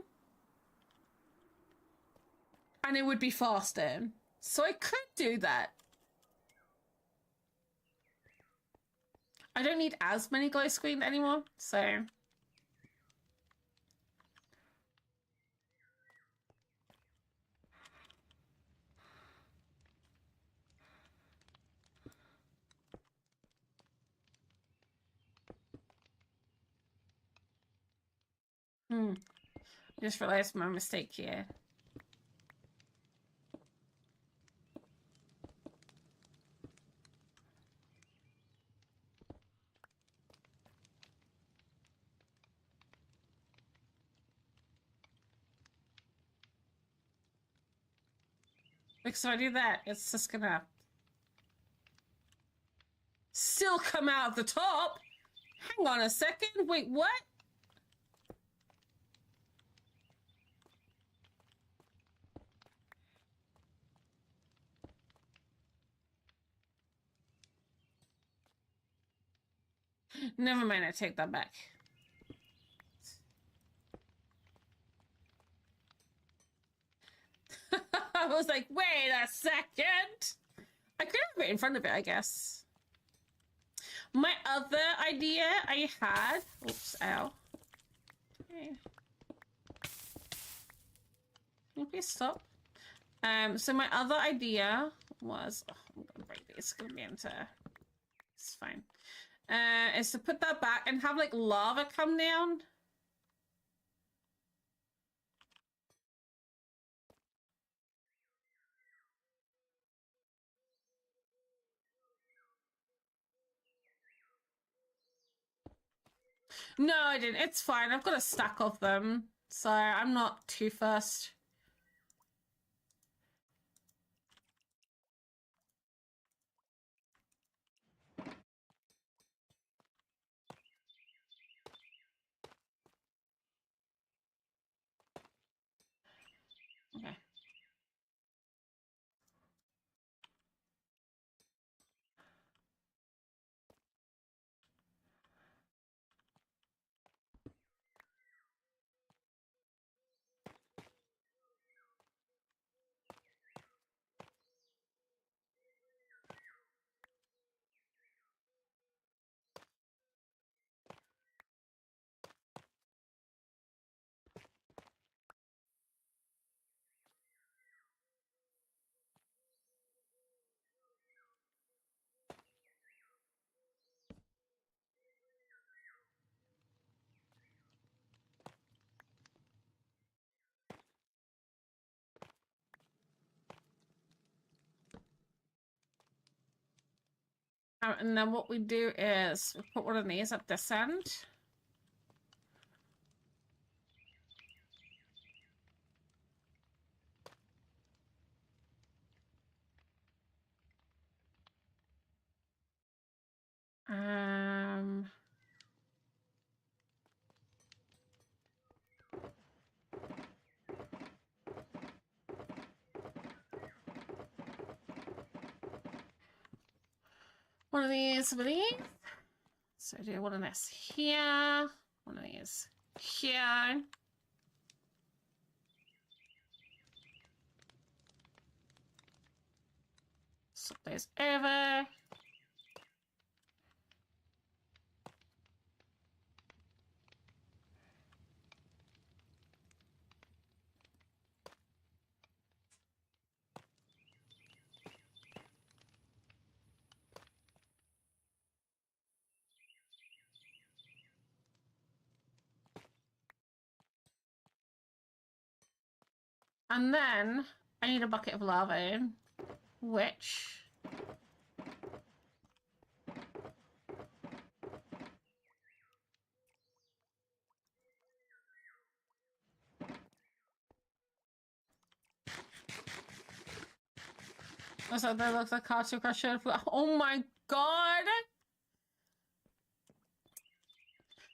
and it would be faster. So I could do that. I don't need as many glow squid anymore, so I just realized my mistake here. Because if I do that, it's just gonna still come out of the top. Hang on a second. Wait, what? Never mind, I take that back. I was like, wait a second. I could have it in front of it, I guess. My other idea I had... oops, ow. Okay. Can you please stop? So my other idea was... oh, I'm gonna break these. It's gonna be into... it's fine. Is to put that back and have, like, lava come down. No, I didn't. It's fine. I've got a stack of them, so I'm not too fussed. Okay. And then what we do is we put one of these at this end. Um, one of these with these. So do one of this here, one of these here. Swap those over. And then I need a bucket of lava, which also that looks like Castle Crusher. Oh my god!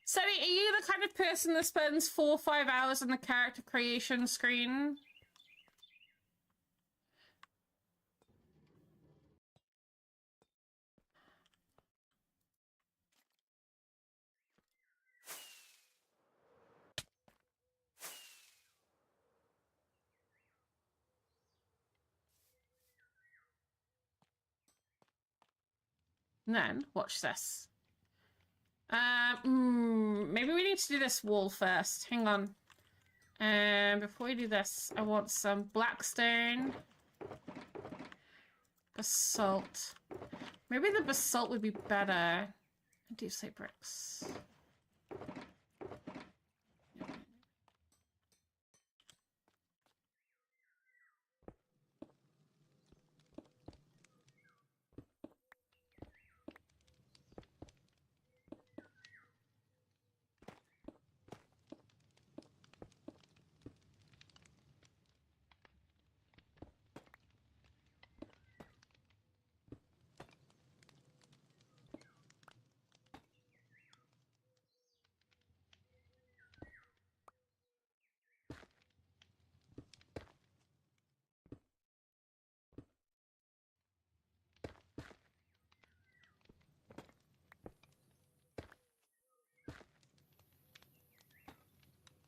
Sally, are you the kind of person that spends 4 or 5 hours on the character creation screen? And then, watch this. Maybe we need to do this wall first. Hang on. Before we do this, I want some blackstone. Basalt. Maybe the basalt would be better. I do say bricks.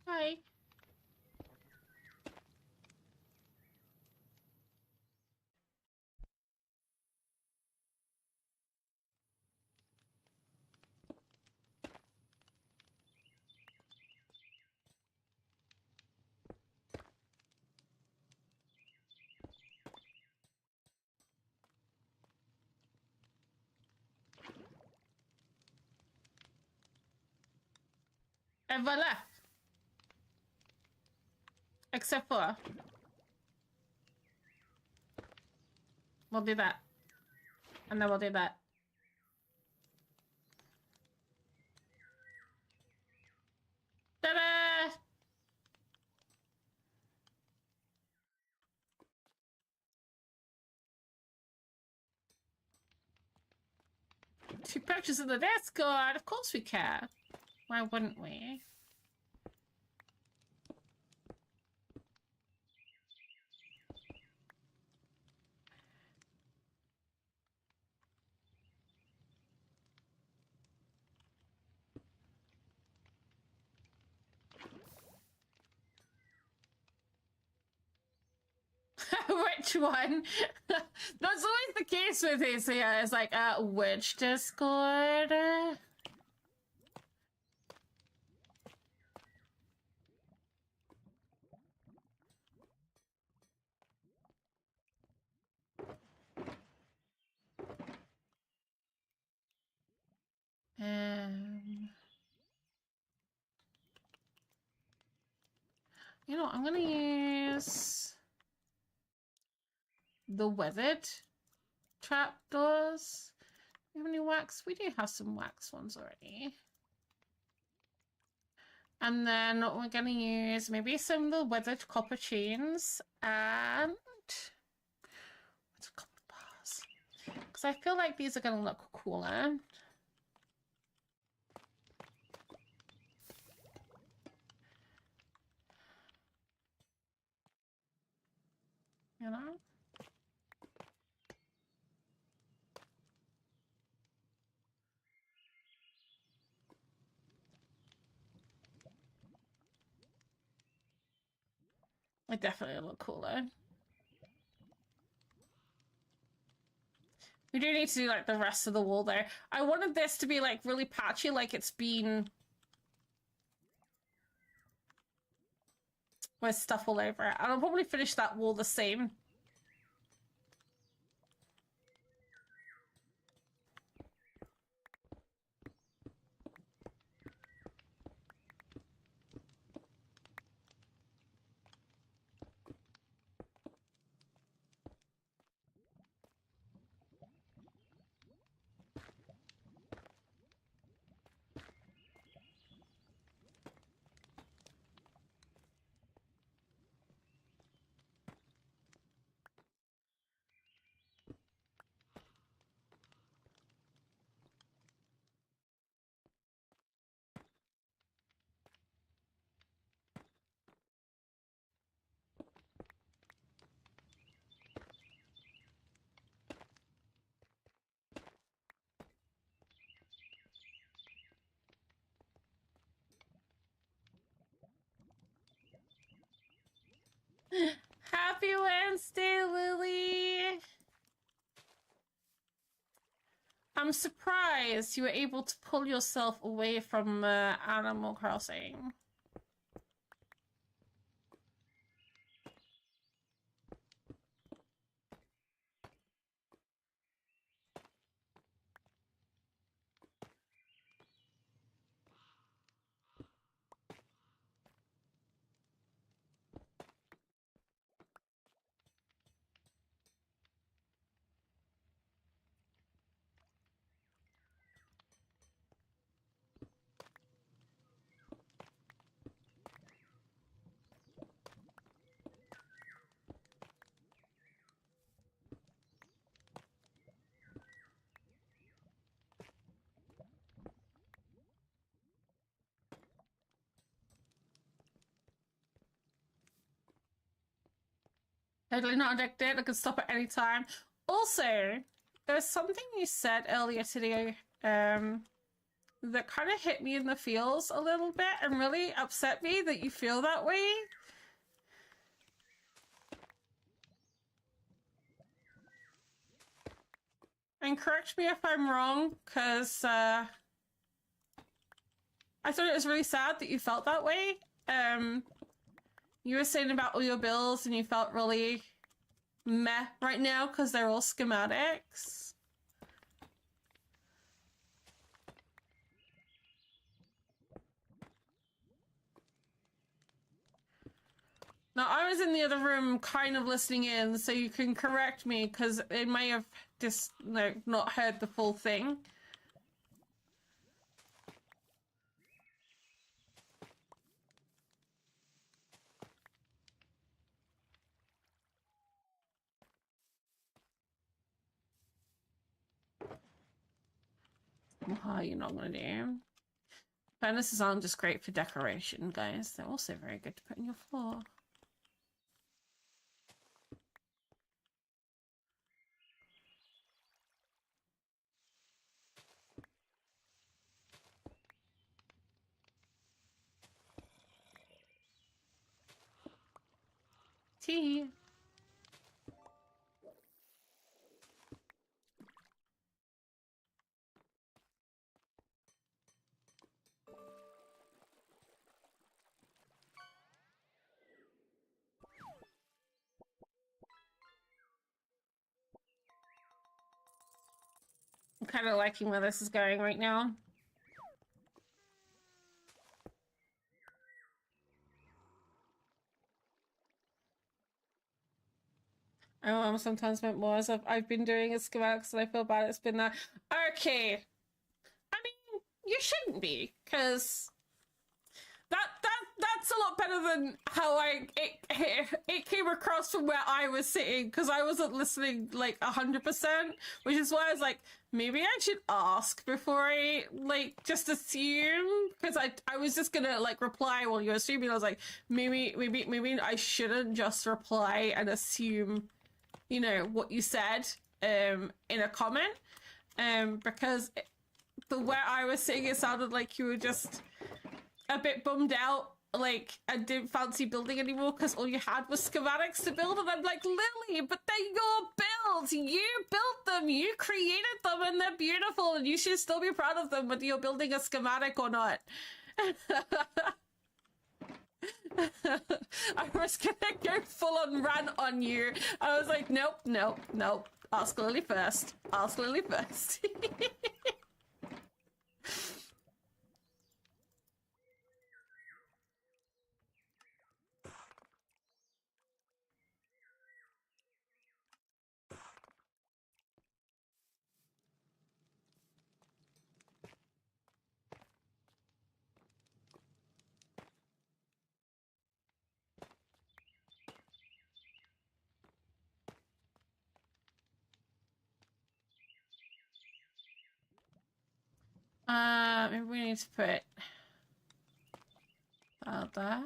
Hi. Ever left. Except for... We'll do that. And then we'll do that. 2 pictures in the Discord. Of course we care. Why wouldn't we? Which one? That's always the case with these. So yeah, it's like, which Discord? You know, I'm gonna use the weathered trapdoors. Do we have any wax? We do have some wax ones already. And then we're gonna use maybe some of the weathered copper chains and what's copper bars? Because I feel like these are gonna look cooler. You know? It definitely look cooler. We do need to do like the rest of the wall there. I wanted this to be like really patchy, like it's been with stuff all over it. And I'll probably finish that wall the same. Happy Wednesday, Lily! I'm surprised you were able to pull yourself away from Animal Crossing. Totally not addicted. I can stop at any time. Also, there's something you said earlier today that kind of hit me in the feels a little bit and really upset me that you feel that way. And correct me if I'm wrong, because I thought it was really sad that you felt that way. You were saying about all your bills and you felt really meh right now because they're all schematics. Now, I was in the other room kind of listening in, so you can correct me because it may have just not heard the full thing. What are you not gonna do? Furnaces aren't just great for decoration, guys. They're also very good to put in your floor. Tea. I'm kind of liking where this is going right now. I'm sometimes meant more as I've been doing a schematics and I feel bad it's been that. Okay. I mean, you shouldn't be, because that's a lot better than how it came across from where I was sitting, because I wasn't listening like 100%, which is why I was like, maybe I should ask before I like just assume, because I was just gonna like reply while you're assuming. I was like, maybe I shouldn't just reply and assume, you know, what you said in a comment, because the way I was saying it sounded like you were just a bit bummed out, like, and didn't fancy building anymore because all you had was schematics to build. And I'm like, Lily, but they're your builds. You built them, you created them, and they're beautiful, and you should still be proud of them whether you're building a schematic or not. I was gonna go full on rant on you. I was like, nope. Ask Lily first. Ask Lily first. Maybe we need to put that there.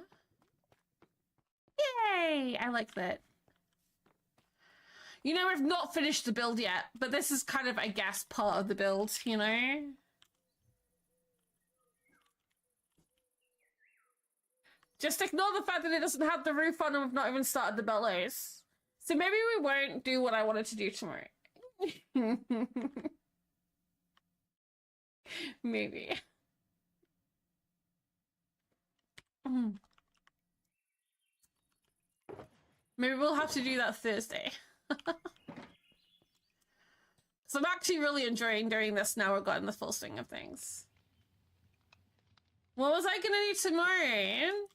Yay! I like that. You know, we've not finished the build yet, but this is kind of, I guess, part of the build, you know? Just ignore the fact that it doesn't have the roof on and we've not even started the bellows. So maybe we won't do what I wanted to do tomorrow. Maybe. Maybe we'll have to do that Thursday. So I'm actually really enjoying doing this now we've gotten the full swing of things. What was I gonna do tomorrow?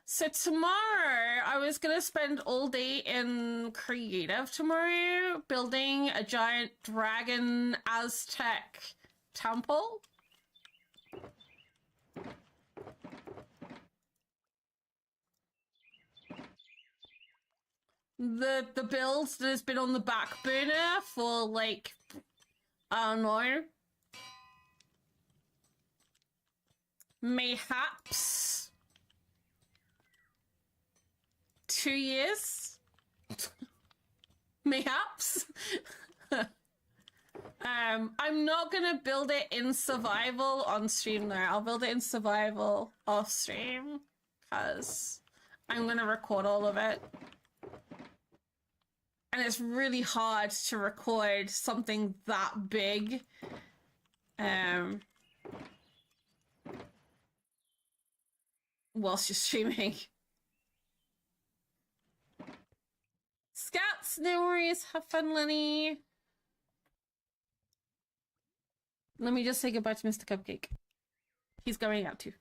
So tomorrow, I was gonna spend all day in creative tomorrow, building a giant dragon Aztec temple. The build that has been on the back burner for like, I don't know, mayhaps 2 years. Mayhaps. I'm not gonna build it in survival on stream though. I'll build it in survival off stream because I'm gonna record all of it. And it's really hard to record something that big. Whilst you're streaming. Scats, no worries. Have fun, Lenny. Let me just say goodbye to Mr. Cupcake. He's going out too.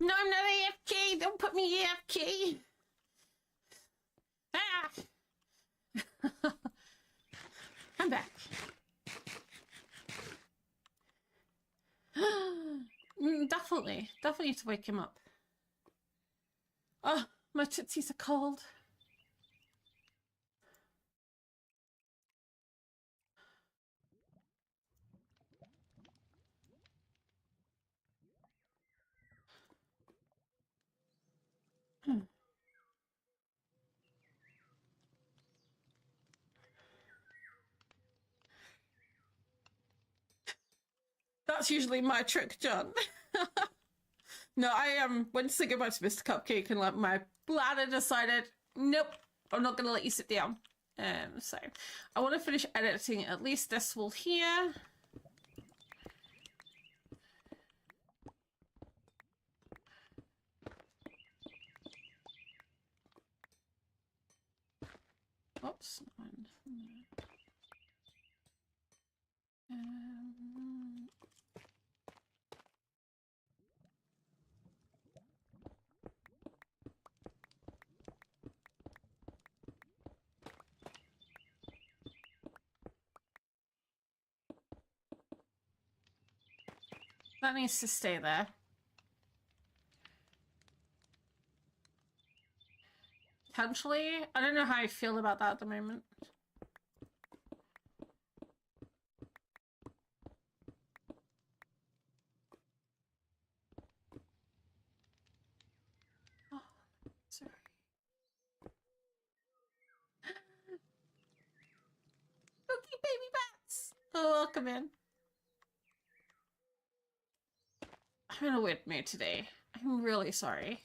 No, I'm not AFK. Don't put me AFK. Ah! I'm back. Definitely need to wake him up. Oh, my tootsies are cold. That's usually my trick, John. No, I went to say goodbye to Mr. Cupcake and like my bladder decided, nope, I'm not gonna let you sit down. So I want to finish editing at least this wall here. Oops. That needs to stay there. Potentially. I don't know how I feel about that at the moment. Oh, sorry. Spooky baby bats! Oh, welcome in. I'm in a weird mood today. I'm really sorry.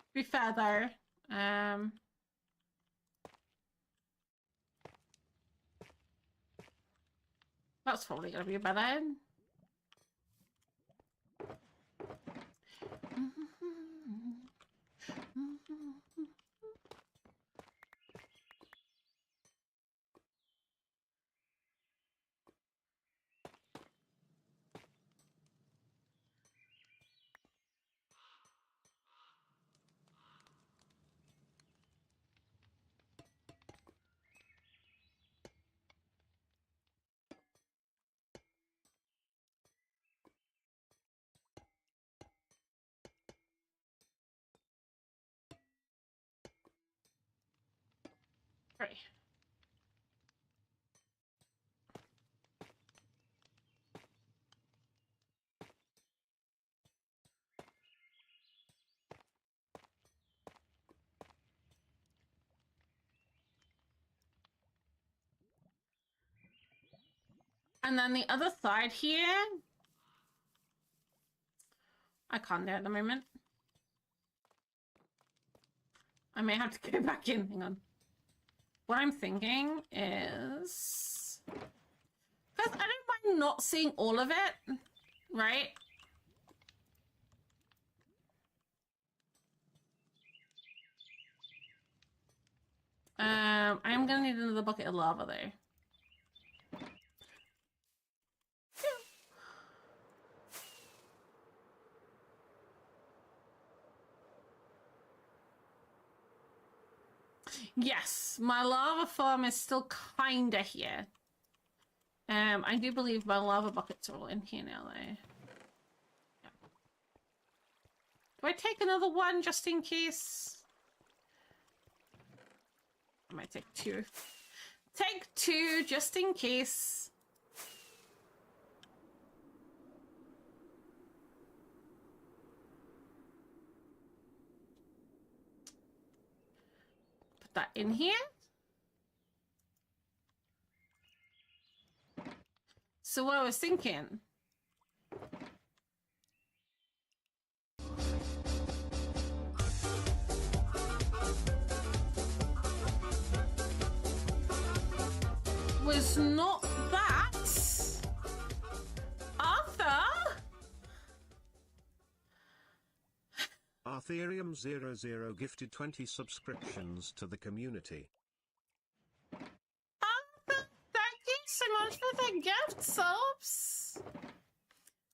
To be fair though, that's probably gonna be a bad end. Right. And then the other side here, I can't do at the moment. I may have to go back in. Hang on. What I'm thinking is, because I don't mind not seeing all of it, right? I'm gonna need another bucket of lava though. Yes, my lava farm is still kinda here. I do believe my lava buckets are all in here now though. Yeah. Do I take another one just in case? I might take two. Take two just in case. Put that in here. So what I was thinking, was not that. Arthur? Arthurium00 gifted 20 subscriptions to the community. Arthur, thank you so much for the gift subs.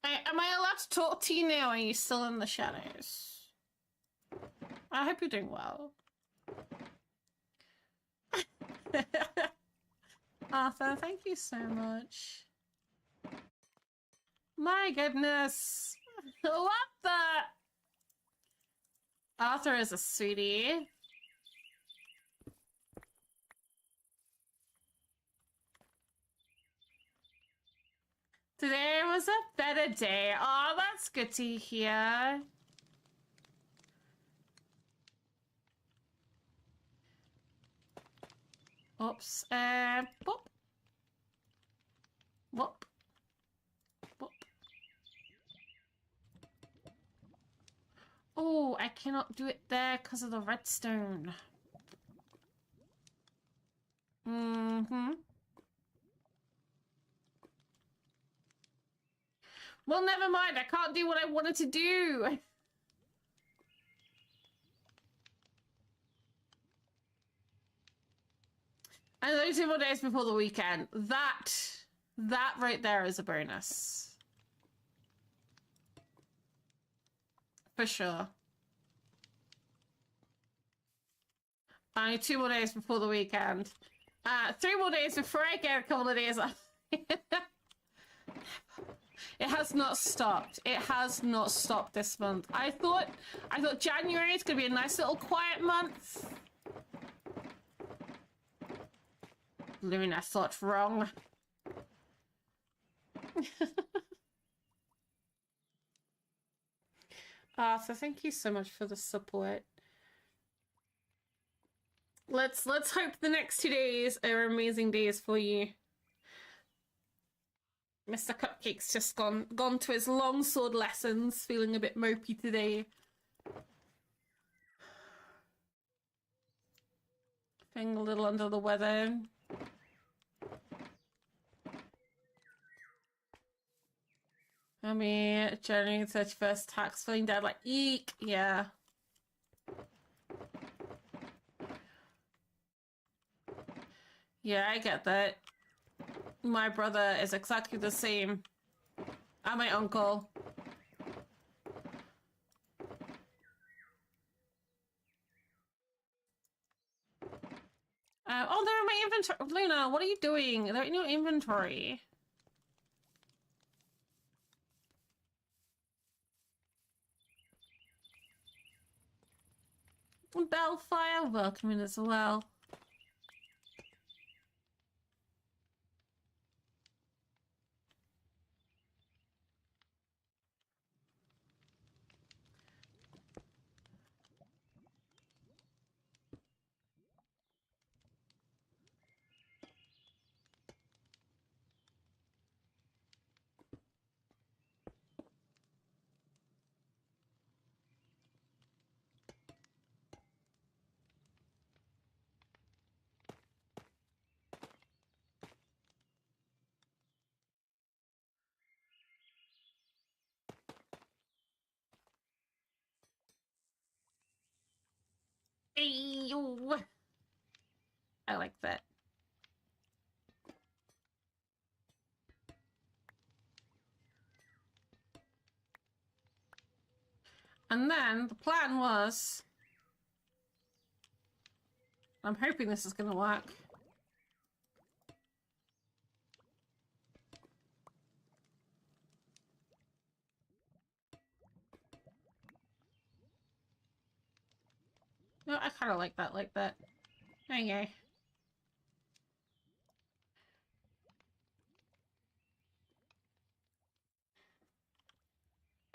Am I allowed to talk to you now? Are you still in the shadows? I hope you're doing well. Arthur, thank you so much. My goodness. What the? Arthur is a sweetie. Today was a better day. Oh, that's good to hear. Oops. Whoop. Whoop. Whoop. Oh, I cannot do it there because of the redstone. Mm-hmm. Well, never mind. I can't do what I wanted to do. And only 2 more days before the weekend. That right there is a bonus. For sure. Only 2 more days before the weekend. 3 more days before I get a couple of days off. It has not stopped. It has not stopped this month. I thought January is gonna be a nice little quiet month. Luna thought wrong. Arthur, thank you so much for the support. Let's hope the next 2 days are amazing days for you. Mr. Cupcake's just gone to his longsword lessons, feeling a bit mopey today. Feeling a little under the weather. I mean, January 31st tax feeling dead, like, eek, yeah. Yeah, I get that. My brother is exactly the same. And my uncle. Oh, they're in my inventory. Luna, what are you doing? They're in your inventory. Bellfire, welcome in as well. Ew. I like that. And then the plan was... I'm hoping this is gonna work. No, I kind of like that. Okay.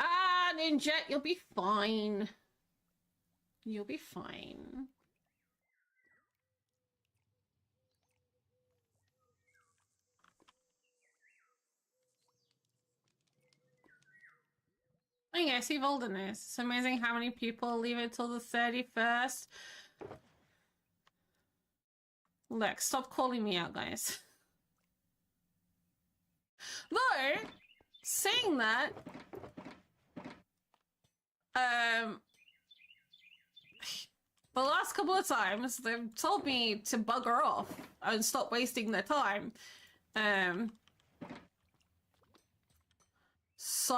Ah, Ninja, you'll be fine. You'll be fine. Okay, see Volden is. It's amazing how many people leave it till the 31st. Look, stop calling me out, guys. Though, saying that, the last couple of times they've told me to bugger off and stop wasting their time. So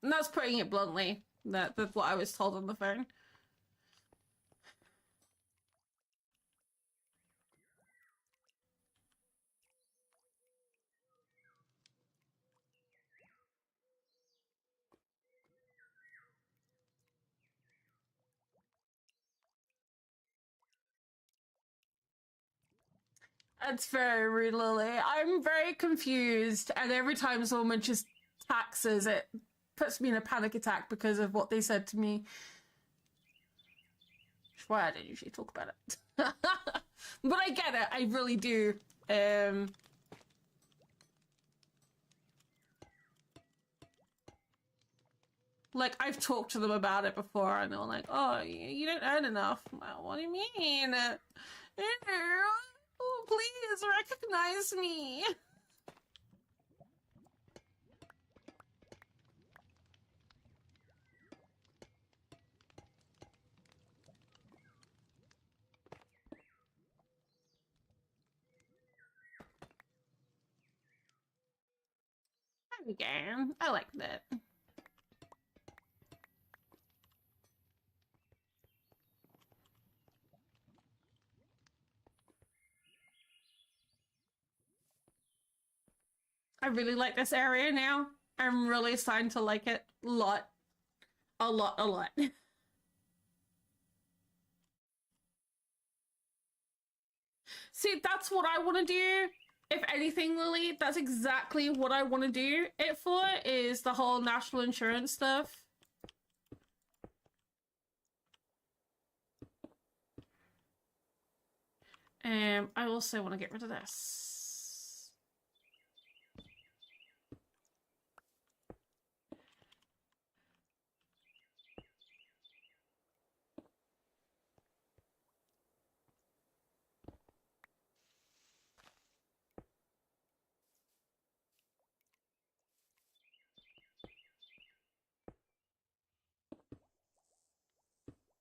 and that's putting it bluntly. That's what I was told on the phone. That's very rude, Lily. I'm very confused, and every time someone mentions taxes, it puts me in a panic attack because of what they said to me. That's why I don't usually talk about it. But I get it, I really do. Like, I've talked to them about it before, and they're like, oh, you don't earn enough. I'm like, what do you mean? Oh, please, recognize me. There we go. I like that. I really like this area now. I'm really starting to like it a lot. A lot. See, that's what I want to do. If anything, Lily, that's exactly what I want to do it for, is the whole national insurance stuff. I also want to get rid of this.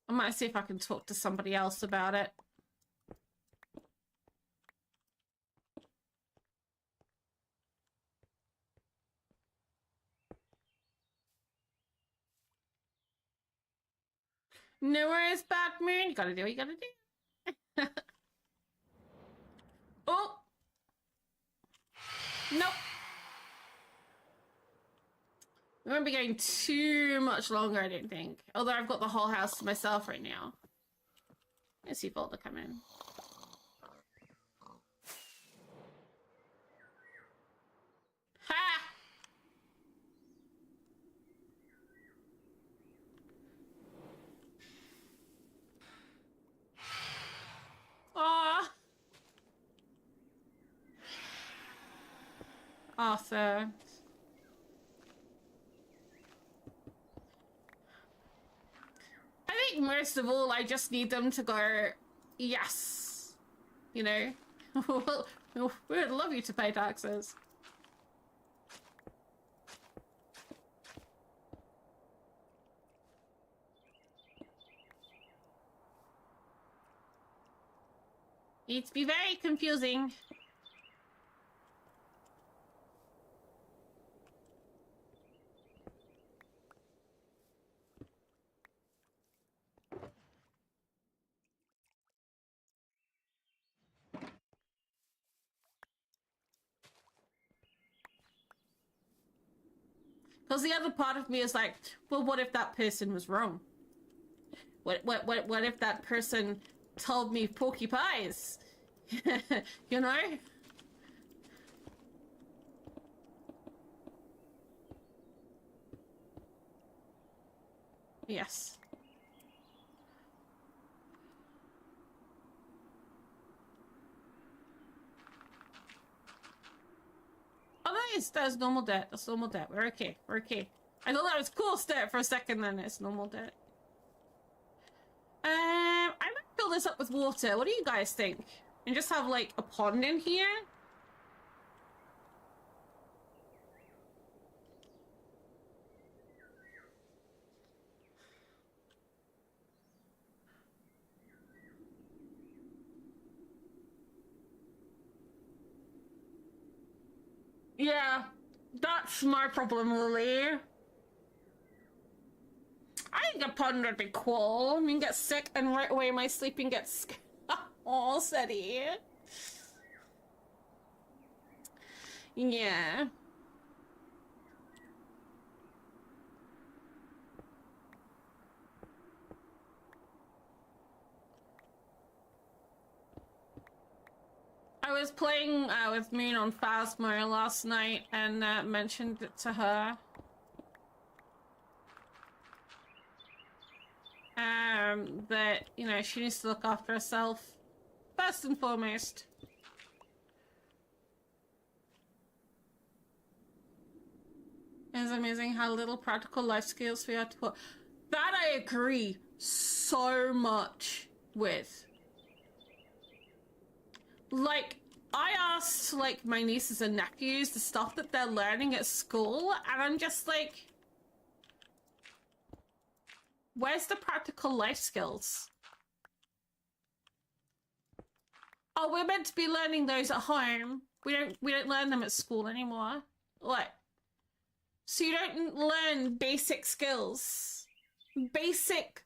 I might see if I can talk to somebody else about it. No worries, Batman. You gotta do what you gotta do. Oh! Nope. We won't be going too much longer, I don't think. Although I've got the whole house to myself right now. Let's see if Volta come in. Ha! Aww. Arthur. I think most of all, I just need them to go, yes. You know? We would love you to pay taxes. It's be very confusing. Because the other part of me is like, well, what if that person was wrong? What if that person told me porky pies? You know? Yes. Oh, that's normal debt. That's normal debt. We're okay. We're okay. I thought that was cool step for a second, then it's normal debt. I might fill this up with water. What do you guys think? And just have like a pond in here? Yeah, that's my problem, Lily. I think a pond would be cool. I mean, get sick and right away my sleeping gets all steady. Yeah. I was playing with Moon on Phasmo last night and mentioned it to her. That, you know, she needs to look after herself first and foremost. It's amazing how little practical life skills we have to put. That I agree so much with. Like, I asked, like, my nieces and nephews the stuff that they're learning at school, and I'm just like, where's the practical life skills? Oh, we're meant to be learning those at home. We don't learn them at school anymore. What? So you don't learn basic skills. Basic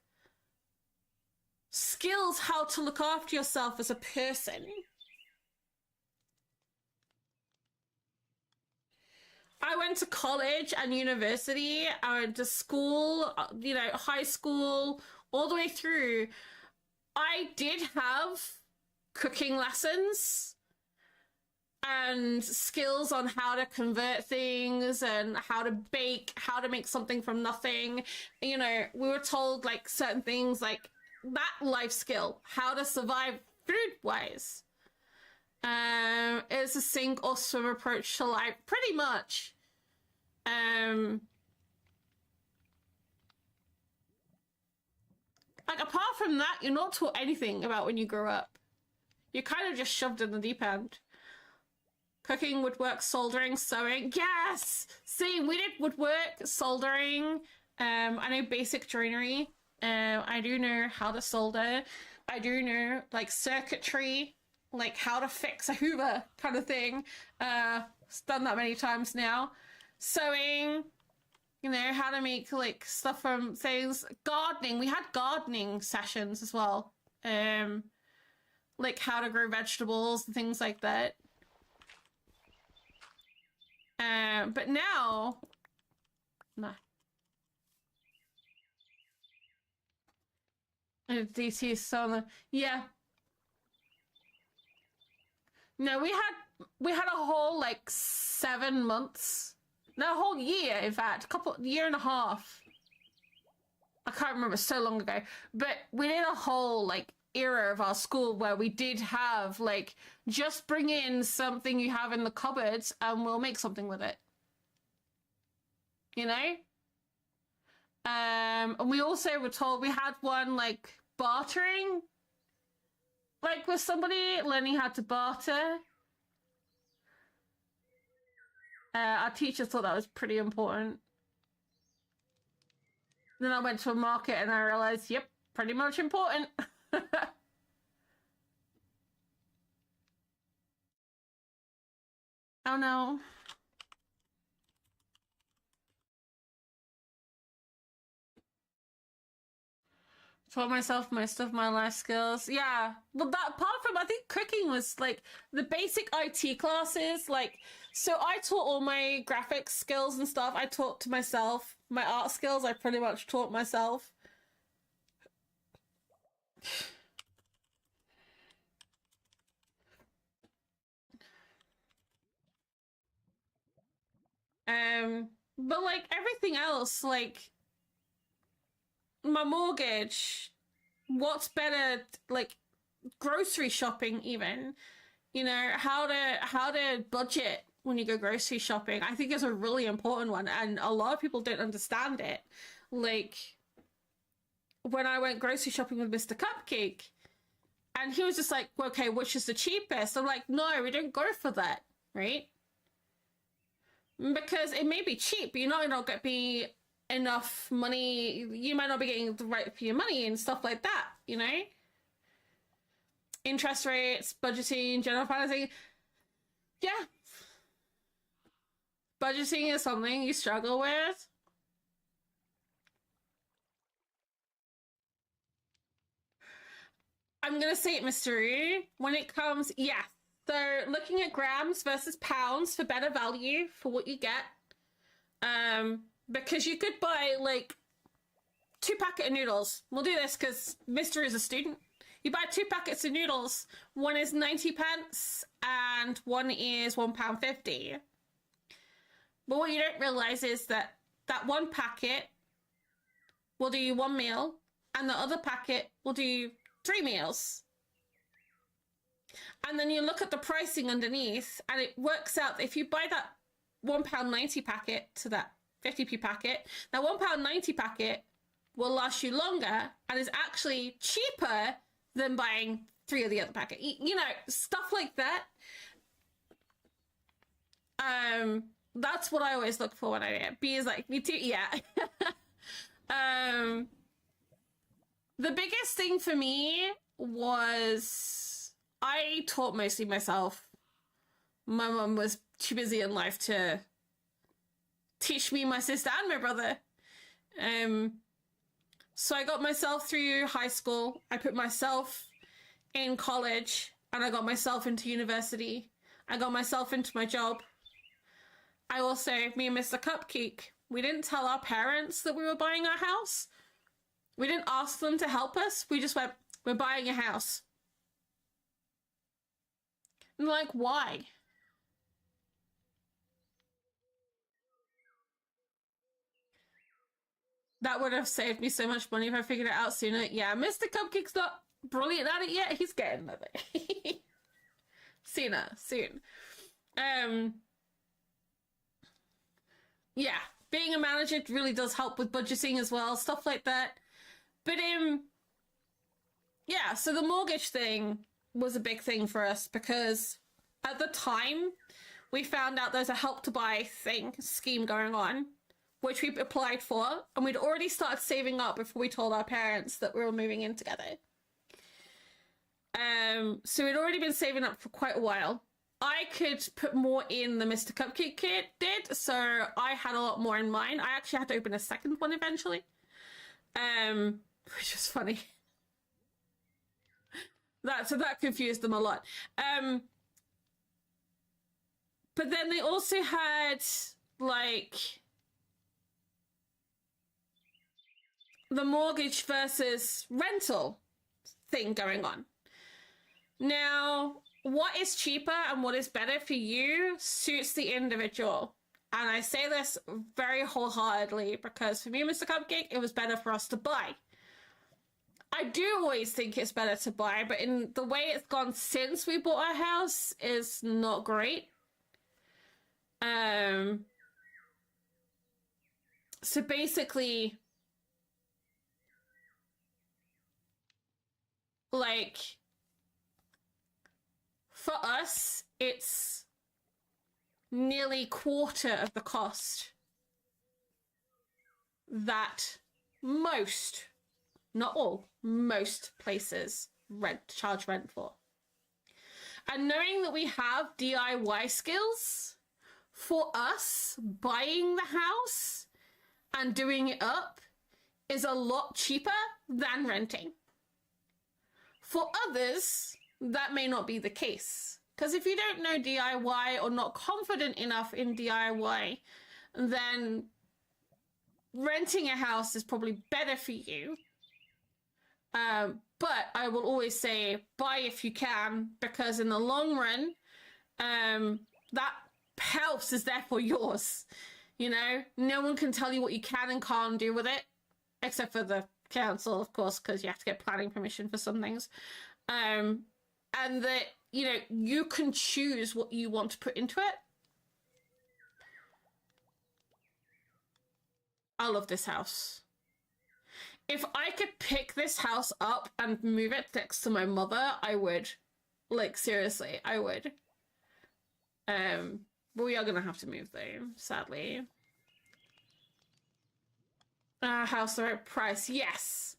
skills how to look after yourself as a person. I went to college and university. I went to school, you know, high school, all the way through. I did have cooking lessons and skills on how to convert things and how to bake, how to make something from nothing. You know, we were told like certain things like that life skill, how to survive food-wise. It's a sink or swim approach to life, pretty much. Like apart from that, you're not taught anything about when you grow up. You're kind of just shoved in the deep end. Cooking, woodwork, soldering, sewing. Yes! Same, we did woodwork, soldering. I know basic joinery. I do know how to solder. I do know like circuitry, like how to fix a Hoover kind of thing. Done that many times now. Sewing, you know, how to make like stuff from things. Gardening, we had gardening sessions as well. Like how to grow vegetables and things like that. But now, nah. DT is so, yeah. No, we had a whole like 7 months. No, a whole year, in fact, year and a half. I can't remember, so long ago. But we did a whole like era of our school where we did have like, just bring in something you have in the cupboards and we'll make something with it. You know? And we also were told we had one like bartering, like with somebody learning how to barter. Our teacher thought that was pretty important. Then I went to a market and I realized, yep, pretty much important. Oh no. Taught myself most of my life skills. Yeah. Well, that apart from, I think cooking was like the basic IT classes. Like, so I taught all my graphics skills and stuff. I taught to myself. My art skills, I pretty much taught myself. But like everything else, like my mortgage, what's better, like grocery shopping even, you know, how to budget when you go grocery shopping, I think is a really important one, and a lot of people don't understand it. Like when I went grocery shopping with Mr. Cupcake, and he was just like, well, okay, which is the cheapest? I'm like, no, we don't go for that, right? Because it may be cheap, but you're not going to be enough money. You might not be getting the right for your money and stuff like that, you know? Interest rates, budgeting, general financing. Yeah. Budgeting is something you struggle with. I'm going to say it, Mystery. When it comes, yeah. So looking at grams versus pounds for better value for what you get. Because you could buy like 2 packets of noodles. We'll do this because Mystery is a student. You buy 2 packets of noodles. One is 90p and one is £1.50. But what you don't realize is that that 1 packet will do you 1 meal and the other packet will do you 3 meals. And then you look at the pricing underneath and it works out that if you buy that £1.90 packet to that 50p packet, that £1.90 packet will last you longer and is actually cheaper than buying 3 of the other packet. You know, stuff like that. That's what I always look for when I get. B is like, me too, yeah. The biggest thing for me was I taught mostly myself. My mum was too busy in life to teach me, my sister, and my brother. So I got myself through high school. I put myself in college and I got myself into university. I got myself into my job. I also, me and Mr. Cupcake, we didn't tell our parents that we were buying our house. We didn't ask them to help us. We just went, we're buying a house. And like, why? That would have saved me so much money if I figured it out sooner. Yeah, Mr. Cupcake's not brilliant at it yet. He's getting there. Soon. Yeah, being a manager really does help with budgeting as well, stuff like that. But yeah, so the mortgage thing was a big thing for us because at the time we found out there's a help to buy scheme going on, which we applied for, and we'd already started saving up before we told our parents that we were moving in together. So we'd already been saving up for quite a while. I could put more in than Mr. Cupcake Kid did, so I had a lot more in mind. I actually had to open a second one eventually, which was funny. So that confused them a lot. But then they also had like the mortgage versus rental thing going on. Now, what is cheaper and what is better for you suits the individual. And I say this very wholeheartedly because for me, Mr. Cupcake, it was better for us to buy. I do always think it's better to buy, but in the way it's gone since we bought our house is not great. So basically, like, for us, it's nearly quarter of the cost that most, not all, most places charge rent for. And knowing that we have DIY skills, for us, buying the house and doing it up is a lot cheaper than renting. For others, that may not be the case. Because if you don't know DIY or not confident enough in DIY, then renting a house is probably better for you. But I will always say buy if you can, because in the long run, that house is therefore yours. You know, no one can tell you what you can and can't do with it, except for the council, of course, because you have to get planning permission for some things. And that, you know, you can choose what you want to put into it. I love this house. If I could pick this house up and move it next to my mother, I would. Like, seriously, I would. But we are gonna have to move though, sadly. House the right price, yes.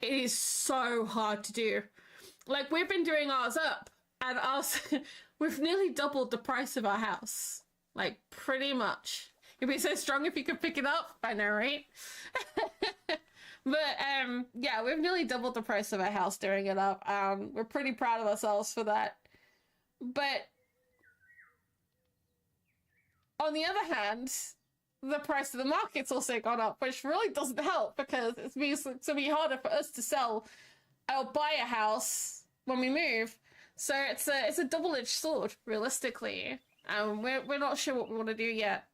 It is so hard to do. Like, we've been doing ours up, and ours, we've nearly doubled the price of our house. Like, pretty much. It'd be so strong if you could pick it up. I know, right? But, yeah, we've nearly doubled the price of our house doing it up. We're pretty proud of ourselves for that. But, on the other hand, the price of the market's also gone up, which really doesn't help because it means it's going to be harder for us to sell or buy a house when we move. So it's a double-edged sword, realistically. We're not sure what we want to do yet.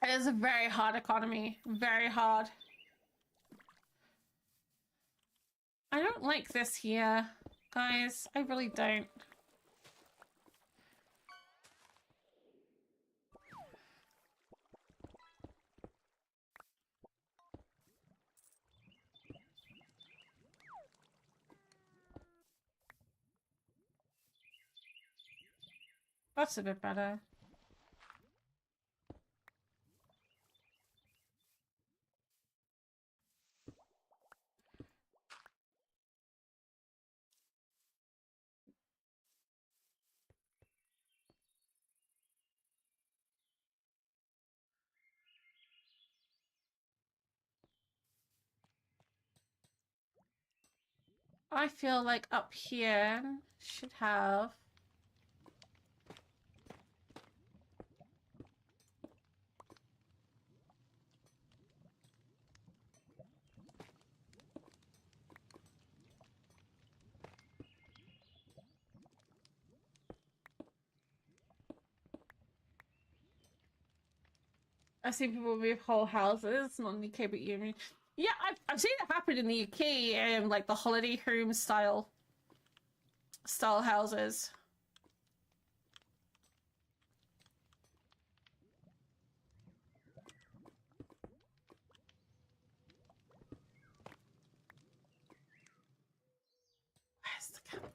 It is a very hard economy. Very hard. I don't like this here, guys. I really don't. That's a bit better. I feel like up here should have... I've seen people move whole houses, not in the UK, but you. Yeah, I've seen it happen in the UK, like the holiday home style houses. Where's the campfires?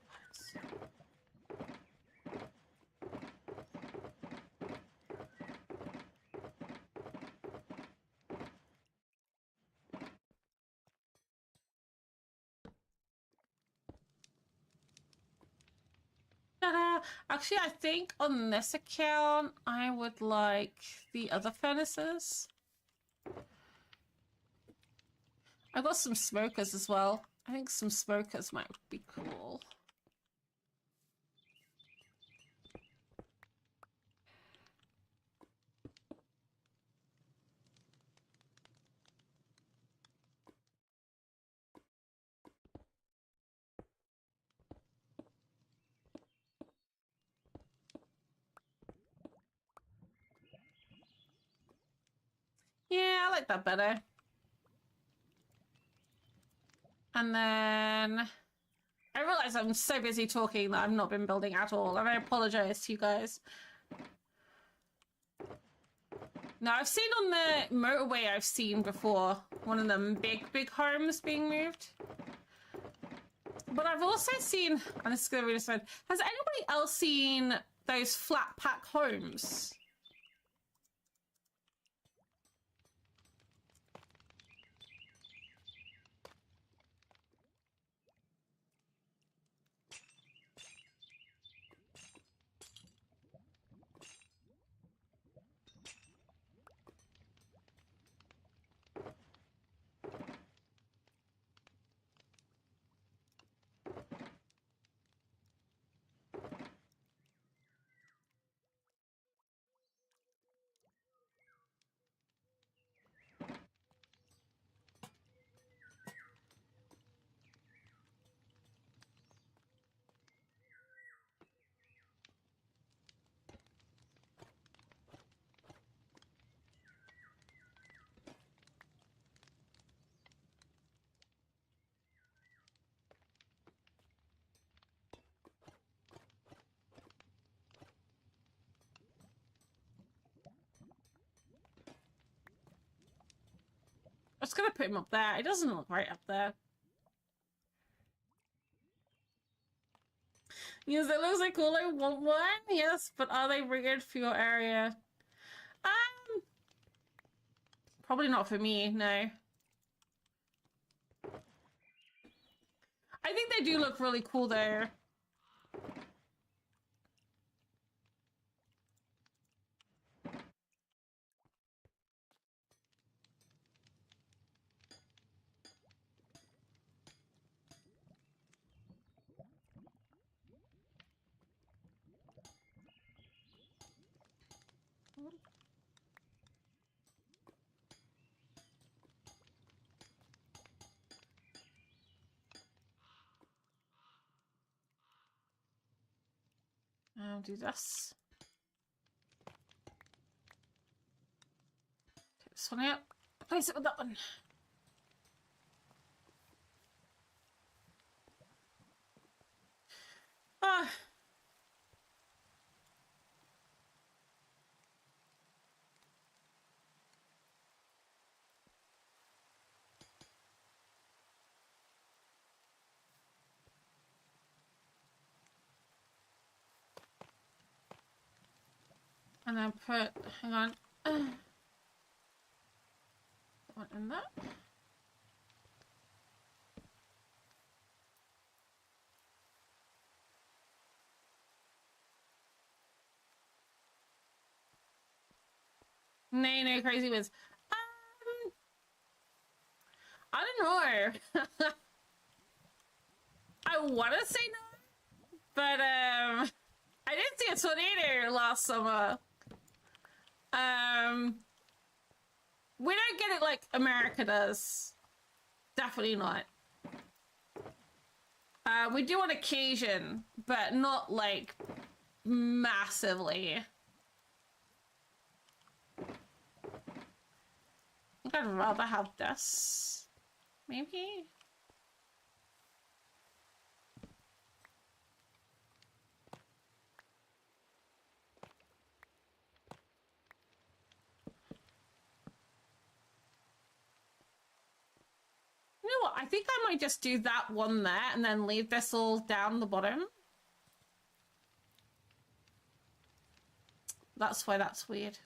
Actually, I think on this account, I would like the other furnaces. I've got some smokers as well. I think some smokers might be cool. Yeah, I like that better. And then I realize I'm so busy talking that I've not been building at all, and I apologize to you guys. Now, I've seen on the motorway, I've seen before one of them big homes being moved. But I've also seen, and this is going to be just fun, has anybody else seen those flat pack homes? gonna put him up there. It doesn't look right up there. Yes, it looks like cool. I want one. Yes, but are they weird for your area? Probably not for me. No. I think they do look really cool though. I'll do this. Take this one out. Place it with that one. Ah. And then put, hang on, one in that. No, crazy wins. I don't know. I want to say no, but I did see a tornado last summer. We don't get it like America does. Definitely not. We do on occasion, but not like massively. I think I'd rather have this. Maybe? You know what? I think I might just do that one there and then leave this all down the bottom. That's why that's weird.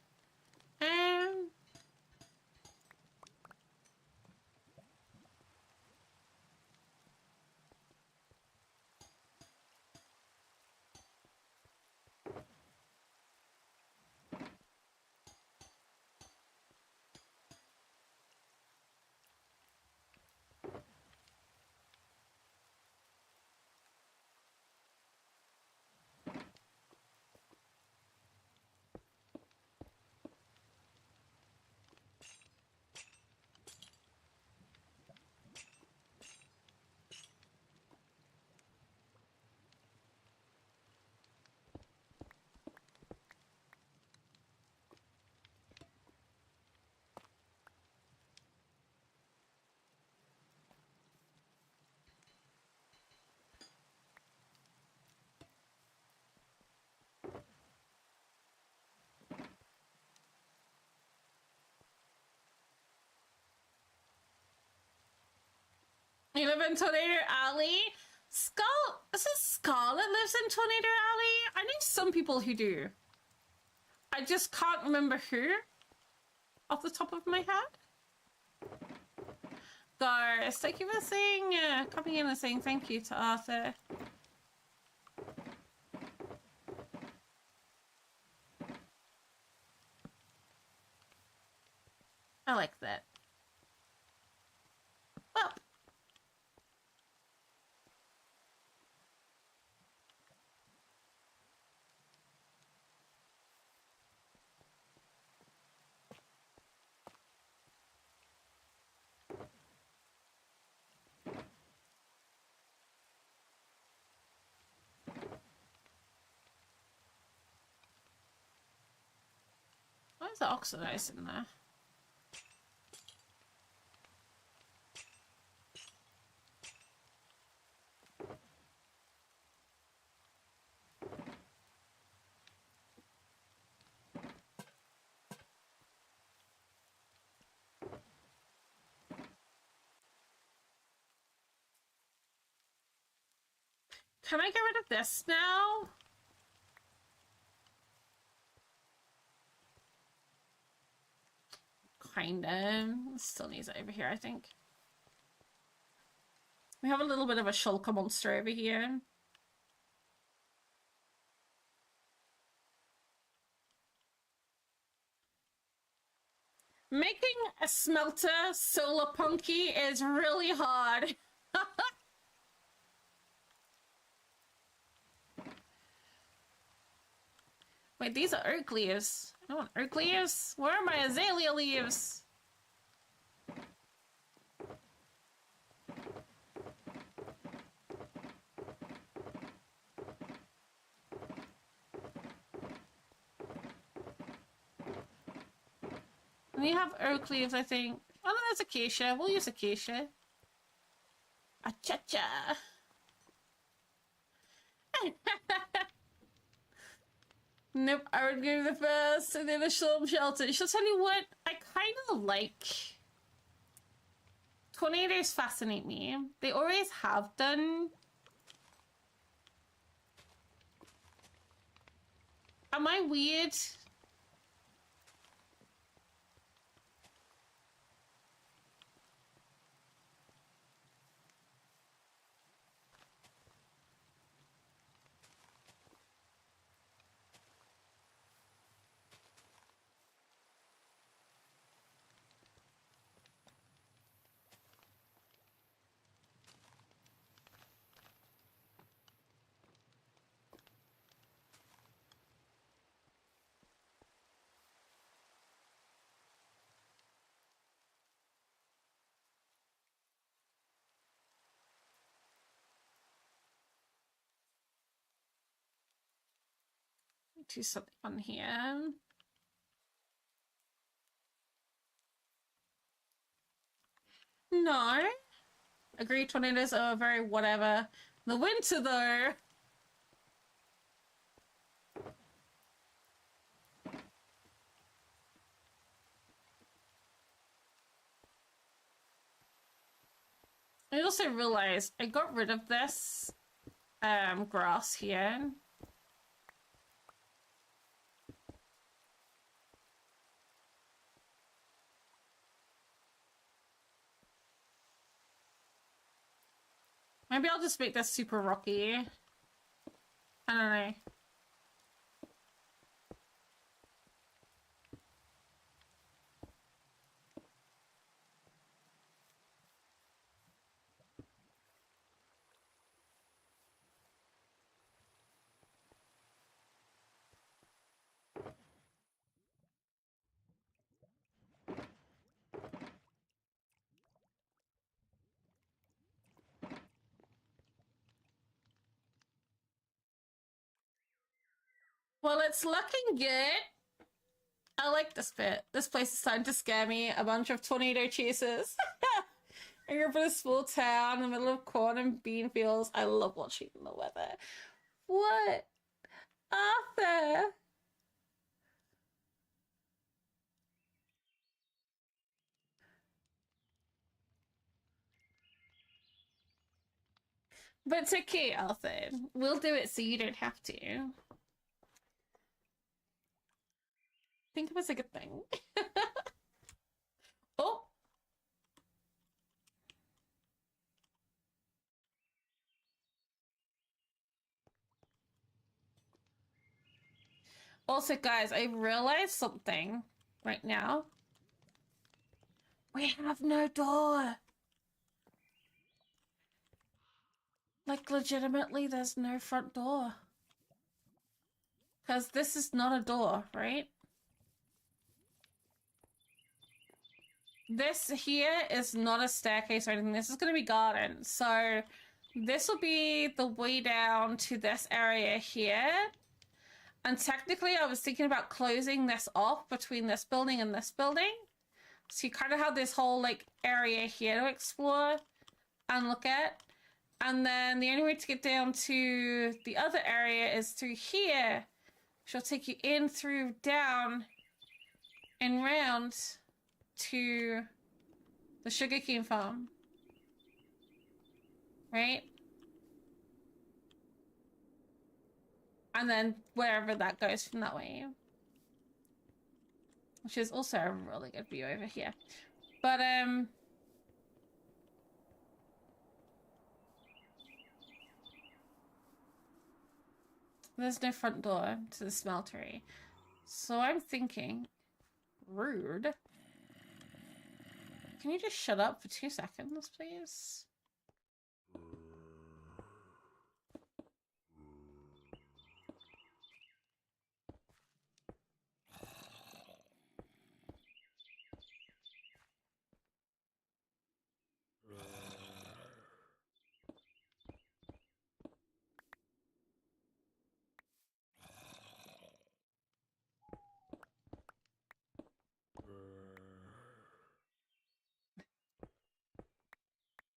You live in Tornado Alley? Is it Scarlet lives in Tornado Alley? I know some people who do. I just can't remember who off the top of my head. Guys, thank you for saying, coming in and saying thank you to Arthur. I like that. Well. Why is the oxidized in there? Can I get rid of this now? Kinda. Still needs it over here, I think. We have a little bit of a shulker monster over here. Making a smelter solar punky is really hard. Wait, these are oak leaves. I want oak leaves? Where are my azalea leaves? We have oak leaves, I think. Oh, no, that's acacia. We'll use acacia. Acha-cha. Nope, I would go the first and then the storm shelter. She'll tell you what, I kind of like... Tornadoes fascinate me. They always have done. Am I weird? Do something on here. No. Agree, tornadoes are very whatever. The winter, though. I also realized I got rid of this grass here. Maybe I'll just make this super rocky. I don't know. Well, it's looking good. I like this bit. This place is starting to scare me. A bunch of tornado chasers. I grew up in a small town in the middle of corn and bean fields. I love watching the weather. What? Arthur! But it's okay, Arthur. We'll do it so you don't have to. Think of it as a good thing. Oh! Also, guys, I realized something right now. We have no door. Like, legitimately, there's no front door. Because this is not a door, right? This here is not a staircase or anything. This is going to be garden. So this will be the way down to this area here. And technically, I was thinking about closing this off between this building and this building. So you kind of have this whole, like, area here to explore and look at. And then the only way to get down to the other area is through here. She'll take you in, through, down, and round to the sugarcane farm. Right? And then wherever that goes from that way. Which is also a really good view over here. But, there's no front door to the smeltery. So I'm thinking, rude. Can you just shut up for 2 seconds, please?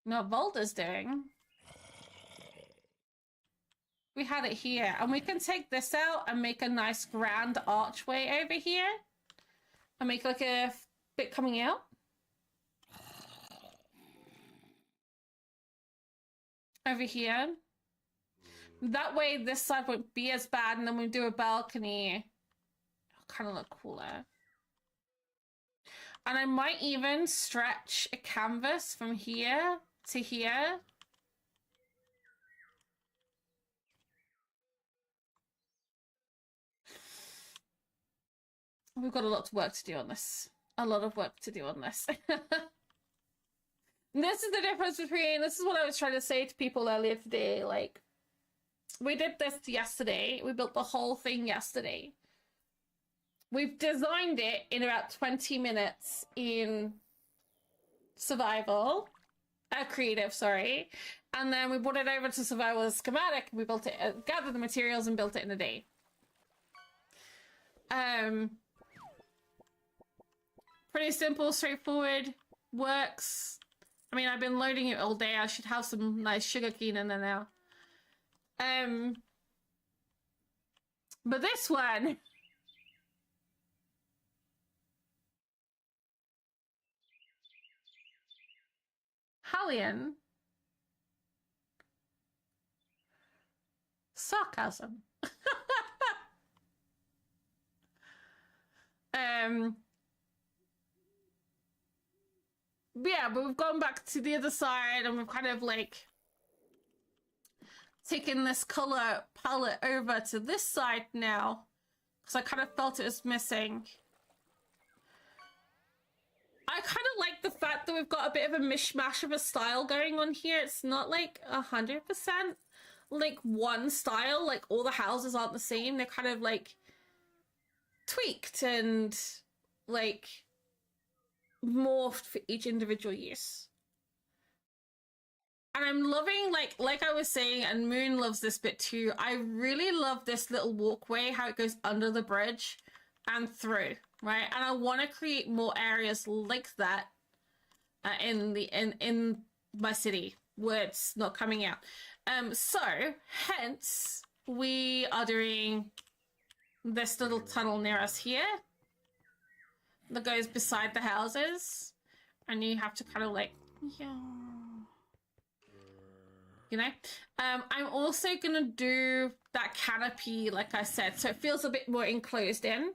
You know what Volder's doing? We had it here, and we can take this out and make a nice grand archway over here. And make like a bit coming out. Over here. That way this side won't be as bad, and then we do a balcony. It'll kind of look cooler. And I might even stretch a canvas from here to here. We've got a lot of work to do on this. A lot of work to do on this. This is the difference between, this is what I was trying to say to people earlier today. Like, we did this yesterday. We built the whole thing yesterday. We've designed it in about 20 minutes in survival. Creative, sorry. And then we brought it over to survival as schematic. We built it, gathered the materials and built it in a day. Pretty simple, straightforward, works. I mean, I've been loading it all day. I should have some nice sugarcane in there now. But this one... Hallian. Sarcasm. Yeah, but we've gone back to the other side and we've kind of like taken this color palette over to this side now because I kind of felt it was missing. I kind of like the fact that we've got a bit of a mishmash of a style going on here. It's not like 100% like one style. Like all the houses aren't the same. They're kind of like tweaked and like morphed for each individual use. And I'm loving, like I was saying, and Moon loves this bit too, I really love this little walkway, how it goes under the bridge and through, right? And I want to create more areas like that in my city where it's not coming out. So hence we are doing this little tunnel near us here that goes beside the houses, and you have to kind of like, yeah, you know. I'm also gonna do that canopy, like I said, so it feels a bit more enclosed in.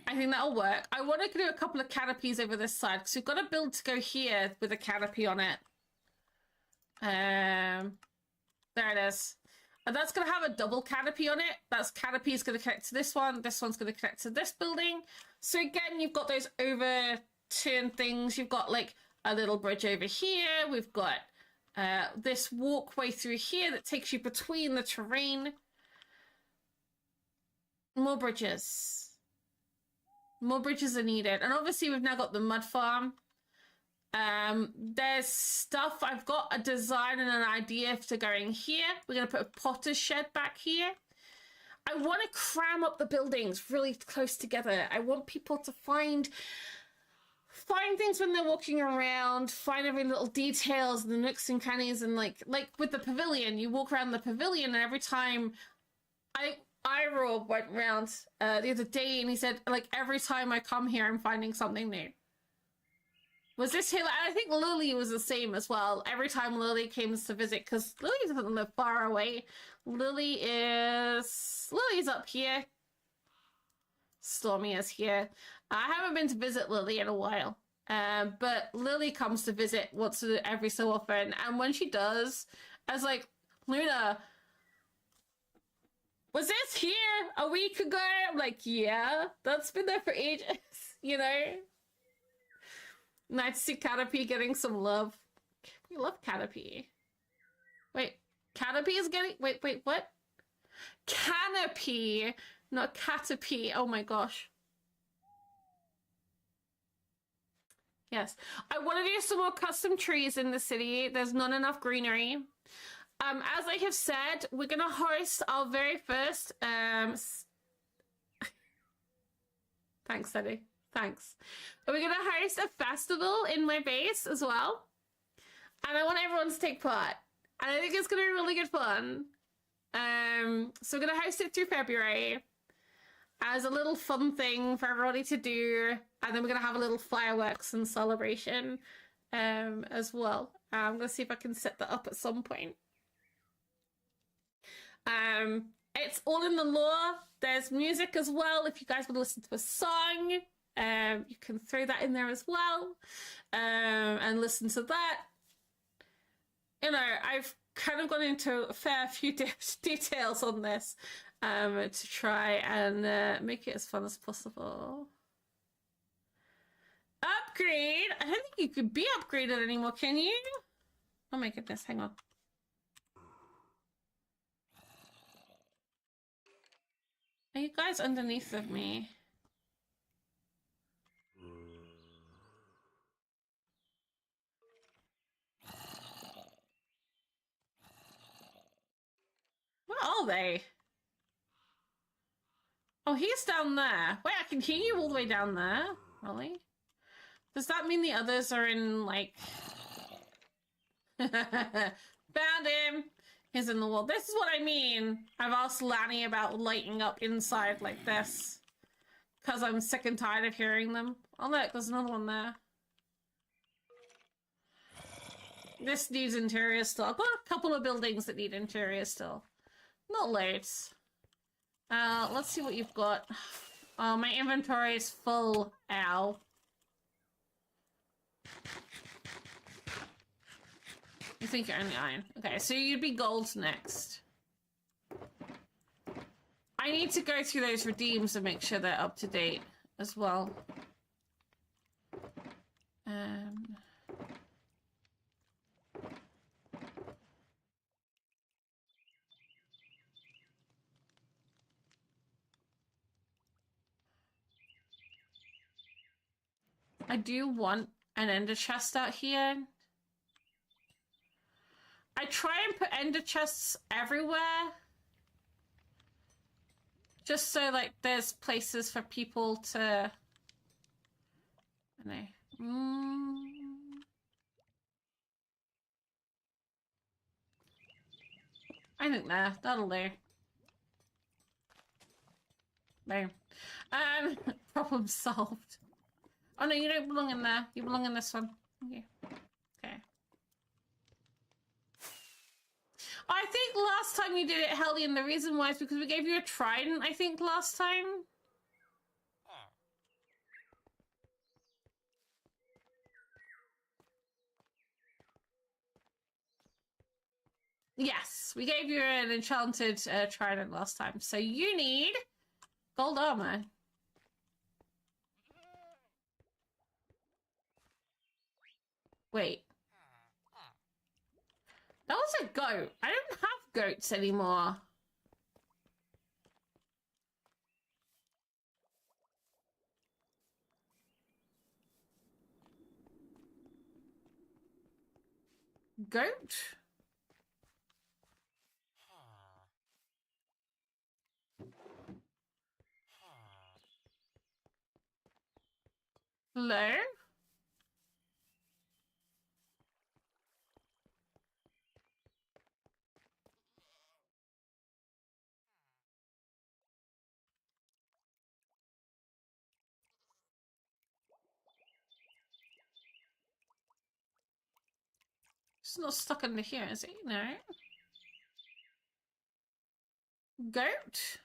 I think that'll work. I want to do a couple of canopies over this side because we've got a build to go here with a canopy on it. There it is. And that's going to have a double canopy on it. That canopy is going to connect to this one. This one's going to connect to this building. So again, you've got those overturned things. You've got like a little bridge over here. We've got this walkway through here that takes you between the terrain. More bridges. More bridges are needed. And obviously we've now got the mud farm. There's stuff, I've got a design and an idea for going here. We're going to put a potter's shed back here. I want to cram up the buildings really close together. I want people to find things when they're walking around, find every little details, the nooks and crannies, and like with the pavilion, you walk around the pavilion and every time Iroh went around the other day and he said, like, every time I come here I'm finding something new. Was this here? I think Lily was the same as well. Every time Lily came to visit, because Lily doesn't live far away. Lily's up here. Stormy is here. I haven't been to visit Lily in a while. But Lily comes to visit once every so often. And when she does, I was like, Luna, was this here a week ago? I'm like, yeah, that's been there for ages, you know? Nice to see Caterpie getting some love. We love Caterpie. Wait, Caterpie is getting... Wait, what? Canopy, not Caterpie. Oh my gosh. Yes. I want to do some more custom trees in the city. There's not enough greenery. As I have said, we're going to host our very first... Thanks, Teddy. Thanks. We're going to host a festival in my base as well. And I want everyone to take part. And I think it's going to be really good fun. So we're going to host it through February as a little fun thing for everybody to do. And then we're going to have a little fireworks and celebration as well. I'm going to see if I can set that up at some point. It's all in the lore. There's music as well. If you guys want to listen to a song, you can throw that in there as well, and listen to that. You know, I've kind of gone into a fair few details on this to try and make it as fun as possible. Upgrade? I don't think you could be upgraded anymore, can you? Oh my goodness, hang on. Are you guys underneath of me? Where are they? Oh, he's down there. Wait, I can hear you all the way down there. Really? Does that mean the others are in, like... Found him! He's in the wall. This is what I mean. I've asked Lanny about lighting up inside like this. Because I'm sick and tired of hearing them. Oh look, there's another one there. This needs interior still. I've got a couple of buildings that need interior still. Not loads. Let's see what you've got. Oh, my inventory is full. Ow. You think you're only iron. Okay, so you'd be gold next. I need to go through those redeems and make sure they're up to date as well. I do want an ender chest out here. I try and put ender chests everywhere. Just so, like, there's places for people to... I don't know. I think that'll do. There. Problem solved. Oh no, you don't belong in there. You belong in this one. Okay. Okay. I think last time you did it, Hellion, the reason why is because we gave you a trident, I think, last time. Yes, we gave you an enchanted trident last time. So you need gold armor. Wait. That was a goat. I don't have goats anymore. Goat? Hello? It's not stuck under here, is it? No. Goat?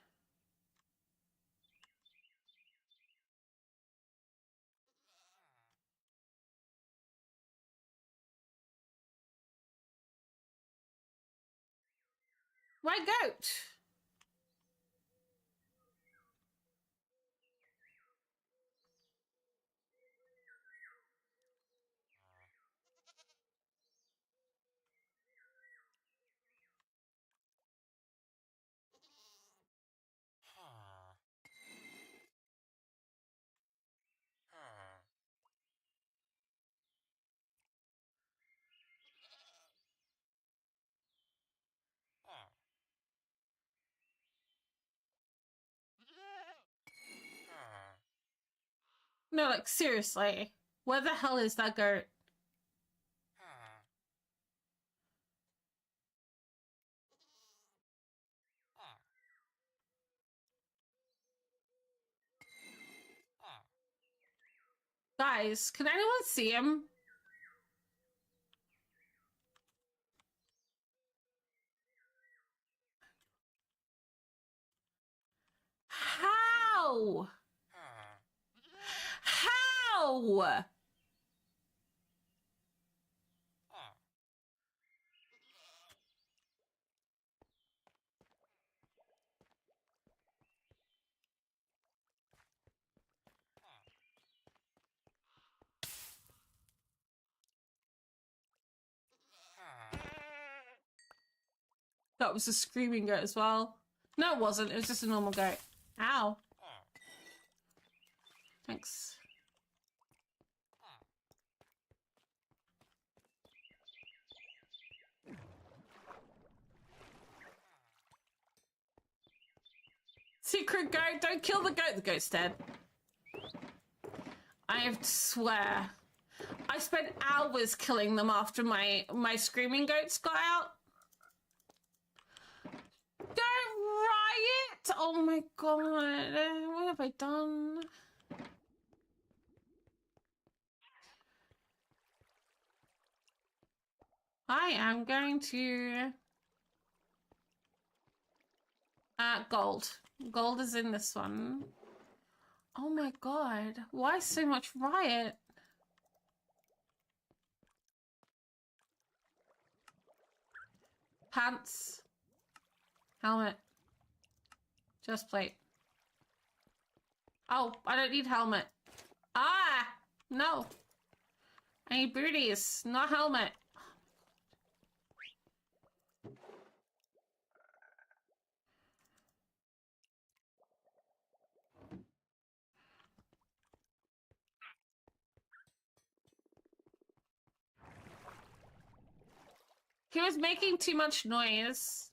Why goat? No, like, seriously. Where the hell is that goat? Guys, can anyone see him? How? How? That was a screaming goat as well. No, it wasn't. It was just a normal goat. Ow. Thanks. Secret goat, don't kill the goat. The goat's dead. I have to swear. I spent hours killing them after my screaming goats got out. Don't riot! Oh my god. What have I done? I am going to... gold. Gold is in this one. Oh my god. Why so much riot? Pants. Helmet. Chest plate. Oh, I don't need helmet. Ah! No. I need booties, not helmet. He was making too much noise.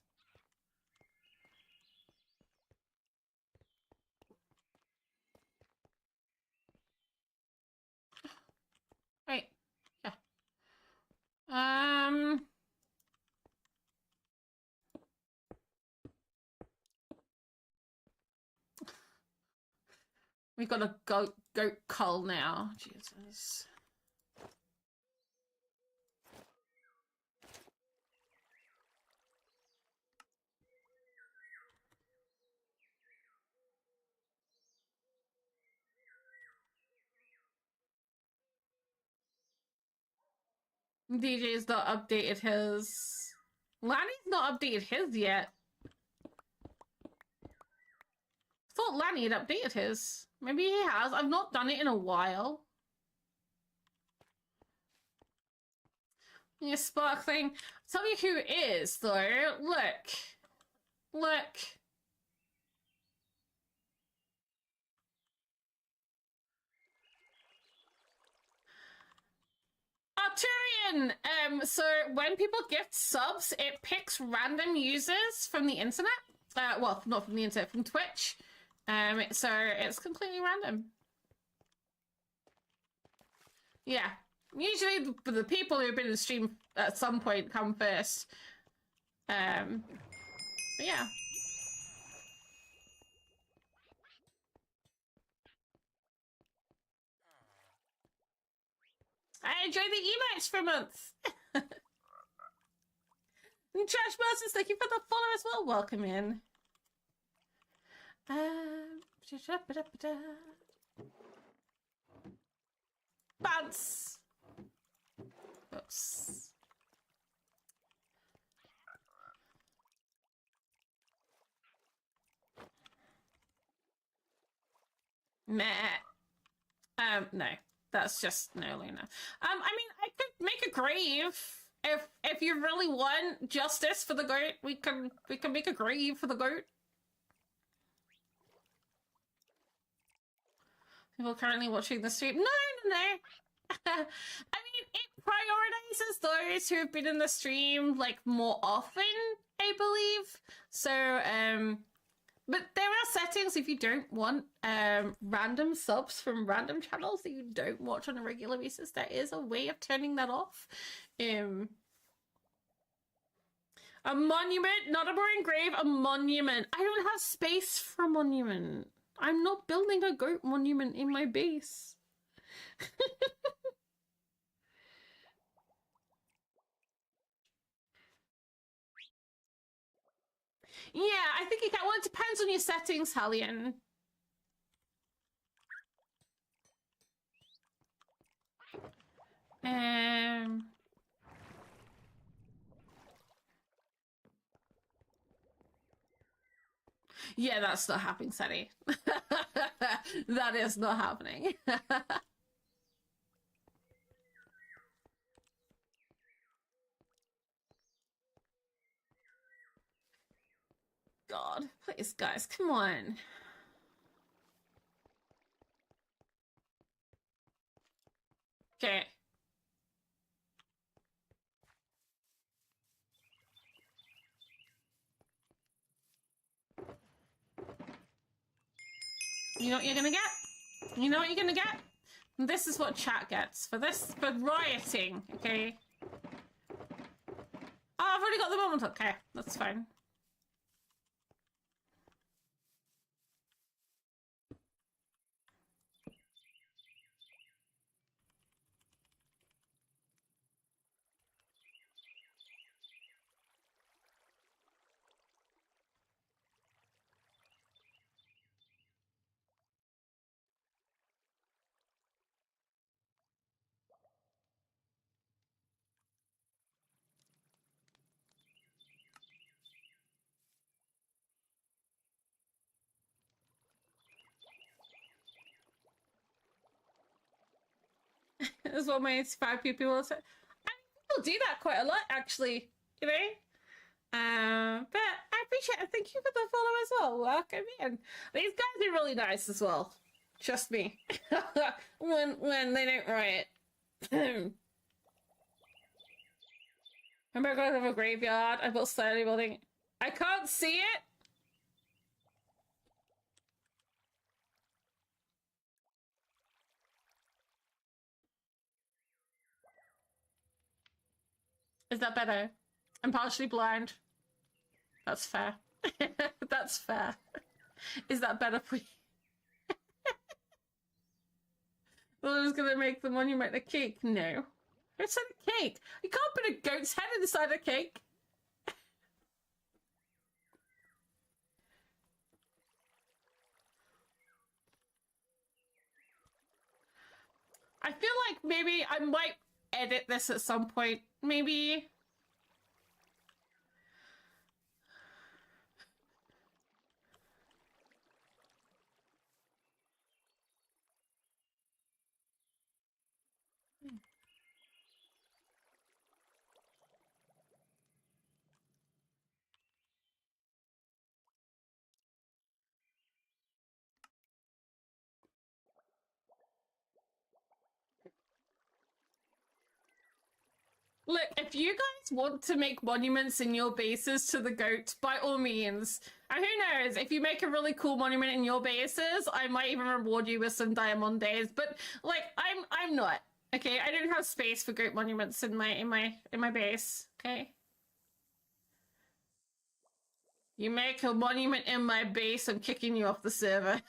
Right. Yeah. We got a goat cull now. Jesus. DJ's not updated his. Lanny's not updated his yet. I thought Lanny had updated his. Maybe he has. I've not done it in a while. Yeah, sparkling. Tell you who it is, though. Look. Look. Arturian! So when people gift subs, it picks random users from the internet. Well, not from the internet, from Twitch. So it's completely random. Yeah. Usually the people who've been in the stream at some point come first. But yeah. I enjoyed the emotes for a month. And Trash Masters, thank you for the follow as well. Welcome in. Bounce. Oops. Meh. No. That's just no, Luna. I mean, I could make a grave. If you really want justice for the goat, we can make a grave for the goat. People currently watching the stream. No. I mean, it prioritizes those who have been in the stream like more often, I believe. So, but there are settings if you don't want random subs from random channels that you don't watch on a regular basis. There is a way of turning that off. A monument, not a boring grave, a monument. I don't have space for a monument. I'm not building a goat monument in my base. Yeah, I think you can. Well, it depends on your settings, Hellion. Yeah, that's not happening, Sadie. That is not happening. God, please, guys, come on. Okay. You know what you're gonna get? You know what you're gonna get? This is what chat gets for this, for rioting, okay? Oh, I've already got the moment. Okay, that's fine. That's what my 5 people will say. I mean, people do that quite a lot, actually, you know? But I appreciate it. Thank you for the follow as well. Welcome in. These guys are really nice as well. Trust me. when they don't riot. Remember, I got to have a graveyard. I built slowly building. I can't see it. Is that better? I'm partially blind. That's fair. That's fair. Is that better for you? Well, I was gonna make the monument a cake. No. It's a cake. You can't put a goat's head inside a cake. I feel like maybe I might edit this at some point. Maybe. Look, if you guys want to make monuments in your bases to the goat, by all means. And who knows, if you make a really cool monument in your bases, I might even reward you with some diamond days. But like, I'm not. Okay, I don't have space for goat monuments in my base. Okay. You make a monument in my base, I'm kicking you off the server.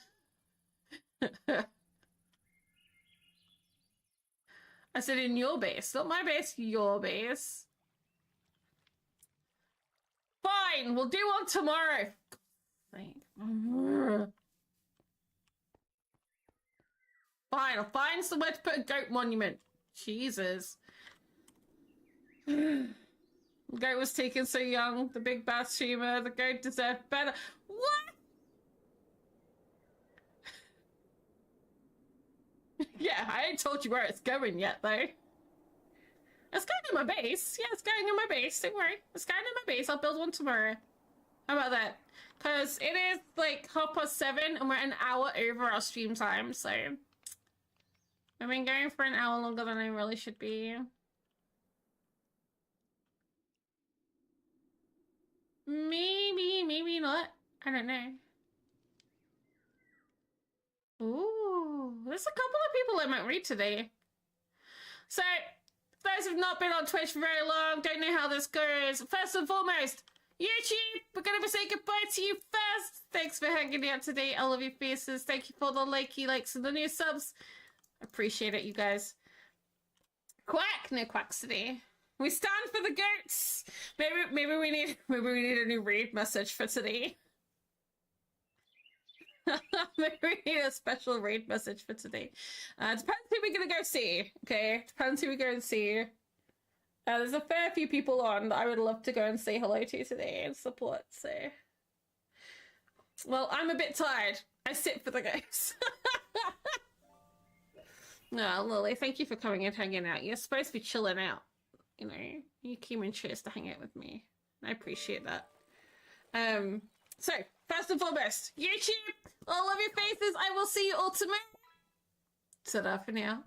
I said in your base, not my base, your base. Fine, we'll do one tomorrow. Fine, I'll find somewhere to put a goat monument. Jesus. The goat was taken so young. The big bad streamer. The goat deserved better. What? Yeah, I ain't told you where it's going yet, though. It's going in my base. Yeah, it's going in my base. Don't worry. It's going in my base. I'll build one tomorrow. How about that? Because it is like 7:30 and we're an hour over our stream time, so... I've been going for an hour longer than I really should be. Maybe, maybe not. I don't know. Ooh, there's a couple of people I might read today. So, those who've not been on Twitch for very long, don't know how this goes. First and foremost, YouTube, we're going to be saying goodbye to you first. Thanks for hanging out today, all of your faces. Thank you for the likes and the new subs. Appreciate it, you guys. Quack! No quacks today. We stand for the goats. Maybe we need a new raid message for today. Maybe we need a special raid message for today. Depends who we're gonna go see. Okay, depends who we go and see. There's a fair few people on that I would love to go and say hello to today and support. So, well, I'm a bit tired. I sit for the goats. No, Lily, thank you for coming and hanging out. You're supposed to be chilling out. You know, you came and chose to hang out with me. I appreciate that. So, first and foremost, YouTube, all of your faces, I will see you all tomorrow. Ta-da for now.